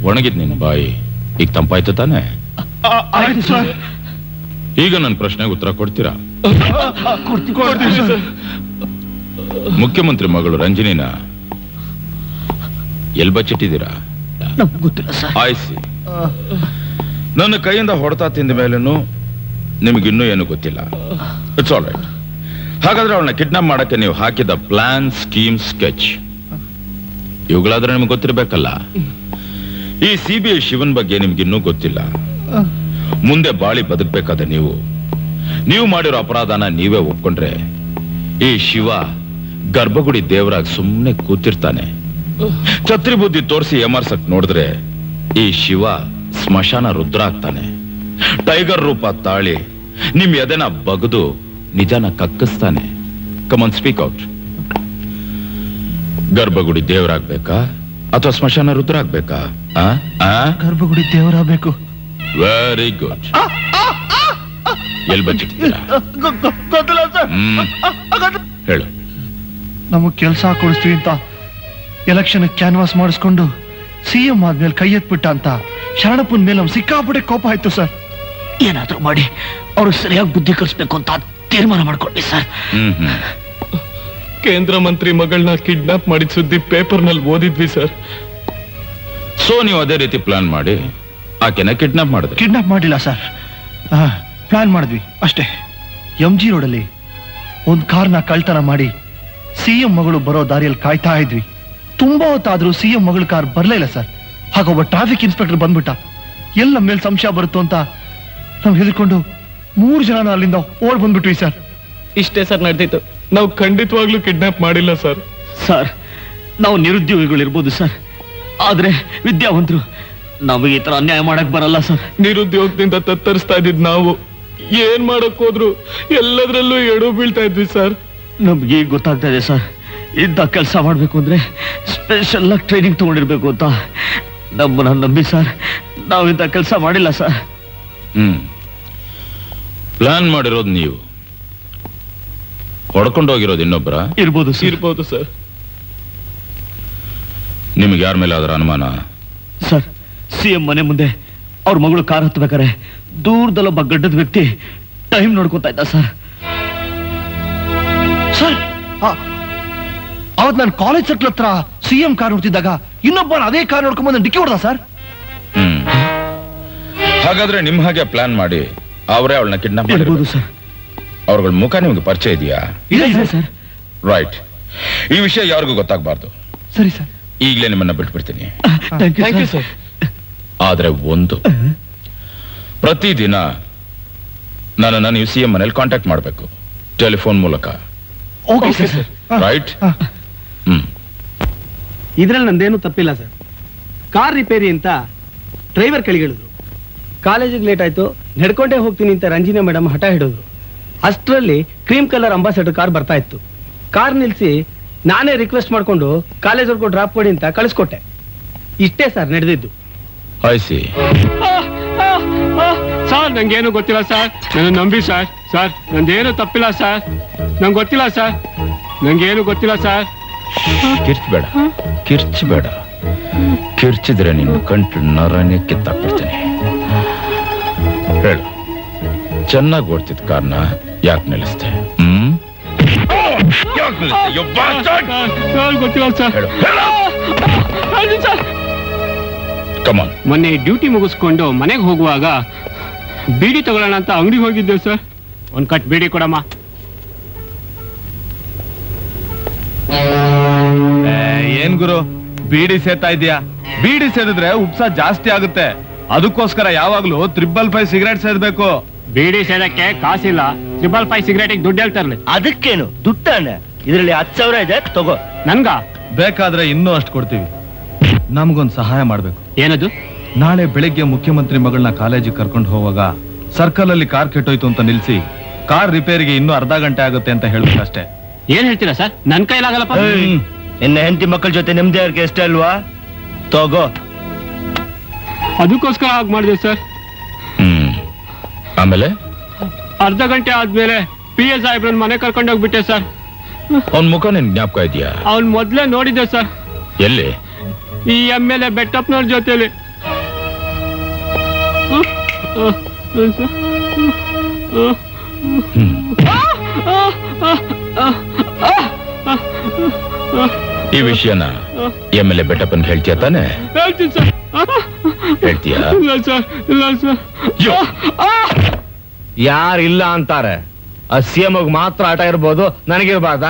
ಒಣಗಿದ್ ನಿನ್ ಬಾಯಿ ಈಗ ತಂಪಾಯ್ತು ತಾನೆ? ಆಯ್ತು ಸರ್. ಈಗ ನನ್ನ ಪ್ರಶ್ನೆಗೆ ಉತ್ತರ ಕೊಡ್ತೀರಾ? ಕೊಡ್ತೀವಿ ಸರ್. ಮುಖ್ಯಮಂತ್ರಿ ಮಗಳು ರಂಜನಿನ ಎಲ್ ಬಚ್ಚಿಟ್ಟಿದ್ದೀರಾ? ಗೊತ್ತಿಲ್ಲ ಸರ್. ಆಯ್ಸಿ, ನನ್ನ ಕೈಯಿಂದ ಹೊಡೆತ ತಿಂದ ಮೇಲೂ ನಿಮಗಿನ್ನೂ ಏನು ಗೊತ್ತಿಲ್ಲ. It's all right. ಹಾಗಾದ್ರೆ ಅವಳನ್ನ ಕಿಡ್ನಾಪ್ ಮಾಡಕ್ಕೆ ನೀವು ಹಾಕಿದ ಪ್ಲಾನ್, ಸ್ಕೀಮ್, ಸ್ಕೆಚ್ ಇವುಗಳಾದ್ರೆ ನಿಮ್ಗೆ ಗೊತ್ತಿರ್ಬೇಕಲ್ಲ. ಈ CBI ಶಿವನ್ ಬಗ್ಗೆ ನಿಮ್ಗಿನ್ನೂ ಗೊತ್ತಿಲ್ಲ. ಮುಂದೆ ಬಾಳಿ ಬದುಕಬೇಕಾದ ನೀವು ಮಾಡಿರೋ ಅಪರಾಧನ ನೀವೇ ಒಪ್ಕೊಂಡ್ರೆ ಈ ಶಿವ ಗರ್ಭಗುಡಿ ದೇವರಾಗಿ ಸುಮ್ಮನೆ ಕೂತಿರ್ತಾನೆ. ಛತ್ರಿ ಬುದ್ಧಿ ತೋರಿಸಿ ಏಮಾರ್ಸಕ್ ನೋಡಿದ್ರೆ ಈ ಶಿವ ಸ್ಮಶಾನ ರುದ್ರ ಆಗ್ತಾನೆ. ಟೈಗರ್ ರೂಪ ತಾಳಿ ನಿಮ್ ಎದೆನ ಬಗದು ನಿಜಾನ ಕಕ್ಕಿಸ್ತಾನೆ. Come on speak out. ಗರ್ಭಗುಡಿ ದೇವರಾಗ್ಬೇಕಾ ಅಥವಾ ಸ್ಮಶಾನ ರುದ್ರ ಆಗ್ಬೇಕಾ? ಗರ್ಭಗುಡಿ ದೇವರಾಗಬೇಕು. Very good. ಎಲ್ ಬಚ್ಚಿಟ್ಟಿದ್ದೀರಾ? ಗೊತ್ತಿಲ್ಲ ಸರ್. ಹೇಳು. ನಮಗ್ ಕೆಲಸ ಕೊಡಿಸ್ತೀವಿ ಅಂತ ಎಲೆಕ್ಷನ್ ಕ್ಯಾನ್ವಾಸ್ ಮಾಡಿಸ್ಕೊಂಡು CM ಆದ್ಮೇಲೆ ಕೈ ಎತ್ಬಿಟ್ಟ ಅಂತ ಶರಣಪ್ಪನ ಮೇಲೆ ನಮ್ಗೆ ಸಿಕ್ಕಾಪಟ್ಟೆ ಕೋಪ ಆಯ್ತು ಸರ್. ಏನಾದ್ರೂ ಮಾಡಿ ಅವ್ರು ಸರಿಯಾಗಿ ಬುದ್ಧಿ ಕಲಿಸ್ಬೇಕು ಅಂತ ತೀರ್ಮಾನ ಮಾಡ್ಕೊಂಡ್ವಿ ಸರ್. ಕೇಂದ್ರ ಮಂತ್ರಿ ಮಗಳನ್ನ ಕಿಡ್ನಾಪ್ ಮಾಡಿದ ಸುದ್ದಿ ಪೇಪರ್ ನಲ್ಲಿ ಓದಿದ್ವಿ ಸರ್. ಸೊ ನೀವು ಅದೇ ರೀತಿ ಪ್ಲಾನ್ ಮಾಡಿ ಆಕೆನ ಕಿಡ್ನಾಪ್ ಮಾಡಿದ್ರಿ? ಕಿಡ್ನಾಪ್ ಮಾಡಿಲ್ಲ ಸರ್, ಪ್ಲಾನ್ ಮಾಡಿದ್ವಿ ಅಷ್ಟೇ. MG ರೋಡಲ್ಲಿ ಒಂದ್ ಕಾರ್ನ ಕಳ್ತನ ಮಾಡಿ CM ಮಗಳು ಬರೋ ದಾರಿಯಲ್ಲಿ ಕಾಯ್ತಾ ಇದ್ವಿ. ತುಂಬಾ ಹೊತ್ತಾದ್ರೂ CM ಮಗಳ ಕಾರ್ ಬರ್ಲೇ ಇಲ್ಲ ಸರ್. ಹಾಗೊಬ್ಬ ಟ್ರಾಫಿಕ್ ಇನ್ಸ್ಪೆಕ್ಟರ್ ಬಂದ್ಬಿಟ್ಟ. ಎಲ್ಲ ಮೇಲೆ ಸಂಶಯ ಬರುತ್ತೋ ಅಂತ ನಾವು ಹೆದರ್ಕೊಂಡು 3 ಜನ ಅಲ್ಲಿಂದ ಓಡ್ ಬಂದ್ಬಿಟ್ವಿ ಸರ್. ಇಷ್ಟೇ ಸರ್ ನಡೆದಿತ್ತು. ನಾವು ಖಂಡಿತವಾಗ್ಲೂ ಕಿಡ್ನಾಪ್ ಮಾಡಿಲ್ಲ ಸರ್. ಸರ್, ನಾವು ನಿರುದ್ಯೋಗಿಗಳು ಇರ್ಬೋದು ಸರ್, ಆದ್ರೆ ವಿದ್ಯಾವಂತರು. ನಮಗೆ ಈ ತರ ಅನ್ಯಾಯ ಮಾಡಕ್ ಬರಲ್ಲ ಸರ್. ನಿರುದ್ಯೋಗದಿಂದ ತತ್ತರಿಸ್ತಾ ಇದ್ದಿದ್ ನಾವು ಏನ್ ಮಾಡಕ್ ಹೋದ್ರು ಎಲ್ಲದರಲ್ಲೂ ಎಡು ಬೀಳ್ತಾ ಇದ್ವಿ ಸರ್. ನಮ್ಗೆ ಈಗ ಗೊತ್ತಾಗ್ತಾ ಇದೆ ಸರ್, ಇಂಥ ಕೆಲಸ ಮಾಡ್ಬೇಕು ಅಂದ್ರೆ ಸ್ಪೆಷಲ್ ಆಗಿ ಟ್ರೈನಿಂಗ್ ತಗೊಂಡಿರ್ಬೇಕು ಅಂತ. ನಮ್ಮನ್ನ ನಂಬಿ ಸರ್, ನಾವು ಇಂಥ ಕೆಲಸ ಮಾಡಿಲ್ಲ ಸರ್. ಪ್ಲಾನ್ ಮಾಡಿರೋದು ನೀವು, ಹೊಡ್ಕೊಂಡು ಹೋಗಿರೋದು ಇನ್ನೊಬ್ಬರ? ಇರ್ಬೋದು ಸರ್. ನಿಮ್ಗೆ ಯಾರ ಮೇಲೆ ಆದ್ರ ಅನುಮಾನ? ಸರ್, CM ಮನೆ ಮುಂದೆ ಅವ್ರ ಮಗಳು ಕಾರ್ ಹತ್ಬೇಕಾರೆ ದೂರದಲ್ಲೊಬ್ಬ ಗಡ್ಡದ ವ್ಯಕ್ತಿ ಟೈಮ್ ನೋಡ್ಕೊತಾ ಇದ್ದ ಸರ್. ಸರ್, ಅವತ್ ನಾನು ಕಾಲೇಜ್ ಸರ್ಕಲ್ ಹತ್ರ CM ಕಾರ್ ನೋಡ್ತಿದ್ದಾಗ ಇನ್ನೊಬ್ಬ ಅದೇ ಕಾರ್ ನೋಡ್ಕೊಂಡ್ಬಂದು ಡಿಕ್ಕಿ ಹೊಡ್ದ ಸರ್. ಹಾಗಾದ್ರೆ ನಿಮ್ ಹಾಗೆ ಪ್ಲಾನ್ ಮಾಡಿ ಅವರೇ ಅವಳನ್ನ ಕಿಡ್ನಾಪ್ ಮಾಡಿರ್ಬೋದು ಸರ್. ಅವ್ರಗಳ ಮುಖ ನಿಮ್ಗೆ ಪರಿಚಯ ಇದೆಯಾ? ಇಲ್ಲ ಸರ್. ರೈಟ್. ಈ ವಿಷಯ ಯಾರಿಗೂ ಗೊತ್ತಾಗಬಾರ್ದು. ಸರಿ ಸರ್. ಈಗಲೇ ನಿಮ್ಮನ್ನ ಬಿಟ್ಬಿಡ್ತೀನಿ. Thank you sir. ಆದ್ರೆ ಒಂದು, ಪ್ರತಿದಿನ ನನ್ನನ್ನ ನೀವು CM ಮನೇಲಿ ಕಾಂಟ್ಯಾಕ್ಟ್ ಮಾಡಬೇಕು, ಟೆಲಿಫೋನ್ ಮೂಲಕ. ರೈಟ್? ಇದ್ರಲ್ಲಿ ನಂದೇನು ತಪ್ಪಿಲ್ಲ ಸರ್. ಕಾರ್ ರಿಪೇರಿ ಅಂತ ಡ್ರೈವರ್ ಕೆಳಗಿಳಿದ್ರು. ಕಾಲೇಜಿಗೆ ಲೇಟ್ ಆಯ್ತು, ನಡ್ಕೊಂಡೇ ಹೋಗ್ತೀನಿ ಅಂತ ರಂಜಿನಿ ಮೇಡಮ್ ಹಠ ಹಿಡಿದ್ರು. ಅಷ್ಟರಲ್ಲಿ ಕ್ರೀಮ್ ಕಲರ್ ಅಂಬಾಸೆಡರ್ ಕಾರ್ ಬರ್ತಾ ಇತ್ತು. ಕಾರ್ ನಿಲ್ಸಿ ನಾನೇ ರಿಕ್ವೆಸ್ಟ್ ಮಾಡ್ಕೊಂಡು ಕಾಲೇಜ್ವರೆಗೂ ಡ್ರಾಪ್ ಕೊಡಿ ಅಂತ ಕಳಿಸ್ಕೊಟ್ಟೆ. ಇಷ್ಟೇ ಸರ್ ನಡೆದಿದ್ದು. ಸರ್, ನಂಗೇನು ಗೊತ್ತಿಲ್ಲ ಸರ್. ನನ್ನ ನಂಬಿ ಸರ್. ಸರ್, ನಂದೇನು ತಪ್ಪಿಲ್ಲ ಸರ್. ನಂಗೆ ಗೊತ್ತಿಲ್ಲ ಸರ್. ನಂಗೇನು ಗೊತ್ತಿಲ್ಲ ಸರ್. ಕಿರ್ಚಬೇಡ, ಕಿರ್ಚಬೇಡ. ಕಿರ್ಚಿದ್ರೆ ನಿನ್ನ ಕಂಠ ನರನೇ ಕಿತ್ತಾಕ್ಬಿಡ್ತೀನಿ. ಹೇಳು, ಚೆನ್ನಾಗಿ ಓಡ್ತಿದ್ ಕಾರ್ನ ಯಾಕೆ ನಿಲ್ಲಿಸ್ತೆ? ಗೊತ್ತಿಲ್ಲ ಸರ್. ಹೇಳು. ಕಮಾನ್. ಮೊನ್ನೆ ಡ್ಯೂಟಿ ಮುಗಿಸ್ಕೊಂಡು ಮನೆಗೆ ಹೋಗುವಾಗ ಬೀಡಿ ತಗೊಳ್ಳೋಣ ಅಂತ ಅಂಗಡಿಗೆ ಹೋಗಿದ್ದೆ ಸರ್. ಒಂದ್ ಕಟ್ ಬೀಡಿ ಕೊಡಮ್ಮ. ಏನ್ ಗುರು ಬೀಡಿ ಸೇತಾ ಇದೆಯಾ? ಬೀಡಿ ಸೇದಿದ್ರೆ ಉಪ್ಸ ಜಾಸ್ತಿ ಆಗುತ್ತೆ. ಅದಕ್ಕೋಸ್ಕರ ಯಾವಾಗ್ಲೂ 555 ಸಿಗರೇಟ್ ಸೇದಬೇಕು. ಬೀಡಿ ಸೇದಕ್ಕೆ ಕಾಸಿಲ್ಲ, 555 ಸಿಗರೇಟ್ ದುಡ್ಡು ಹೇಳ್ತಾರಲ್ಲ. ಅದಕ್ಕೇನು ದುಡ್ಡಾನೆ? ಇದರಲ್ಲಿ 10,000 ಇದೆ, ತಗೋ. ನನ್ಗ ಬೇಕಾದ್ರೆ ಇನ್ನೂ ಅಷ್ಟು ಕೊಡ್ತೀವಿ. ನಮ್ಗೊಂದು ಸಹಾಯ ಮಾಡ್ಬೇಕು. ಏನದು? ನಾಳೆ ಬೆಳಿಗ್ಗೆ ಮುಖ್ಯಮಂತ್ರಿ ಮಗಳನ್ನ ಕಾಲೇಜಿಗೆ ಕರ್ಕೊಂಡು ಹೋಗುವಾಗ ಸರ್ಕಲ್ ಅಲ್ಲಿ ಕಾರ್ ಕೆಟ್ಟೋಯ್ತು ಅಂತ ನಿಲ್ಸಿ ಕಾರ್ ರಿಪೇರಿಗೆ ಇನ್ನೂ ಅರ್ಧ ಗಂಟೆ ಆಗುತ್ತೆ ಅಂತ ಹೇಳ್ಬೇಕಷ್ಟೇ. ಏನ್ ಹೇಳ್ತೀರಾ ಸರ್? ನನ್ ಕೈಲಾಗಲ್ಲಪ್ಪ. ನಿನ್ನ ಹೆಂಡತಿ ಮಕ್ಕಳ ಜೊತೆ ನಿಮ್ದೇ ಅವ್ರಿಗೆ ಇಷ್ಟ ಅಲ್ವಾ? ತಗೋ. ಅದಕ್ಕೋಸ್ಕರ ಹಾಗೆ ಮಾಡಿದೆ ಸರ್. ಆಮೇಲೆ ಅರ್ಧ ಗಂಟೆ ಆದ್ಮೇಲೆ PA ಸಾಹೇಬ್ರನ್ನ ಮನೆ ಕರ್ಕೊಂಡು ಹೋಗ್ಬಿಟ್ಟೆ ಸರ್. ಅವನ್ ಮುಖ ನಿನ್ ಜ್ಞಾಪಕ ಇದೆಯಾ? ಅವ್ನ್ ಮೊದ್ಲೇ ನೋಡಿದ್ದೆ ಸರ್. ಎಲ್ಲಿ? ಈ MLA ಬೆಟ್ಟಪ್ಪನವ್ರ ಜೊತೆಲಿ. ಈ ವಿಷಯನ MLA ಬೆಟ್ಟಪ್ಪನ್ ಹೇಳ್ತೀಯ ತಾನೆ? ಹೇಳ್ತೀನಿ ಸರ್. ಹೇಳ್ತೀಯಾ? ಇಲ್ಲ ಸರ್, ಇಲ್ಲ ಸರ್. ಯಾರಿಲ್ಲ ಅಂತಾರೆ? ಆ CM ಮಾತ್ರ ಆಟ ಇರ್ಬೋದು, ನನಗಿರ್ಬಾರ್ದ?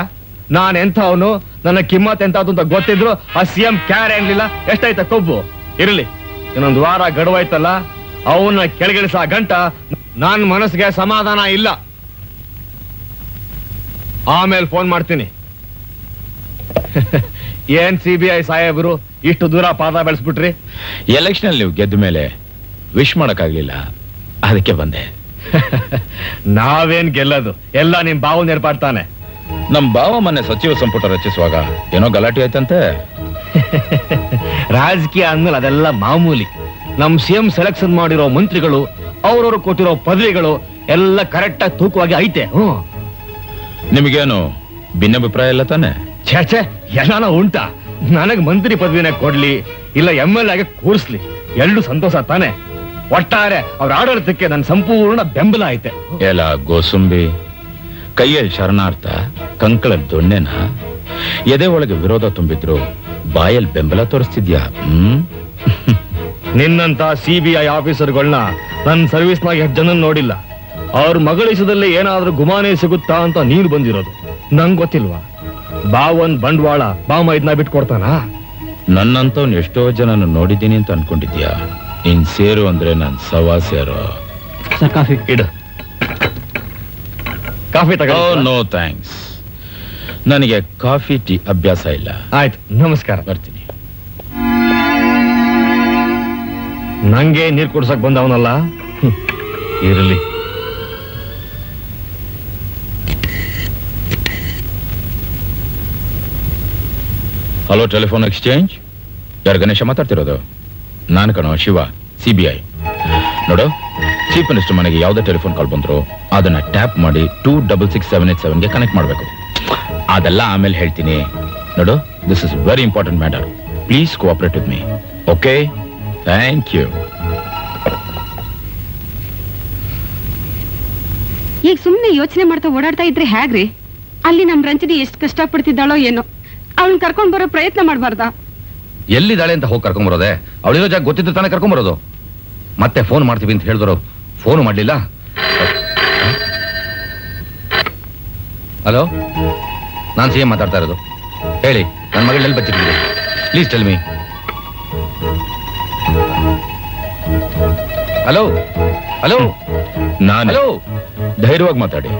ನಾನ್ ಎಂಥವನು, ನನ್ನ ಕಿಮ್ಮತ್ ಎಂತದ್ದು ಅಂತ ಗೊತ್ತಿದ್ರು ಆ CM ಕ್ಯಾರೆ ಆಗ್ಲಿಲ್ಲ. ಎಷ್ಟಾಯ್ತ ಕೊಬ್ಬು? ಇರ್ಲಿ, ಇನ್ನೊಂದು ವಾರ ಗಡುವಾಯ್ತಲ್ಲ, ಅವನ್ನ ಕೆಳಗಿಳಿಸ ಗಂಟ ನನ್ ಮನಸ್ಸಿಗೆ ಸಮಾಧಾನ ಇಲ್ಲ. ಆಮೇಲೆ ಫೋನ್ ಮಾಡ್ತೀನಿ. ಏನ್ CBI ಸಾಹೇಬರು ಇಷ್ಟು ದೂರ ಪಾದ ಬೆಳೆಸ್ಬಿಟ್ರಿ? ಎಲೆಕ್ಷನ್ ನೀವು ಗೆದ್ದ ಮೇಲೆ ವಿಶ್ ಮಾಡಕ್ಕಾಗ್ಲಿಲ್ಲ, ಅದಕ್ಕೆ ಬಂದೆ. ನಾವೇನ್ ಗೆಲ್ಲದು, ಎಲ್ಲ ನಿಮ್ ಬಾವು ನೆರಪಾಡ್ತಾನೆ. ನಮ್ ಬಾವ ಮೊನ್ನೆ ಸಚಿವ ಸಂಪುಟ ರಚಿಸುವಾಗ ಏನೋ ಗಲಾಟೆ ಆಯ್ತಂತೆ. ರಾಜಕೀಯ ಅಂದ್ಮೇಲೆ ಅದೆಲ್ಲ ಮಾಮೂಲಿ. ನಮ್ CM ಸೆಲೆಕ್ಷನ್ ಮಾಡಿರೋ ಮಂತ್ರಿಗಳು, ಅವ್ರವ್ರು ಕೊಟ್ಟಿರೋ ಪದವಿಗಳು ಎಲ್ಲ ಕರೆಕ್ಟ್ ಆಗಿ ತೂಕವಾಗಿ ಐತೆ. ನಿಮಗೇನು ಭಿನ್ನಾಭಿಪ್ರಾಯ ಇಲ್ಲ ತಾನೆ? ಛೇ, ಎಲ್ಲಾನ ಉಂಟಾ? ನನಗ್ ಮಂತ್ರಿ ಪದವಿನ ಕೊಡ್ಲಿ, ಇಲ್ಲ MLA ಆಗಿ ಕೂರಿಸ್ಲಿ, ಎರಡು ಸಂತೋಷ ತಾನೆ. ಒಟ್ಟಾರೆ ಅವ್ರ ಆಡಳಿತಕ್ಕೆ ನನ್ನ ಸಂಪೂರ್ಣ ಬೆಂಬಲ ಐತೆ. ಎಲ್ಲ ಗೋಸುಂಬಿ ಕೈಯಲ್ಲಿ ಶರಣಾರ್ಥ, ಕಂಕಳ ದೊಣ್ಣೆನ, ಎದೆ ಒಳಗೆ ವಿರೋಧ ತುಂಬಿದ್ರು ಬಾಯಲ್ಲಿ ಬೆಂಬಲ ತೋರಿಸ್ತಿದ್ಯಾ? ನಿನ್ನಂತ CBI ಆಫೀಸರ್ಗಳನ್ನ ನನ್ನ ಸರ್ವಿಸ್ನಾಗ ಎಷ್ಟು ಜನ ನೋಡಿಲ್ಲ. ಅವ್ರ ಮಗಳಿಸದಲ್ಲಿ ಏನಾದ್ರೂ ಗುಮಾನೆ ಸಿಗುತ್ತಾ ಅಂತ ನೀನು ಬಂದಿರೋದು. ನಂಗ್ ಗೊತ್ತಿಲ್ವಾ? ಬಾವನ್ ಬಂಡವಾಳ ಬಾಮ ಇದನ್ನ ಬಿಟ್ಕೊಡ್ತಾನ? ನನ್ನಂತವ್ನು ಎಷ್ಟೋ ಜನನ ನೋಡಿದ್ದೀನಿ ಅಂತ ಅನ್ಕೊಂಡಿದ್ಯಾ? ನೀನ್ ಸೇರು ಅಂದ್ರೆ ನನ್ ಸವಾ ಸೇರು. ಕಾಫಿ ಇಡು. ಕಾಫಿ ತಗೋ. ನೋ ಥ್ಯಾಂಕ್ಸ್, ನನಗೆ ಕಾಫಿ ಟೀ ಅಭ್ಯಾಸ ಇಲ್ಲ. ಆಯ್ತು, ನಮಸ್ಕಾರ. ಬರ್ತೀನಿ. ನಂಗೆ ನೀರ್ ಕುಡ್ಸಕ್ ಬಂದವನಲ್ಲ, ಇರಲಿ. Hello, telephone exchange. ಯಾರು ಗಣೇಶ ಮಾತಾಡ್ತಿರೋದು? ನಾನು ಕಣೋ, ಶಿವ, CBI. ನೋಡು, ಚೀಫ್ ಮಿನಿಸ್ಟರ್ ಮನೆಗೆ ಯಾವುದೇ ಟೆಲಿಫೋನ್ ಕಾಲ್ ಬಂದ್ರು ಅದನ್ನ ಟ್ಯಾಪ್ ಮಾಡಿ 266787ಗೆ ಕನೆಕ್ಟ್ ಮಾಡಬೇಕು. ಅದೆಲ್ಲ ಆಮೇಲೆ ಹೇಳ್ತೀನಿ. ನೋಡು, this is very important matter. Please cooperate with me. Okay, thank you. ಈಗ ಸುಮ್ನೆ ಯೋಚನೆ ಮಾಡ್ತಾ ಓಡಾಡ್ತಾ ಇದ್ರೆ ಹೇಗ್ರಿ? ಅಲ್ಲಿ ನಮ್ ರಂಜನಿ ಎಷ್ಟು ಕಷ್ಟ ಪಡ್ತಿದ್ದಾಳೋ ಏನೋ. ಅವಳನ್ನ ಕರ್ಕೊಂಡ್ ಬರೋ ಪ್ರಯತ್ನ ಮಾಡ್ಬಾರ್ದಾ? ಎಲ್ಲಿದ್ದಾಳೆ ಅಂತ ಹೋಗಿ ಕರ್ಕೊಂಬರೋದೆ? ಅವಳಿರೋ ಜಾಗ ಗೊತ್ತಿದ್ದು ತಾನೇ ಕರ್ಕೊಂಬರೋದು. ಮತ್ತೆ ಫೋನ್ ಮಾಡ್ತೀವಿ ಅಂತ ಹೇಳಿದ್ರು, ಫೋನು ಮಾಡ್ಲಿಲ್ಲ. ಹಲೋ, ನಾನು CM ಮಾತಾಡ್ತಾ ಇರೋದು. ಹೇಳಿ, ನನ್ನ ಮಗಳಲ್ಲಿ ಬಚ್ಚಿಟ್ಟಿದೆ. Please tell me. Hello hello, ನಾನು ಧೈರ್ಯವಾಗಿ ಮಾತಾಡಿ.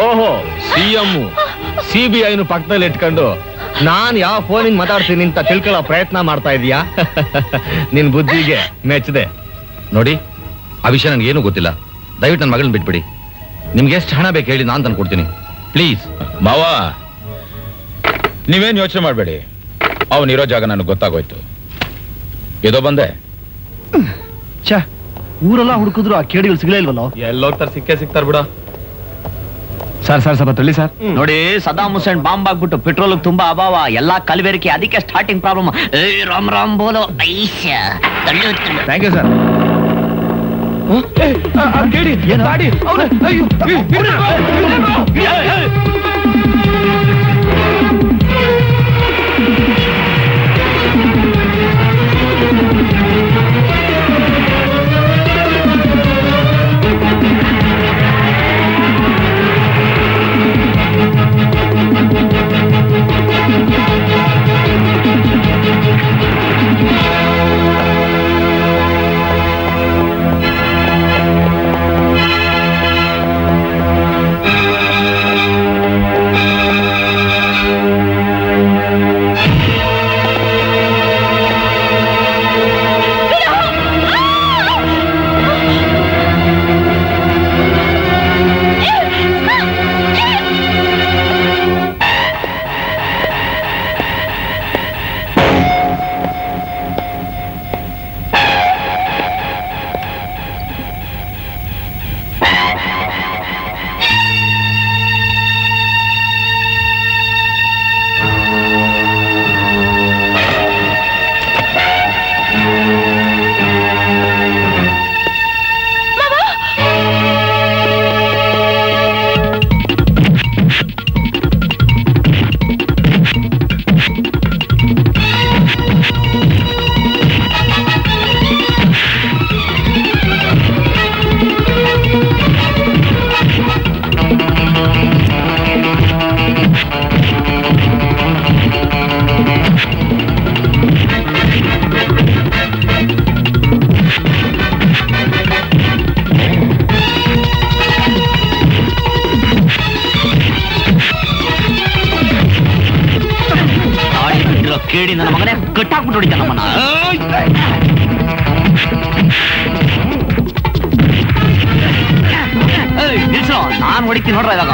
ಓಹೋ, CM CBI ಪಕ್ಕದಲ್ಲಿ ಇಟ್ಕೊಂಡು ನಾನ್ ಯಾವ ಫೋನಿಂದ ಮಾತಾಡ್ತೀನಿ ಅಂತ ತಿಳ್ಕೊಳ್ಳೋ ಪ್ರಯತ್ನ ಮಾಡ್ತಾ ಇದೀಯಾ? ನಿನ್ ಬುದ್ಧಿಗೆ ಮೆಚ್ಚದೆ. ನೋಡಿ, ಆ ವಿಷಯ ನನಗೇನು ಗೊತ್ತಿಲ್ಲ. ದಯವಿಟ್ಟು ನನ್ನ ಮಗಳನ್ನ ಬಿಟ್ಬಿಡಿ. ನಿಮ್ಗೆ ಎಷ್ಟು ಹಣ ಬೇಕು ಹೇಳಿ, ನಾನು ತಂದು ಕೊಡ್ತೀನಿ. ಪ್ಲೀಸ್. ಮಾವ, ನೀವೇನ್ ಯೋಚನೆ ಮಾಡಬೇಡಿ. ಅವನಿರೋ ಜಾಗ ನನಗೆ ಗೊತ್ತಾಗೋಯ್ತು. ಇದೋ ಬಂದೆ. ಊರೆಲ್ಲ ಹುಡುಕಿದ್ರು ಆ ಕೇಡಿಗಳು ಸಿಗ್ಲೇ ಇಲ್ವಲ್ಲ? ಎಲ್ಲೋಗ್ತಾರೆ, ಸಿಕ್ಕೇ ಸಿಗ್ತಾರ ಬಿಡ. ಸರ್ ಸ್ವಲ್ಪ ತಳ್ಳಿ ಸರ್. ನೋಡಿ, ಸದಾಮ್ ಹುಸೇನ್ ಬಾಂಬ್ ಆಗ್ಬಿಟ್ಟು ಪೆಟ್ರೋಲ್ ತುಂಬಾ ಅಭಾವ, ಎಲ್ಲಾ ಕಲಬೆರಕೆ, ಅದಕ್ಕೆ ಸ್ಟಾರ್ಟಿಂಗ್ ಪ್ರಾಬ್ಲಮ್. ರಾಮ್ ರಾಮ್ ಬೋಲೋ ಐಶ್ಯ. Thank you sir. ಲೇಡಿ ನನ್ನ ಮಗನೇ ಕಟ್ಟಾಕ್ಬಿಟ್ಟು ಹೊಡಿತಾನೆ ನಮ್ಮನ್ನ. ನಿಲ್ಸು, ನಾನ್ ಹೊಡಿತೀನಿ ನೋಡ್ರ ಇವಾಗ.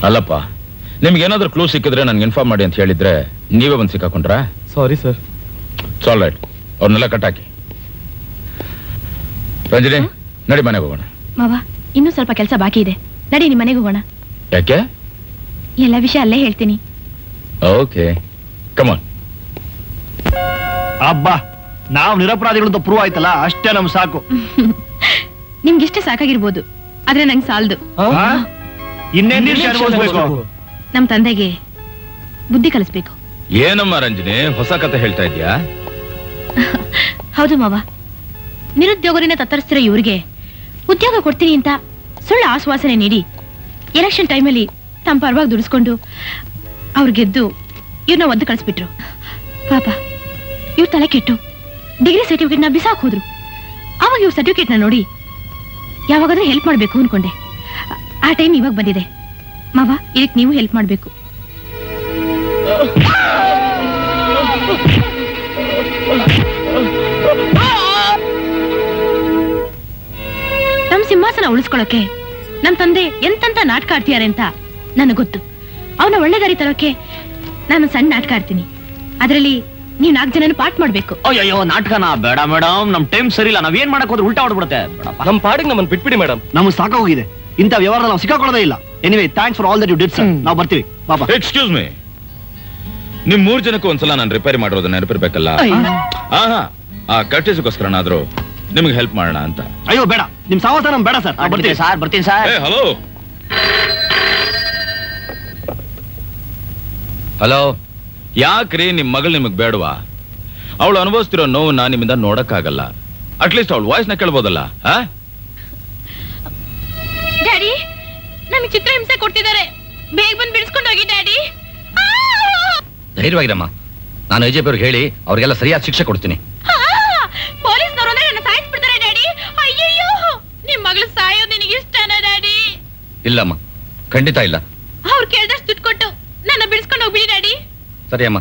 ಅಲ್ಲಪ್ಪ, ನಿಮ್ಗೆ ಏನಾದ್ರೂ ಕ್ಲೂ ಸಿಕ್ಕಿದ್ರೆ ನನ್ಗೆ ಇನ್ಫಾರ್ಮ್ ಮಾಡಿ ಅಂತ ಹೇಳಿದ್ರೆ ನೀವೇ ಬಂದು ಸಿಕ್ಕಾಕೊಂಡ್ರಾ? Sorry sir. ಆಲ್ ರೈಟ್, ಅವ್ರನ್ನೆಲ್ಲ ಕಟ್ಟಾಕಿ. ರಂಜನಿ, ನಡಿ ಮನೆಗೆ ಹೋಗೋಣ. ಮಾವ, ಇನ್ನೂ ಸ್ವಲ್ಪ ಕೆಲಸ ಬಾಕಿ ಇದೆ, ನಡಿ ನಿಮ್ಮ ಮನೆಗೆ ಹೋಗೋಣ. ಯಾಕೆ? ಎಲ್ಲ ವಿಷಯ ಅಲ್ಲೇ ಹೇಳ್ತೀನಿ. ಓಕೆ, ಕಮಾನ್. ಅಬ್ಬಾ, ನಾವು ನಿರಪರಾಧಿಗಳಂತ ಪ್ರೂವ್ ಆಯ್ತಲ್ಲ, ಅಷ್ಟೇ ನಮ್ಗೆ ಸಾಕು. ನಿಮ್ಗಿಷ್ಟೇ ಸಾಕಾಗಿರ್ಬೋದು, ಆದ್ರೆ ನಂಗೆ ಸಾಲದು. ಇನ್ನೇನು ಅನುಭವಿಸ್ಬೇಕು? ನಮ್ ತಂದೆಗೆ ಬುದ್ಧಿ ಕಲಿಸ್ಬೇಕು. ಏನಮ್ಮ ರಂಜನಿ, ಹೊಸ ಕತೆ ಹೇಳ್ತಾ ಇದ್ಯಾ? ಹೌದು ಮಾವ, ನಿರುದ್ಯೋಗರಿನ ತತ್ತರಿಸ್ತಿರೋ ಇವ್ರಿಗೆ ಉದ್ಯೋಗ ಕೊಡ್ತೀನಿ ಅಂತ ಸುಳ್ಳು ಆಶ್ವಾಸನೆ ನೀಡಿ ಎಲೆಕ್ಷನ್ ಟೈಮಲ್ಲಿ ತಮ್ಮ ಪರವಾಗಿ ದುಡಿಸ್ಕೊಂಡು ಅವ್ರು ಗೆದ್ದು ಇವ್ರನ್ನ ಒದ್ದು ಕಳಿಸ್ಬಿಟ್ರು. ಪಾಪ, ಇವ್ರ ತಲೆ ಕೆಟ್ಟು ಡಿಗ್ರಿ ಸರ್ಟಿಫಿಕೇಟ್ನ ಬಿಸಾಕ್ ಹೋದ್ರು. ಅವಾಗ ಇವ್ರ ಸರ್ಟಿಫಿಕೇಟ್ನ ನೋಡಿ ಯಾವಾಗಾದ್ರೂ ಹೆಲ್ಪ್ ಮಾಡ್ಬೇಕು ಅನ್ಕೊಂಡೆ. ಆ ಟೈಮ್ ಇವಾಗ ಬಂದಿದೆ ಮಾವ, ಇದಕ್ಕೆ ನೀವು ಹೆಲ್ಪ್ ಮಾಡ್ಬೇಕು. ನಮ್ ಸಿಂಹಾಸನ ಉಳಿಸ್ಕೊಳ್ಳೋಕೆ ನಮ್ ತಂದೆ ಎಂತೆಂತ ನಾಟಕ ಆಡ್ತಿದ್ದಾರೆ ಅಂತ ನನಗೆ ಗೊತ್ತು. ಅವನ ಒಳ್ಳೆ ದಾರಿ ತರೋಕೆ ನಾನು ಸಣ್ಣ ನಾಟಕ ಆಡ್ತೀನಿ. ಅದರಲ್ಲಿ ನೀವು 4 ಜನನ ಪಾಠ ಮಾಡ್ಬೇಕು. ಅಯ್ಯೋ, ನಾಟಕನ ಬೇಡ ಮೇಡಮ್, ನಮ್ ಟೈಮ್ ಸರಿ ಇಲ್ಲ. ನಾವೇನ್ ಮಾಡಕ್ ಹೋದ್ರೆ ಉಲ್ಟಾ ಹೊಡ್ಬಿಡುತ್ತೆ. ನಮ್ ಪಾಡಿಗೆ ನಮ್ಮನ್ನ ಬಿಟ್ಬಿಡಿ ಮೇಡಮ್. ನಮ್ಗೆ ಸಾಕಾಗೋಗಿದೆ, ಇಂಥ ವ್ಯವಹಾರ ನಾವು ಸಿಕ್ಕಾಕೊಳ್ಳೋದೇ ಇಲ್ಲ. Anyway, thanks for all that you did sir. ನಾವು ಬರ್ತೀವಿ. ಬಾಬಾ. ಎಕ್ಸ್ಕ್ಯೂಸ್ ಮೀ, ನಿಮ್ 3 ಜನಕ್ಕೂ ಒಂದ್ಸಲ ನಾನು ರಿಪೇರಿ ಮಾಡೋದು ನೆನಪಿರ್ಬೇಕಲ್ಲ. ಆ ಕರ್ಟೇಜ್ಗೋಸ್ಕರನಾದ್ರೂ ನಿಮ್ಗೆ ಹೆಲ್ಪ್ ಮಾಡೋಣ ಅಂತ. ಅಯ್ಯೋ ಬೇಡ, ನಿಮ್ ಸಾವಾಸ ನಮ್ ಬೇಡ ಸರ್. ಬರ್ತೀವಿ ಸರ್, ಬರ್ತೀನಿ ಸರ್. ಹಲೋ ಹಲೋ, ಯಾಕ್ರಿ ನಿಮ್ ಮಗಳು ನಿಮಗ್ ಬೇಡವಾ? ಅವಳು ಅನುಭವಿಸ್ತಿರೋ ನೋವನ್ನ ನಿಮ್ಮಿಂದ ನೋಡಕ್ಕಾಗಲ್ಲ. ಅಟ್ಲೀಸ್ಟ್ ಅವಳು ವಾಯ್ಸ್ ನ ಕೇಳ್ಬೋದಲ್ಲ. ಡ್ಯಾಡಿ, ನಮಗೆ ಚಿತ್ರಹಿಂಸೆ ಕೊಡ್ತಿದ್ದಾರೆ, ಬೇಗ ಬಂದು ಬಿಡಿಸ್ಕೊಂಡು ಹೋಗಿ ಡ್ಯಾಡಿ. ಧೈರ್ಯವಾಗಿರಮ್ಮ, ನಾನು ಐಜಿಪಿ ಅವ್ರಿಗೆ ಹೇಳಿ ಅವ್ರಿಗೆಲ್ಲ ಸರಿಯಾದ ಶಿಕ್ಷೆ ಕೊಡ್ತೀನಿ. ಪೊಲೀಸ್ನವರು ನನ್ನ ಸಾಯಿಸ್ಬಿಡ್ತಾರೆ ಡ್ಯಾಡಿ. ಅಯ್ಯಯ್ಯೋ, ನಿಮ್ ಮಗಳು ಸಾಯೋದು ನಿನಗೆ ಇಷ್ಟನಾ ಡ್ಯಾಡಿ? ಇಲ್ಲಮ್ಮ, ಖಂಡಿತ ಇಲ್ಲ. ಅವ್ರು ಕೇಳ್ದಷ್ಟು ದುಡ್ಡು ಕೊಟ್ಟು ನನ್ನ ಬಿಡಿಸ್ಕೊಂಡು ಹೋಗ್ಬಿಡಿ ಡ್ಯಾಡಿ. ಸರಿ ಅಮ್ಮ,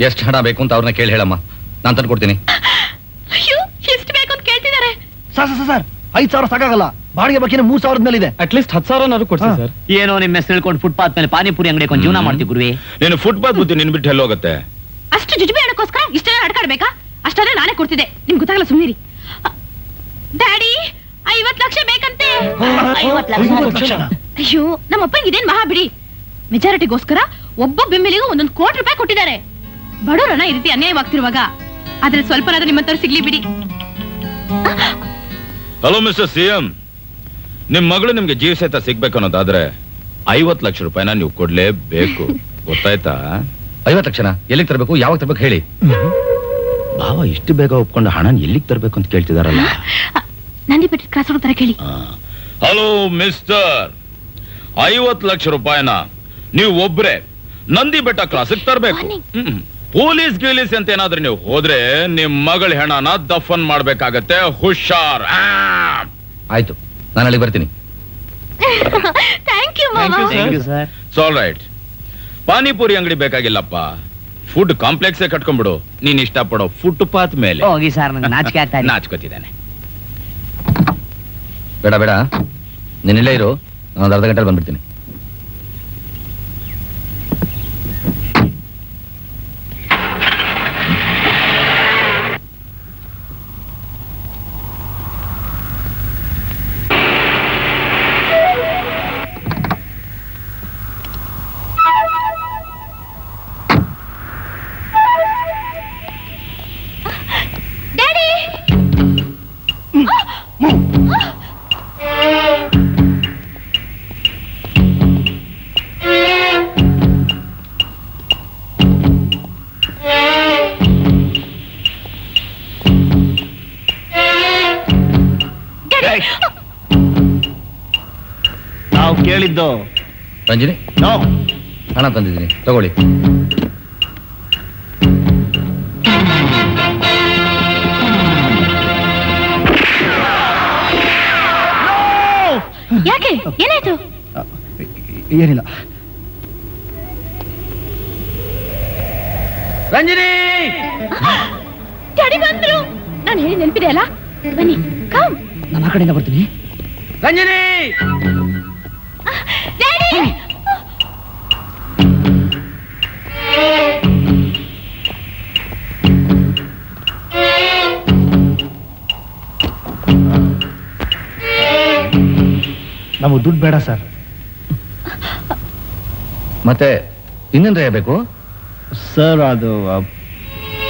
ಎಷ್ಟು ಹಣ ಬೇಕು ಅಂತ ಅವ್ರನ್ನ ಕೇಳಿ ಹೇಳಮ್ಮ, ನಾನು ತಂದು ಕೊಡ್ತೀನಿ. ಅಯ್ಯೋ, ಎಷ್ಟು ಬೇಕು ಅಂತ ಕೇಳ್ತಿದ್ದಾರೆ. ಸರ್ 5,000 ಸಾಕಾಗಲ್ಲ, ಬಾಡಿಗೆ ಬಾಕಿನ 3,000 ಮೇಲೆ ಇದೆ. ಅಟ್ಲೀಸ್ಟ್ 10,000 ಕೊಡ್ತೀನಿ ಸರ್. ಏನೋ ನಿಮ್ಮ ಹೆಸರು ಹೇಳ್ಕೊಂಡು ಫುಟ್ಪಾತ್ ಮೇಲೆ ಪಾನಿಪುರಿ ಅಂಗಡಿ ಕೊಂಡು ಜೀವನ ಮಾಡ್ತೀವಿ ಗುರುವೆ. ನೀನು ಫುಟ್ಪಾತ್ ಬುದ್ಧಿ ನಿನ್ ಬಿಟ್ಟು ಎಲ್ಲೋಗತ್ತೆ? ಅಷ್ಟು ಜುಜುಬಿ ಹಣಕ್ಕೋಸ್ಕರ ಇಷ್ಟೆಲ್ಲ ಅಡ್ಕಾಡ್ಬೇಕಾ? ಅಷ್ಟಾದ್ರೆ ನಾನೇ ಕೊಡ್ತಿದ್ದೆ, ನಿಮ್ಗೆ ಗೊತ್ತಾಗಲ್ಲ, ಸುಮ್ಮನಿರಿ. ಡ್ಯಾಡಿ, 50 ಲಕ್ಷ ಬೇಕಂತೆ. 50 ಲಕ್ಷ? ಅಯ್ಯೋ, ನಮ್ಮಪ್ಪಂಗೆ ಇದೇನ್ ಮಹಾ ಬಿಡಿ. ಮೆಜಾರಿಟಿಗೋಸ್ಕರ ಒಬ್ಬ ಬೆಂಬಲಿಗೂ 1 ಕೋಟಿ ರೂಪಾಯಿ ಕೊಟ್ಟಿದ್ದಾರೆ. ಬಡವರನ್ನ ಈ ರೀತಿ ಅನ್ಯಾಯವಾಗ್ತಿರುವಾಗ ಅದ್ರಲ್ಲಿ ಸ್ವಲ್ಪನಾದ್ರೂ ನಿಮ್ಮಂತವ್ರು ಸಿಗ್ಲಿ ಬಿಡಿ. ಹಲೋ ಮಿಸ್ಟರ್ ಸಿಎಂ, ನಿಮ್ ಮಗಳು ನಿಮ್ಗೆ ಜೀವ ಸಹಿತ ಸಿಗ್ಬೇಕು ಅನ್ನೋದಾದ್ರೆ 50 ಲಕ್ಷ ರೂಪಾಯಿನ ನೀವು ಕೊಡ್ಲೇಬೇಕು, ಗೊತ್ತಾಯ್ತಾ? 50 ಲಕ್ಷನ ಎಲ್ಲಿಗೆ ತರಬೇಕು, ಯಾವಾಗ ತರಬೇಕು ಹೇಳಿ. ಭಾವ ಇಷ್ಟು ಬೇಗ ಒಪ್ಕೊಂಡು ಹಣ ಎಲ್ಲಿಗೆ ತರಬೇಕು ಅಂತ ಕೇಳ್ತಿದಾರಲ್ಲ. ನಂದಿ ಬೆಟ್ಟ ಕ್ರಾಸ್ ತರ ಕೇಳಿ. ಹಲೋ ಮಿಸ್ಟರ್, 50 ಲಕ್ಷ ರೂಪಾಯಿನ ನೀವು ಒಬ್ರೆ ನಂದಿ ಬೆಟ್ಟ ಕ್ರಾಸಿಗೆ ತರಬೇಕು. ಪೊಲೀಸ್ ಗೀಲೀಸ್ ಅಂತ ಏನಾದ್ರೂ ನೀವು ಹೋದ್ರೆ ನಿಮ್ ಮಗಳ ಹೆಣನ ದಫನ್ ಮಾಡ್ಬೇಕಾಗತ್ತೆ. ಹುಷಾರ್. ಆಯ್ತು, ನಾನು ಅಲ್ಲಿಗೆ ಬರ್ತೀನಿ. ಥ್ಯಾಂಕ್ ಯು ಮಾವ. All right. ಪಾನಿಪುರಿ ಅಂಗಡಿ ಬೇಕಾಗಿಲ್ಲಪ್ಪ, ಫುಡ್ ಕಾಂಪ್ಲೆಕ್ಸ್ ಕಟ್ಕೊಂಡ್ಬಿಡು. ನೀನ್ ಇಷ್ಟಪಡೋ ಫುಟ್ಪಾತ್ ಮೇಲೆ ಹೋಗಿ ಸರ್, ನಂಗೆ ನಾಚಿಕೆ ಆಗ್ತಾ ಇದೆ. ನಾಚ್ಕೋತಿದ್ದಾನೆ. ಬೇಡ ಬೇಡ, ನೀನಿಲ್ಲೇ ಇರು, ನಾನು 1/2 ಗಂಟೆಲಿ ಬಂದ್ಬಿಡ್ತೀನಿ. ನಾವು ಕೇಳಿದ್ದು ರಂಜಿನಿ ಹಣ ತಂದಿದ್ದೀನಿ, ತಗೊಳ್ಳಿ. ಯಾಕೆ ಏನಾಯ್ತು? ಏನಿಲ್ಲ. ರಂಜಿನಿ ಡ್ಯಾಡಿ ಬಂದ್ರು. ನಾನು ಹೇಳಿ ನೆನಪಿದೆ ಅಲ್ಲ? ಬನ್ನಿ, ಕಮ್. ನಾನು ಆ ಕಡೆಯಿಂದ ಬರ್ತೀನಿ. ರಂಜಿನಿ ಡ್ಯಾಡಿ ನಮಗೆ ದುಡ್ಡು ಬೇಡ ಸರ್. ಮತ್ತೆ ಇನ್ನೇನ್ರ ಬೇಕು ಸರ್? ಅದು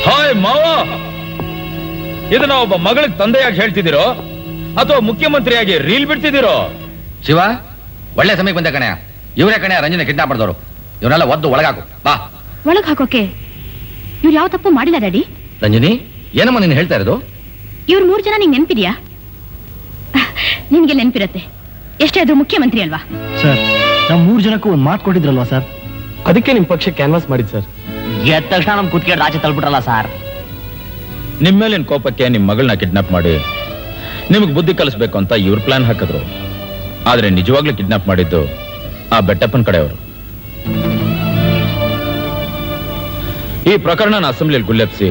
ಹಾಯ್ ಮಾವ, ಇದನ್ನ ಒಬ್ಬ ಮಗಳಿಗೆ ತಂದೆಯಾಗಿ ಹೇಳ್ತಿದ್ದೀರೋ ಅಥವಾ ಮುಖ್ಯಮಂತ್ರಿಯಾಗಿ ರೀಲ್ ಬಿಡ್ತಿದ್ದೀರೋ? ಶಿವ, ಒಳ್ಳೆ ಸಮಯಕ್ಕೆ ಬಂದೆ ಕಣೆ. ಇವರೇ ಕಣೆ ರಂಜಿನಿ ಕಿಡ್ನಾಪ್ ಮಾಡಿದವರು. ಇವನ್ನೆಲ್ಲ ಒದ್ದು ಒಳಗಾಕು ಬಾ. ಒಳಗ್ ಹಾಕೋಕೆ ಇವ್ರು ಯಾವ ತಪ್ಪು ಮಾಡಿಲ್ಲ ಡ್ಯಾಡಿ. ರಂಜಿನಿ, ಏನಮ್ಮ ನೀನು ಹೇಳ್ತಾ ಇರೋದು? ಇವ್ರು 3 ಜನ ನಿಂಗೆ ನೆನಪಿದ್ಯಾ? ನಿನ್ಗೆ ನೆನಪಿರತ್ತೆ, ಎಷ್ಟೇ ಆದ್ರೂ ಮುಖ್ಯಮಂತ್ರಿ ಅಲ್ವಾ? ಸರ್, ನಾವು 3 ಜನಕ್ಕೂ ಒಂದು ಮಾತು ಕೊಟ್ಟಿದ್ರಲ್ವಾ ಸರ್? ಅದಕ್ಕೆ ನಿಮ್ ಪಕ್ಷ ಕ್ಯಾನ್ವಾಸ್ ಮಾಡಿದ್ ಸರ್. ಎದ್ದ ತಕ್ಷಣ ನಮ್ ಕುತ್ಕೇಡ್ ಆಚೆ ತಳ್ಬಿಟ್ರಲ್ಲ ಸರ್. ನಿಮ್ ಮೇಲಿನ ಕೋಪಕ್ಕೆ ನಿಮ್ ಮಗಳನ್ನ ಕಿಡ್ನಾಪ್ ಮಾಡಿ ನಿಮಗೆ ಬುದ್ಧಿ ಕಲಿಸ್ಬೇಕು ಅಂತ ಇವ್ರ ಪ್ಲಾನ್ ಹಾಕಿದ್ರು. ಆದ್ರೆ ನಿಜವಾಗ್ಲೂ ಕಿಡ್ನಾಪ್ ಮಾಡಿದ್ದು ಆ ಬೆಟ್ಟಪ್ಪನ ಕಡೆಯವರು. ಈ ಪ್ರಕರಣನ ಅಸೆಂಬ್ಲಿಯಲ್ಲಿ ಗುಲ್ಲೆಪ್ಸಿ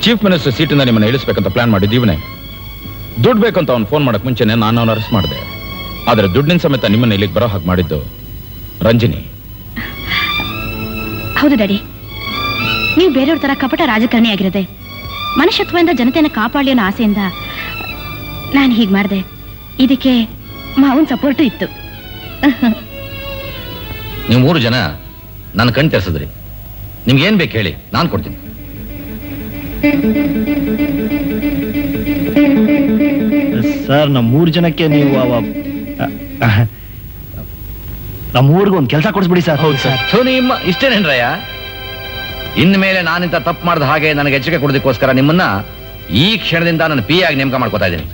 ಚೀಫ್ ಮಿನಿಸ್ಟರ್ ಸೀಟಿಂದ ನಿಮ್ಮನ್ನ ಇಳಿಸ್ಬೇಕಂತ ಪ್ಲಾನ್ ಮಾಡಿದ್ದು ಇವನೇ. ದುಡ್ಡು ಬೇಕಂತ ಅವ್ನು ಫೋನ್ ಮಾಡಕ್ ಮುಂಚೆನೆ ನಾನು ಅವನ ಅರೆಸ್ಟ್ ಮಾಡಿದೆ. ಆದ್ರೆ ದುಡ್ಡಿನ ಸಮೇತ ನಿಮ್ಮನ್ನ ಇಲ್ಲಿಗೆ ಬರೋ ಹಾಗೆ ಮಾಡಿದ್ದು ರಂಜಿನಿ. ಹೌದು ಡ್ಯಾಡಿ, ನೀವು ಬೇರೆಯವ್ರ ತರ ಕಪಟ ರಾಜಕಾರಣಿ ಆಗಿರದೆ ಮನುಷ್ಯತ್ವದಿಂದ ಜನತೆಯನ್ನ ಕಾಪಾಡಲಿ ಅನ್ನೋ ಆಸೆಯಿಂದ ನಾನು ಹೀಗೆ ಮಾಡಿದೆ. ಇದಕ್ಕೆ ಮಾವನ್ ಸಪೋರ್ಟು ಇತ್ತು. ನೀವು 3 ಜನ ನನ್ನ ಕಣ್ ತೆರೆಸಿದ್ರಿ. ನಿಮ್ಗೆ ಏನ್ ಬೇಕು ಹೇಳಿ, ನಾನು ಕೊಡ್ತೀನಿ. ಸರ್, ನಮ್ಮ 3 ಜನಕ್ಕೆ ನೀವು ನಮ್ಮ ಊರಿಗೆ ಒಂದು ಕೆಲಸ ಕೊಡಿಸ್ಬಿಡಿ ಸರ್. ಹೌದು ಸರ್. ನಿಮ್ಮ ಇಷ್ಟೇನೇನ್ರಯ್ಯ? ಇನ್ಮೇಲೆ ನಾನಿಂತ ತಪ್ಪು ಮಾಡಿದ ಹಾಗೆ ನನಗೆ ಎಚ್ಚರಿಕೆ ಕೊಡೋದಕ್ಕೋಸ್ಕರ ನಿಮ್ಮನ್ನ ಈ ಕ್ಷಣದಿಂದ ನನ್ನ ಪಿ ಆಗಿ ನೇಮಕ ಮಾಡ್ಕೋತಾ ಇದ್ದೀನಿ.